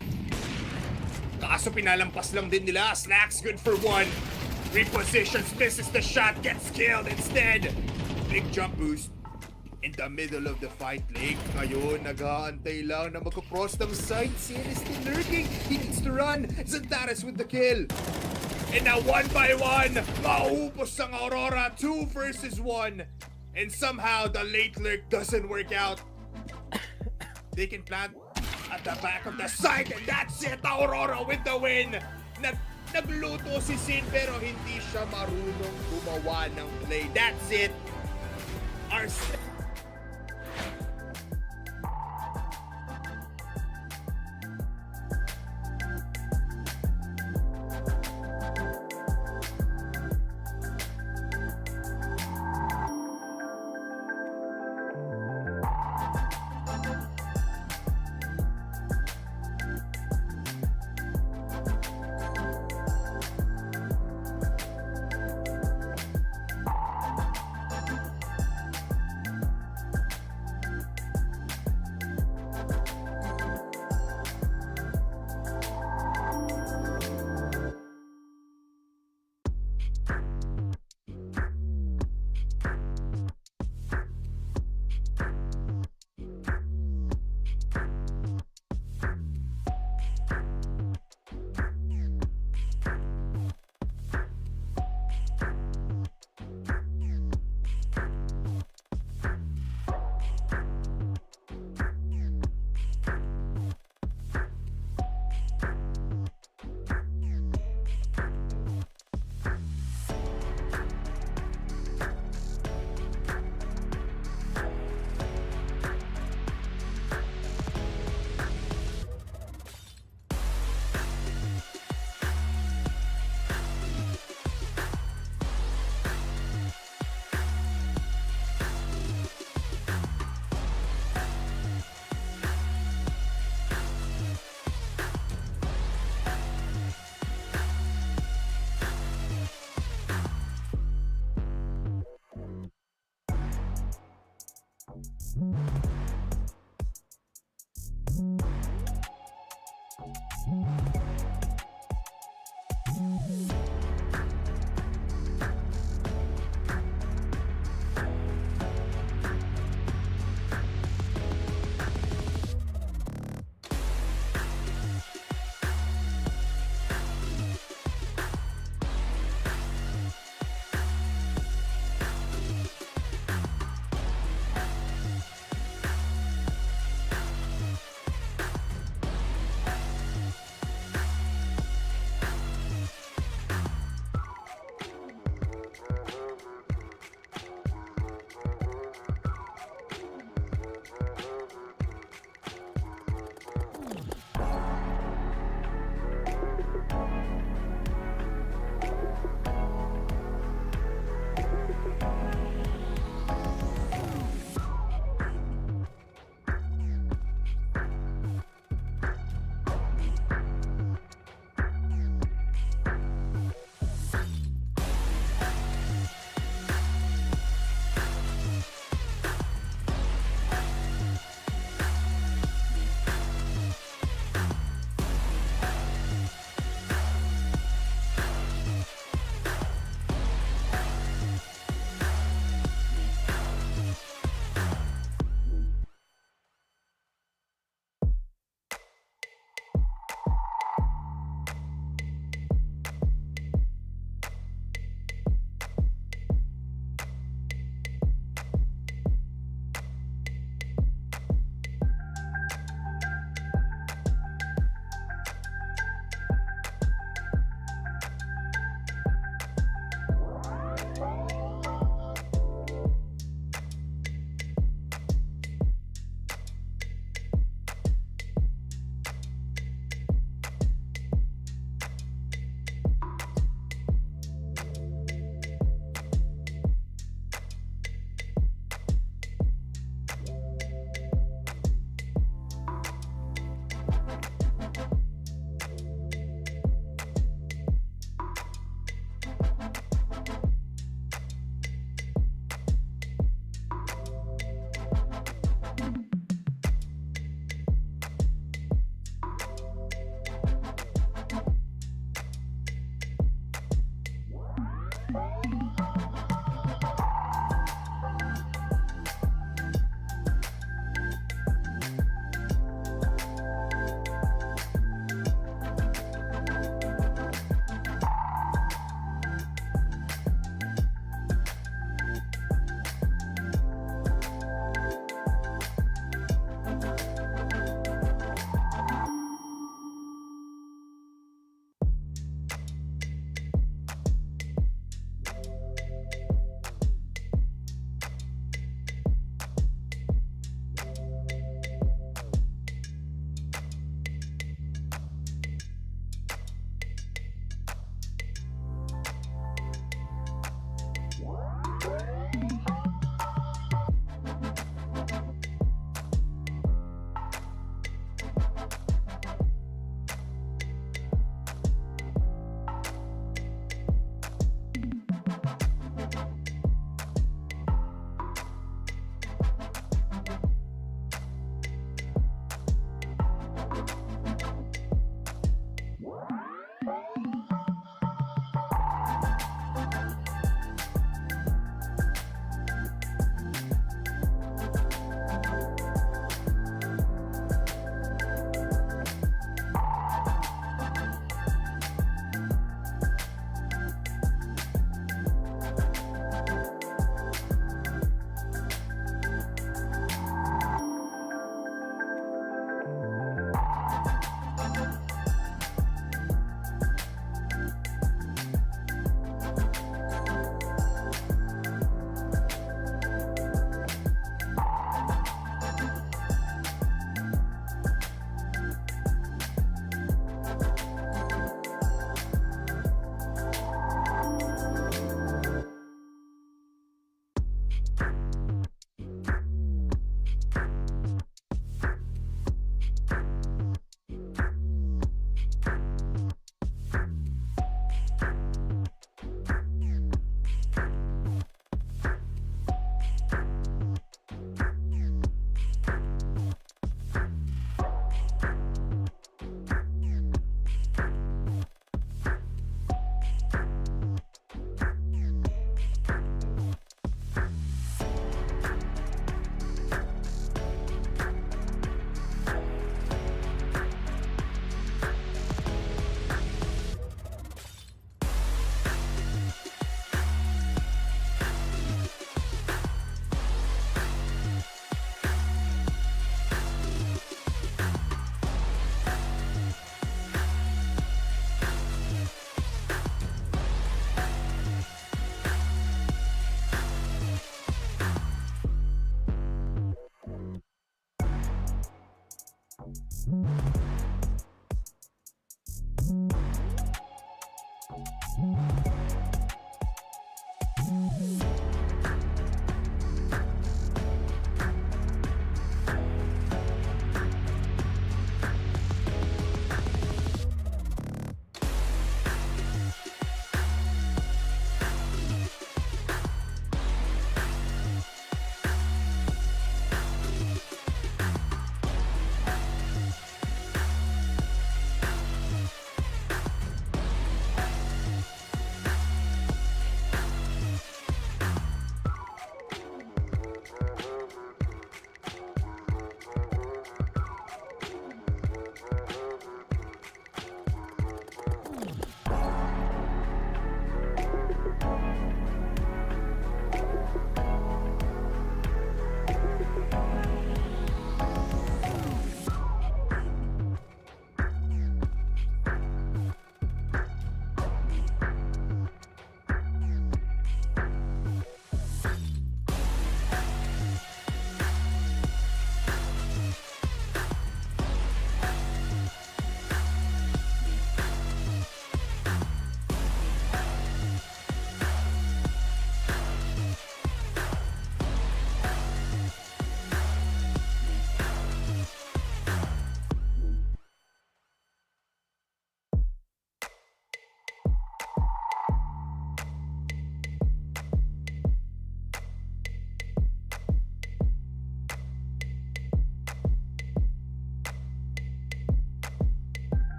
Kaso pinalampas lang din nila. Slacks good for one. Repositions, misses the shot, gets killed instead. Big jump boost. In the middle of the fight, Lake ngayon nag-aantay lang na mag-cross ng side. CN is still lurking. He needs to run. Zantares with the kill. And now one by one, maupos ang Aurora. 2 versus 1. And somehow the late lurk doesn't work out. They can plant at the back of the site, and that's it. Aurora with the win. Nagluto si Sin pero hindi siya marunong gumawa ng play. That's it. Our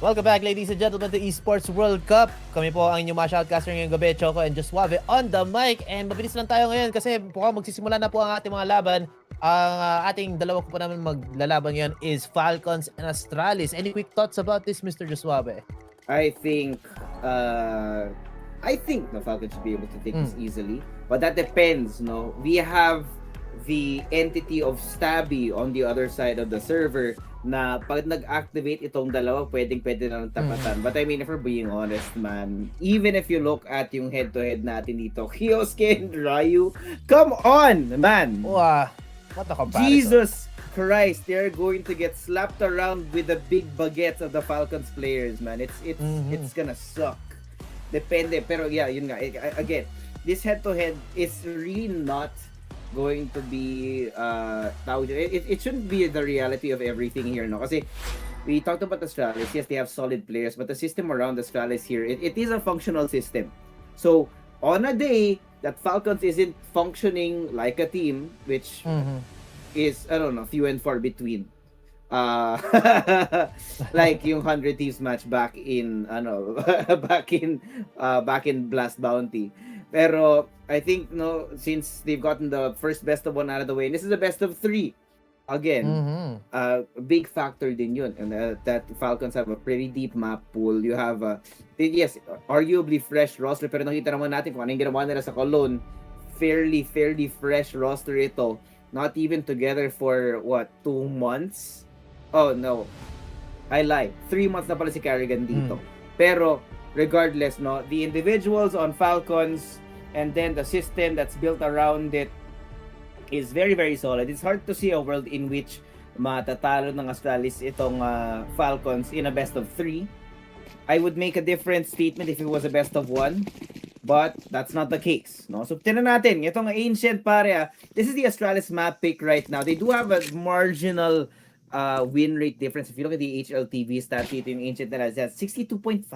Welcome back, ladies and gentlemen, to Esports World Cup. Kami po ang inyong mga shoutcaster ngayong gabi, Choco and Josuave on the mic. And mabilis lang tayo ngayon kasi mukhang magsisimula na po ang ating mga laban. Ang ating dalawa po naman maglalaban ngayon is Falcons and Astralis. Any quick thoughts about this, Mr. Josuave?
I think the Falcons should be able to take this easily, but that depends. No, we have the entity of Stabby on the other side of the server. Na pag nag-activate itong dalawa, pwede na ng tapatan. But I mean, if we're being honest, man, even if you look at yung head-to-head natin dito, Kioske and Ryu, come on, man!
Wow, what a comparison.
Jesus Christ, they're going to get slapped around with the big baguettes of the Falcons players, man. It's gonna suck. Depende, pero yeah, yun nga. Again, this head-to-head is really not going to be it shouldn't be the reality of everything here, no? Kasi we talked about Astralis. Yes, they have solid players, but the system around Astralis here, it is a functional system. So on a day that Falcons isn't functioning like a team, which is, I don't know, few and far between, like yung 100 Thieves match back in back in Blast Bounty. Pero I think, no, since they've gotten the first best of one out of the way, and this is a best of 3 again, a big factor din yun, and that Falcons have a pretty deep map pool. You have yes, arguably fresh roster, pero nakita naman natin kung anong ginawa nila sa Cologne. Fairly fresh roster ito, not even together for what, 2 months. Oh no, I lie, 3 months na pala si Carrigan dito. Pero regardless, no, the individuals on Falcons and then the system that's built around it is very solid. It's hard to see a world in which matatalo ng Astralis itong Falcons in a best of 3. I would make a different statement if it was a best of 1, but that's not the case, no? So tingnan natin itong Ancient, pare. This is the Astralis map pick right now. They do have a marginal win rate difference. If you look at the HLTV stat sheet in Ancient, that has 62.5%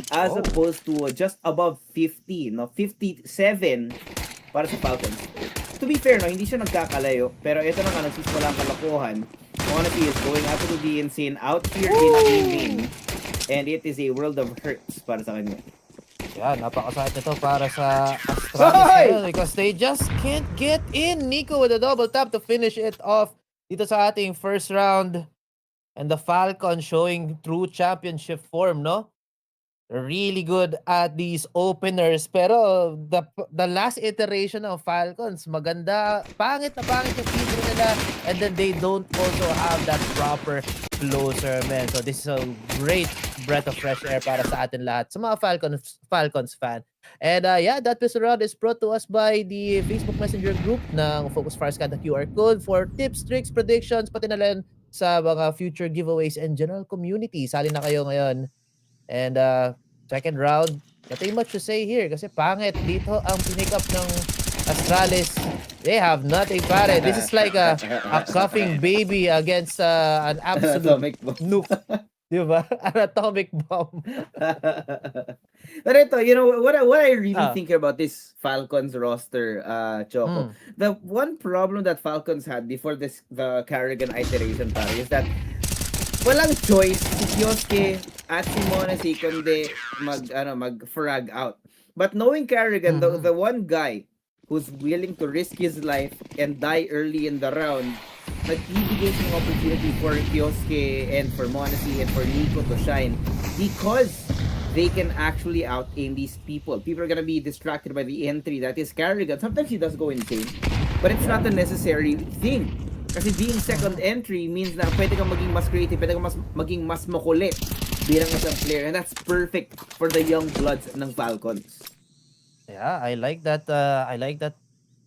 as opposed to just above 50, no, 57 para sa Falcons. To be fair, no, hindi siya nagkakalayo, pero ito na nga nagsisimula ang kalokohan. Monty is going after to be insane out here in gaming, and it is a world of hurts para sa kanya.
Yeah, napakasakit nito para sa Astralis because they just can't get in. Nico with a double tap to finish it off dito sa ating first round, and the Falcons showing true championship form, no? Really good at these openers, pero the last iteration of Falcons, maganda, pangit yung feature nila, and then they don't also have that proper closer, man. So this is a great breath of fresh air para sa atin lahat, sa mga Falcons fan. And yeah, that episode round is brought to us by the Facebook Messenger group ng FocusFire. Scan the QR code for tips, tricks, predictions, pati na rin sa mga future giveaways and general community. Sali na kayo ngayon. And second round, nothing much to say here kasi pangit dito ang pinick up ng Astralis. They have nothing, pare. This is like a coughing baby against an absolute nuke. Di ba? An atomic bomb.
But ito, you know, what I really think about this Falcons roster, Choco, the one problem that Falcons had before the Carrigan iteration, pare, is that walang choice si Kioske at si Monesi kundi mag-frag out. But knowing Carrigan, the one guy who's willing to risk his life and die early in the round, nagbibigay ng opportunity for Kioske and for Monesi and for Nico to shine because they can actually out-aim these people. People are gonna be distracted by the entry that is Carrigan. Sometimes he does go insane, but it's not a necessary thing. Kasi being second entry means na pwede kang maging mas creative, pwede kang maging mas makulit bilang isang player, and that's perfect for the young bloods ng Falcons.
Yeah, I like that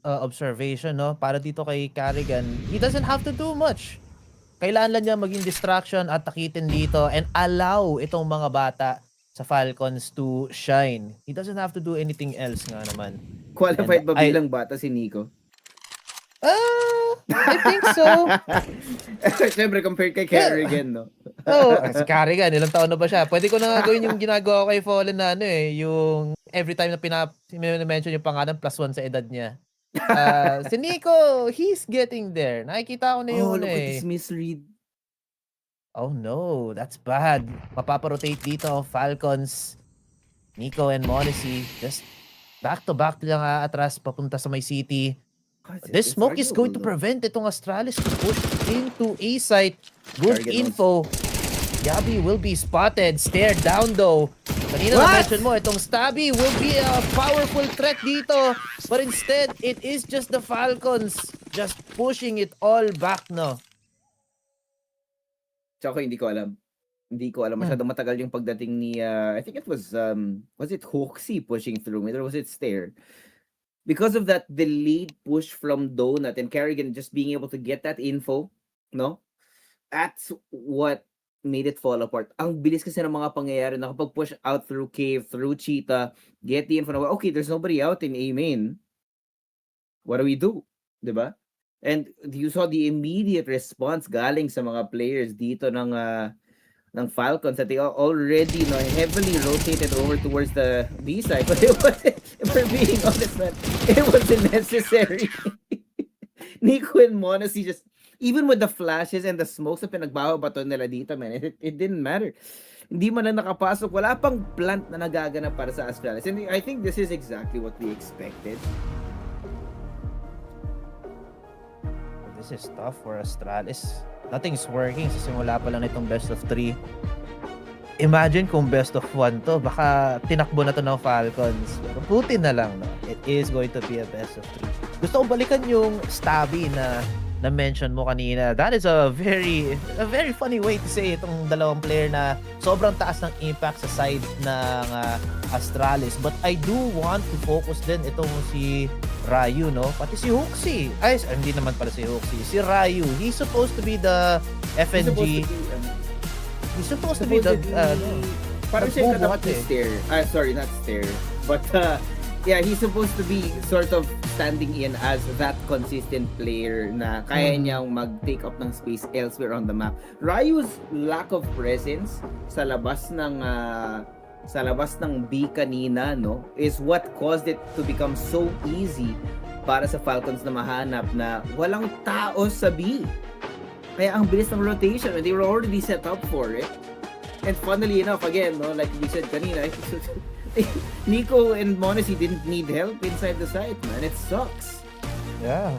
observation, no? Para dito kay Carrigan, he doesn't have to do much. Kailangan lang niya maging distraction at takitin dito and allow itong mga bata sa Falcons to shine. He doesn't have to do anything else nga naman.
Qualified ba bilang bata si Nico?
I think so.
Siyempre, compared kay Carrigan, no?
Si Carrigan, ilang taon na ba siya? Pwede ko na nga gawin yung ginagawa kay Fallen na yung every time na mention yung pangalan, +1 sa edad niya. Si Nico, he's getting there. Nakikita ko na yun
look at this misread.
Oh no, that's bad. Mapaparotate dito ang Falcons. Nico and Monacy just back-to-back lang atras papunta sa may city. This smoke is going to prevent itong Astralis to push into A site. Good info. Yabi will be spotted. Stare down though. Kanina na-mention mo, itong Stabby will be a powerful threat dito. But instead, it is just the Falcons just pushing it all back, no?
Tsaka hindi ko alam. Hindi ko alam. Masyadong matagal yung pagdating ni, I think it was it Hoxie pushing through mid or was it Stair? Because of that delayed push from Donut and Kerrigan just being able to get that info, no? That's what made it fall apart. Ang bilis kasi ng mga pangyayari, nakapag-push out through Cave, through Cheetah, get the info na, okay, there's nobody out in A main. What do we do? Diba? And you saw the immediate response galing sa mga players dito ng Falcons that they are already heavily rotated over towards the B side. But it was, if we're being honest, man, it wasn't necessary. Nico and Monacy just, even with the flashes and the smokes na pinagbabato nila dito, man, it didn't matter. Hindi man lang nakapasok. Wala pang plant na nagaganap para sa Astralis. And I think this is exactly what we expected.
This is tough for Astralis. Nothing's working sa simula pa lang nitong best of 3. Imagine kung best of 1 to, baka tinakbo na to ng Falcons. Pero buti na lang, no? It is going to be a best of 3. Gusto ko balikan yung Stabby na mention mo kanina. That is a very funny way to say itong dalawang player na sobrang taas ng impact sa side ng Astralis. But I do want to focus din itong si Ryu, no? Pati si Hoxie. Ay, hindi naman pala si Hoxie. Si Ryu. He's supposed to be the FNG. He's supposed to be the
parang siya yung katapat ni Stair. Sorry, not Stair. But yeah, he's supposed to be sort of standing in as that consistent player na kaya niyang mag-take up ng space elsewhere on the map. Ryu's lack of presence sa labas ng B kanina, no, is what caused it to become so easy para sa Falcons na mahanap na walang tao sa B. Kaya ang bilis ng rotation and they were already set up for it. And funnily enough, again, no, like we said kanina, Nico and Monacy didn't need help inside the site, man. It sucks.
Yeah.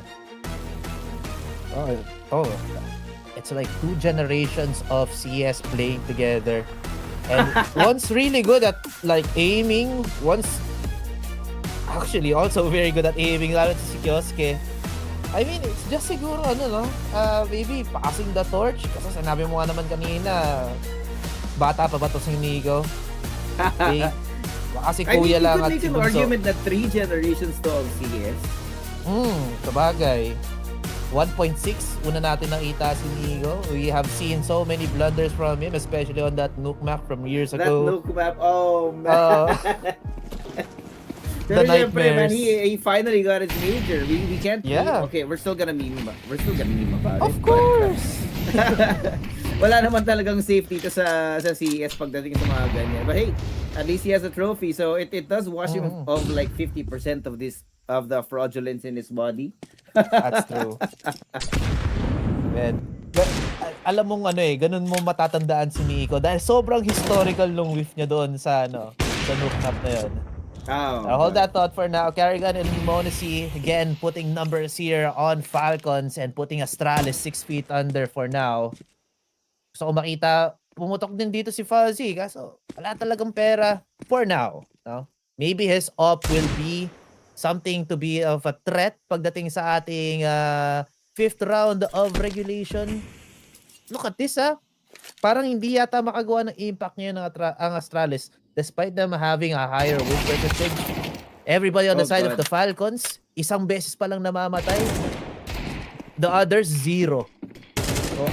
Oh, it's like 2 generations of CS playing together. And one's really good at like aiming, one's actually also very good at aiming, lalo si Kioske. I mean, it's just siguro maybe passing the torch kasi sinabi mo nga naman kanina, bata pa ba to si Nico? Kasi kuya lang at
si Bunso. I mean, you could make an argument that 3 generations to of CS.
Sabagay. 1.6, una natin nakita si Nico. We have seen so many blunders from him, especially on that nuke map from years ago.
That nuke map, oh man.
The nightmares.
Man, he finally got his major. We can't. Okay, we're still gonna meme about it.
Of course.
Wala naman talagang safety to sa CES pagdating sa mga ganyan. But hey, at least he has a trophy, so it does wash him of like 50% of the fraudulence in his body.
That's true. Man, alam mong ganun mo matatandaan si Nico dahil sobrang historical nung whiff niya doon sa nuke map na yun. Hold that thought for now. Kerrigan and Monacy again putting numbers here on Falcons and putting Astralis 6 feet under for now. Gusto ko makita, pumutok din dito si Fuzzy kaso wala talagang pera for now. No? Maybe his op will be something to be of a threat pagdating sa ating 5th round of regulation. Look at this, parang hindi yata makagawa ng impact niya ang Astralis despite them having a higher win percentage. Everybody on the side of the Falcons, isang beses pa lang namamatay. The others, 0. So,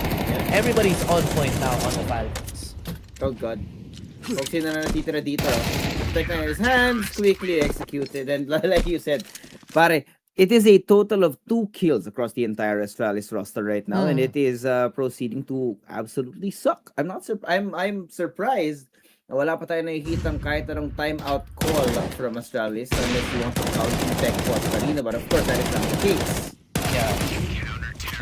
everybody's on point now on the Falcons.
Oh god. Kung sino na natitira dito, take na his hands, quickly executed. And like you said, pare, it is a total of 2 kills across the entire Astralis roster right now, and it is proceeding to absolutely suck. I'm surprised na wala pa tayo nakikitang kahit anong timeout call from Astralis unless you want to count the tech was kanina, but of course that is not the case.
Yeah.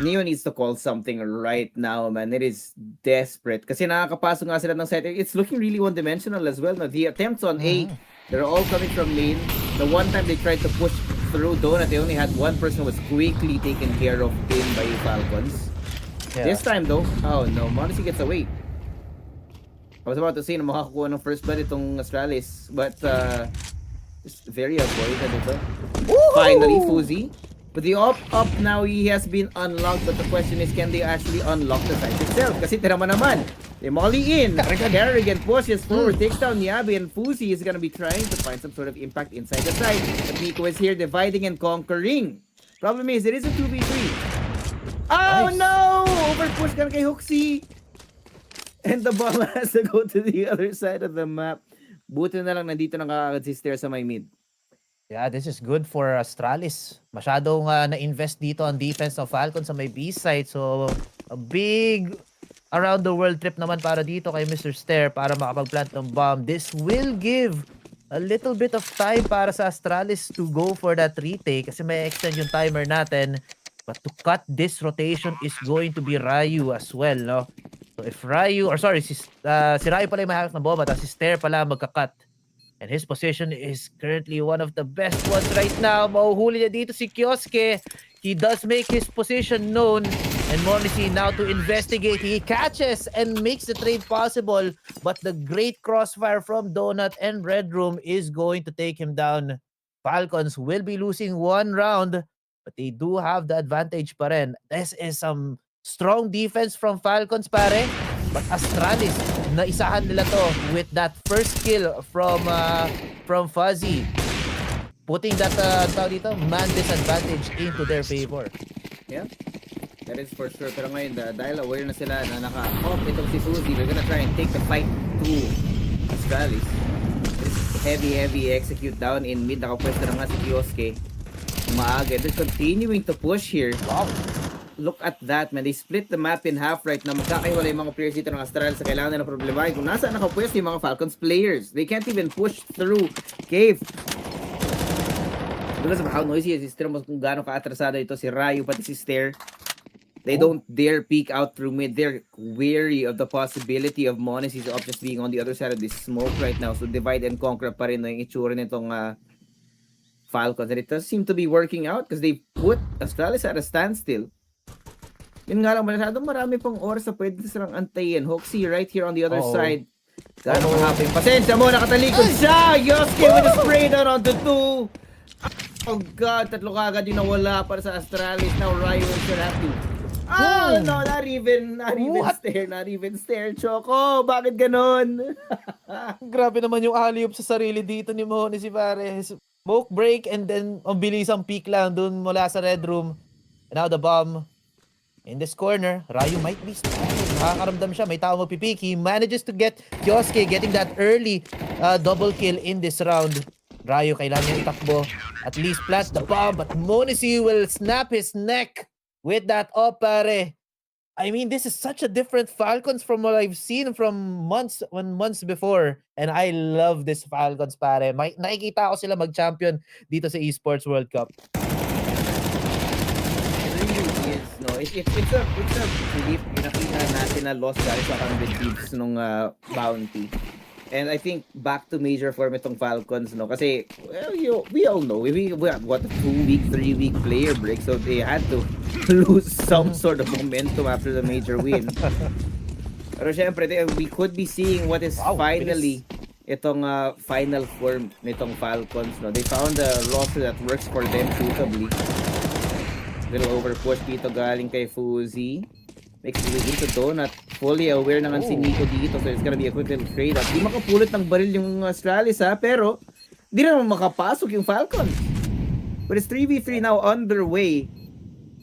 Neo needs to call something right now, man. It is desperate. Kasi nakakapasok nga sila ng site. It's looking really one-dimensional as well. No? The attempts on A, they're all coming from main. The one time they tried to push through Donut, they only had one person who was quickly taken care of by Falcons. This time though, oh no, Monacy gets away. I was about to say na makakuha ng first blood itong Astralis, but it's very avoided ito. Finally, Fuzi. But the up now, he has been unlocked, but the question is, can they actually unlock the site itself? Kasi tira mo naman, they molly in. Kerrigan pushes forward, takes down Yabi, and Fuzi is gonna be trying to find some sort of impact inside the site. But Nico is here dividing and conquering. Problem is, it is a 2v3. Oh no! Overpush ka na kay Hoxie. And the ball has to go to the other side of the map. Buti na lang nandito nakaka-assist sa my mid.
Yeah, this is good for Astralis. Masyadong na-invest dito on defense ng Falcons sa may B side. So, a big around the world trip naman para dito kay Mr. Stair para makapag-plant ng bomb. This will give a little bit of time para sa Astralis to go for that retake kasi may extend yung timer natin. But to cut this rotation is going to be Ryu as well, no? So if Ryu, or sorry, si Ryu pala yung mahawak ng bomba, tapos si Stair pala magka-cut. And his position is currently one of the best ones right now. Mahuhuli niya dito si Kioske. He does make his position known. And Monacy now to investigate. He catches and makes the trade possible. But the great crossfire from Donut and Red Room is going to take him down. Falcons will be losing one round. But they do have the advantage pa rin. This is some strong defense from Falcons, pare. But Astralis, naisahan nila to with that first kill from Fuzzy. Putting that man disadvantage into their favor.
Yeah, that is for sure. Pero ngayon, dahil aware na sila na naka-off itong si Fuzi, they're gonna try and take the fight to Astralis. Heavy execute down in mid. Nakapwesto na nga si Kioske. Maaga. They're continuing to push here. Wow. Look at that, man. They split the map in half right now. Magkakaiwala yung mga players dito ng Astralis sa kailangan nila problema. Kung nasaan nakapwesto yung mga Falcons players. They can't even push through cave. Because of how noisy is Stair, kung gaano ka-atrasado ito si Ryu pati si Stair. They don't dare peek out through mid. They're wary of the possibility of Monacy's up just being on the other side of this smoke right now. So divide and conquer pa rin yung itsura nitong Falcons. And it does seem to be working out because they put Astralis at a standstill. Yun nga lang, masyadong marami pang oras na pwede silang antayin. Hoxie right here on the other side. Gano'ng kahapin. Pasensya mo, nakatalikod siya! Yosuke with a spray down on the 2. Oh god, tatlo kagad yung nawala para sa Astralis. Now Ryu will have to... Oh no, not even Stair, Choco. Bakit ganon?
Grabe naman yung alley-oop sa sarili dito ni Mohoni si pare. Smoke break and then ang bilisang peak lang dun mula sa Red Room. And now the bomb. In this corner, Ryu might be starting. Nakakaramdam siya. May tao magpipik. He manages to get Kioske getting that early double kill in this round. Ryu, kailangan niya itakbo. At least plant the bomb. But Monacy will snap his neck with that up, pare. I mean, this is such a different Falcons from what I've seen from months before. And I love this Falcons, pare. Nakikita ko sila mag-champion dito sa Esports World Cup.
No, it's a belief nakita natin na lost dahil sa 100 gigs nung bounty. And I think back to major form itong Falcons, no? Kasi, well, we all know, we have what, a 2-week, 3-week player break, so they had to lose some sort of momentum after the major win. Pero syempre, we could be seeing what is finally itong final form nitong Falcons, no? They found a roster that works for them suitably. Little overpush dito galing kay Fuzi. Makes it into Donut. Fully aware naman si Nico dito, so it's gonna be a quick little trade up. Di makapulot ng baril yung Astralis ha, pero di naman makapasok yung Falcons. But it's 3v3 now underway.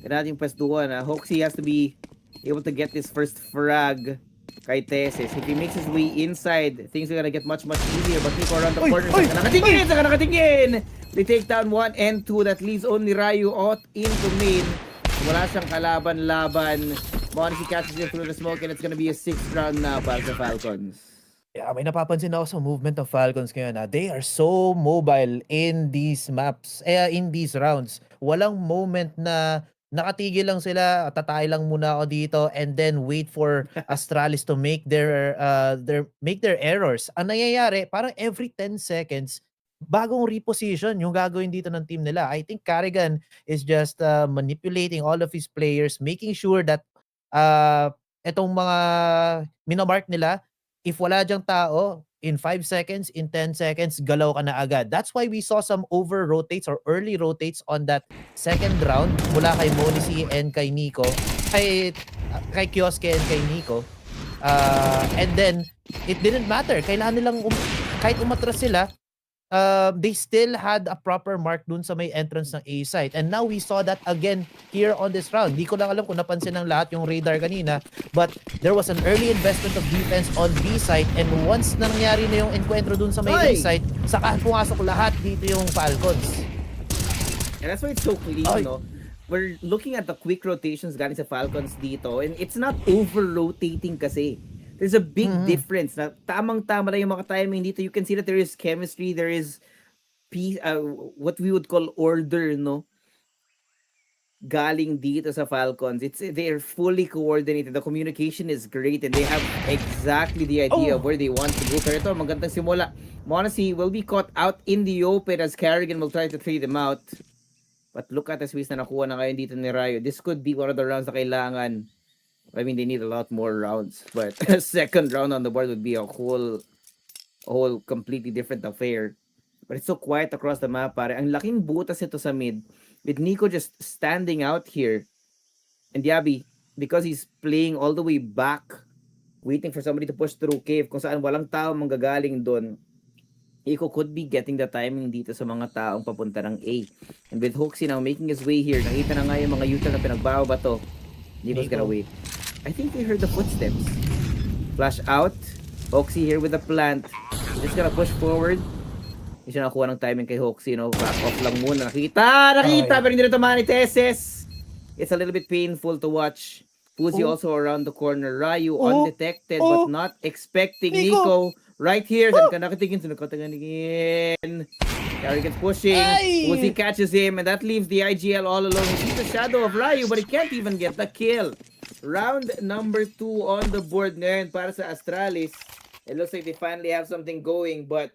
Kaya natin yung pwestuhan ha. Hoxie has to be able to get this first frag kay Tesis. If he makes his way inside, things are gonna get much easier. But Nico around the corner. Saka nakatingin! They take down 1 and 2. That leaves only Ryu out into main. Wala siyang kalaban-laban. Monacy catches him through the smoke and it's gonna be a 6th round now para sa Falcons.
Yeah, may napapansin ako sa movement ng Falcons ngayon. They are so mobile in these maps, in these rounds. Walang moment na nakatigil lang sila, tatay lang muna ako dito and then wait for Astralis to make their errors. Ang nangyayari, parang every 10 seconds, bagong reposition yung gagawin dito ng team nila. I think Carrigan is just manipulating all of his players, making sure that itong mga minamark nila, if wala dyang tao, in 5 seconds, in 10 seconds, galaw ka na agad. That's why we saw some over rotates or early rotates on that second round mula kay Monisi and kay Nico, kay Kioske and kay Nico. And then, it didn't matter. Kailangan nilang, kahit umatras sila, they still had a proper mark dun sa may entrance ng A site. And now we saw that again here on this round. Di ko lang alam kung napansin ng lahat yung radar kanina, but there was an early investment of defense on B site, and once na nangyari na yung encuentro dun sa may A site, saka pumasok lahat dito yung Falcons.
And that's why it's so clean, no? We're looking at the quick rotations galing sa Falcons dito, and it's not over-rotating kasi. There's a big difference. Na tamang-tama lang yung mga timing dito. You can see that there is chemistry, there is what we would call order, no? Galing dito sa Falcons. They're fully coordinated. The communication is great and they have exactly the idea of where they want to go. Pero ito, magandang simula. Monasi will be caught out in the open as Carrigan will try to trade them out. But look at the Swiss na nakuha na ngayon dito ni Rayo. This could be one of the rounds na kailangan. I mean, they need a lot more rounds, but a second round on the board would be a whole completely different affair. But it's so quiet across the map, pare. Ang laking butas ito sa mid, with Nico just standing out here. And Yabi, because he's playing all the way back, waiting for somebody to push through cave, kung saan walang tao manggagaling doon, Nico could be getting the timing dito sa mga taong papunta ng A. And with Hoxie now making his way here, nakita na nga yung mga Utah na pinagbawa ba to. Nico's gonna wait. I think we heard the footsteps. Flash out. Hoxie here with the plant. Just gonna push forward. Hindi siya nakuha ng timing kay Hoxie, no? Back off lang muna. Nakita! Pero hindi na tamaan ni Teses. It's a little bit painful to watch. Fuzi also around the corner. Ryu undetected but not expecting Nico. Right here. Saan ka nakatingin? Carrigan's pushing. Fuzi catches him and that leaves the IGL all alone. He sees the shadow of Ryu but he can't even get the kill. Round number 2 on the board ngayon para sa Astralis. It looks like they finally have something going, but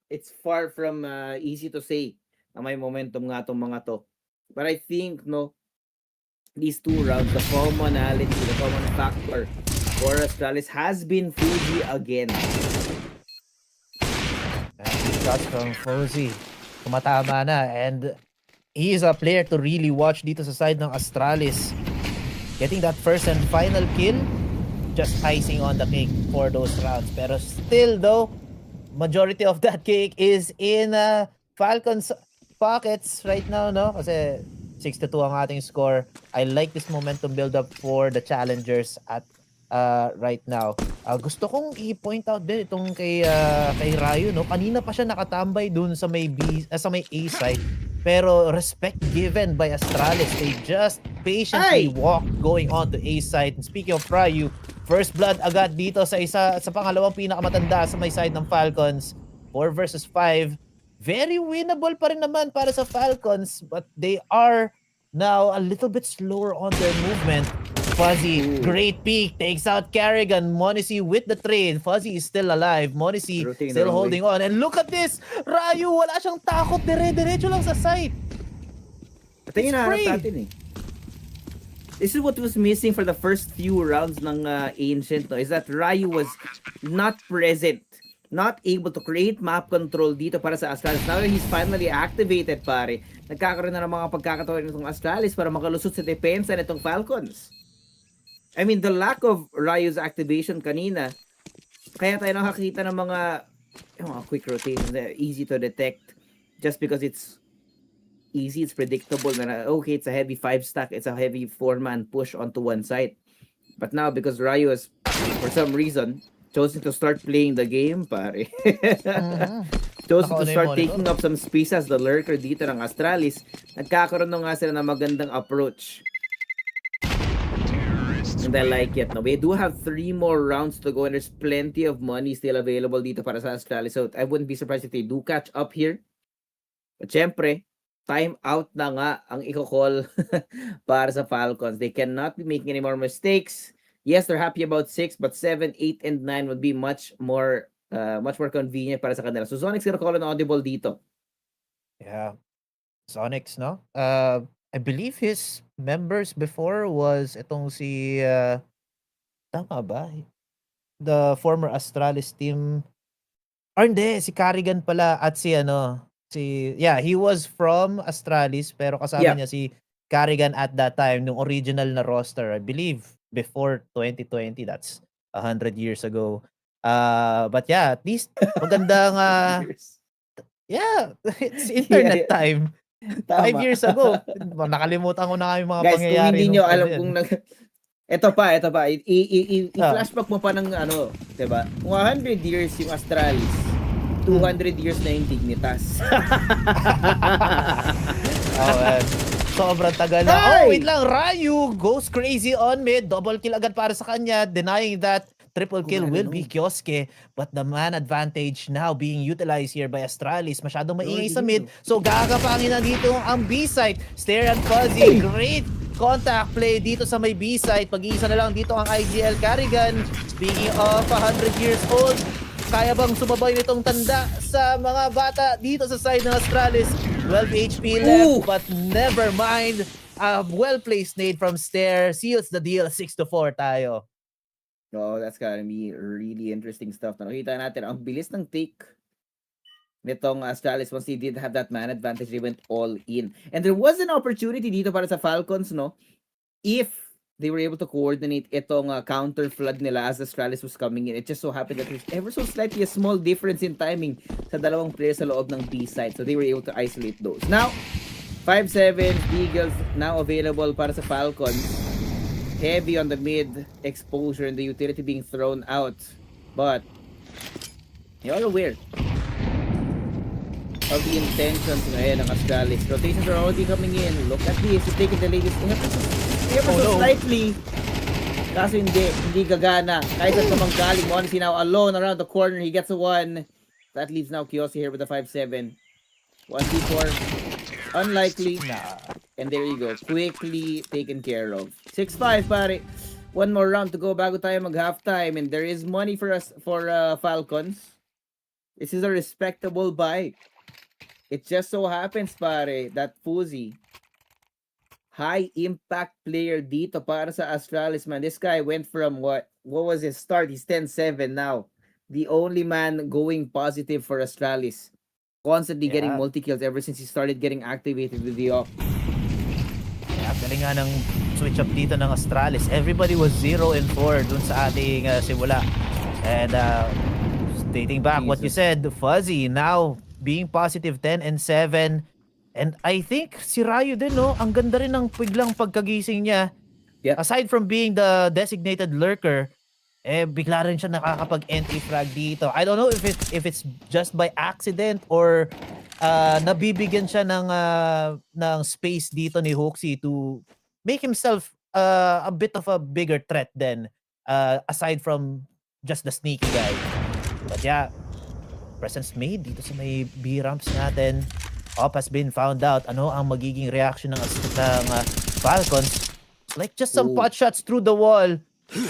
it's far from easy to say na may momentum nga itong mga to. But I think, no, these 2 rounds, the commonality, the common factor for Astralis has been Fuji again.
Shots from Fuzi. Tumatama na, and he is a player to really watch dito sa side ng Astralis. Getting that first and final kill, just icing on the cake for those rounds. Pero still though, majority of that cake is in Falcons pockets right now, no? Kasi 6-2 ang ating score. I like this momentum build up for the challengers at right now. Gusto kong i-point out din itong kay Rayo, no? Kanina pa siya nakatambay dun sa may sa may A side. Pero respect given by Astralis. They just patiently walk going on to A side. And speaking of Ryu, first blood agad dito sa pangalawang pinakamatanda sa may side ng Falcons. 4 versus 5. Very winnable pa rin naman para sa Falcons, but they are now a little bit slower on their movement. Fuzzy, great peek, takes out Carrigan. Monisi with the trade. Fuzzy is still alive. Monisi still holding on. And look at this! Ryu, wala siyang takot. Dire-diretso lang sa site.
Tingin na harap natin eh. This is what was missing for the first few rounds ng Ancient, no? Is that Ryu was not present. Not able to create map control dito para sa Astralis. Now he's finally activated, pare. Nagkakaroon na ng mga pagkakataon nitong Astralis para makalusot sa depensa nitong Falcons. I mean, the lack of Ryu's activation kanina, kaya tayo nakakita ng mga quick rotations, easy to detect, just because it's easy, it's predictable, na okay, it's a heavy 5-stack, it's a heavy 4-man push onto one side. But now, because Ryu has, for some reason, chosen to start playing the game, pare. Chosen to start taking up some space as the lurker dito ng Astralis, nagkakaroon na nga sila ng magandang approach. And I like it. No, we do have 3 more rounds to go and there's plenty of money still available dito para sa Astralis. So I wouldn't be surprised if they do catch up here. But syempre, time out na nga ang i-call para sa Falcons. They cannot be making any more mistakes. Yes, they're happy about 6, but 7, 8, and 9 would be much more convenient para sa kanila. So Zonic's gonna call an audible dito.
Yeah. Sonics, no? I believe his members before was itong si tama ba? The former Astralis team. Or hindi, si Carrigan pala at si he was from Astralis pero kasama
Yeah.
niya si Carrigan at that time nung original na roster, I believe before 2020, that's 100 years ago. But yeah, at least magandang yeah, it's internet time. 5
Tama.
years ago. Nakalimutan ko na nga yung mga
Guys, kung
pangyayari
hindi
nung
nyo
time
alam
na yun.
kung ito pa. I-flashback mo pa ng diba? 100 years yung Astralis. 200 years na yung Dignitas.
Sobrang tagal na.
Hey!
Oh, wait lang. Ryu goes crazy on mid. Double kill agad para sa kanya. Denying that triple kill will be Kioske. But the man advantage now being utilized here by Astralis. Masyadong maingay sa mid. So gagapangin na dito ang B-site. Stare and Fuzzy. Great contact play dito sa may B-site. Pag-iisa na lang dito ang IGL Carrigan. Speaking of 100 years old, kaya bang sumabay nitong tanda sa mga bata dito sa side ng Astralis? 12 HP left, but never mind. A well-placed nade from Stair seals the deal. 6-4 tayo.
Oh, that's gonna be really interesting stuff. Nakita natin, ang bilis ng take nitong Astralis once they did have that man advantage, they went all in. And there was an opportunity dito para sa Falcons, no? If they were able to coordinate itong counter flood nila as Astralis was coming in. It just so happened that there's ever so slightly a small difference in timing sa dalawang players sa loob ng B side. So they were able to isolate those. Now, 5-7, Eagles now available para sa Falcons. Heavy on the mid exposure and the utility being thrown out. But, you're all aware of the intentions ngayon ng Astralis. Rotations are already coming in. Look at this. You're taking the latest ever so slightly. Kaso hindi gagana. Kahit at kamanggaling, Monsi now alone around the corner. He gets a 1. That leaves now Kiosi here with a 5-7. 1v4. Unlikely. And there you go. Quickly taken care of. 6-5, pare. One more round to go bago tayo mag-halftime. And there is money for us for Falcons. This is a respectable buy. It just so happens, pare, that Fuzi, high impact player dito para sa Astralis, man. This guy went from what was his start? He's 10-7 now. The only man going positive for Astralis. Constantly getting multi-kills ever since he started getting activated with the off.
Galing nga ng switch up dito ng Astralis. Everybody was 0-4 dun sa ating simula. And stating back what you said, Fuzzy now being positive 10-7. And I think si Ryu din, no? Ang ganda rin ng biglang pagkagising niya.
Yeah.
Aside from being the designated lurker, bigla rin siya nakakapag-entry frag dito. I don't know if it's just by accident or nabibigyan siya ng space dito ni Hoxie to make himself a bit of a bigger threat then aside from just the sneaky guy. But yeah, presence made dito sa may B-ramps natin. Op has been found out. Ano ang magiging reaction ng Falcons? Like just some pot shots through the wall.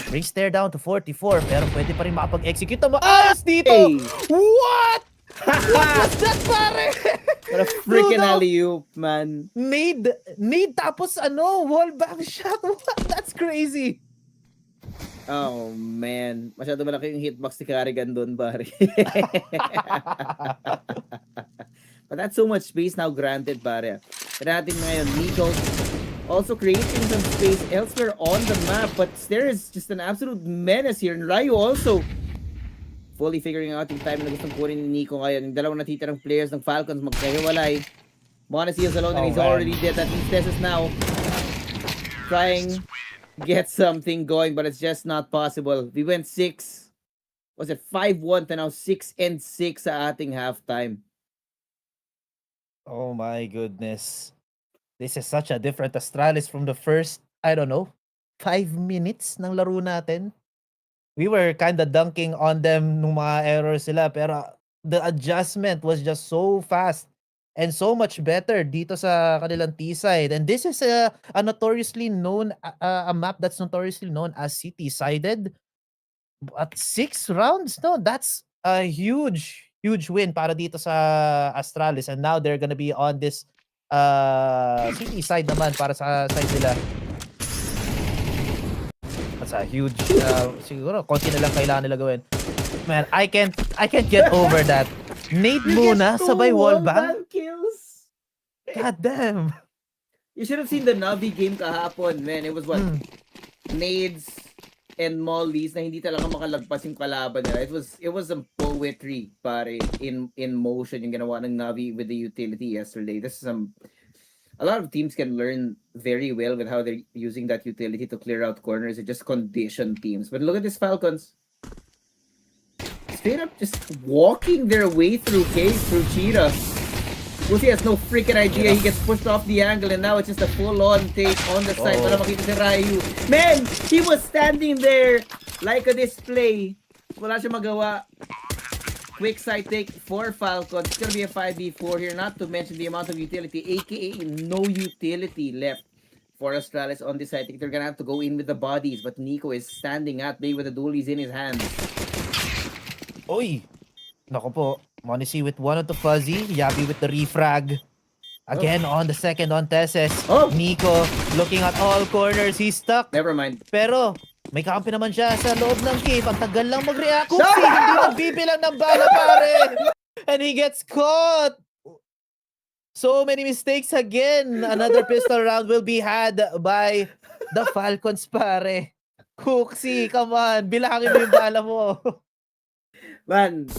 Brings there down to 44 pero pwede pa rin makapag-execute na maayos dito.
Hey!
What? What was that, pare?
What a freaking alley-oop, man.
Need tapos wall back shot. What? That's crazy.
Oh, man. Masyado malaki yung hitbox ni Carrigan doon, pare. But that's so much space now granted, pare. Pero natin ngayon, Nico also creating some space elsewhere on the map, but there is just an absolute menace here. And Ryu also fully figuring out yung time na gustong kunin ni Nico ngayon. Yung dalawang natitirang players ng Falcons magkahiwalay. Monesi is alone and he's already dead. That means Tess is now trying get something going, but it's just not possible. We went 6. Was it 5-1 to now 6-6 sa ating halftime.
Oh my goodness. This is such a different Astralis from the first, I don't know, 5 minutes ng laro natin. We were kind of dunking on them nung mga errors sila, pero the adjustment was just so fast. and so much better dito sa kanilang T-side. And this is a notoriously known, a map that's notoriously known as city-sided. At 6 rounds, no, that's a huge win para dito sa Astralis. And now they're gonna be on this city side naman para sa side nila. That's a huge, siguro, konti na lang kailangan nila gawin. Man, I can't get over that. Nate muna, sabay wallbang.
Kills.
God damn.
You should have seen the Navi game kahapon, man. It was what? Nades and mollies na hindi talaga makalagpas yung kalaban nila. It was a poetry, pare, in motion yung ginawa ng Navi with the utility yesterday. This is a lot of teams can learn very well with how they're using that utility to clear out corners and just condition teams. But look at this Falcons. Straight up just walking their way through cave, through Cheetah. Uzi has no freaking idea. He gets pushed off the angle and now it's just a full-on take on the side para makita si Ryu. Man, he was standing there like a display. Wala siya magawa. Quick side take for Falcons. It's gonna be a 5v4 here, not to mention the amount of utility, aka no utility left for Astralis on this side. I think they're gonna have to go in with the bodies, but Nico is standing at bay with the dualies in his hands.
Oy! Nako po. Monisi with one of the fuzzy. Yabi with the refrag. Again on the second on Tesses. Nico looking at all corners. He's stuck.
Never mind.
Pero may kampi naman siya sa loob ng cave. Ang tagal lang mag-react. Oopsie! Hindi nagbibilang ng bala, pare! And he gets caught! So many mistakes again. Another pistol round will be had by the Falcons, pare. Cooksy, come on. Bilangin mo yung bala mo.
Man,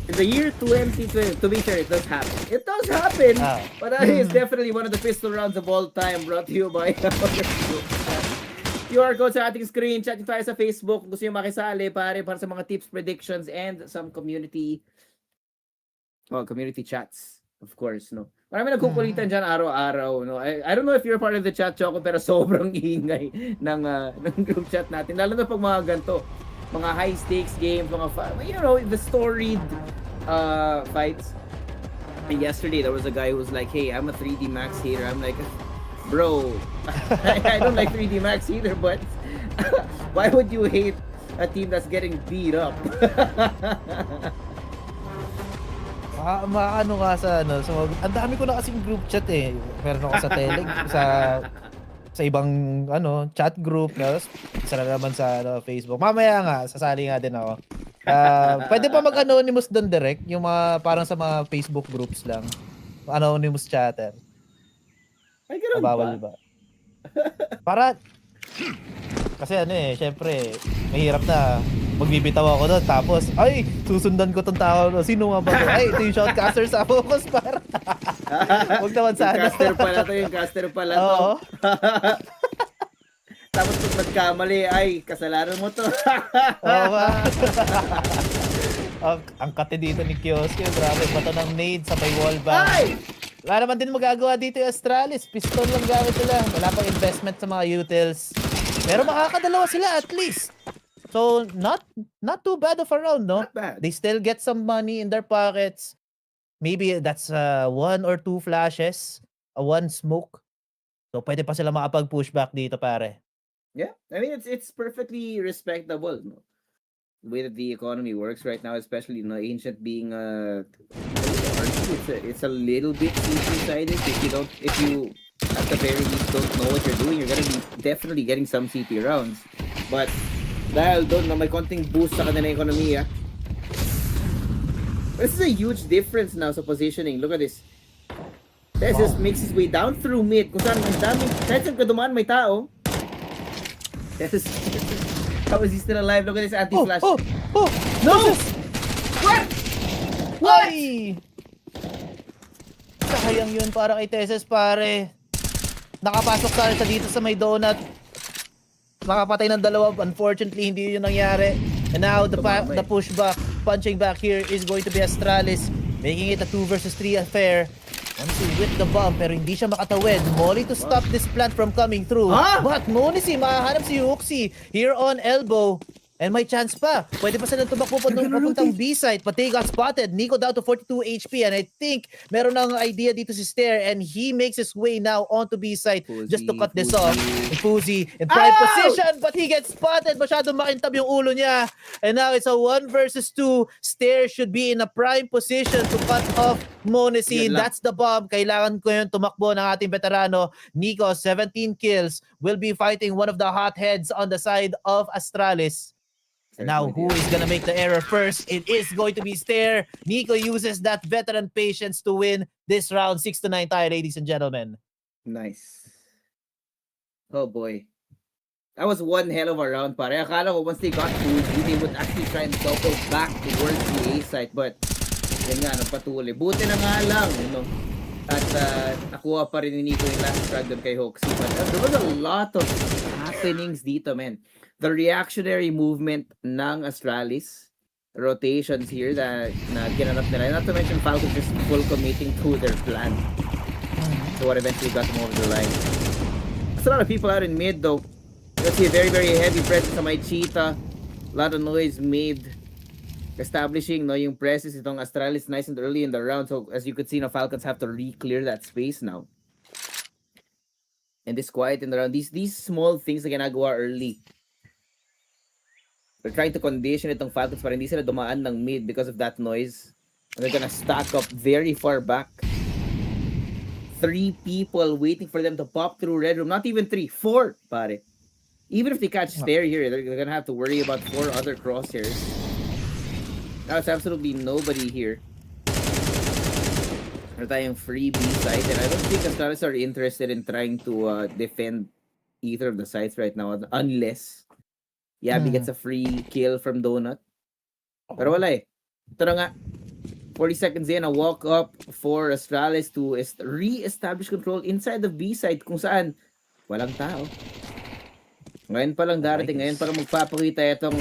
in the year 2020, to be fair, it does happen. It does happen, but that is definitely one of the pistol rounds of all time brought to you by QR code sa ating screen. Chat nyo tayo sa Facebook. Gusto nyo makisali, pare, para sa mga tips, predictions, and some community chats, of course, no? Marami nagkukulitan dyan araw-araw, no? I don't know if you're part of the chat, Choco, pero sobrang ingay ng group chat natin. Lalo na pag mga ganito. Mga high stakes games, mga the storied fights. And yesterday there was a guy who was like, "Hey, I'm a 3D Max hater." I'm like, "Bro, I don't like 3D Max either, but why would you hate a team that's getting beat up?"
Maano nga sa so ang dami ko na kasing group chat eh. Meron ako sa sa ibang chat group, isa na naman sa Facebook. Mamaya nga sasali nga din ako. Pwede pa mag-anonymous doon direct, yung mga parang sa mga Facebook groups lang. Anonymous chatter.
Ay, ganun
bawal ba? Para kasi syempre mahirap na magbibitaw ako doon tapos ay susundan ko tong tao. Sino nga ba to? Ay, ito yung shoutcaster sa Focus para. Huwag naman sana.
Yung caster pala to. Tapos kung nagkamali, ay, kasalanan mo to.
Oo ba? Ang kate dito ni Kioske, grabe. Bato ng nade sa may wallbang.
Ay!
Wala naman din magagawa dito yung Astralis. Piston lang gamit sila. Wala pang investment sa mga utils. Pero makakadalawa sila at least. So, not too bad of a round, no?
Not bad.
They still get some money in their pockets. Maybe that's 1 or 2 flashes, 1 smoke. So, pwede pa sila makapag-push back dito, pare.
Yeah, I mean, it's perfectly respectable, no? The way that the economy works right now, especially Ancient being it's a little bit CP-sided. If you at the very least don't know what you're doing, you're gonna be definitely getting some CP rounds. But dahil doon na may konting boost sa kanilang ekonomiya, this is a huge difference now sa positioning. Look at this. This makes his way down through mid. Kung saan ang daming, kahit saan ka dumaan may tao. How is he still alive? Look at this anti-flash.
No!
What?
Ay! Sayang yun para kay Tesses, pare. Nakapasok sa dito sa may donut. Nakapatay ng dalawa. Unfortunately, hindi yun nangyari. And now, the pushback, punching back here is going to be Astralis. Making it a 2 versus 3 affair. Monisi with the bomb, pero hindi siya makatawid. Molly to stop this plant from coming through. But Monisi, mahahanap si Huxi here on elbow. And may chance pa. Pwede pa sila tumakbo papuntang B-site, but they got spotted. Nico down to 42 HP, and I think meron ng idea dito si Stair, and he makes his way now onto B-site just to cut this off. Fuzi in prime position, but he gets spotted. Masyadong makintab yung ulo niya. And now it's a 1 versus 2. Stair should be in a prime position to cut off Monesi. That's the bomb. Kailangan ko yun tumakbo ng ating veterano. Nico, 17 kills, will be fighting one of the hotheads on the side of Astralis. Now, who is gonna make the error first? It is going to be Stair. Nico uses that veteran patience to win this round. 6-9 tayo, ladies and gentlemen.
Nice. Oh boy. That was one hell of a round, pare. Akala ko once they got Fuji, they would actually try and double back towards the A site. But, yan nga, napatuloy. Buti na nga lang, you know. At nakuha pa rin ni Nico yung last frag doon kay Hoxie. But there was a lot of happenings dito, man. The reactionary movement ng Astralis, rotations here that na ginanap nila. Not to mention Falcons just full committing to their plan. So what eventually got them over the line. There's a lot of people out in mid though. You see a very, very heavy presence sa may Cheetah. A lot of noise made. Establishing no yung presence itong Astralis nice and early in the round. So as you could see, no, Falcons have to re-clear that space now. And this quiet in the round. These small things na ginagawa early. They're trying to condition itong Falcons para hindi sila dumaan ng mid because of that noise. And they're gonna stack up very far back. 3 people waiting for them to pop through red room. Not even 3, 4, pare. Even if they catch Stair here, they're gonna have to worry about 4 other crosshairs. Now it's absolutely nobody here. Meron tayong free B side, and I don't think Astralis are interested in trying to defend either of the sides right now unless Yabi gets a free kill from Donut. Pero wala eh. Ito na nga. 40 seconds in, a walk up for Astralis to re-establish control inside the B side kung saan walang tao. Ngayon pa lang darating. Ngayon pa lang magpapakita itong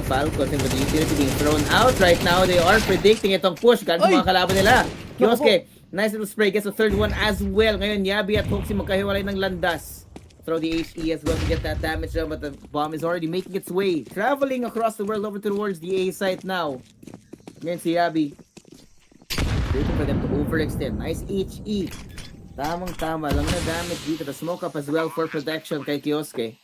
Falcons and the utility being thrown out right now. They are predicting itong push. Ganun mga kalaban nila. Kioske, nice little spray. Gets the third one as well. Ngayon, Yabi at Hoxie magkahiwalay ng landas. Throw the HE as well to get that damage down, but the bomb is already making its way. Traveling across the world over towards the A site now. Ngayon si Yabi. Waiting for them to overextend. Nice HE. Tamang-tama lang na damage dito. The smoke up as well for protection kay Kioske.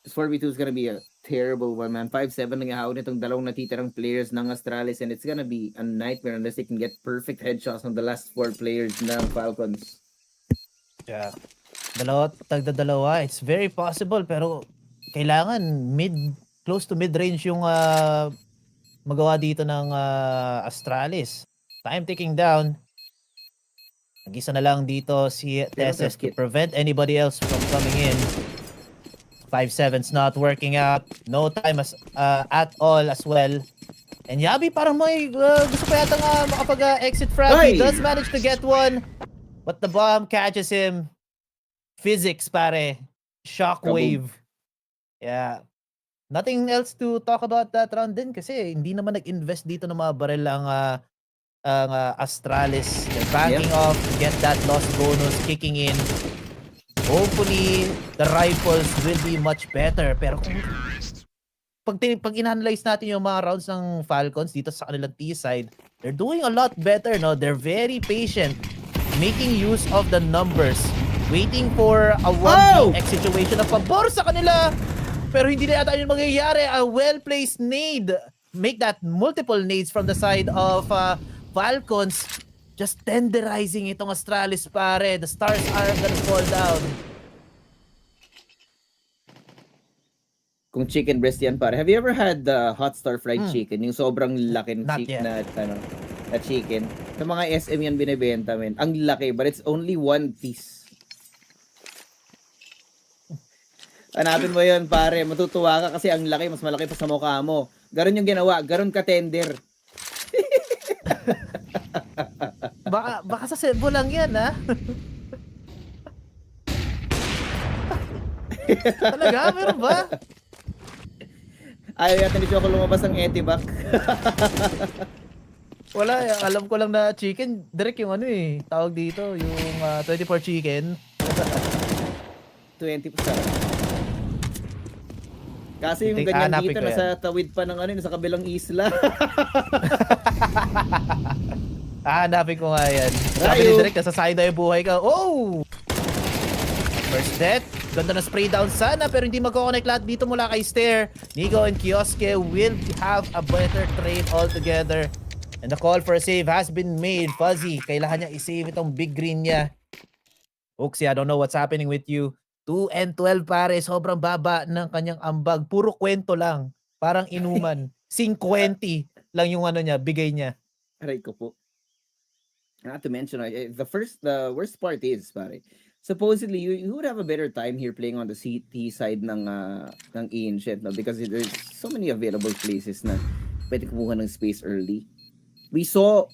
This 4v2 is gonna be a terrible one, man. 5-7 lang ihawin itong dalawang natitirang players ng Astralis, and it's gonna be a nightmare unless they can get perfect headshots on the last 4 players ng Falcons.
Yeah. Tagda-dalawa. It's very possible, pero kailangan close to mid-range yung magawa dito ng Astralis. Time ticking down. Nag-isa na lang dito si Tesses to prevent anybody else from coming in. 5-7's not working out. No time at all as well. And Yabi parang may gusto pa yata nga makapag-exit frag. He does manage to get one. But the bomb catches him. Physics, pare. Shockwave. Yeah. Nothing else to talk about that round din kasi hindi naman nag-invest dito ng mga baril ang Astralis. They're backing off to get that loss bonus kicking in. Hopefully, the rifles will be much better. Pero kung pag in-analyze natin yung mga rounds ng Falcons dito sa kanilang T-side, they're doing a lot better, no? They're very patient, making use of the numbers, waiting for a 1v X situation na pabor sa kanila. Pero hindi na yata yun mangyayari. A well-placed nade. Make that multiple nades from the side of Falcons. Just tenderizing itong Astralis, pare. The stars are gonna fall down.
Kung chicken breast yan, pare. Have you ever had hot star fried chicken? Yung sobrang laki ng chicken na chicken. Sa mga SM yan binibenta, men. Ang laki, but it's only 1 piece. Hanapin mo yun, pare. Matutuwa ka kasi ang laki. Mas malaki pa sa mukha mo. Garon yung ginawa. Garon ka tender.
Baka sa Cebu lang yan, ha? Talaga? Meron ba?
Ayaw yata ni Choco lumabas ng etibac.
Wala, alam ko lang na chicken. Direct yung ano eh. Tawag dito, yung 24 chicken.
20%. Kasi yung
Hindi,
ganyan
hanapin
dito,
ko yan.
nasa tawid pa ng nasa kabilang isla.
Hanapin ko nga yan. Sabi ni
Rayo.
Direk, nasasayang na yung buhay ka. Oh! First death. Ganda na spray down sana pero hindi magkoconnect lahat dito mula kay Stair. Nico and Kioske will have a better trade altogether. And the call for a save has been made. Fuzzy, kailangan niya i-save itong big green niya. Oxy, I don't know what's happening with you. 2 and 12 pare, sobrang baba ng kanyang ambag. Puro kwento lang. Parang inuman. 50 lang yung ano niya, bigay niya.
Aray ko po. Not to mention, the worst part is, pare, supposedly you would have a better time here playing on the CT side ng Ancient, no? Because there's so many available places na pwede kumuha ng space early. We saw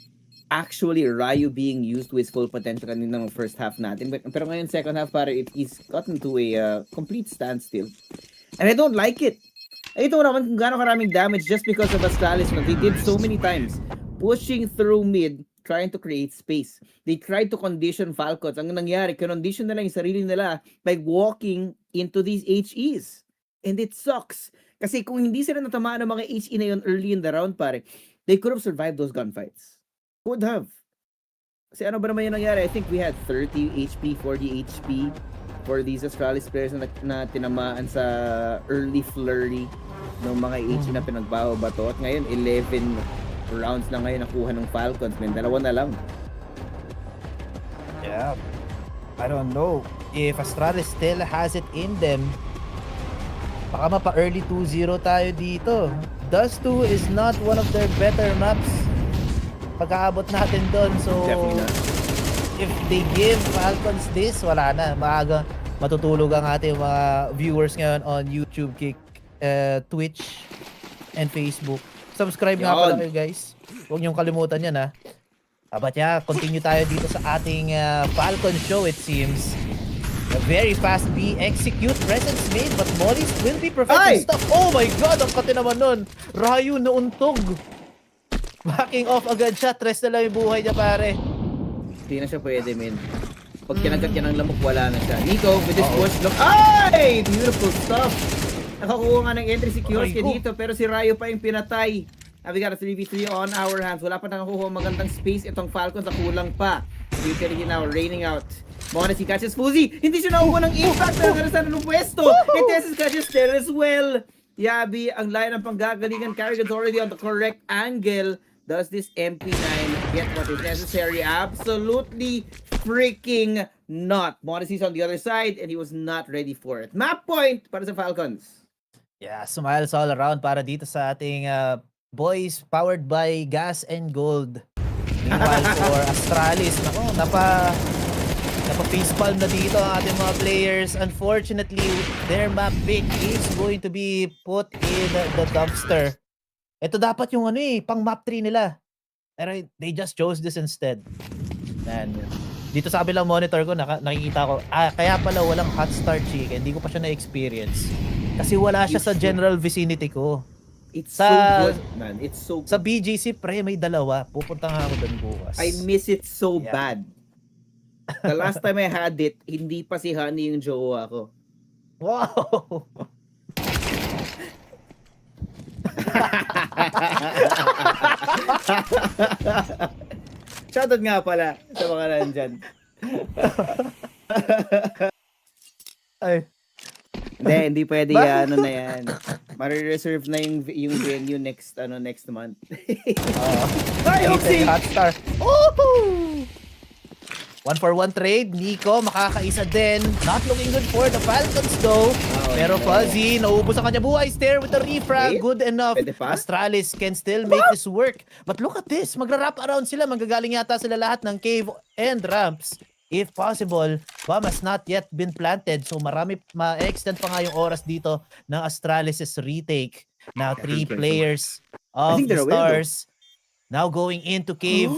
actually Ryu being used to his full potential kanina ng first half natin, pero ngayon second half pare, he's gotten to a complete standstill. And I don't like it. Ito naman kung gaano karaming damage just because of Astralis. No? They did so many times pushing through mid, trying to create space. They tried to condition Falcons. Ang nangyari, condition nila yung sarili nila by walking into these HEs. And it sucks. Kasi kung hindi sila natamaan ng mga HE na yun early in the round, pare, they could have survived those gunfights. Could have. Kasi ano ba naman yung nangyari? I think we had 30 HP, 40 HP for these Astralis players na tinamaan sa early flurry ng mga HE na pinagbaho ba to. At ngayon, 11 rounds na ngayon nakuha ng Falcons. May dalawa na lang.
Yeah. I don't know if Astralis still has it in them. Baka mapa-early 2-0 tayo dito. Dust 2 is not one of their better maps. Pagkaabot natin doon. So,
Definitely not.
if they give Falcons this, wala na. Maaga matutulog ang ating mga viewers ngayon on YouTube, Kick, Twitch, and Facebook. Subscribe nga pala kayo guys. Huwag niyong kalimutan yan ha. But yeah, continue tayo dito sa ating Falcon show it seems. A very fast B execute presence made but Molly's will be perfecting stuff. Oh my god, ang kati naman nun. Ryu nauntog. Backing off agad siya. Tres na lang yung buhay niya pare.
Hindi na siya pwede, men. Pag kinagat niya ng lamok, wala na siya. Nico, with this push, look. Ay! Beautiful stuff. Nakakuha nga ng entry si Kioske dito, pero si Ryo pa yung pinatay. We got a 3v3 on our hands. Wala pa nakakuha magandang space. Itong Falcons na kulang pa. Literally now, raining out. Monacy catches Fuzzy. Hindi siya nakuha ng impact. Pero ganasan ng pwesto. And Tessus catches there as well. Yabi, ang line ng panggagalingan. Carrigan's already on the correct angle. Does this MP9 get what is necessary? Absolutely freaking not. Monacy's on the other side and he was not ready for it. Map point para sa Falcons.
Yeah, smiles all around para dito sa ating boys powered by Gas and Gold. Meanwhile for Astralis, nako, napa-facepalm na dito ang ating mga players. Unfortunately, their map pick is going to be put in the dumpster. Ito dapat yung pang map 3 nila. Pero they just chose this instead. Man, dito sa kabilang monitor ko, nakikita ko, kaya pala walang hot start chicken. Hindi ko pa siya na-experience. Kasi wala siya sa general vicinity ko.
It's so good, man. It's so good.
Sa BGC, pre, may dalawa. Pupunta nga ako doon bukas.
I miss it so bad. The last time I had it, hindi pa si Honey yung jowa ko.
Wow!
Shoutout nga pala sa mga nandyan.
Ay.
Hindi pwede yan, ano na yan. Mare-reserve na yung venue next month. Ay, okay!
Hot star. Woohoo! 1-for-1 trade. Nico, makakaisa din. Not looking good for the Falcons though. Pero Fuzzy, naubos ang kanya buhay. Stair with the refrag. Good enough. Astralis can still make this work. But look at this. Magra-wrap around sila. Magagaling yata sila lahat ng cave and ramps. If possible, bomb has not yet been planted. So marami ma-extend pa nga yung oras dito ng Astralis' retake. Now 3 players of the Stars now going into cave.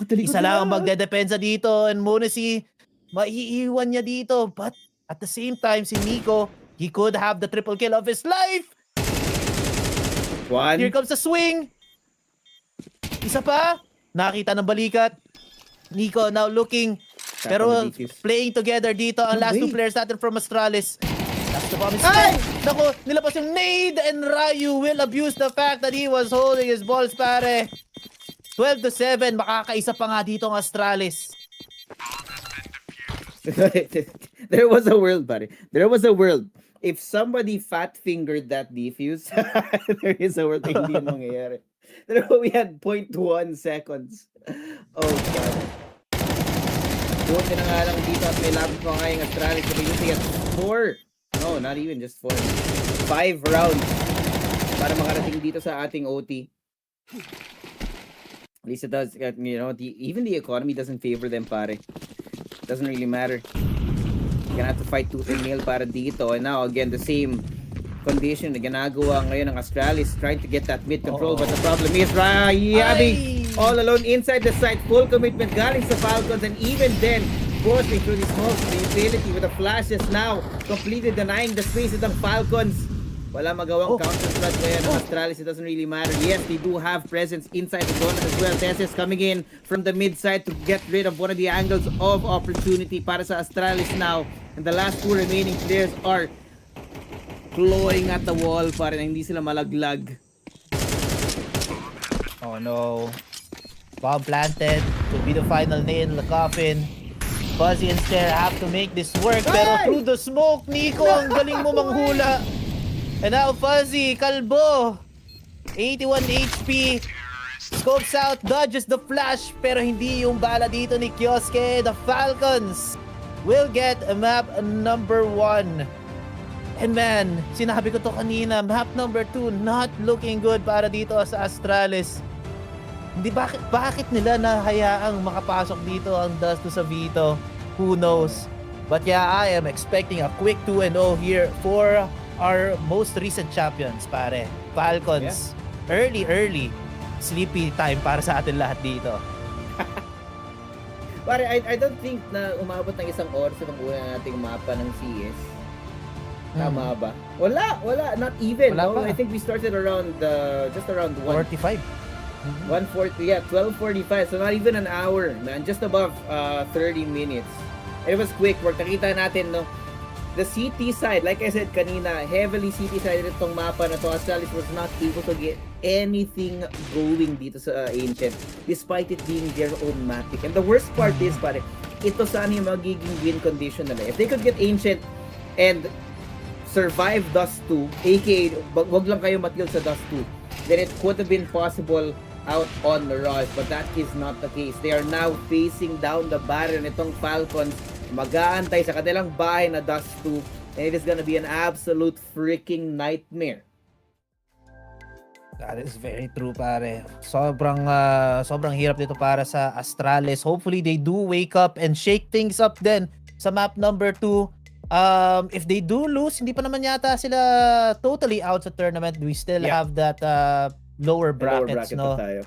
Isa lang ang magdedepensa dito and Monacy, maiiwan niya dito. But at the same time, si Nico, he could have the triple kill of his life. Here comes the swing. Isa pa. Nakita ng balikat. Nico now looking. Pero playing together dito ang last 2 players natin from Astralis. That's the bomb is spent. Naku, nilabas yung nade and Ryu will abuse the fact that he was holding his balls, pare. 12-7, makakaisa pa nga dito ang Astralis.
There was a world, buddy. There was a world. If somebody fat fingered that defuse, there is a world na hindi mangyayari. We had 0.1 seconds. Oh god. Buti na nga lang dito at may labot pa nga yung Astralis. So using it 4. No, not even just 4. 5 rounds para makarating dito sa ating OT. At least it does, you know, even the economy doesn't favor them, pare. Doesn't really matter. You're gonna have to fight tooth and nail para dito. And now, again, the same condition na ginagawa ngayon ng Astralis trying to get that mid control. But the problem is, Yabi all alone inside the site. Full commitment galing sa Falcons. And even then, forcing through the smokes, the utility with the flashes now, completely denying the space of the Falcons. Wala magawang counter-strike ngayon ng Astralis. It doesn't really matter. Yes, they do have presence inside the donut as well. Tesses coming in from the mid side to get rid of one of the angles of opportunity para sa Astralis now. And the last two remaining players are clawing at the wall para na hindi sila malaglag.
Oh no. Bomb planted. Could be the final nail in the coffin. Fuzzy and Stare have to make this work. Pero through the smoke, Nico, ang galing mo manghula. And now Fuzzy, kalbo. 81 HP. Scopes out, dodges the flash. Pero hindi yung bala dito ni Kioske. The Falcons will get a map number 1. And man, sinabi ko to kanina, map number 2 not looking good para dito sa Astralis. Hindi bakit nila nahayaang makapasok dito ang Dust sa Vito? Who knows? But yeah, I am expecting a quick 2-0 here for our most recent champions, pare. Falcons. Yeah. Early sleepy time para sa atin lahat dito.
Pare, I don't think na umabot ng isang oras sa una nating mapa ng CS. Tama ba? Wala, not even.
Wala
No?
pa.
I think we started around just around
45.
140, yeah, 12:45. So not even an hour, man. Just above 30 minutes. It was quick work. Nakita natin, no? The CT side, like I said kanina, heavily CT side itong mapa na to. Astralis was not able to get anything going dito sa Ancient despite it being their own matic. And the worst part is, pare, ito sana yung magiging win condition nila. If they could get Ancient and survive Dust 2, aka wag lang kayo matil sa Dust 2, then it could have been possible out on the rush, but that is not the case. They are now facing down the barrel nitong Falcons, mag-aantay sa kanilang bahay na Dust 2, and it is gonna be an absolute freaking nightmare.
That is very true, pare. Sobrang hirap dito para sa Astralis. Hopefully they do wake up and shake things up then sa map number 2. If they do lose, hindi pa naman yata sila totally out sa tournament. We still have that lower brackets, no?
Tayo.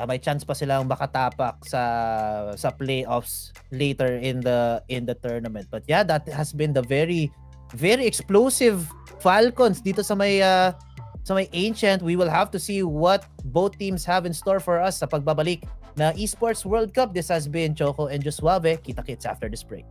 May chance pa silang makatapak sa playoffs later in the tournament. But yeah, that has been the very explosive Falcons dito sa may Ancient. We will have to see what both teams have in store for us sa pagbabalik na Esports World Cup. This has been Choco and Josuave. Kita-kits after this break.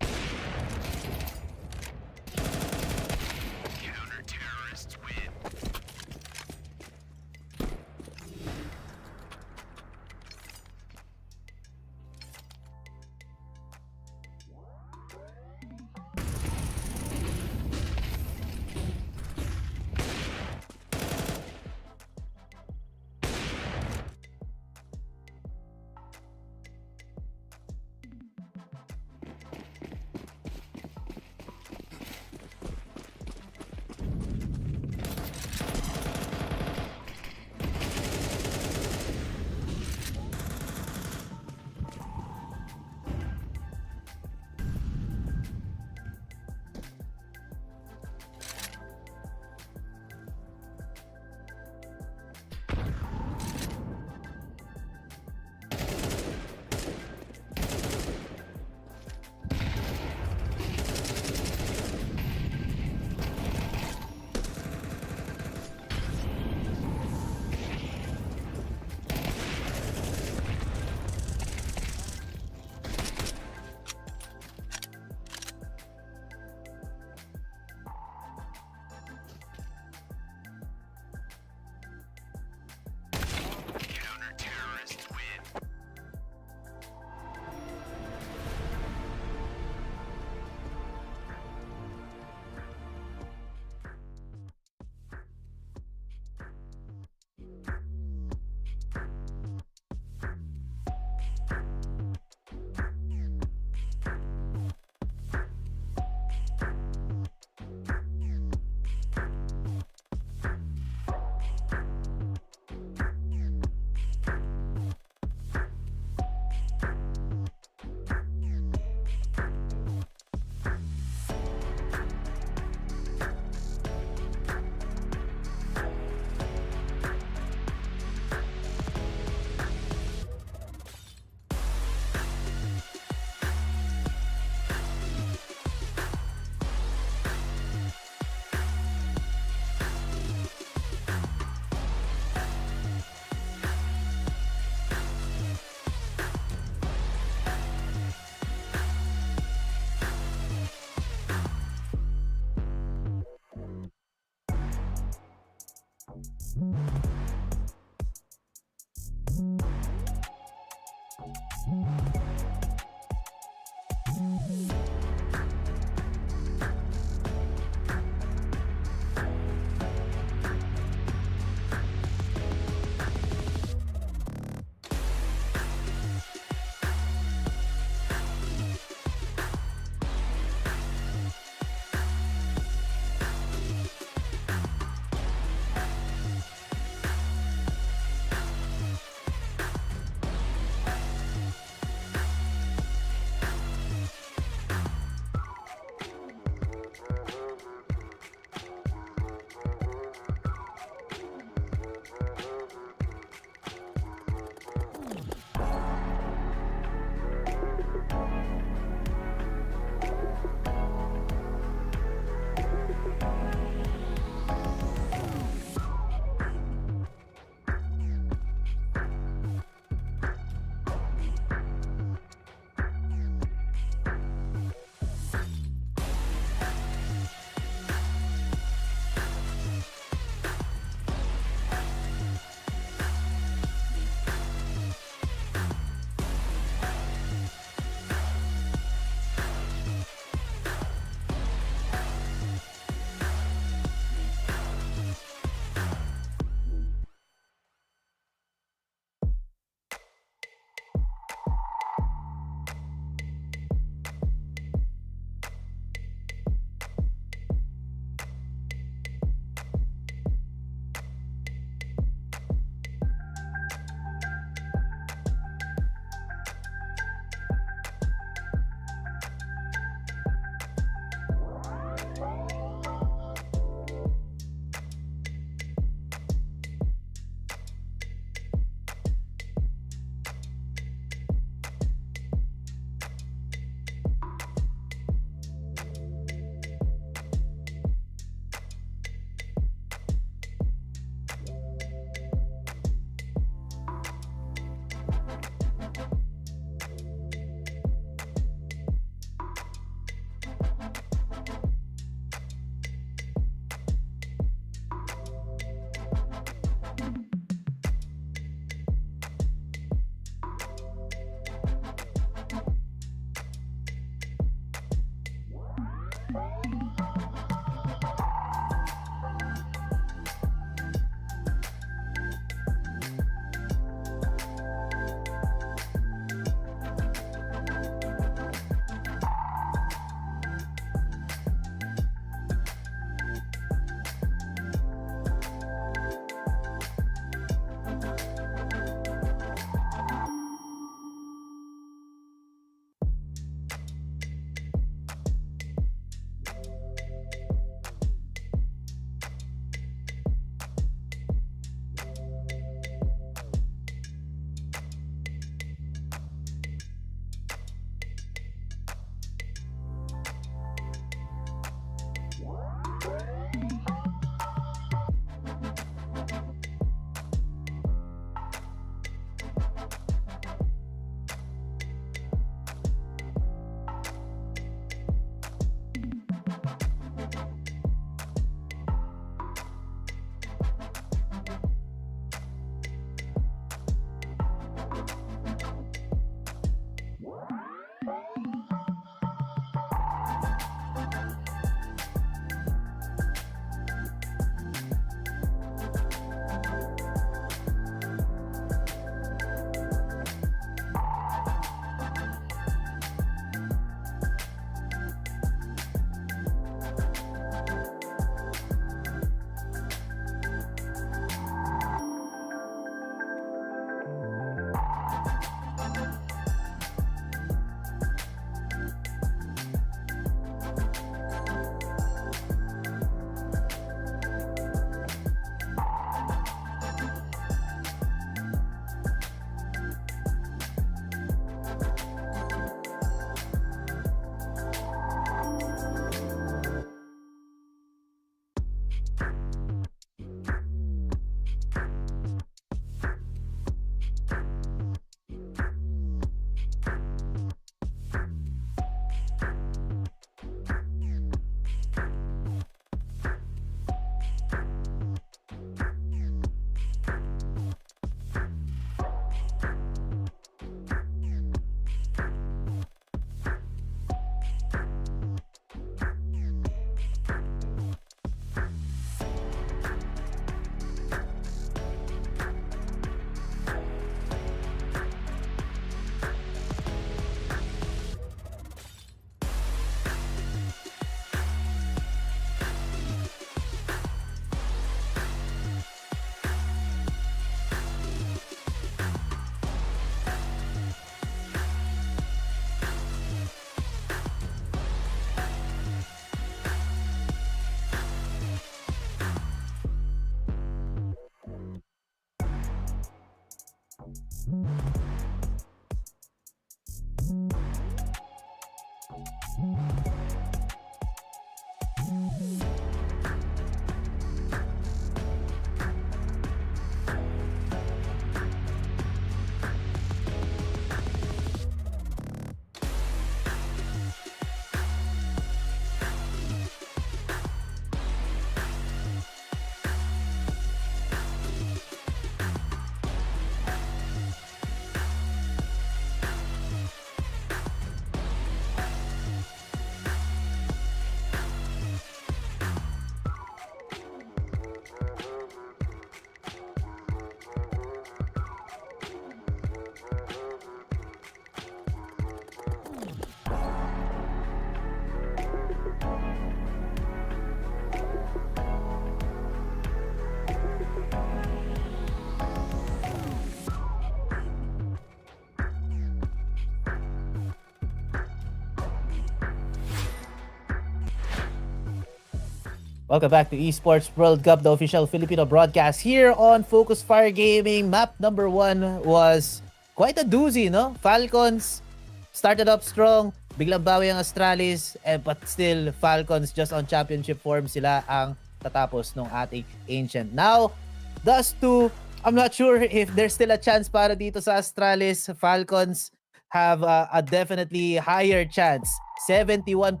Welcome back to Esports World Cup, the official Filipino broadcast here on FocusFire Gaming. Map number 1 was quite a doozy, no? Falcons started up strong, biglang bawi ang Astralis, but still Falcons just on championship form, sila ang tatapos nung ating Ancient. Now, Dust 2, I'm not sure if there's still a chance para dito sa Astralis. Falcons have a definitely higher chance, 71%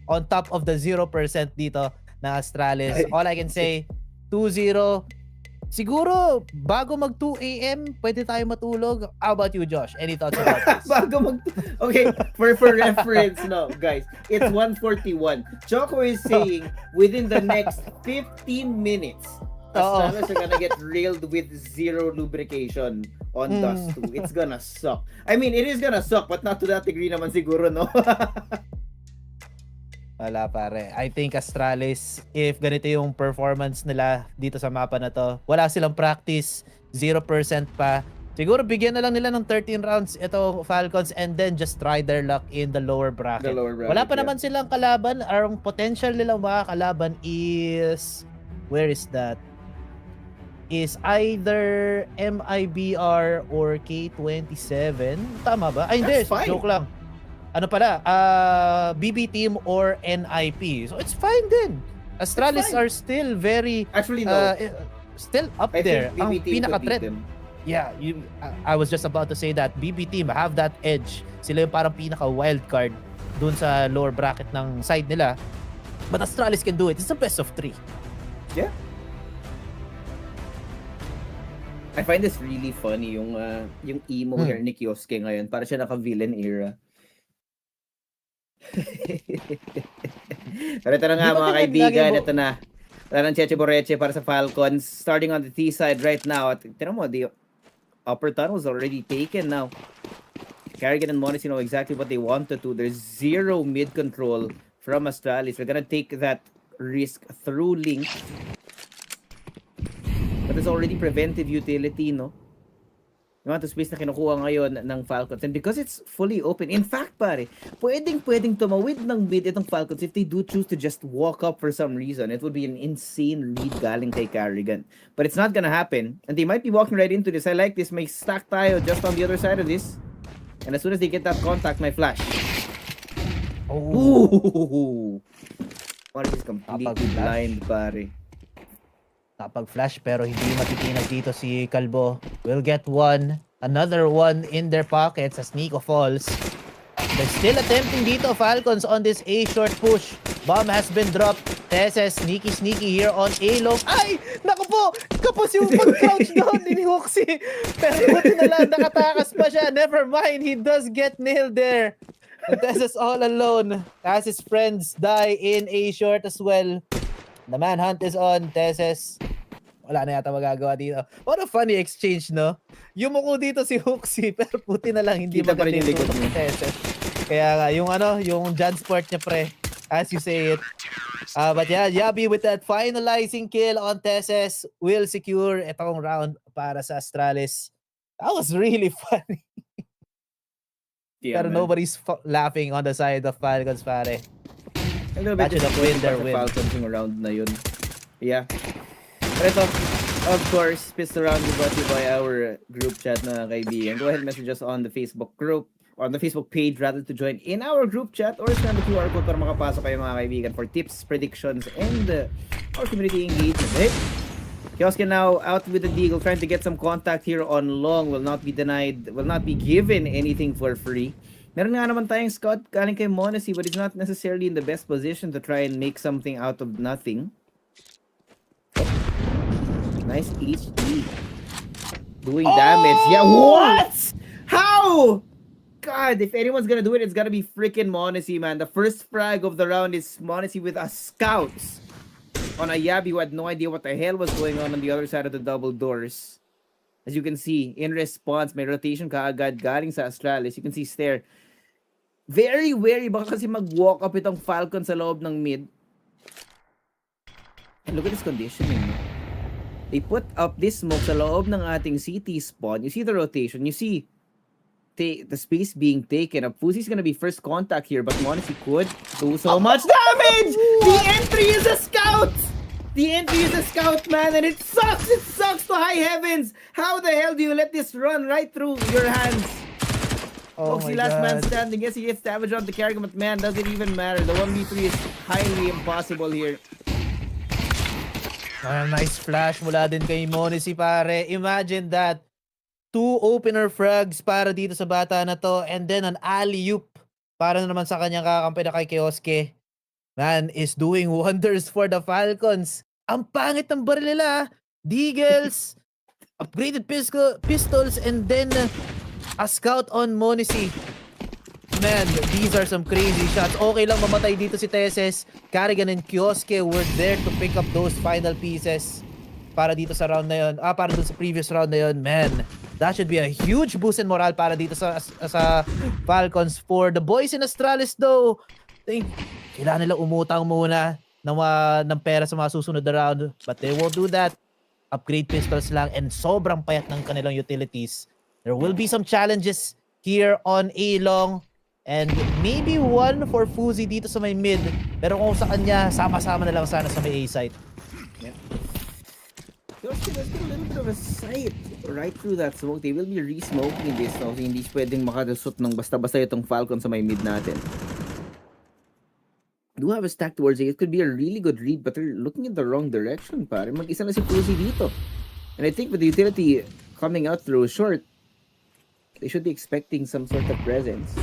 on top of the 0% dito na Astralis. All I can say, 2-0. Siguro, bago mag 2 a.m., pwede tayo matulog. How about you, Josh? Any thoughts about this?
Okay, for reference, no, guys, it's 1:41. Choco is saying within the next 15 minutes, Astralis are gonna get railed with 0 lubrication on Dust 2. It's gonna suck. I mean, it is gonna suck, but not to that degree naman siguro, no?
Wala pare. I think Astralis, if ganito yung performance nila dito sa mapa na to, wala silang practice, 0% pa. Siguro bigyan na lang nila ng 13 rounds ito Falcons and then just try their luck in the lower bracket. Wala pa naman silang kalaban. Ang potential nilang makakalaban is, where is that? Is either MIBR or K27. Tama ba? Ay, hindi. Joke lang. Ano pala, BB team or NIP. So it's fine din. Astralis are still very
actually no.
Still up there. Ang pinaka-threat. Yeah, I was just about to say that BB team have that edge. Sila yung parang pinaka-wild card dun sa lower bracket ng side nila. But Astralis can do it. It's the best of 3.
Yeah. I find this really funny yung emo hair ni Kioske ngayon. Para siya naka-villain era. Pero ito na nga mga kaibigan, ito na. Wala ng Cheche Boreche para sa Falcons. Starting on the T side right now. At tignan mo, the upper tunnel was already taken now. Carrigan and Monis, you know exactly what they wanted to. There's 0 mid control from Astralis. We're gonna take that risk through Link. But it's already preventive utility, no? Yung amount of space na kinukuha ngayon ng Falcons. And because it's fully open, in fact, pare, pwedeng tumawid ng mid itong Falcons if they do choose to just walk up for some reason. It would be an insane lead galing kay Carrigan. But it's not gonna happen. And they might be walking right into this. I like this. May stack tayo just on the other side of this. And as soon as they get that contact, may flash. Ooh! What is completely blind, pare.
Kapag-flash pero hindi matitinag dito si Calbo. Will get one. Another one in their pockets as Nico falls. They're still attempting dito Falcons on this A short push. Bomb has been dropped. Teses sneaky here on A long. Ay! Naku po! Kapos yung pag-crouch down ni Hoxie. Pero buti na lang nakatakas pa siya. Never mind. He does get nailed there. And Teses all alone as his friends die in A short as well. The manhunt is on, Teses. Wala na yata magagawa dito. What a funny exchange, no? Yumuko dito si Hoxie, pero puti na lang hindi maganda yung tutok ni Teses. Kaya nga, yung Jansport niya, pre, as you say it. But yeah, Yabi with that finalizing kill on Teses will secure itong round para sa Astralis. That was really funny.
Yeah,
pero nobody's laughing on the side of Falcons, pare.
A little bit disappointed sa Falcons yung round na yun. Yeah. But ito, of course, pissed around brought to you by our group chat na kaibigan. Go ahead and message us on the Facebook group, on the Facebook page rather, to join in our group chat or scan the QR code para makapasok kayo mga kaibigan for tips, predictions, and our community engagement. Okay? Kioske now out with the deagle, trying to get some contact here on long. Will not be denied, will not be given anything for free. Meron nga naman tayong scout galing kay Monacy, but he's not necessarily in the best position to try and make something out of nothing. Oh. Nice HG. Doing damage. Yeah, what? How? God, if anyone's gonna do it, it's gonna be freaking Monacy, man. The first frag of the round is Monacy with a scouts on a Yabi who had no idea what the hell was going on the other side of the double doors. As you can see, in response, may rotation kaagad galing sa Astralis. You can see Stair. Very wary, baka kasi mag-walk up itong Falcon sa loob ng mid. And look at this conditioning. They put up this smoke sa loob ng ating CT spawn. You see the rotation. You see the space being taken. Fuzi's gonna be first contact here, but Monacy could do so much damage. The entry is a scout. The entry is a scout, man, and it sucks. It sucks to high heavens. How the hell do you let this run right through your hands?
Oh
Foxy
my
last man
God.
standing. Yes, he gets damage on the carry, but man, does it even matter? The 1v3 is highly impossible here.
Nice flash mula din kay Monacy, pare. Imagine that. 2 opener frags para dito sa bata na to, and then an alley-oop para naman sa kanyang kakampi na kay Kioske. Man, is doing wonders for the Falcons. Ang pangit ng baril nila. Deagles, upgraded pistols, and then a scout on Monacy. Man, these are some crazy shots. Okay lang mamatay dito si Teses. Carrigan and Kioske were there to pick up those final pieces para dito sa round na yun. Para dun sa previous round na yun. Man, that should be a huge boost in morale para dito sa Falcons. For the boys in Astralis though, think kailangan nila umutang muna ng pera sa mga susunod na round. But they won't do that. Upgrade pistols lang and sobrang payat ng kanilang utilities. There will be some challenges here on A-Long. And maybe one for Fuzi dito sa may mid. Pero kung sa kanya, sama-sama na lang sana sa may A site.
There's a little bit of a sight right through that smoke. They will be re-smoking this. So, hindi pwedeng makadusot ng basta-basta itong Falcon sa may mid natin. Do have a stack towards it. It could be a really good read, but they're looking in the wrong direction, pare. Mag-isa na si Fuzi dito. And I think with the utility coming out through short, they should be expecting some sort of presence.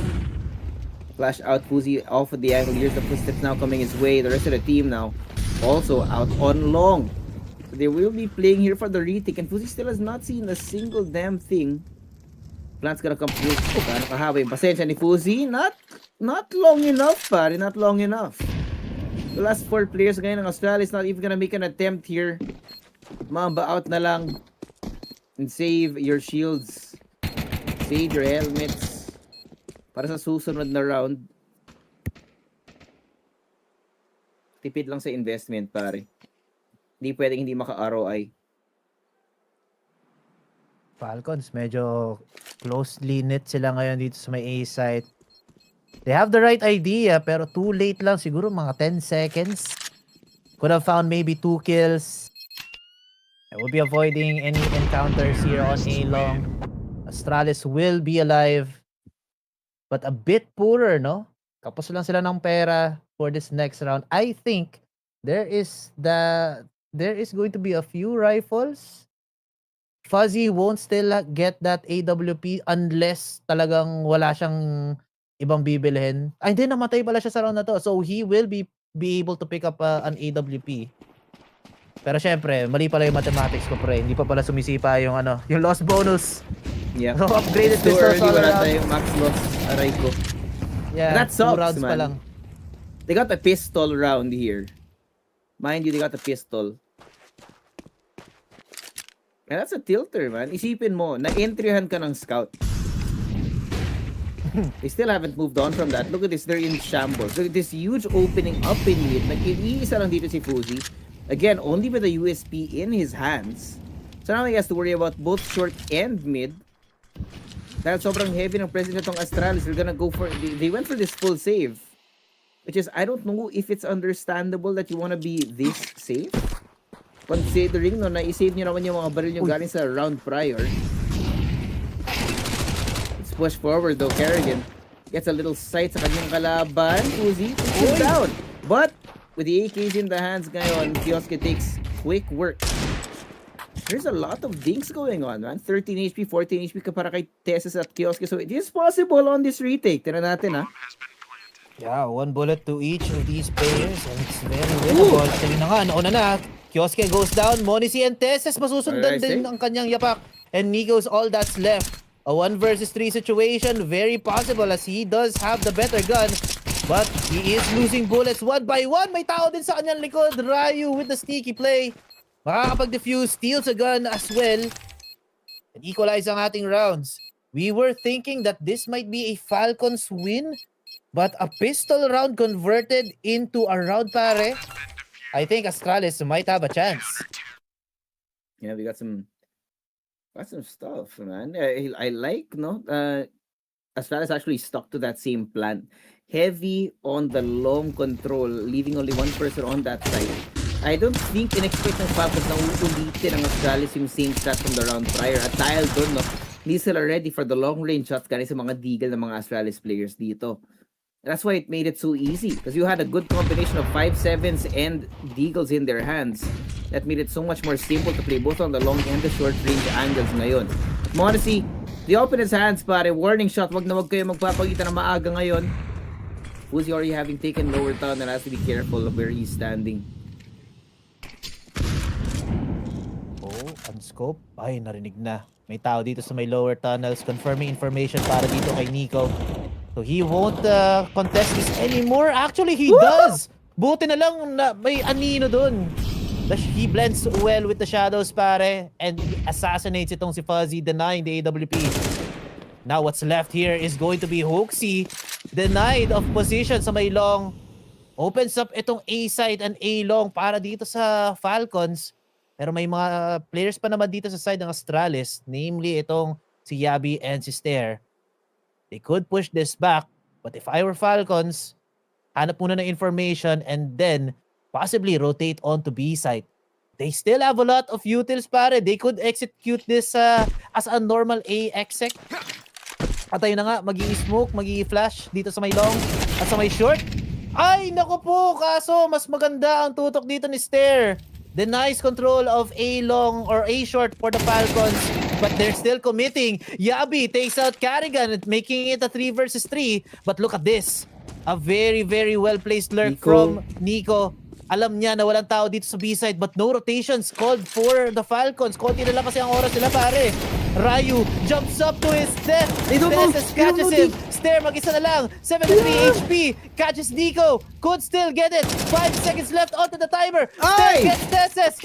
Flash out Fuzi off of the angle. Here's the footsteps now coming his way. The rest of the team now also out on long. So they will be playing here for the retake. And Fuzi still has not seen a single damn thing. Plant's gonna come through. Paano kahaba yung pasensya ni Fuzi? Not long enough, pare. Not long enough. The last 4 players ngayon ng Astralis not even gonna make an attempt here. Mamba out na lang. And save your shields. Save your helmets. Para sa susunod na round, tipid lang sa investment, pare. Hindi pwedeng hindi maka-ROI.
Falcons, medyo closely knit sila ngayon dito sa may A site. They have the right idea, pero too late lang. Siguro mga 10 seconds. Could have found maybe 2 kills. I will be avoiding any encounters here on A-Long. Astralis will be alive. But a bit poorer, no? Kapos lang sila ng pera for this next round. I think there is going to be a few rifles. Fuzzy won't still get that AWP unless talagang wala siyang ibang bibilhin. Ay, hindi, namatay pala siya sa round na to. So he will be able to pick up an AWP. Pero syempre, mali pala yung mathematics ko, pre. Hindi pa pala sumisipa yung yung loss bonus.
Yeah.
So upgraded
Too
pistols
early,
all
wala
around.
tayong max loss. Aray ko.
Yeah,
That
2
sucks,
rounds pa
man.
lang.
They got a pistol round here. Mind you, they got a pistol. And that's a tilter, man. Isipin mo, na-entryhan ka ng scout. They still haven't moved on from that. Look at this, they're in shambles. Look at this huge opening up in mid. Nag-iisa lang dito si Fuzi. Again, only with a USP in his hands. So now he has to worry about both short and mid. Dahil sobrang heavy ng presence nitong Astralis, they're gonna go for... They went for this full save. Which is, I don't know if it's understandable that you wanna be this safe. Considering, no, na-save nyo naman yung mga baril nyo galing sa round prior. Let's push forward though, Carrigan. Gets a little sight sa kanyang kalaban. Uzi, push him down. But, with the AKs in the hands ngayon, Kioske takes quick work. There's a lot of dinks going on, man. 13 HP, 14 HP ka para kay Tesis at Kioske. So it is possible on this retake. Tira natin, ha?
Yeah, 1 bullet to each of these players. And it's very winnable. Actually na nga, nauna na. Kioske goes down. Monacy and Tesis masusundan din ang kanyang yapak. And Nico's all that's left. A 1 versus 3 situation. Very possible as he does have the better gun. But he is losing bullets 1 by 1. May tao din sa kanyang likod. Ryu with the sneaky play. Makakapag-defuse, steals a gun as well. And equalize ang ating rounds. We were thinking that this might be a Falcons win, but a pistol round converted into a round, pare. I think Astralis might have a chance.
Yeah, we got some stuff, man. I like, no? Astralis actually stuck to that same plan. Heavy on the long control, leaving only one person on that side. I don't think in-expect ng Falcons na uulitin ng Astralis yung same strat from the round prior. At dahil doon, no, hindi sila ready for the long range shots galing sa mga deagle ng mga Astralis players dito. That's why it made it so easy. Because you had a good combination of 5-7s and deagles in their hands. That made it so much more simple to play both on the long and the short range angles ngayon. Honestly, the opponent's hands, pare. Warning shot. Wag na wag kayo magpapakita na maaga ngayon. Who's already having taken lower town and has to be careful of where he's standing.
Oh, unscope. Ay, narinig na. May tao dito sa may lower tunnels. Confirming information para dito kay Nico. So he won't contest this anymore. Actually, he does. Buti na lang na may anino dun. He blends well with the shadows, pare. And assassinates itong si Fuzzy, denying the AWP. Now what's left here is going to be Hoaxy. Denied of position sa may long. Opens up itong A side and A long para dito sa Falcons. Pero may mga players pa naman dito sa side ng Astralis. Namely itong si Yabi and si Stair. They could push this back. But if I were Falcons, hanap muna ng information and then possibly rotate on to B side. They still have a lot of utils, pare. They could execute this as a normal A exec. Patay na nga, magi-smoke, magi-flash dito sa may long at sa may short. Ay, naku po, kaso mas maganda ang tutok dito ni Stair. The nice control of A long or A short for the Falcons, but they're still committing. Yabi takes out Carrigan, making it a 3 versus 3. But look at this. A very, very well-placed lurk from Nico. Alam niya na walang tao dito sa B-side, but no rotations called for the Falcons. Konti na lang kasi ang oras nila, pare. Ryu jumps up to his death. Desses catches him. Stair, mag-isa na lang. 73 HP. Catches Nico. Could still get it. 5 seconds left onto the timer. Stair gets Desses.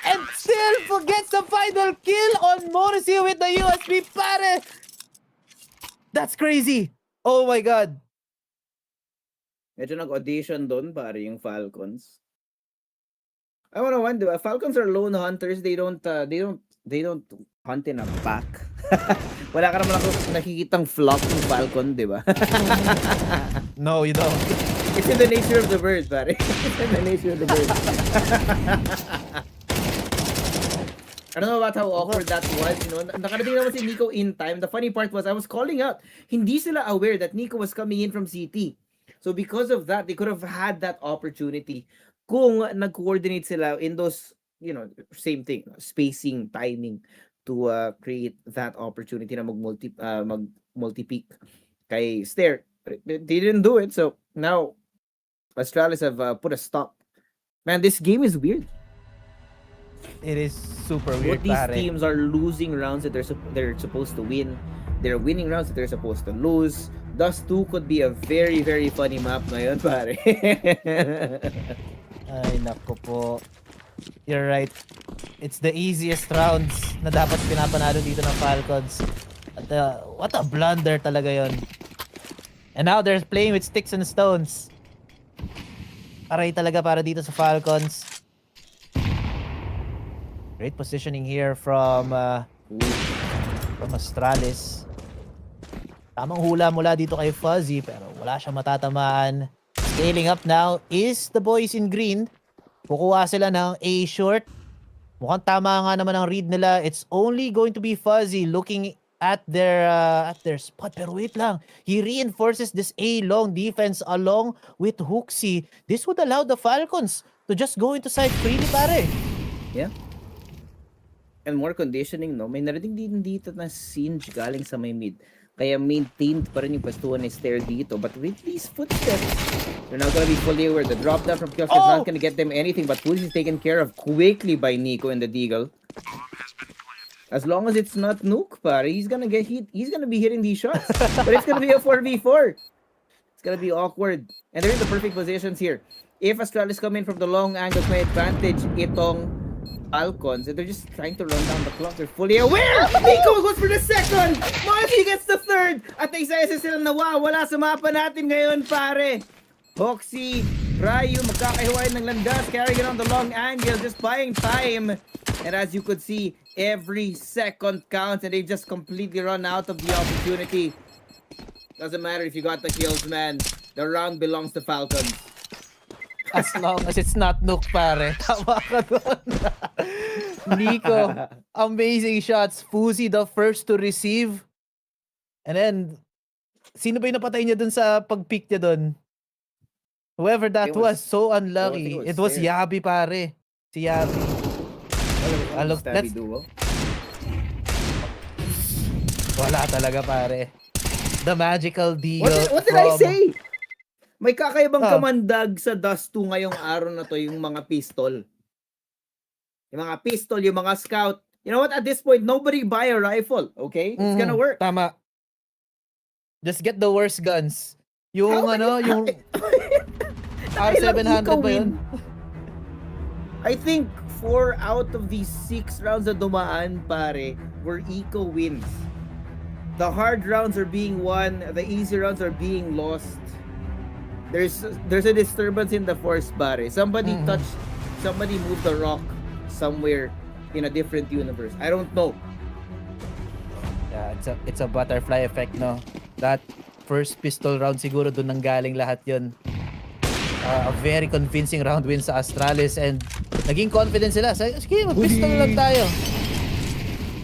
And still forgets the final kill on Morrissey with the USB, pare. That's crazy. Oh my God.
Medyo nag-audition doon, pare, yung Falcons. I wanna wonder, Falcons are lone hunters. They don't hunt in a pack. Wala ka naman ako nakikitang flock ng Falcon, di ba?
No, you don't.
It's in the nature of the bird, pare. It's in the nature of the bird. I don't know about how awkward that was, you know. Nakarating naman si Nico in time. The funny part was, I was calling out. Hindi sila aware that Nico was coming in from CT. So because of that, they could have had that opportunity kung nag-coordinate sila in those, you know, same thing, spacing, timing to create that opportunity na mag-multi-peak kay Stair. They didn't do it, so now Astralis have put a stop. Man, this game is weird.
It is super weird,
Both these
pare.
teams are losing rounds that they're supposed to win. They're winning rounds that they're supposed to lose. Dust 2 could be a very, very funny map ngayon, pare.
Ay, nako po. You're right. It's the easiest rounds na dapat pinapanalo dito ng Falcons. At, what a blunder talaga yon. And now they're playing with sticks and stones. Aray talaga para dito sa Falcons. Great positioning here from Astralis. Tamang hula mula dito kay Fuzzy pero wala siyang matatamaan. Scaling up now is the boys in green. Kukuha sila ng A short. Mukhang tama nga naman ang read nila. It's only going to be Fuzzy looking at their spot. Pero wait lang. He reinforces this A long defense along with Hoaxy. This would allow the Falcons to just go into side freely, pare.
Yeah. And more conditioning, no? May narinig din dito na Singe galing sa may mid. Kaya maintained pa rin yung pwestuhan ni Stair dito. But with these footsteps, they're now gonna be fully aware. The drop down from Kiosk is not gonna get them anything. But Pulse is taken care of quickly by Nico and the Deagle. As long as it's not Nuke, pare, he's gonna get hit. He's gonna be hitting these shots. But it's gonna be a 4v4. It's gonna be awkward. And they're in the perfect positions here. If Astralis come in from the long angles, may advantage itong Falcons, and they're just trying to run down the clock. They're fully aware! Nico goes for the second! Marty gets the third! At isa-isa sila nawawala sa mapa natin ngayon, pare! Hoxie, Ryu, magkakahiwain ng landas, carrying it on the long angle, just buying time. And as you could see, every second counts, and they've just completely run out of the opportunity. Doesn't matter if you got the kills, man. The round belongs to Falcons.
As long as it's not Nook, pare. Tama ka doon. Nico, amazing shots. Fuzi the first to receive. And then, sino ba yung napatay niya dun sa pag-pick niya dun? Whoever that
It was-
was, so
I think
unlucky.
it
It was
was Stairs.
Yabi, pare. Si Yabi. Look,
Stabby
let's-
duo.
Wala talaga, pare. The magical deal.
What did I
from-
say? May kakaibang
Ah.
kamandag sa Dust 2 ngayong araw na to, yung mga pistol. Yung mga pistol, yung mga scout. You know what? At this point, nobody buy a rifle, okay? It's gonna work.
Tama. Just get the worst guns. Yung yung R700 ba yun?
I think 4 out of these 6 rounds na dumaan, pare, were eco wins. The hard rounds are being won, the easy rounds are being lost. There's a disturbance in the force, pare. Somebody moved the rock somewhere in a different universe. I don't know.
Yeah, it's a butterfly effect, no? That first pistol round siguro doon nanggaling lahat yun. A very convincing round win sa Astralis and naging confident sila. Sige, mag-pistol lang tayo.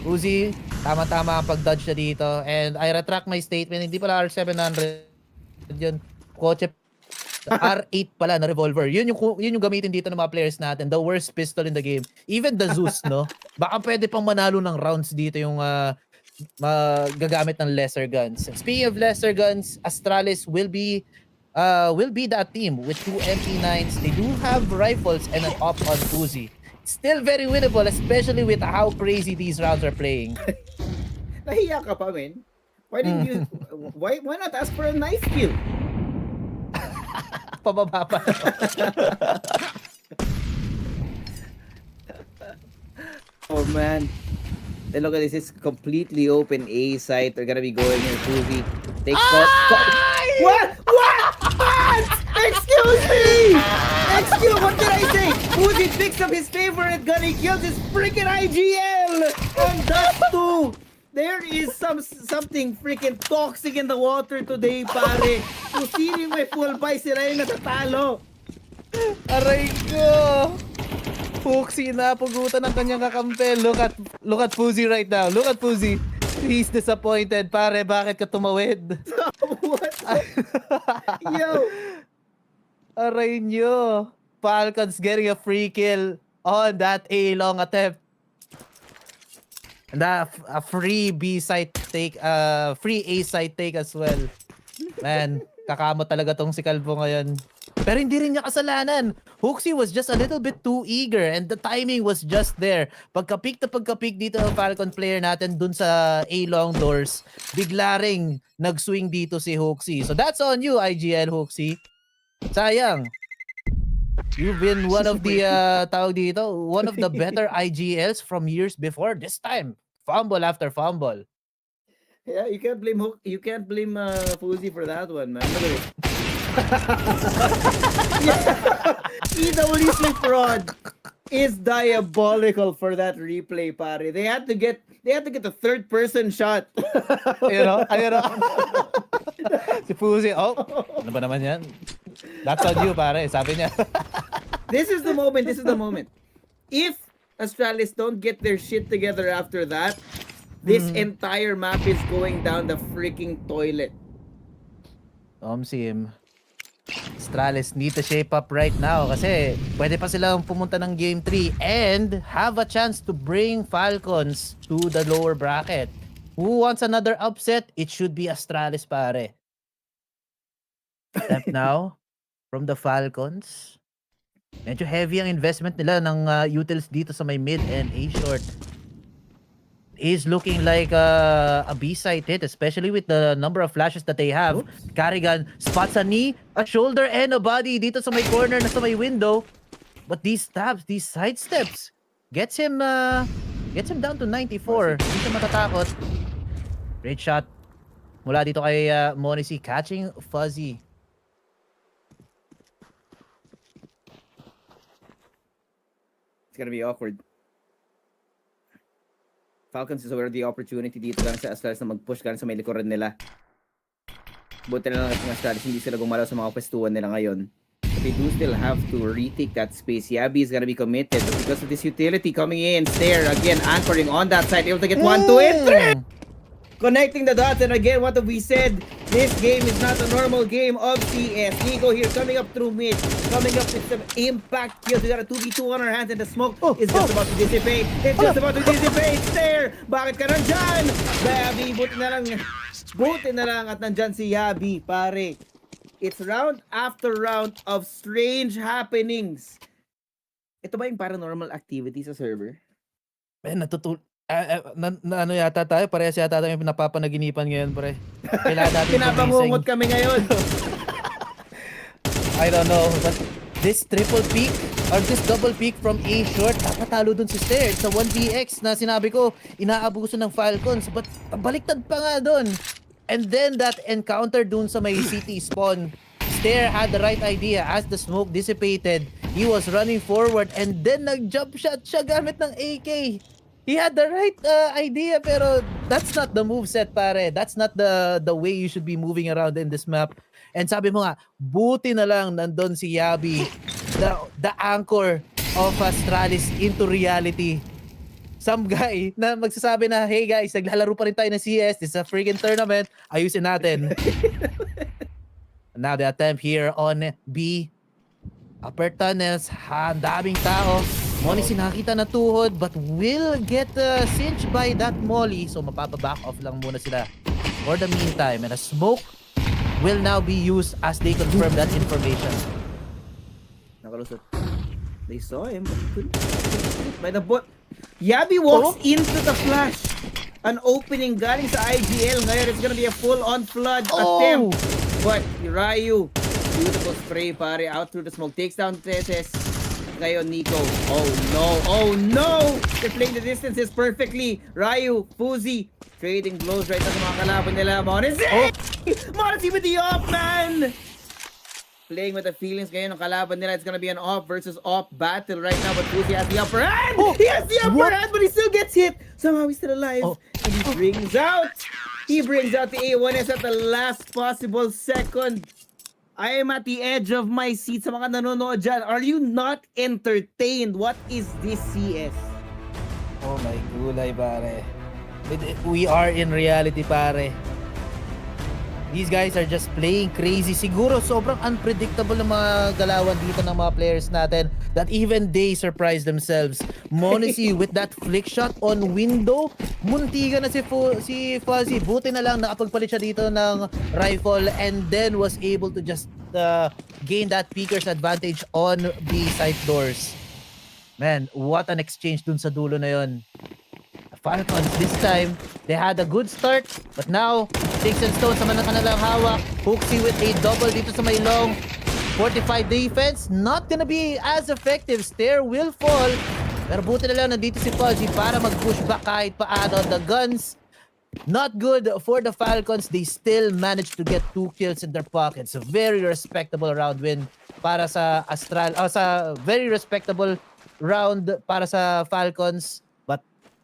Uzi, tama-tama ang pag-dodge na dito. And I retract my statement. Hindi pala R700 yun. Kotse R8 pala na revolver. Yun yung gamitin dito ng mga players natin. The worst pistol in the game. Even the Zeus, no? Baka pwede pang manalo ng rounds dito yung gagamit ng lesser guns. Speaking of lesser guns, Astralis will be that team with 2 MP9s. They do have rifles and an op on Uzi. Still very winnable, especially with how crazy these rounds are playing.
Nahiya ka pa, men. Why didn't you why not ask for a knife kill?
Pababa pa.
Oh man. Then look at this, it's completely open A site. They're gonna be going here, Uzi. Take What? Excuse me! What did I say? Uzi picks up his favorite gun. He kills his freaking IGL on Dust 2. There is something freaking toxic in the water today, pare. Kung sino yung may full buy, sila yung natatalo.
Aray ko! Fuxi na pugutan ng kanyang kakampel. Look at Fuzi right now. Look at Fuzi. He's disappointed. Pare, bakit ka tumawid?
What? Yo!
Aray nyo. Falcons getting a free kill on that A long attempt. And a free B site take, free A site take as well. Man, kakamot talaga tong si Calvo ngayon. Pero hindi rin niya kasalanan. Huxi was just a little bit too eager and the timing was just there. Pagka-pick dito ng Falcon player natin dun sa A-long doors, bigla ring nag-swing dito si Huxi. So that's on you, IGL Huxi. Sayang. You've been one of the, one of the better IGLs from years before. This time, fumble after fumble.
Yeah, you can't blame Fuzi for that one, man. Look at it. EWC fraud is diabolical for that replay, pare. They had to get the third person shot.
Ayun o. Si Fuzi, ano ba naman yan? That's on you, pare. Sabi niya.
This is the moment. If Astralis don't get their shit together after that, this entire map is going down the freaking toilet.
Sim. Astralis need to shape up right now kasi pwede pa silang pumunta ng Game 3 and have a chance to bring Falcons to the lower bracket. Who wants another upset? It should be Astralis, pare. Step now from the Falcons. Medyo heavy ang investment nila ng utils dito sa may mid and A short. Is looking like a B-side hit, especially with the number of flashes that they have. Carrigan spots a knee, a shoulder, and a body dito sa may corner na sa may window. But these stabs, these side steps, gets him down to 94. Hindi siya matatakot. Great shot mula dito kay Monisi, catching Fuzzy.
It's gonna be awkward. Falcons is aware of the opportunity dito lang sa Astralis na mag-push gan sa may likuran nila. Buti na lang at mga Astralis, hindi sila gumalaw sa mga pwestuhan nila ngayon. But they do still have to retake that space. Yabi is gonna be committed, but because of this utility coming in, Stair again anchoring on that side, able to get 1, 2, and 3! Connecting the dots, and again, what have we said? This game is not a normal game of CS. Nico here coming up through mid, coming up with some impact kills. We got a 2v2 on our hands, and the smoke is just about to dissipate. It's just about to dissipate. There! Bakit ka nandyan? Yabi, buti na lang at nandyan si Yabi, pare. It's round after round of strange happenings. Ito ba yung paranormal activity sa server?
Man, ano yata tayo? Parehas yata tayo yung pinapapanaginipan ngayon, pre. Kailangan natin
Pinapangungot kami ngayon.
I don't know, but this triple peak or this double peak from A short, nakatalo dun si Stair sa 1vx na sinabi ko, inaabuso ng Falcons, but baliktad pa nga dun. And then that encounter dun sa may city spawn, Stair had the right idea. As the smoke dissipated, he was running forward and then nag-jump shot siya gamit ng AK. He had the right idea, pero that's not the moveset, pare. That's not the way you should be moving around in this map. And sabi mo nga, buti na lang nandun si Yabi, the anchor of Astralis into reality. Some guy na magsasabi na, hey guys, naglalaro pa rin tayo ng CS. This is a freaking tournament. Ayusin natin. Now the attempt here on B. Upper tunnels, daming tao. Molly sinakita na tuhod but will get cinched by that Molly. So mapapaback off lang muna sila for the meantime. And a smoke will now be used as they confirm that information.
Nakalusot. They saw him but couldn't by the bot. Yabi walks into the flash. An opening galing sa IGL. Ngayon it's gonna be a full-on flood attempt. But Ryu, beautiful spray pare out through the smoke. Takes down Teses. Ngayon Nico. Oh no! Oh no! They're playing the distances perfectly. Ryu, Fuzi, trading blows right na sa mga kalaban nila. Monesi! Monesi with the off, man! Playing with the feelings ngayon ng kalaban nila. It's gonna be an off versus off battle right now. But Fuzi has the upper hand! He has the upper hand, but he still gets hit! Somehow he's still alive. And he brings out the A1S at the last possible second. I am at the edge of my seat sa mga nanonood dyan. Are you not entertained? What is this CS?
Oh my gulay, pare. We are in reality, pare. These guys are just playing crazy. Siguro sobrang unpredictable ng mga galawan dito ng mga players natin that even they surprise themselves. Monesi with that flick shot on window. Muntiga na si Fuzzy. Buti na lang nakapagpalit siya dito ng rifle and then was able to just gain that peeker's advantage on the side doors. Man, what an exchange dun sa dulo na yon. Falcons this time, they had a good start, but now, sticks and stones naman ang kanilang hawak. Hooksy with a double dito sa may long. 45 defense, not gonna be as effective. Stair will fall. Pero buti na lang nandito si Fuzzy para mag-push back kahit paano. The guns, not good for the Falcons. They still managed to get 2 kills in their pockets. A very respectable round win para sa sa very respectable round para sa Falcons.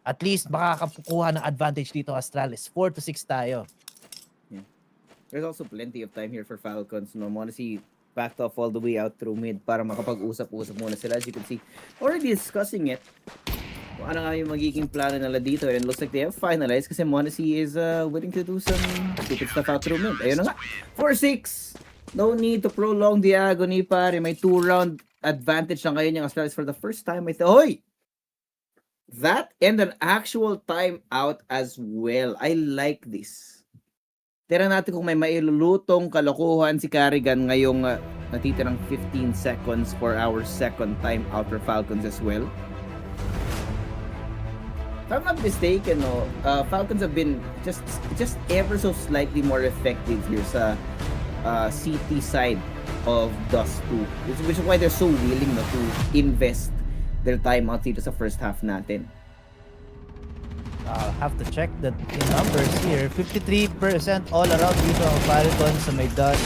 At least makakakuha ng advantage dito Astralis. 4-6 tayo.
Yeah. There's also plenty of time here for Falcons. No, Monesi backed off all the way out through mid para makapag-usap-usap muna sila. As you can see, already discussing it. Kung ano nga yung magiging plano nila dito. And it looks like they have finalized kasi Monesi is willing to do some stupid stuff out through mid. Ayun na nga. 4-6. No need to prolong the agony, pare. May 2-round advantage na ngayon yung Astralis for the first time. Hoy! That and an actual timeout as well. I like this. Tira natin kung may mailulutong kalokohan si Carrigan ngayong natitirang 15 seconds for our second timeout for Falcons as well. If I'm not mistaken, no, Falcons have been just ever so slightly more effective here sa CT side of Dust 2. Which is why they're so willing to invest their timeout dito sa first half natin.
I'll have to check the numbers here. 53% all around dito ang Falcons sa may dust.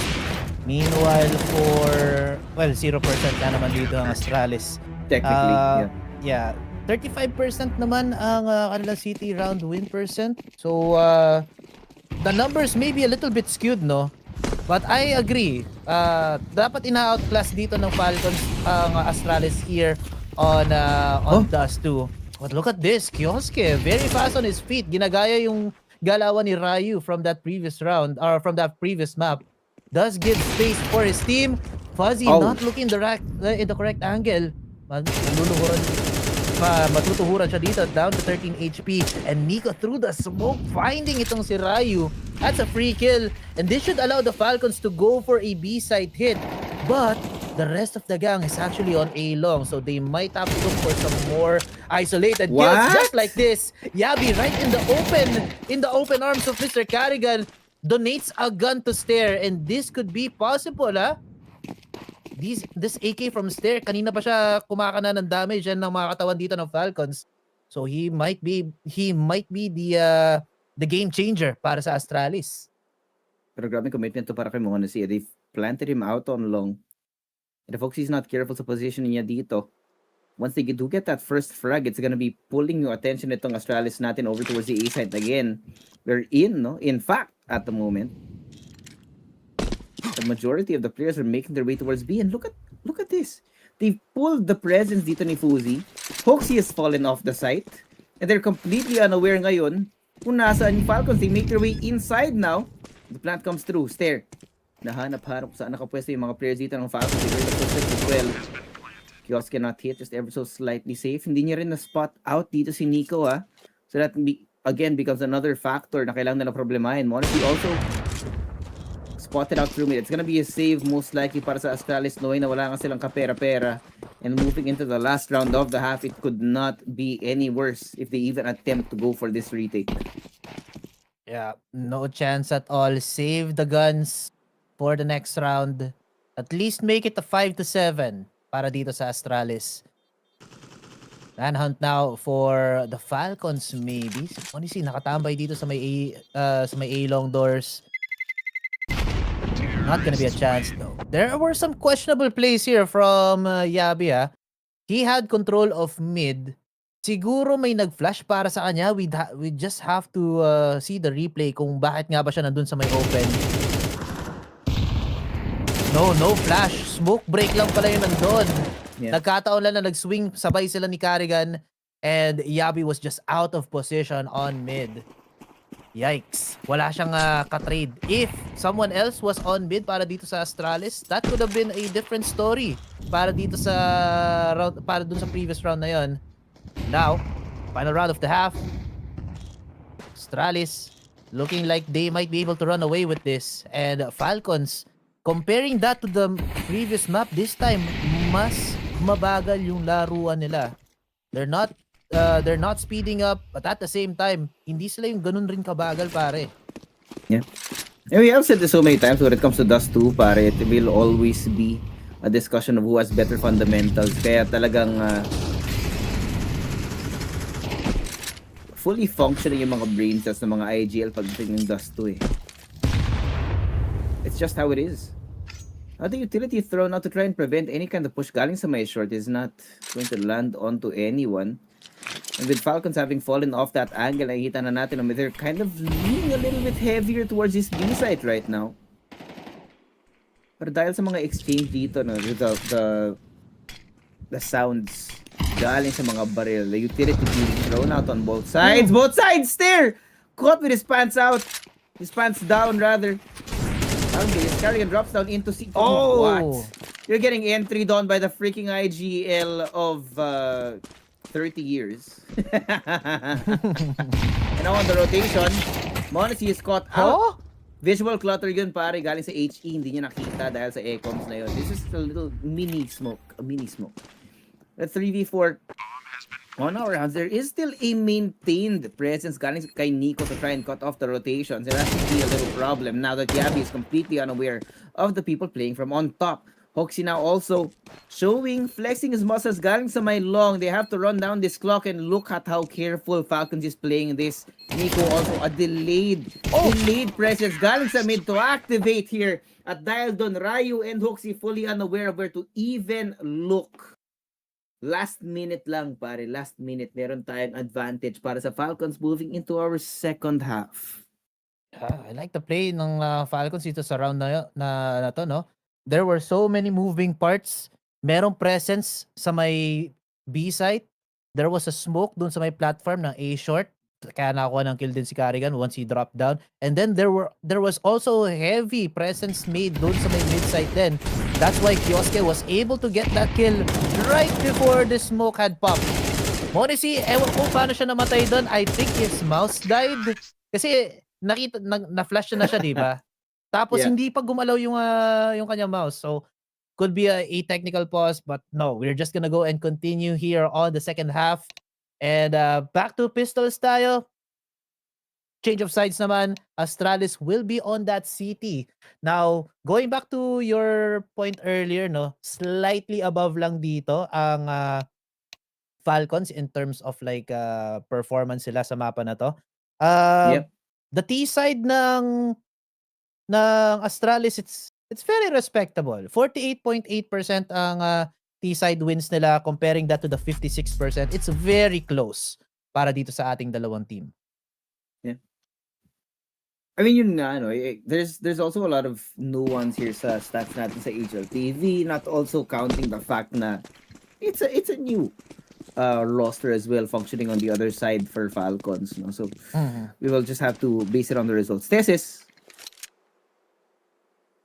Meanwhile for 0% na naman dito ang Astralis.
Technically,
yeah. 35% naman ang kanilang city round win percent. So the numbers may be a little bit skewed, no? But I agree. Dapat ina-outclass dito ng Falcons ang Astralis here on Dust 2. But look at this, Kioske, very fast on his feet. Ginagaya yung galawan ni Ryu from that previous round or from that previous map. Does give space for his team. Fuzzy not looking in the correct angle. Matutuhuran siya dito, down to 13 HP. And Nico through the smoke, finding itong si Ryu. That's a free kill. And this should allow the Falcons to go for a B-side hit. But the rest of the gang is actually on A long, so they might have to look for some more isolated kills. Just like this, Yabi right in the open arms of Mr. Carrigan donates a gun to Stair, and this could be possible, ha? This AK from Stair, kanina pa siya kumakana ng damage yan ng mga katawan dito ng Falcons. So he might be the game changer para sa Astralis.
Pero grabe commitment to para kay Monacy. They planted him out on long. And if Foxy's not careful sa positioning niya dito, once they do get that first frag, it's gonna be pulling your attention itong Astralis natin over towards the A side again. We're in fact, at the moment, the majority of the players are making their way towards B. And look at this. They've pulled the presence dito ni Fuzi. Foxy has fallen off the site. And they're completely unaware ngayon kung nasaan yung Falcons. They make their way inside now. The plant comes through. Stair. Nahanap-hanap kung saan nakapwesto yung mga players dito ng Falcons. They heard the footsteps as well. Kiosk cannot hit, just ever so slightly safe. Hindi niya rin na-spot out dito si Nico, ha. So that again becomes another factor na kailangan nila problemahin. Monacy also spotted out through mid. It's gonna be a save most likely para sa Astralis, knowing na wala nga silang kapera-pera. And moving into the last round of the half, it could not be any worse if they even attempt to go for this retake.
Yeah, no chance at all. Save the guns for the next round. At least make it a 5-7 para dito sa Astralis. Manhunt now for the Falcons maybe. Honestly, nakatambay dito sa may A long doors. Not gonna be a chance though. There were some questionable plays here from Yabi, ha. He had control of mid. Siguro may nag-flash para sa kanya. We just have to see the replay kung bakit nga ba siya nandun sa may open. No flash. Smoke break lang pala yun nandun. Yeah. Nagkataon lang na nag-swing, sabay sila ni Carrigan, and Yabi was just out of position on mid. Yikes. Wala siyang ka-trade. If someone else was on mid para dito sa Astralis, that could have been a different story para dito sa round, para dun sa previous round na yon. Now, final round of the half. Astralis looking like they might be able to run away with this, and Falcons, comparing that to the previous map, this time mas mabagal yung laruan nila. They're not speeding up, but at the same time, hindi sila yung ganun rin kabagal, pare.
Yeah. And we have said this so many times when it comes to Dust 2, pare, it will always be a discussion of who has better fundamentals. Kaya talagang fully functioning yung mga brain cells ng mga IGL pagdating ng Dust 2 eh. It's just how it is. The utility thrown out to try and prevent any kind of push galing sa may short is not going to land onto anyone. And with Falcons having fallen off that angle, nakikita na natin they're kind of leaning a little bit heavier towards this B site right now. Pero dahil sa mga exchange dito, no, the sounds galing sa mga barrel, the utility being thrown out on both sides. Both sides there! Caught with his pants out. His pants down, rather. Okay, Carrigan drops down into C.
Oh!
What? You're getting entry done by the freaking IGL of 30 years. And now on the rotation, Monacy is caught out. Visual clutter yun, pare, galing sa HE. Hindi niya nakita dahil sa ecoms na yun. This is a little mini smoke. A mini smoke. At 3v4 on our rounds, there is still a maintained presence galing kay Nico to try and cut off the rotations. And that could be a little problem now that Yabi is completely unaware of the people playing from on top. Hoxie now also flexing his muscles galing sa may long. They have to run down this clock, and look at how careful Falcons is playing this. Nico also a delayed presence galing sa mid to activate here. At dahil doon, Ryu and Hoxie fully unaware of where to even look. Last minute lang, pare. Last minute. Meron tayong advantage para sa Falcons moving into our second half.
I like the play ng Falcons dito sa round na to, no? There were so many moving parts. Merong presence sa may B site. There was a smoke dun sa may platform ng A short. Kaya nakuha ng kill din si Carrigan once he dropped down. And then there was also heavy presence made dun sa may mid site din. That's why Kioske was able to get that kill right before the smoke had popped. Monesi, ewan ko paano siya namatay doon. I think his mouse died. Kasi na-flash na siya, di ba? Tapos
Yeah.
hindi pa gumalaw yung kanyang mouse. So could be a technical pause, but no, we're just gonna go and continue here on the second half. And back to pistols tayo. Change of sides naman. Astralis will be on that CT. Now, going back to your point earlier, no, slightly above lang dito ang Falcons in terms of like performance sila sa mapa na to.
Yep.
The T side ng Astralis, it's very respectable. 48.8% ang T side wins nila, comparing that to the 56%. It's very close para dito sa ating dalawang team.
I mean, yun nga, no, there's also a lot of nuance here sa stats natin sa HLTV, not also counting the fact na it's a new roster as well functioning on the other side for Falcons, no? So we will just have to base it on the results. Thesis,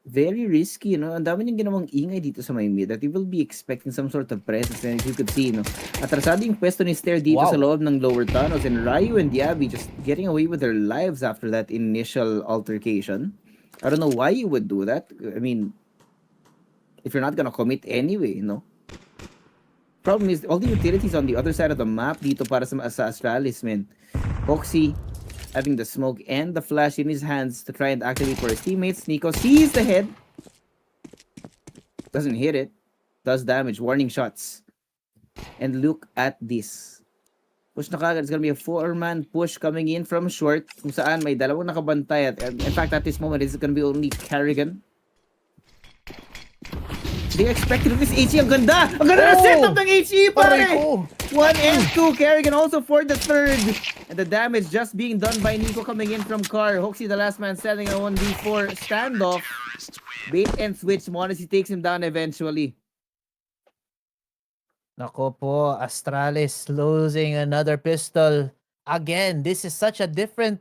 very risky, no? Ang dami niyang ginawang ingay dito sa may mid that you will be expecting some sort of presence, and if you could see, no, atrasado yung pwesto ni Stair dito sa loob ng lower tunnels, and Ryu and Diaby just getting away with their lives after that initial altercation. I don't know why you would do that. I mean, if you're not gonna commit anyway, no? Problem is, all the utilities on the other side of the map dito para sa Astralis, man. Foxy having the smoke and the flash in his hands to try and activate for his teammates. Nico sees the head. Doesn't hit it. Does damage. Warning shots. And look at this. Push na kagad. It's gonna be a 4-man push coming in from short, kung saan may dalawang nakabantay. In fact, at this moment, it's gonna be only Carrigan. They expected this HE. Ang ganda! Ang ganda na setup ng HE, pare! 1 and 2. Carrigan also for the third. And the damage just being done by Nico coming in from Car. Hoxie, the last man standing, a 1v4 standoff. Bait and switch. Monesi takes him down eventually.
Nako po, Astralis losing another pistol. Again, this is such a different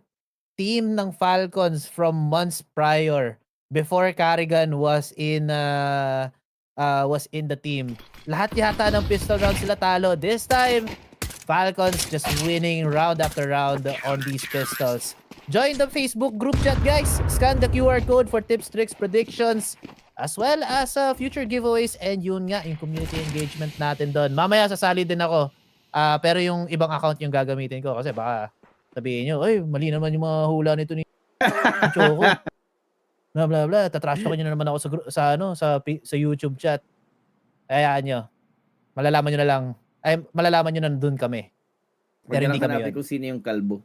team ng Falcons from months prior, before Carrigan was in the team. Lahat yata ng pistol round sila talo. This time, Falcons just winning round after round on these pistols. Join the Facebook group chat, guys. Scan the QR code for tips, tricks, predictions, as well as future giveaways, and yun nga, yung community engagement natin doon. Mamaya sasali din ako. Pero yung ibang account yung gagamitin ko kasi baka sabihin nyo, ay, mali naman yung mga hula nito ni Choco. Blah blah blah, tatrash talk nyo na naman ako sa YouTube chat. Hayaan nyo. Malalaman nyo na lang. Ay, malalaman nyo na doon kami. Pero hindi kami yun.
Kung sino yung kalbo.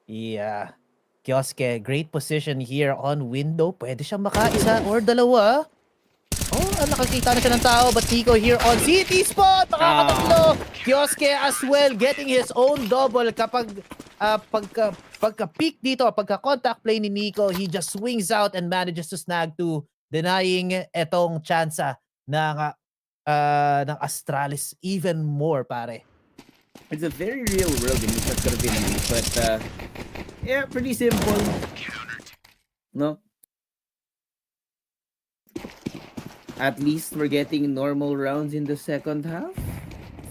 Yeah. Kioske, great position here on window. Pwede siyang makaisa or dalawa. Oh, nakakita na siya ng tao. But Nico here on CT spot. Makakatatlo. Kioske as well getting his own double kapag pagka-peak dito, pagka-contact play ni Nico, he just swings out and manages to snag two, denying etong tsansa ng Astralis even more, pare.
It's a very real world in which that's gonna be nice, but yeah, pretty simple. No? At least we're getting normal rounds in the second half.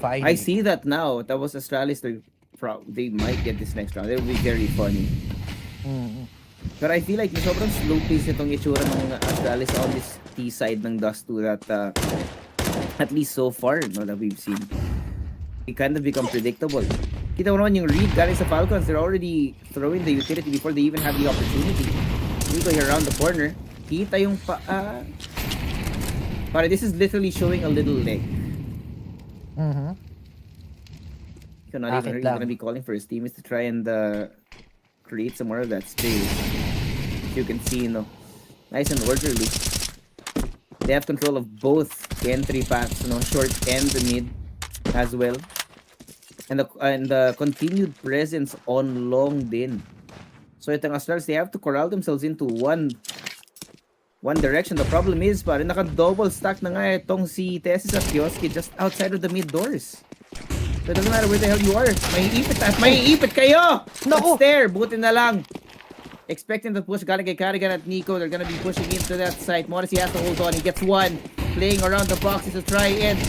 Finally.
I see that now. That was Astralis. They might get this next round. It will be very funny. But I feel like sobrang slow pace itong itsura ng Astralis on this T side ng Dust 2 that at least so far, no, that we've seen. It kind of become predictable. Kita mo naman yung read galing sa Falcons. They're already throwing the utility before they even have the opportunity. Nico here around the corner. Kita yung But this is literally showing a little leg. You're not even gonna be calling for his teammates to try and create some more of that space. You can see, nice and orderly. They have control of both entry paths, short and the mid as well. And the continued presence on long din. So itong Astralis, they have to corral themselves into one direction. The problem is, pare, naka-double stack na nga itong si Tessis at Kioski just outside of the mid doors. So it doesn't matter where the hell you are. Maiipit kayo!
Naku!
But there, buti na lang. Expecting the push, galing kay Carrigan at Nico. They're gonna be pushing into that side. Morrissey has to hold on. He gets one. Playing around the boxes to try and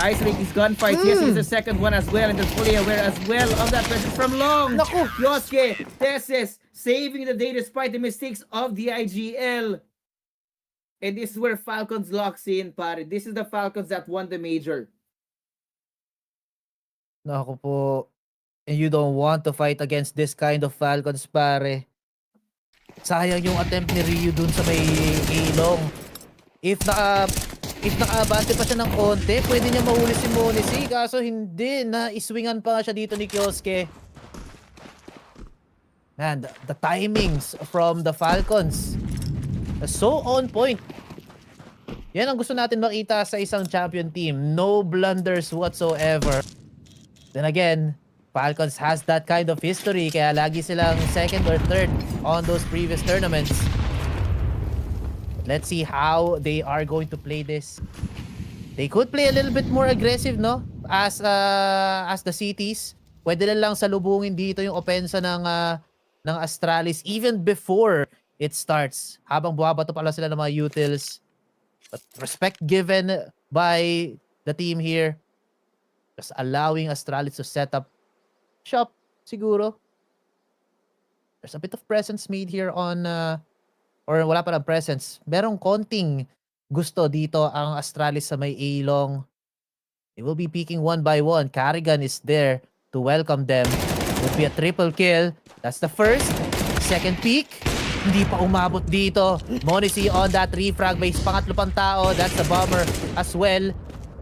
isolate these gunfights. Yes, he's the second one as well, and they're fully aware as well of that pressure from long.
Naku!
Yosuke, Tessis, saving the day despite the mistakes of the IGL. And this is where Falcons locks in, pare. This is the Falcons that won the major.
Naku po. And you don't want to fight against this kind of Falcons, pare. Sayang yung attempt ni Ryu dun sa may ilong. If nakaabante pa siya ng konti, pwede niya mahuli si Monisi. Kaso hindi, na-iswingan pa nga siya dito ni Kioske. Man, the timings from the Falcons are so on point. Yan ang gusto natin makita sa isang champion team. No blunders whatsoever. Then again, Falcons has that kind of history, kaya lagi silang second or third on those previous tournaments. Let's see how they are going to play this. They could play a little bit more aggressive, no? As the cities. Pwede lang salubungin dito yung opensa ng Astralis even before it starts. Habang buhabato pala sila ng mga utils. But respect given by the team here. Just allowing Astralis to set up shop, siguro. There's a bit of presence made here on, or wala pa ng presence. Merong konting gusto dito ang Astralis sa may ilong. They will be picking one by one. Carrigan is there to welcome them. Would be a triple kill. That's the first. Second peak. Hindi pa umabot dito. Monisi on that refrag. May pangatlo pang tao. That's the bomber as well.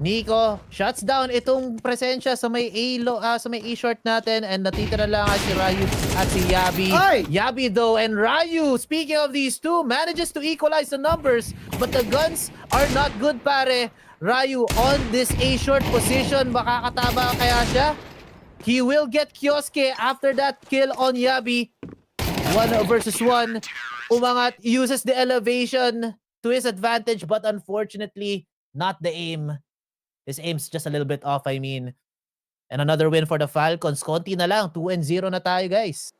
Nico shuts down itong presensya sa may sa may A-short natin, and natitira lang si Ryu at si Yabi.
Ay!
Yabi though and Ryu, speaking of these two, manages to equalize the numbers, but the guns are not good, pare. Ryu on this A-short position, makakatama kaya siya? He will get Kioske after that kill on Yabi. 1 versus 1. Umangat, uses the elevation to his advantage, but unfortunately, not the aim. His aim's just a little bit off, I mean. And another win for the Falcons. Konti na lang. 2-0 na tayo, guys.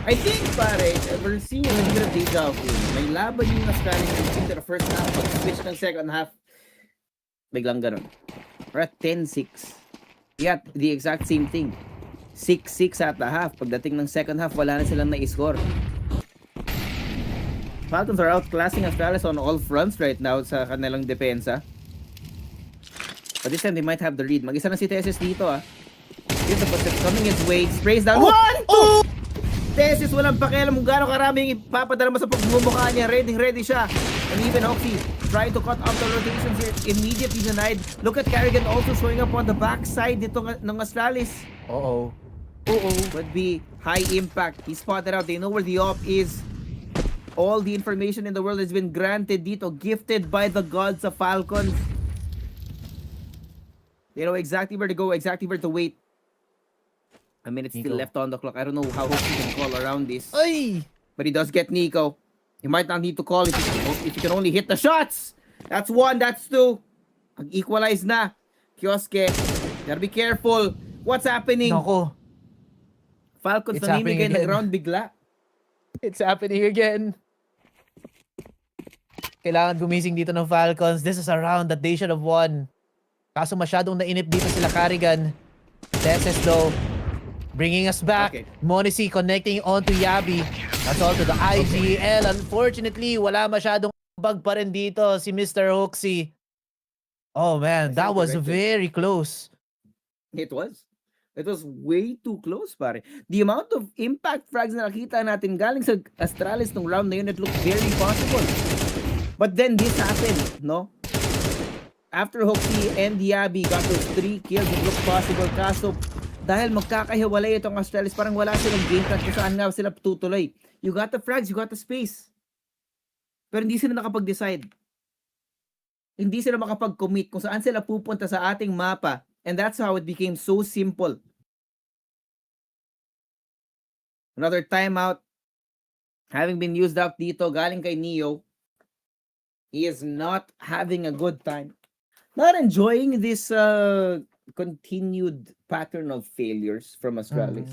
I think, pare, we're seeing a little bit of deja vu. May laban yung Astralis into the first half, but switch ng second half. Biglang ganun. We're at 10-6. Yeah, the exact same thing. 6-6 at the half. Pagdating ng second half, wala na silang na-score. Falcons are outclassing Astralis on all fronts right now sa kanilang depensa. But this time, they might have the read. Mag-isa na si Tessis dito, ah. Here's the position coming his way. Sprays down. 1, 2! Tessis, walang pakialam kung gano'ng karaming ipapadala mo sa pagmumukha niya. Ready siya. And even Hoxie trying to cut off the rotations here. Immediately denied. Look at Carrigan also showing up on the backside dito ng Astralis.
Uh-oh.
Would be high impact. He spotted out. They know where the op is. All the information in the world has been granted dito, gifted by the gods of Falcons. They know exactly where to go, exactly where to wait. A minute still left on the clock. I don't know how he can call around this.
Ay!
But he does get Nico. He might not need to call if he can only hit the shots. That's 1, that's 2. Equalize na. Kioske, gotta be careful. What's happening?
Nako.
Falcons
It's
nanimigay
happening
ng
again.
ground bigla.
It's happening again. Kailangan gumising dito ng Falcons. This is a round that they should have won. Kaso masyadong nainip dito sila Carrigan. Tesses though, bringing us back.
Okay.
Monisi connecting onto Yabi. That's all to the IGL. Unfortunately, wala masyadong bag pa rin dito si Mr. Hoxie. Oh man, that was very close.
It was. It was way too close, pare. The amount of impact frags na nakita natin galing sa Astralis nung round na yun, it looked very possible. But then this happened, no? After Hoxie and Yabi got those 3 kills, it looked possible. Kaso, dahil magkakahiwalay itong Astralis, parang wala silang game plan kung saan nga sila tutuloy. You got the frags, you got the space. Pero hindi sila nakapag-decide. Hindi sila makapag-commit kung saan sila pupunta sa ating mapa. And that's how it became so simple. Another timeout having been used up dito galing kay Neo. He is not having a good time. Not enjoying this continued pattern of failures from Astralis.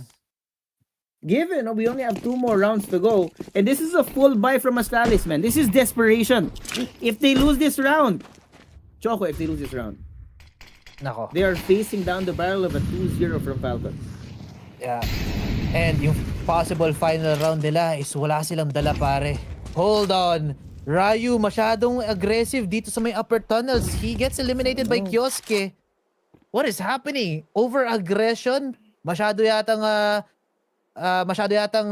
Given we only have 2 more rounds to go, and this is a full buy from Astralis, man. This is desperation. If they lose this round, Choco, if they lose this round,
Nako.
they are facing down the barrel of a 2-0 from Falcons.
Yeah. And yung possible final round nila is wala silang dala, pare. Hold on. Ryu masyadong aggressive dito sa may upper tunnels. He gets eliminated by Kioske. What is happening? Over-aggression? Masyado yatang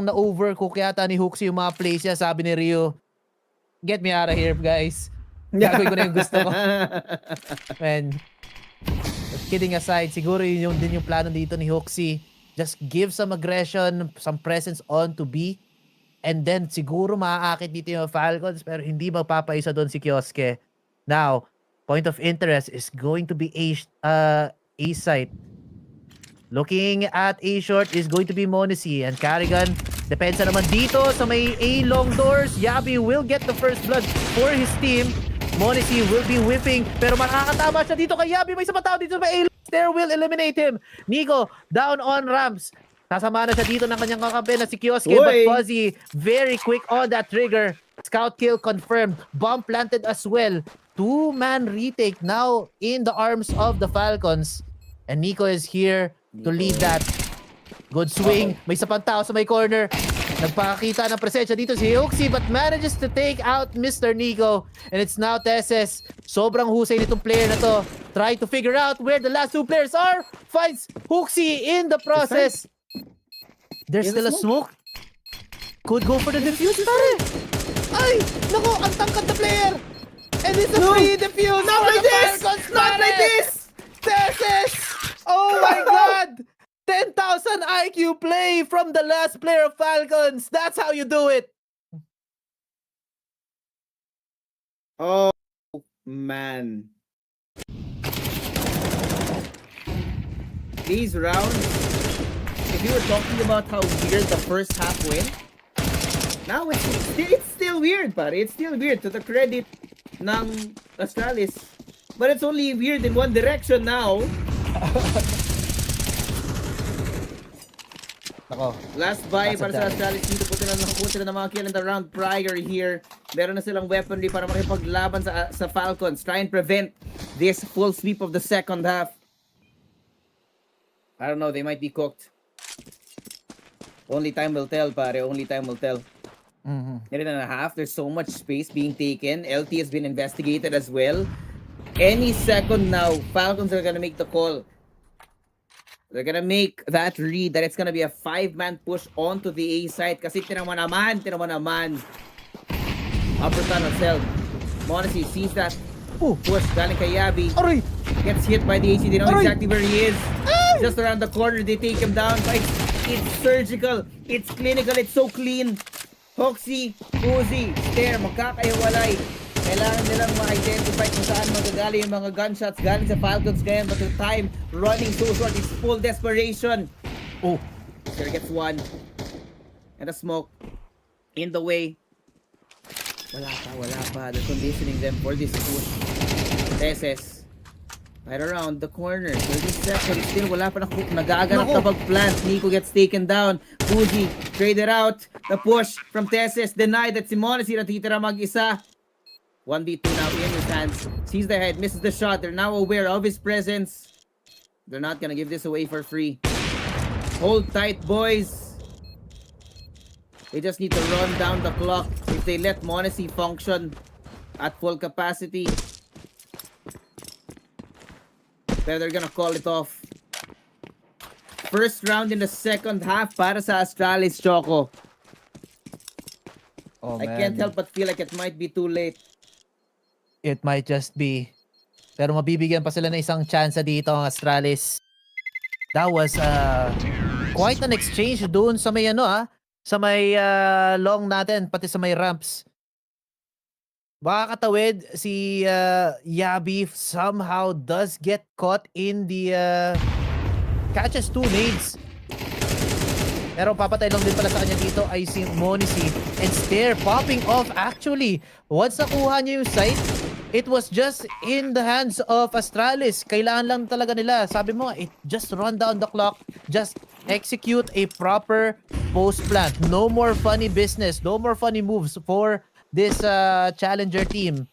na-overcook yata ni Hooksy yung mga plays niya. Sabi ni Ryu, get me out of here, guys. Gagawin ko na yung gusto ko. Man, kidding aside, siguro yun din yung plano dito ni Hooksy. Just give some aggression, some presence on to B. And then siguro maaakit dito yung Falcons pero hindi magpapaisa doon si Kioske. Now, point of interest is going to be A site. Looking at A short is going to be Monacy and Carrigan. Depensa naman dito sa may A long doors. Yabi will get the first blood for his team. Monacy will be whipping pero makakatama siya dito kay Yabi. May isa pa tao dito sa may A. There will eliminate him. Nico down on ramps. Sasama na siya dito ng kanyang kakampi na si Kioske, but Fuzzy very quick on that trigger. Scout kill confirmed. Bomb planted as well. 2-man retake now in the arms of the Falcons. And Nico is here to lead that. Good swing. May isa pang tao sa may corner. Nagpakita ng presensya dito si Hooksy but manages to take out Mr. Nico. And it's now Tesses. Sobrang husay nitong player na to. Try to figure out where the last 2 players are. Finds Hooksy in the process. There's still a smoke. Could go for the defuse, pare. Ay! Nako, ang tangkad na player. And it's a free defuse.
Not like this! Not like this!
Tesses! Oh my God! 10,000 IQ play from the last player of Falcons. That's how you do it.
Oh, man. These rounds, if you were talking about how weird the first half went, now it's still weird, pare. It's still weird to the credit ng Astralis. But it's only weird in one direction now.
Nako.
Last buy
That's
para
a
sa
damage.
Astralis dito po sila nakakuha sila ng mga kill in the round prior here. Meron na silang weaponry para makipaglaban sa Falcons. Try and prevent this full sweep of the second half. I don't know, they might be cooked. Only time will tell, pare. Only time will tell. Minute and a half. There's so much space being taken. LT has been investigated as well. Any second now, Falcons are gonna make the call. They're gonna make that read that it's gonna be a 5-man push onto the A side. Kasi tinaman naman. Upper tunnel cell. Monacy sees that push galing kay Yabi.
Aray!
Gets hit by the AC. They know
Aray!
exactly where he is. Just around the corner, they take him down. It's surgical. It's clinical. It's so clean. Hoxie, Uzi, Stare, magkakahiwalay. Kailangan nilang ma-identify kung saan magagaling yung mga gunshots galing sa Falcons ngayon. But the time running so short, it's full desperation. Oh, Stare gets one. And a smoke in the way. Wala pa. They're conditioning them for this push. Tesses. Right around the corner. 30 seconds. Still wala pa nagaganap na pag-plant. Nico gets taken down. Fuji traded out. The push from Tesses. Denied that si Monacy natitira mag-isa. 1v2 now in his hands. Sees the head. Misses the shot. They're now aware of his presence. They're not gonna give this away for free. Hold tight, boys. They just need to run down the clock. If they let Monacy function at full capacity, then they're gonna call it off. First round in the second half para sa Astralis, Choco.
Oh,
I can't help but feel like it might be too late.
It might just be. Pero mabibigyan pa sila ng isang chance dito ang Astralis. That was quite an exchange doon sa may sa may long natin, pati sa may ramps. Baka katawid si Yabi somehow does get caught in the catches 2 nades. Pero papatay lang din pala sa kanya dito ay si Monisi. And Stare popping off actually. Once nakuha niya yung sight, it was just in the hands of Astralis. Kailangan lang talaga nila. Sabi mo, just run down the clock. Just execute a proper post plant. No more funny business. No more funny moves for this challenger team.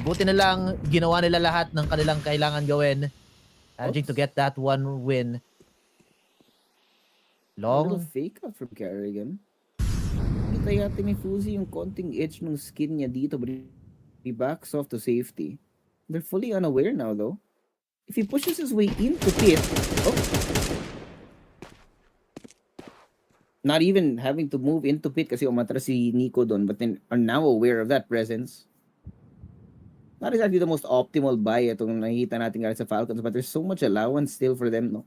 Buti na lang ginawa nila lahat ng kanilang kailangan gawin. Managing to get that one win.
A little
Long.
fake out from Carrigan. Kita yata ni Fuzi yung konting edge ng skin niya dito, but he backs off to safety. They're fully unaware now though. If he pushes his way into pit, not even having to move into pit kasi umatras si Nico doon, but then are now aware of that presence. Not exactly the most optimal buy itong nakikita natin galing sa Falcons, but there's so much allowance still for them, no?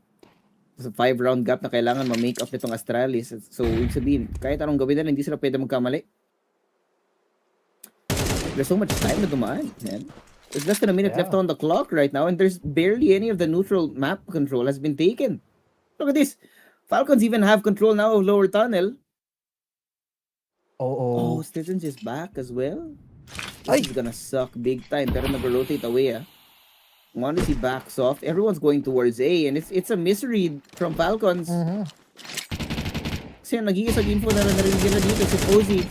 Sa 5-round gap na kailangan ma-make up nitong Astralis. So, ibig sabihin, kahit anong gawin nila, hindi sila pwede magkamali. There's so much time na dumaan, man. There's less than a minute left on the clock right now, and there's barely any of the neutral map control has been taken. Look at this. Falcons even have control now of lower tunnel. Oh, Stitton's is back as well. This is gonna suck big time. Pero nag-rotate away, ah. Once he backs off, everyone's going towards A, and it's a misread from Falcons. Kasi nag-iisag info na narinig nila dito si Fozzy.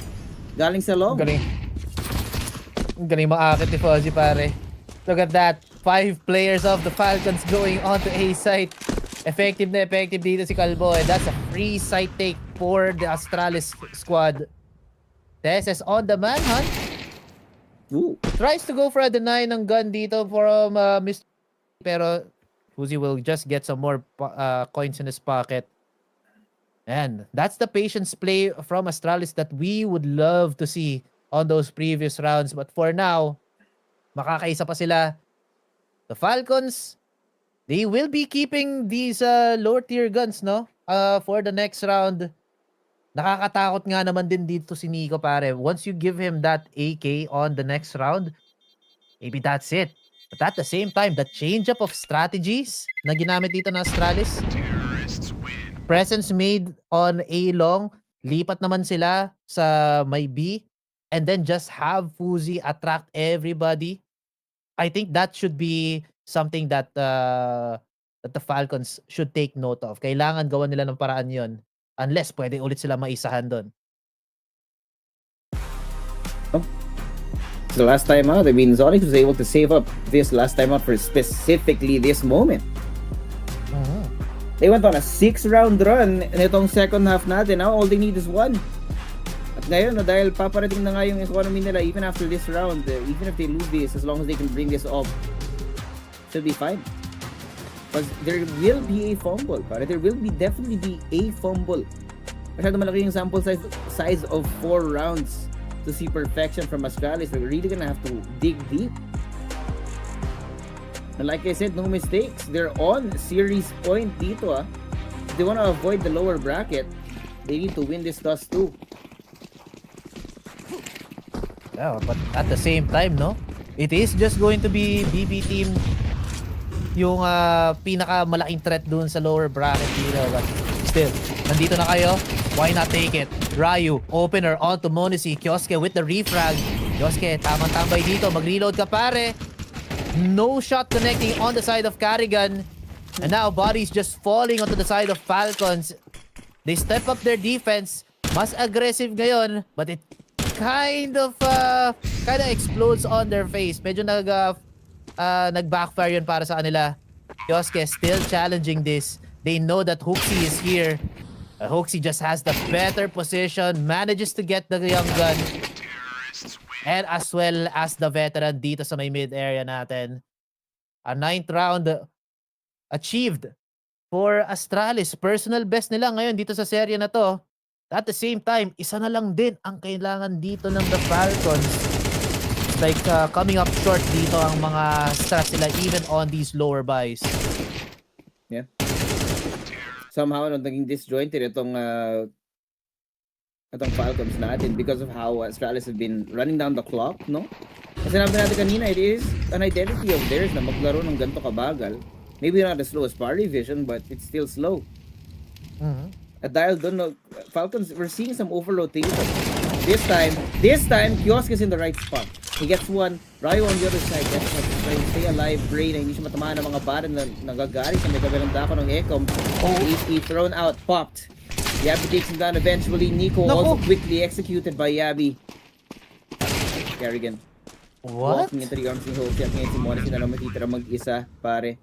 Galing sa long.
Galing maakit ni Fozzy, pare. Look at that. 5 players of the Falcons going on to A site. Effective na effective dito si Calbo. And that's a free site take for the Astralis squad. Tess is on the manhunt.
Ooh.
Tries to go for a deny ng gun dito from Mr. Pero Fuzi will just get some more coins in his pocket. And that's the patience play from Astralis that we would love to see on those previous rounds. But for now, makakaisa pa sila. The Falcons, they will be keeping these lower tier guns, no? For the next round. Nakakatakot nga naman din dito si Nico, pare. Once you give him that AK on the next round, maybe that's it. But at the same time, the change-up of strategies na ginamit dito ng Astralis, presence made on A long, lipat naman sila sa may B, and then just have Fuzi attract everybody. I think that should be something that that the Falcons should take note of. Kailangan gawan nila ng paraan yon. Unless pwede ulit sila maisahan doon.
The last time out, I mean, Zonix was able to save up this last time out for specifically this moment. They went on a 6-round run nitong second half natin. Now all they need is one. At ngayon, dahil paparating na nga yung economy nila, even after this round, even if they lose this, as long as they can bring this up, should be fine. Because there will be a fumble, para there will definitely be a fumble. Masyado malaki yung sample size of 4 rounds to see perfection from Astralis. We're really gonna have to dig deep. And like I said, no mistakes. They're on series point dito, ah. If they wanna avoid the lower bracket, they need to win this toss too.
Yeah, but at the same time, no? It is just going to be BB team yung pinakamalaking threat dun sa lower bracket dito. But still, nandito na kayo. Why not take it? Ryu, opener onto Monisi. Kioske with the refrag. Kioske, tamang tambay dito. Mag-reload ka, pare. No shot connecting on the side of Carrigan. And now, bodies just falling onto the side of Falcons. They step up their defense. Mas aggressive ngayon. But it kind of explodes on their face. Medyo nag-backfire yun para sa kanila. Kioske still challenging this. They know that Hooksy is here. Hooksy just has the better position, manages to get the young gun, and as well as the veteran dito sa may mid area natin. A 9th round achieved for Astralis. Personal best nila ngayon dito sa serye na to. At the same time, isa na lang din ang kailangan dito ng the Falcons. Like coming up short dito ang mga strats nila even on these lower buys.
Yeah. Somehow naging disjointed itong Falcons natin because of how Astralis have been running down the clock, no? Kasi sinabi natin kanina, it is an identity of theirs na maglaro ng ganito kabagal. Maybe not as slow as Party Vision, but it's still slow. dahil doon, no, Falcons, we're seeing some over-rotation. This time, Kiosk is in the right spot. He gets one. Ryo on the other side. That's what he's trying to stay alive. Bray na hindi siya matamaan ng mga baran na nagagari sa may kabilang dako ng Ecom. He thrown out, popped. Yabi takes him down eventually. Nico also quickly executed by Yabi. Kerrigan.
What?
Walking into the arms ni Hope. At ngayon si Morrissey na lang matitira mag-isa, pare.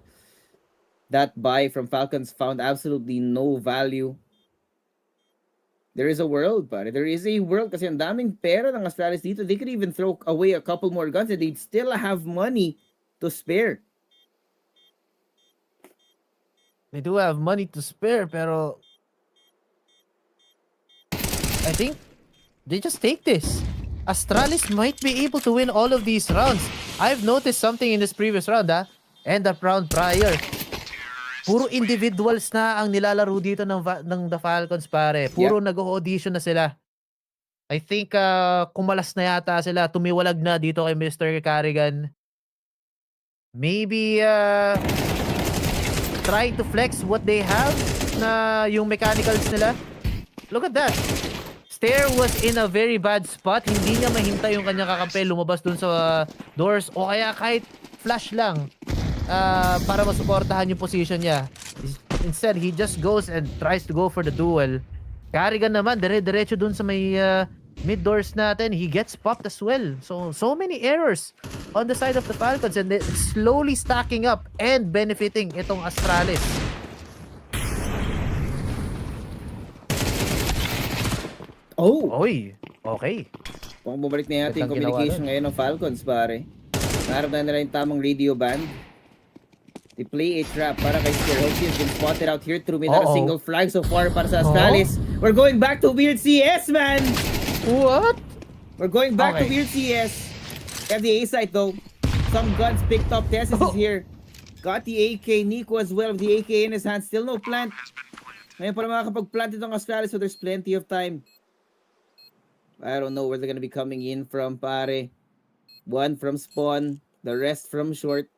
That buy from Falcons found absolutely no value. There is a world, pare. There is a world kasi ang daming pera ng Astralis dito. They could even throw away a couple more guns and they'd still have money to spare.
They do have money to spare, pero I think they just take this. Astralis might be able to win all of these rounds. I've noticed something in this previous round, and the round prior. Puro individuals na ang nilalaro dito ng The Falcons, pare. Puro nag-audition na sila. I think kumalas na yata sila. Tumiwalag na dito kay Mr. Carrigan. Maybe trying to flex what they have na yung mechanicals nila. Look at that. Stair was in a very bad spot. Hindi niya mahintay yung kanyang kakampi lumabas dun sa doors o kaya kahit flash lang. Para masuportahan yung position niya. Instead, he just goes and tries to go for the duel. Carrigan naman, dire-diretso dun sa may mid doors natin. He gets popped as well. So many errors on the side of the Falcons and it's slowly stacking up and benefiting itong Astralis. Oy, okay.
Kung bumalik na natin yung communication ngayon ng Falcons, pare. Naharap na nila yung tamang radio band. They play a trap para kay Spear. Hope has been spotted out here through not a single flag so far para sa Astralis. We're going back to weird CS, man!
What?
We're going back to weird CS. Have the A site though. Some guns picked up. Tessus is here. Got the AK. Nico as well with the AK in his hand. Still no plant. Ngayon para makakapag-plant itong Astralis, so there's plenty of time. I don't know where they're gonna be coming in from, pare. One from spawn, the rest from short.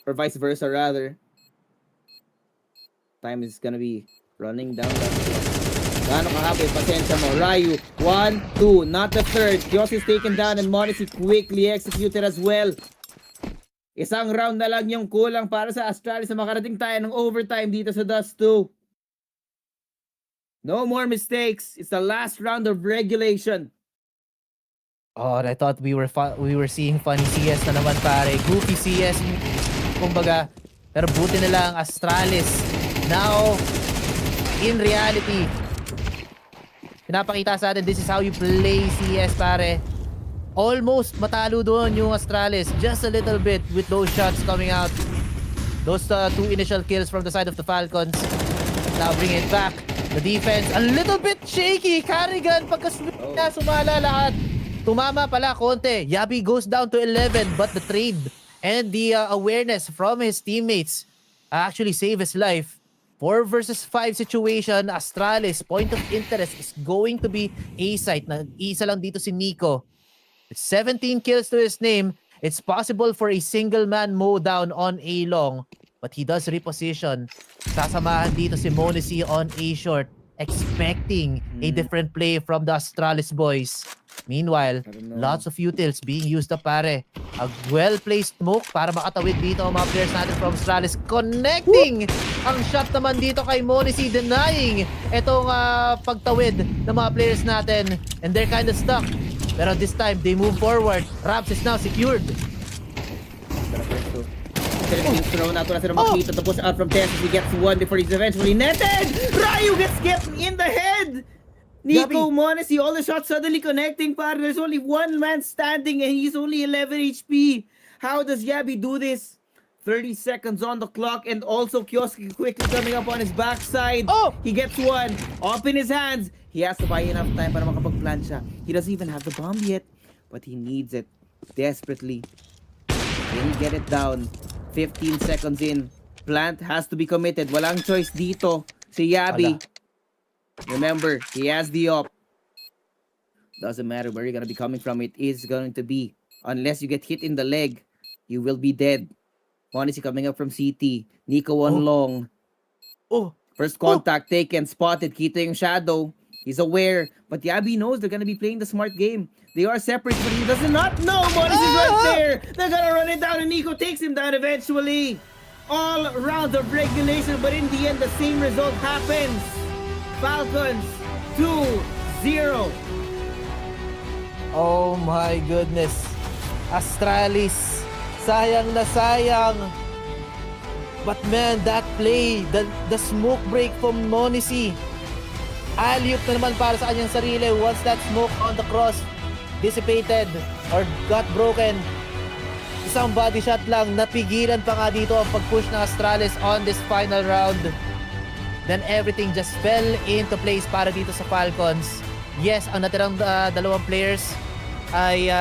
Or vice versa, rather. Time is gonna be running down that clock. Gano'ng kahapon, pasensya mo. Ryu, 1, 2, not the third. Kios is taken down and Modesty quickly executed as well. Isang round na lang yung kulang para sa Astralis na makarating tayo ng overtime dito sa Dust 2. No more mistakes. It's the last round of regulation.
Oh, I thought we were seeing funny CS na naman, pare. Goofy CS, kumbaga. Pero buti na lang Astralis. Now, in reality, pinapakita sa atin, this is how you play CS, pare. Almost matalo doon yung Astralis. Just a little bit with those shots coming out. Those two initial kills from the side of the Falcons. Now bring it back. The defense, a little bit shaky. Carrigan, pagka-swing na, sumala lahat. Tumama pala konti. Yabi goes down to 11, but the trade and the awareness from his teammates actually save his life. 4 versus 5 situation. Astralis, point of interest is going to be A-site. Nag-isa lang dito si Nico. 17 kills to his name. It's possible for a single man mow down on A long. But he does reposition. Sasamahan dito si Monesi on A short. Expecting a different play from the Astralis boys. Meanwhile, lots of utils being used up, pare. A well-placed smoke para makatawid dito ang mga players natin from Astralis. Connecting! Ang shot naman dito kay Monesi, denying itong pagtawid ng mga players natin. And they're kind of stuck. Pero this time, they move forward. Raps is now secured.
Thrown out na sila makita to push out from Tessus. He gets one before he's eventually netted. Ryu gets kept in the head. Nico, Monesi, all the shots suddenly connecting, par. There's only one man standing and he's only 11 HP. How does Yabi do this? 30 seconds on the clock and also Kioski quickly coming up on his backside. He gets one up in his hands. He has to buy enough time para makapag-plant siya. He doesn't even have the bomb yet, but he needs it desperately. Can he get it down? 15 seconds in. Plant has to be committed. Walang choice dito. Si Yabi. Remember, he has the op. Doesn't matter where you're gonna be coming from. It is going to be. Unless you get hit in the leg, you will be dead. Honestly, coming up from CT. Nico on long. First contact taken, spotted, kita yung shadow. He's aware, but Yabi knows they're gonna be playing the smart game. They are separate, but he does not know. Modest is right there. They're gonna run it down, and Nico takes him down eventually. All rounds of regulation, but in the end, the same result happens. Falcons 2-0.
Oh my goodness. Astralis, sayang na sayang. But man, that play, the smoke break from Monisi. Alley-oop na naman para sa kanyang sarili once that smoke on the cross dissipated or got broken. Isang body shot lang, napigilan pa nga dito ang pag-push ng Astralis on this final round. Then everything just fell into place para dito sa Falcons. Yes, ang natirang dalawang players ay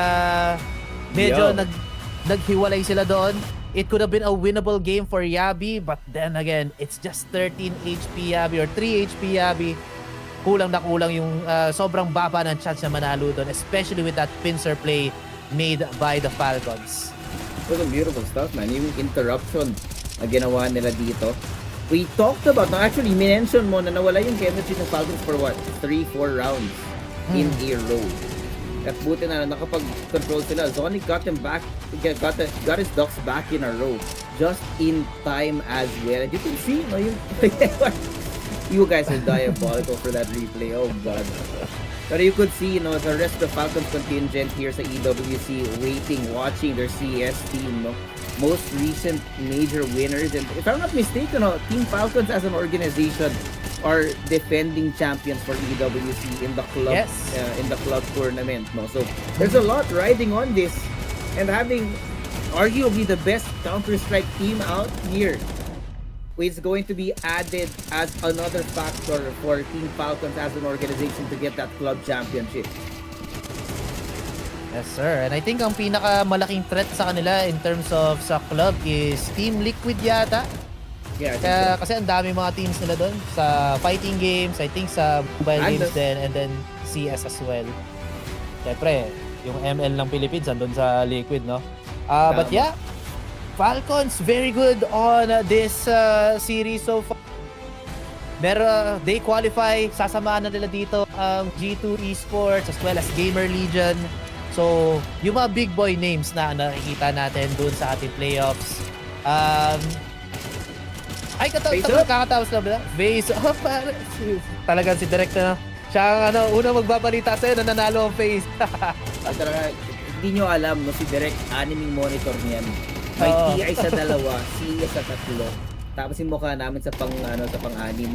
medyo naghiwalay sila doon. It could have been a winnable game for Yabi, but then again, it's just 13 HP Yabi or 3 HP Yabi. Kulang na kulang yung sobrang baba ng chance na manalo doon, especially with that pincer play made by the Falcons.
It was a beautiful stuff, man. Yung interruption na ginawa nila dito. We talked about, no, actually, mention mo na nawala yung chemistry ng Falcons for what? 3-4 rounds in a row. At buti na nakapag-control sila. Zonic got him back, got his ducks back in a row. Just in time as well. And you can see, no, yung you guys are diabolical for that replay. Oh god. But you could see, the rest of the Falcons contingent here sa EWC waiting, watching their CS team, most recent major winners. And if I'm not mistaken, Team Falcons as an organization are defending champions for EWC in the club,
yes.
In the club tournament. So there's a lot riding on this, and having arguably the best Counter-Strike team out here is going to be added as another factor for Team Falcons as an organization to get that club championship.
Yes, sir. And I think ang pinakamalaking threat sa kanila in terms of sa club is Team Liquid yata.
Yeah,
Kasi ang dami mga teams nila doon sa fighting games, I think sa mobile games din, and then CS as well. Siyempre, yung ML ng Philippines andun sa Liquid, no? But yeah, Falcons very good on this series so far. Pero they qualify, sasamahan na nila dito ang G2 Esports as well as Gamer Legion. So, yung mga big boy names na nakikita natin dun sa ating playoffs. Ay, kakatapos na ba? Face off. Talagang si Direct na. Siya ang unang magbabalita sa'yo na nanalo ang face.
Talaga, hindi nyo alam, si Direct, animing monitor niyan. May TI sa 2, CE sa 3. Tapos yung mukha namin sa pang-anim.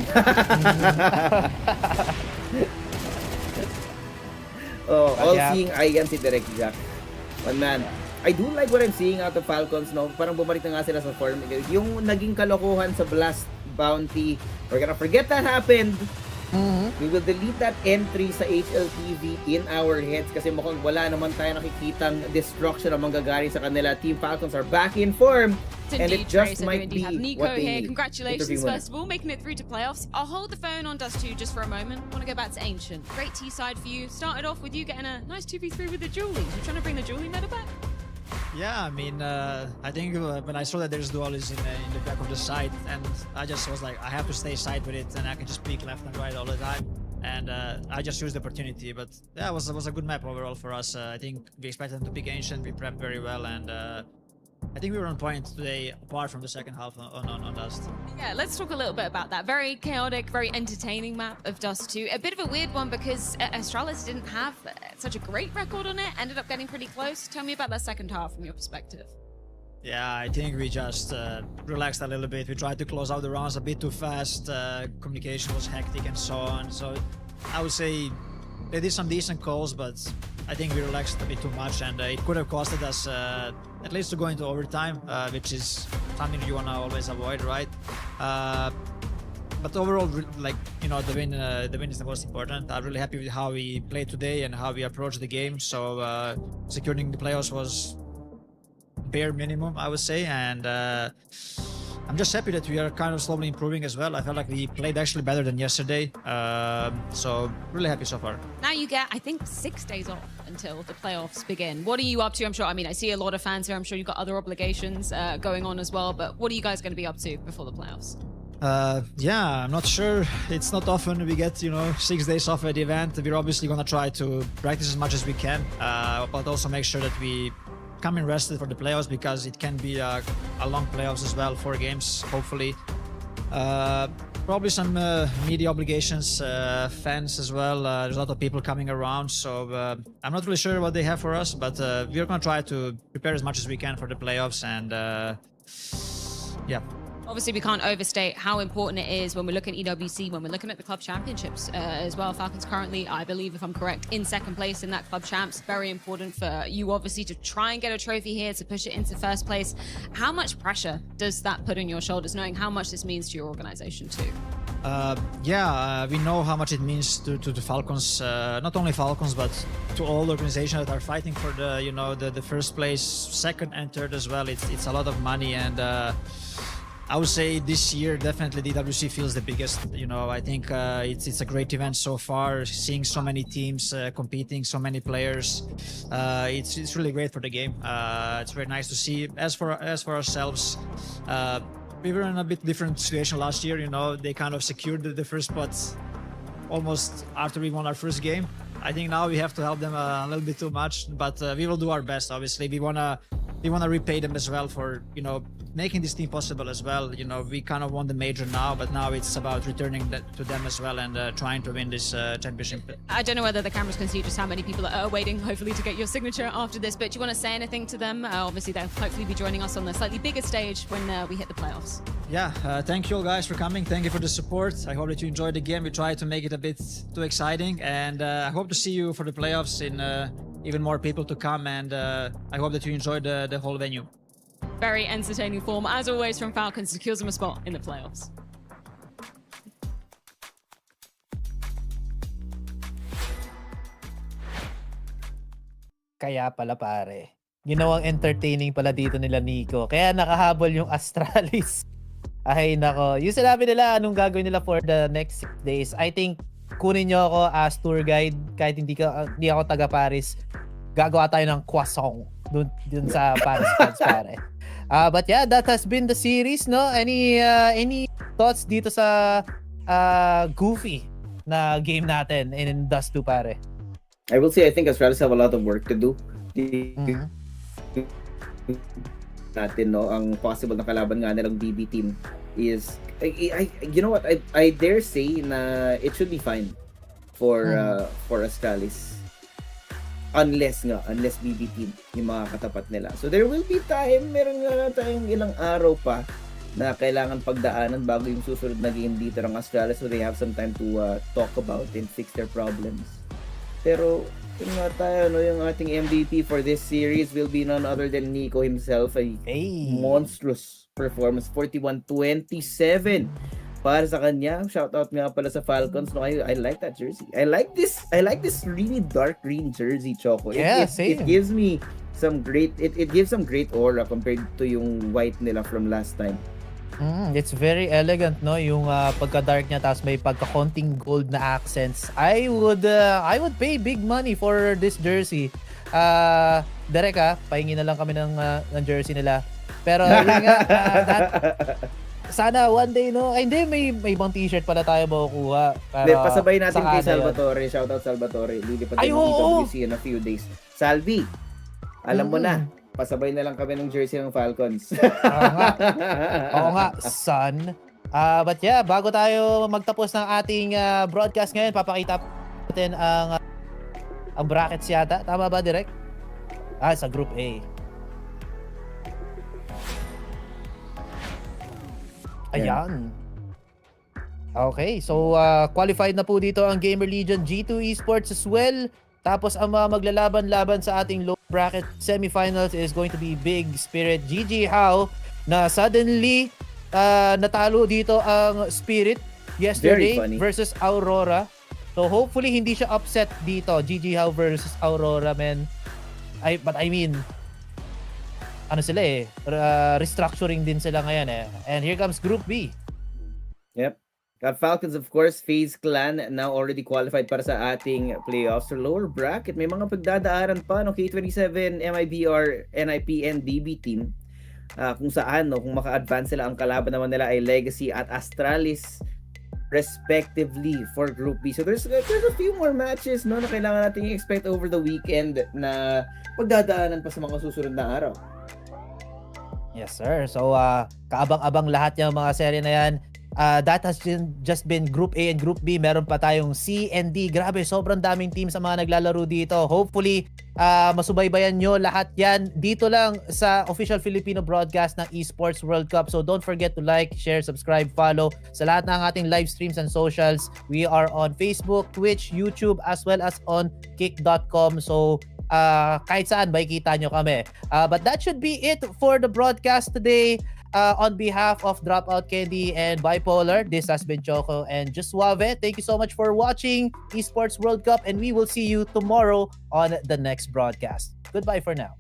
All-seeing eye yan si Direct Jack. But man, I do like what I'm seeing out of Falcons, no? Parang bumalik na nga sila sa form. Yung naging kalokohan sa Blast Bounty, we're gonna forget that happened. We will delete that entry sa HLTV in our heads kasi mukhang wala naman tayo nakikitang destruction na manggagaling sa kanila. Team Falcons are back in form. And it just might be
have Nico
what they
here.
need.
Congratulations, first of all, making it through to playoffs. I'll hold the phone on Dust2 just for a moment. I want to go back to Ancient. Great T-side for you. Started off with you getting a nice 2v3 with the Julie. You're trying to bring the Julie meta back?
Yeah, I mean, I think when I saw that there's dualies in the back of the side, and I just was like, I have to stay side with it, and I can just peek left and right all the time. And I just used the opportunity. But yeah, it was a good map overall for us. I think we expected them to pick Ancient. We prepped very well, and I think we were on point today, apart from the second half on Dust.
Yeah, let's talk a little bit about that. Very chaotic, very entertaining map of Dust 2. A bit of a weird one because Astralis didn't have such a great record on it. Ended up getting pretty close. Tell me about that second half from your perspective.
Yeah, I think we just relaxed a little bit. We tried to close out the rounds a bit too fast. Communication was hectic and so on. So I would say they did some decent calls, but I think we relaxed a bit too much, and it could have costed us at least to go into overtime, which is something you want to always avoid, right? But overall, like, the win is the most important. I'm really happy with how we played today and how we approached the game. So securing the playoffs was bare minimum, I would say, and I'm just happy that we are kind of slowly improving as well. I felt like we played actually better than yesterday. So really happy so far.
Now you get, I think, 6 days off until the playoffs begin. What are you up to? I'm sure, I see a lot of fans here. I'm sure you've got other obligations going on as well. But what are you guys going to be up to before the playoffs?
Yeah, I'm not sure. It's not often we get 6 days off at the event. We're obviously gonna try to practice as much as we can, but also make sure that we come in rested for the playoffs, because it can be a long playoffs as well, 4 games hopefully. Probably some media obligations, fans as well. There's a lot of people coming around, so I'm not really sure what they have for us, but we're gonna try to prepare as much as we can for the playoffs, and yeah.
Obviously, we can't overstate how important it is when we're looking at EWC, when we're looking at the club championships as well. Falcons currently, I believe, if I'm correct, in second place in that club champs. Very important for you, obviously, to try and get a trophy here, to push it into first place. How much pressure does that put on your shoulders, knowing how much this means to your organization too?
We know how much it means to the Falcons, not only Falcons, but to all organizations that are fighting for the first place, second and third as well. It's a lot of money, and I would say this year definitely the EWC feels the biggest. I think it's a great event so far. Seeing so many teams competing, so many players, it's really great for the game. It's very nice to see. As for ourselves, we were in a bit different situation last year. They kind of secured the first spot almost after we won our first game. I think now we have to help them a little bit too much, but we will do our best. Obviously, we wanna repay them as well for making this team possible as well. We kind of won the major now, but now it's about returning to them as well, and trying to win this championship.
I don't know whether the cameras can see just how many people are waiting, hopefully, to get your signature after this, but do you want to say anything to them? Obviously, they'll hopefully be joining us on the slightly bigger stage when we hit the playoffs.
Yeah, thank you all guys for coming. Thank you for the support. I hope that you enjoyed the game. We tried to make it a bit too exciting, and I hope to see you for the playoffs in even more people to come, and I hope that you enjoyed the whole venue.
Very entertaining form, as always, from Falcons, secures them a spot in the playoffs.
Kaya pala pare, ginawang entertaining pala dito nila Nico. Kaya nakahabol yung Astralis. Ay nako, yung sinabi nila anong gagawin nila for the next 6 days. I think kunin nyo ako as tour guide, kahit hindi ako taga Paris. Gagawa tayo ng croissant dun sa Paris fans pare. But yeah, that has been the series, no? Any thoughts dito sa goofy na game natin in Dust 2 pare?
I will say I think Astralis have a lot of work to do. Natin, no, ang possible na kalaban nga nilang BB team is you know what, I dare say na it should be fine for Astralis, unless BB team yung mga katapat nila. So there will be time, meron nga tayong ilang araw pa na kailangan pagdaanan bago yung susunod na game dito ng Astralis, so they have some time to talk about and fix their problems. Pero yun nga tayo, no, yung ating MVP for this series will be none other than Nico himself. A monstrous performance, 41-27 para sa kanya. Shoutout nga pala sa Falcons. No, I like that jersey. I like this really dark green jersey, Choco. It gives me some great it gives some great aura compared to yung white nila from last time.
It's very elegant, no, yung pagka-dark niya tapos may pagka-konting gold na accents. I would pay big money for this jersey. Derek, pahingi na lang kami ng jersey nila. Pero yun nga, sana one day, no. Ay, hindi, may ibang t-shirt pala tayo makukuha.
Pasabay natin kay Salvatore. Shoutout Salvatore. Lilipat tayo ng EWC in a few days. Salvi, alam mo na. Pasabay na lang kami ng jersey ng Falcons.
Oo nga, son. But yeah, bago tayo magtapos ng ating broadcast ngayon, papakita natin ang brackets yata. Tama ba, Direk? Sa Group A. Ayan. Okay, so qualified na po dito ang Gamer Legion, G2 Esports as well. Tapos ang mga maglalaban-laban sa ating low bracket semifinals is going to be Big Spirit, GG How, na suddenly natalo dito ang Spirit yesterday versus Aurora. So hopefully hindi siya upset dito, GG How versus Aurora, man. But I mean, ano sila restructuring din sila ngayon And here comes Group B.
Yep. Got Falcons, of course, FaZe Clan now already qualified para sa ating playoffs. So lower bracket, may mga pagdadaanan pa, no? K27, MIBR, NIP, and DB team. kung saan, no, kung maka-advance sila, ang kalaban naman nila ay Legacy at Astralis respectively for Group B. So there's a few more matches, no, na kailangan natin i-expect over the weekend na pagdadaanan pa sa mga susunod na araw.
Yes, sir. So, kaabang-abang lahat yung mga serye na yan. That has just been Group A and Group B. Meron pa tayong C and D. Grabe, sobrang daming teams sa mga naglalaro dito. Hopefully, masubaybayan nyo lahat yan dito lang sa official Filipino broadcast ng Esports World Cup. So don't forget to like, share, subscribe, follow sa lahat ng ating live streams and socials. We are on Facebook, Twitch, YouTube, as well as on kick.com. So kahit saan makikita nyo kami. But that should be it for the broadcast today. On behalf of Dropout Candy and Bipolar, this has been Choco and Just Suave. Thank you so much for watching Esports World Cup, and we will see you tomorrow on the next broadcast. Goodbye for now.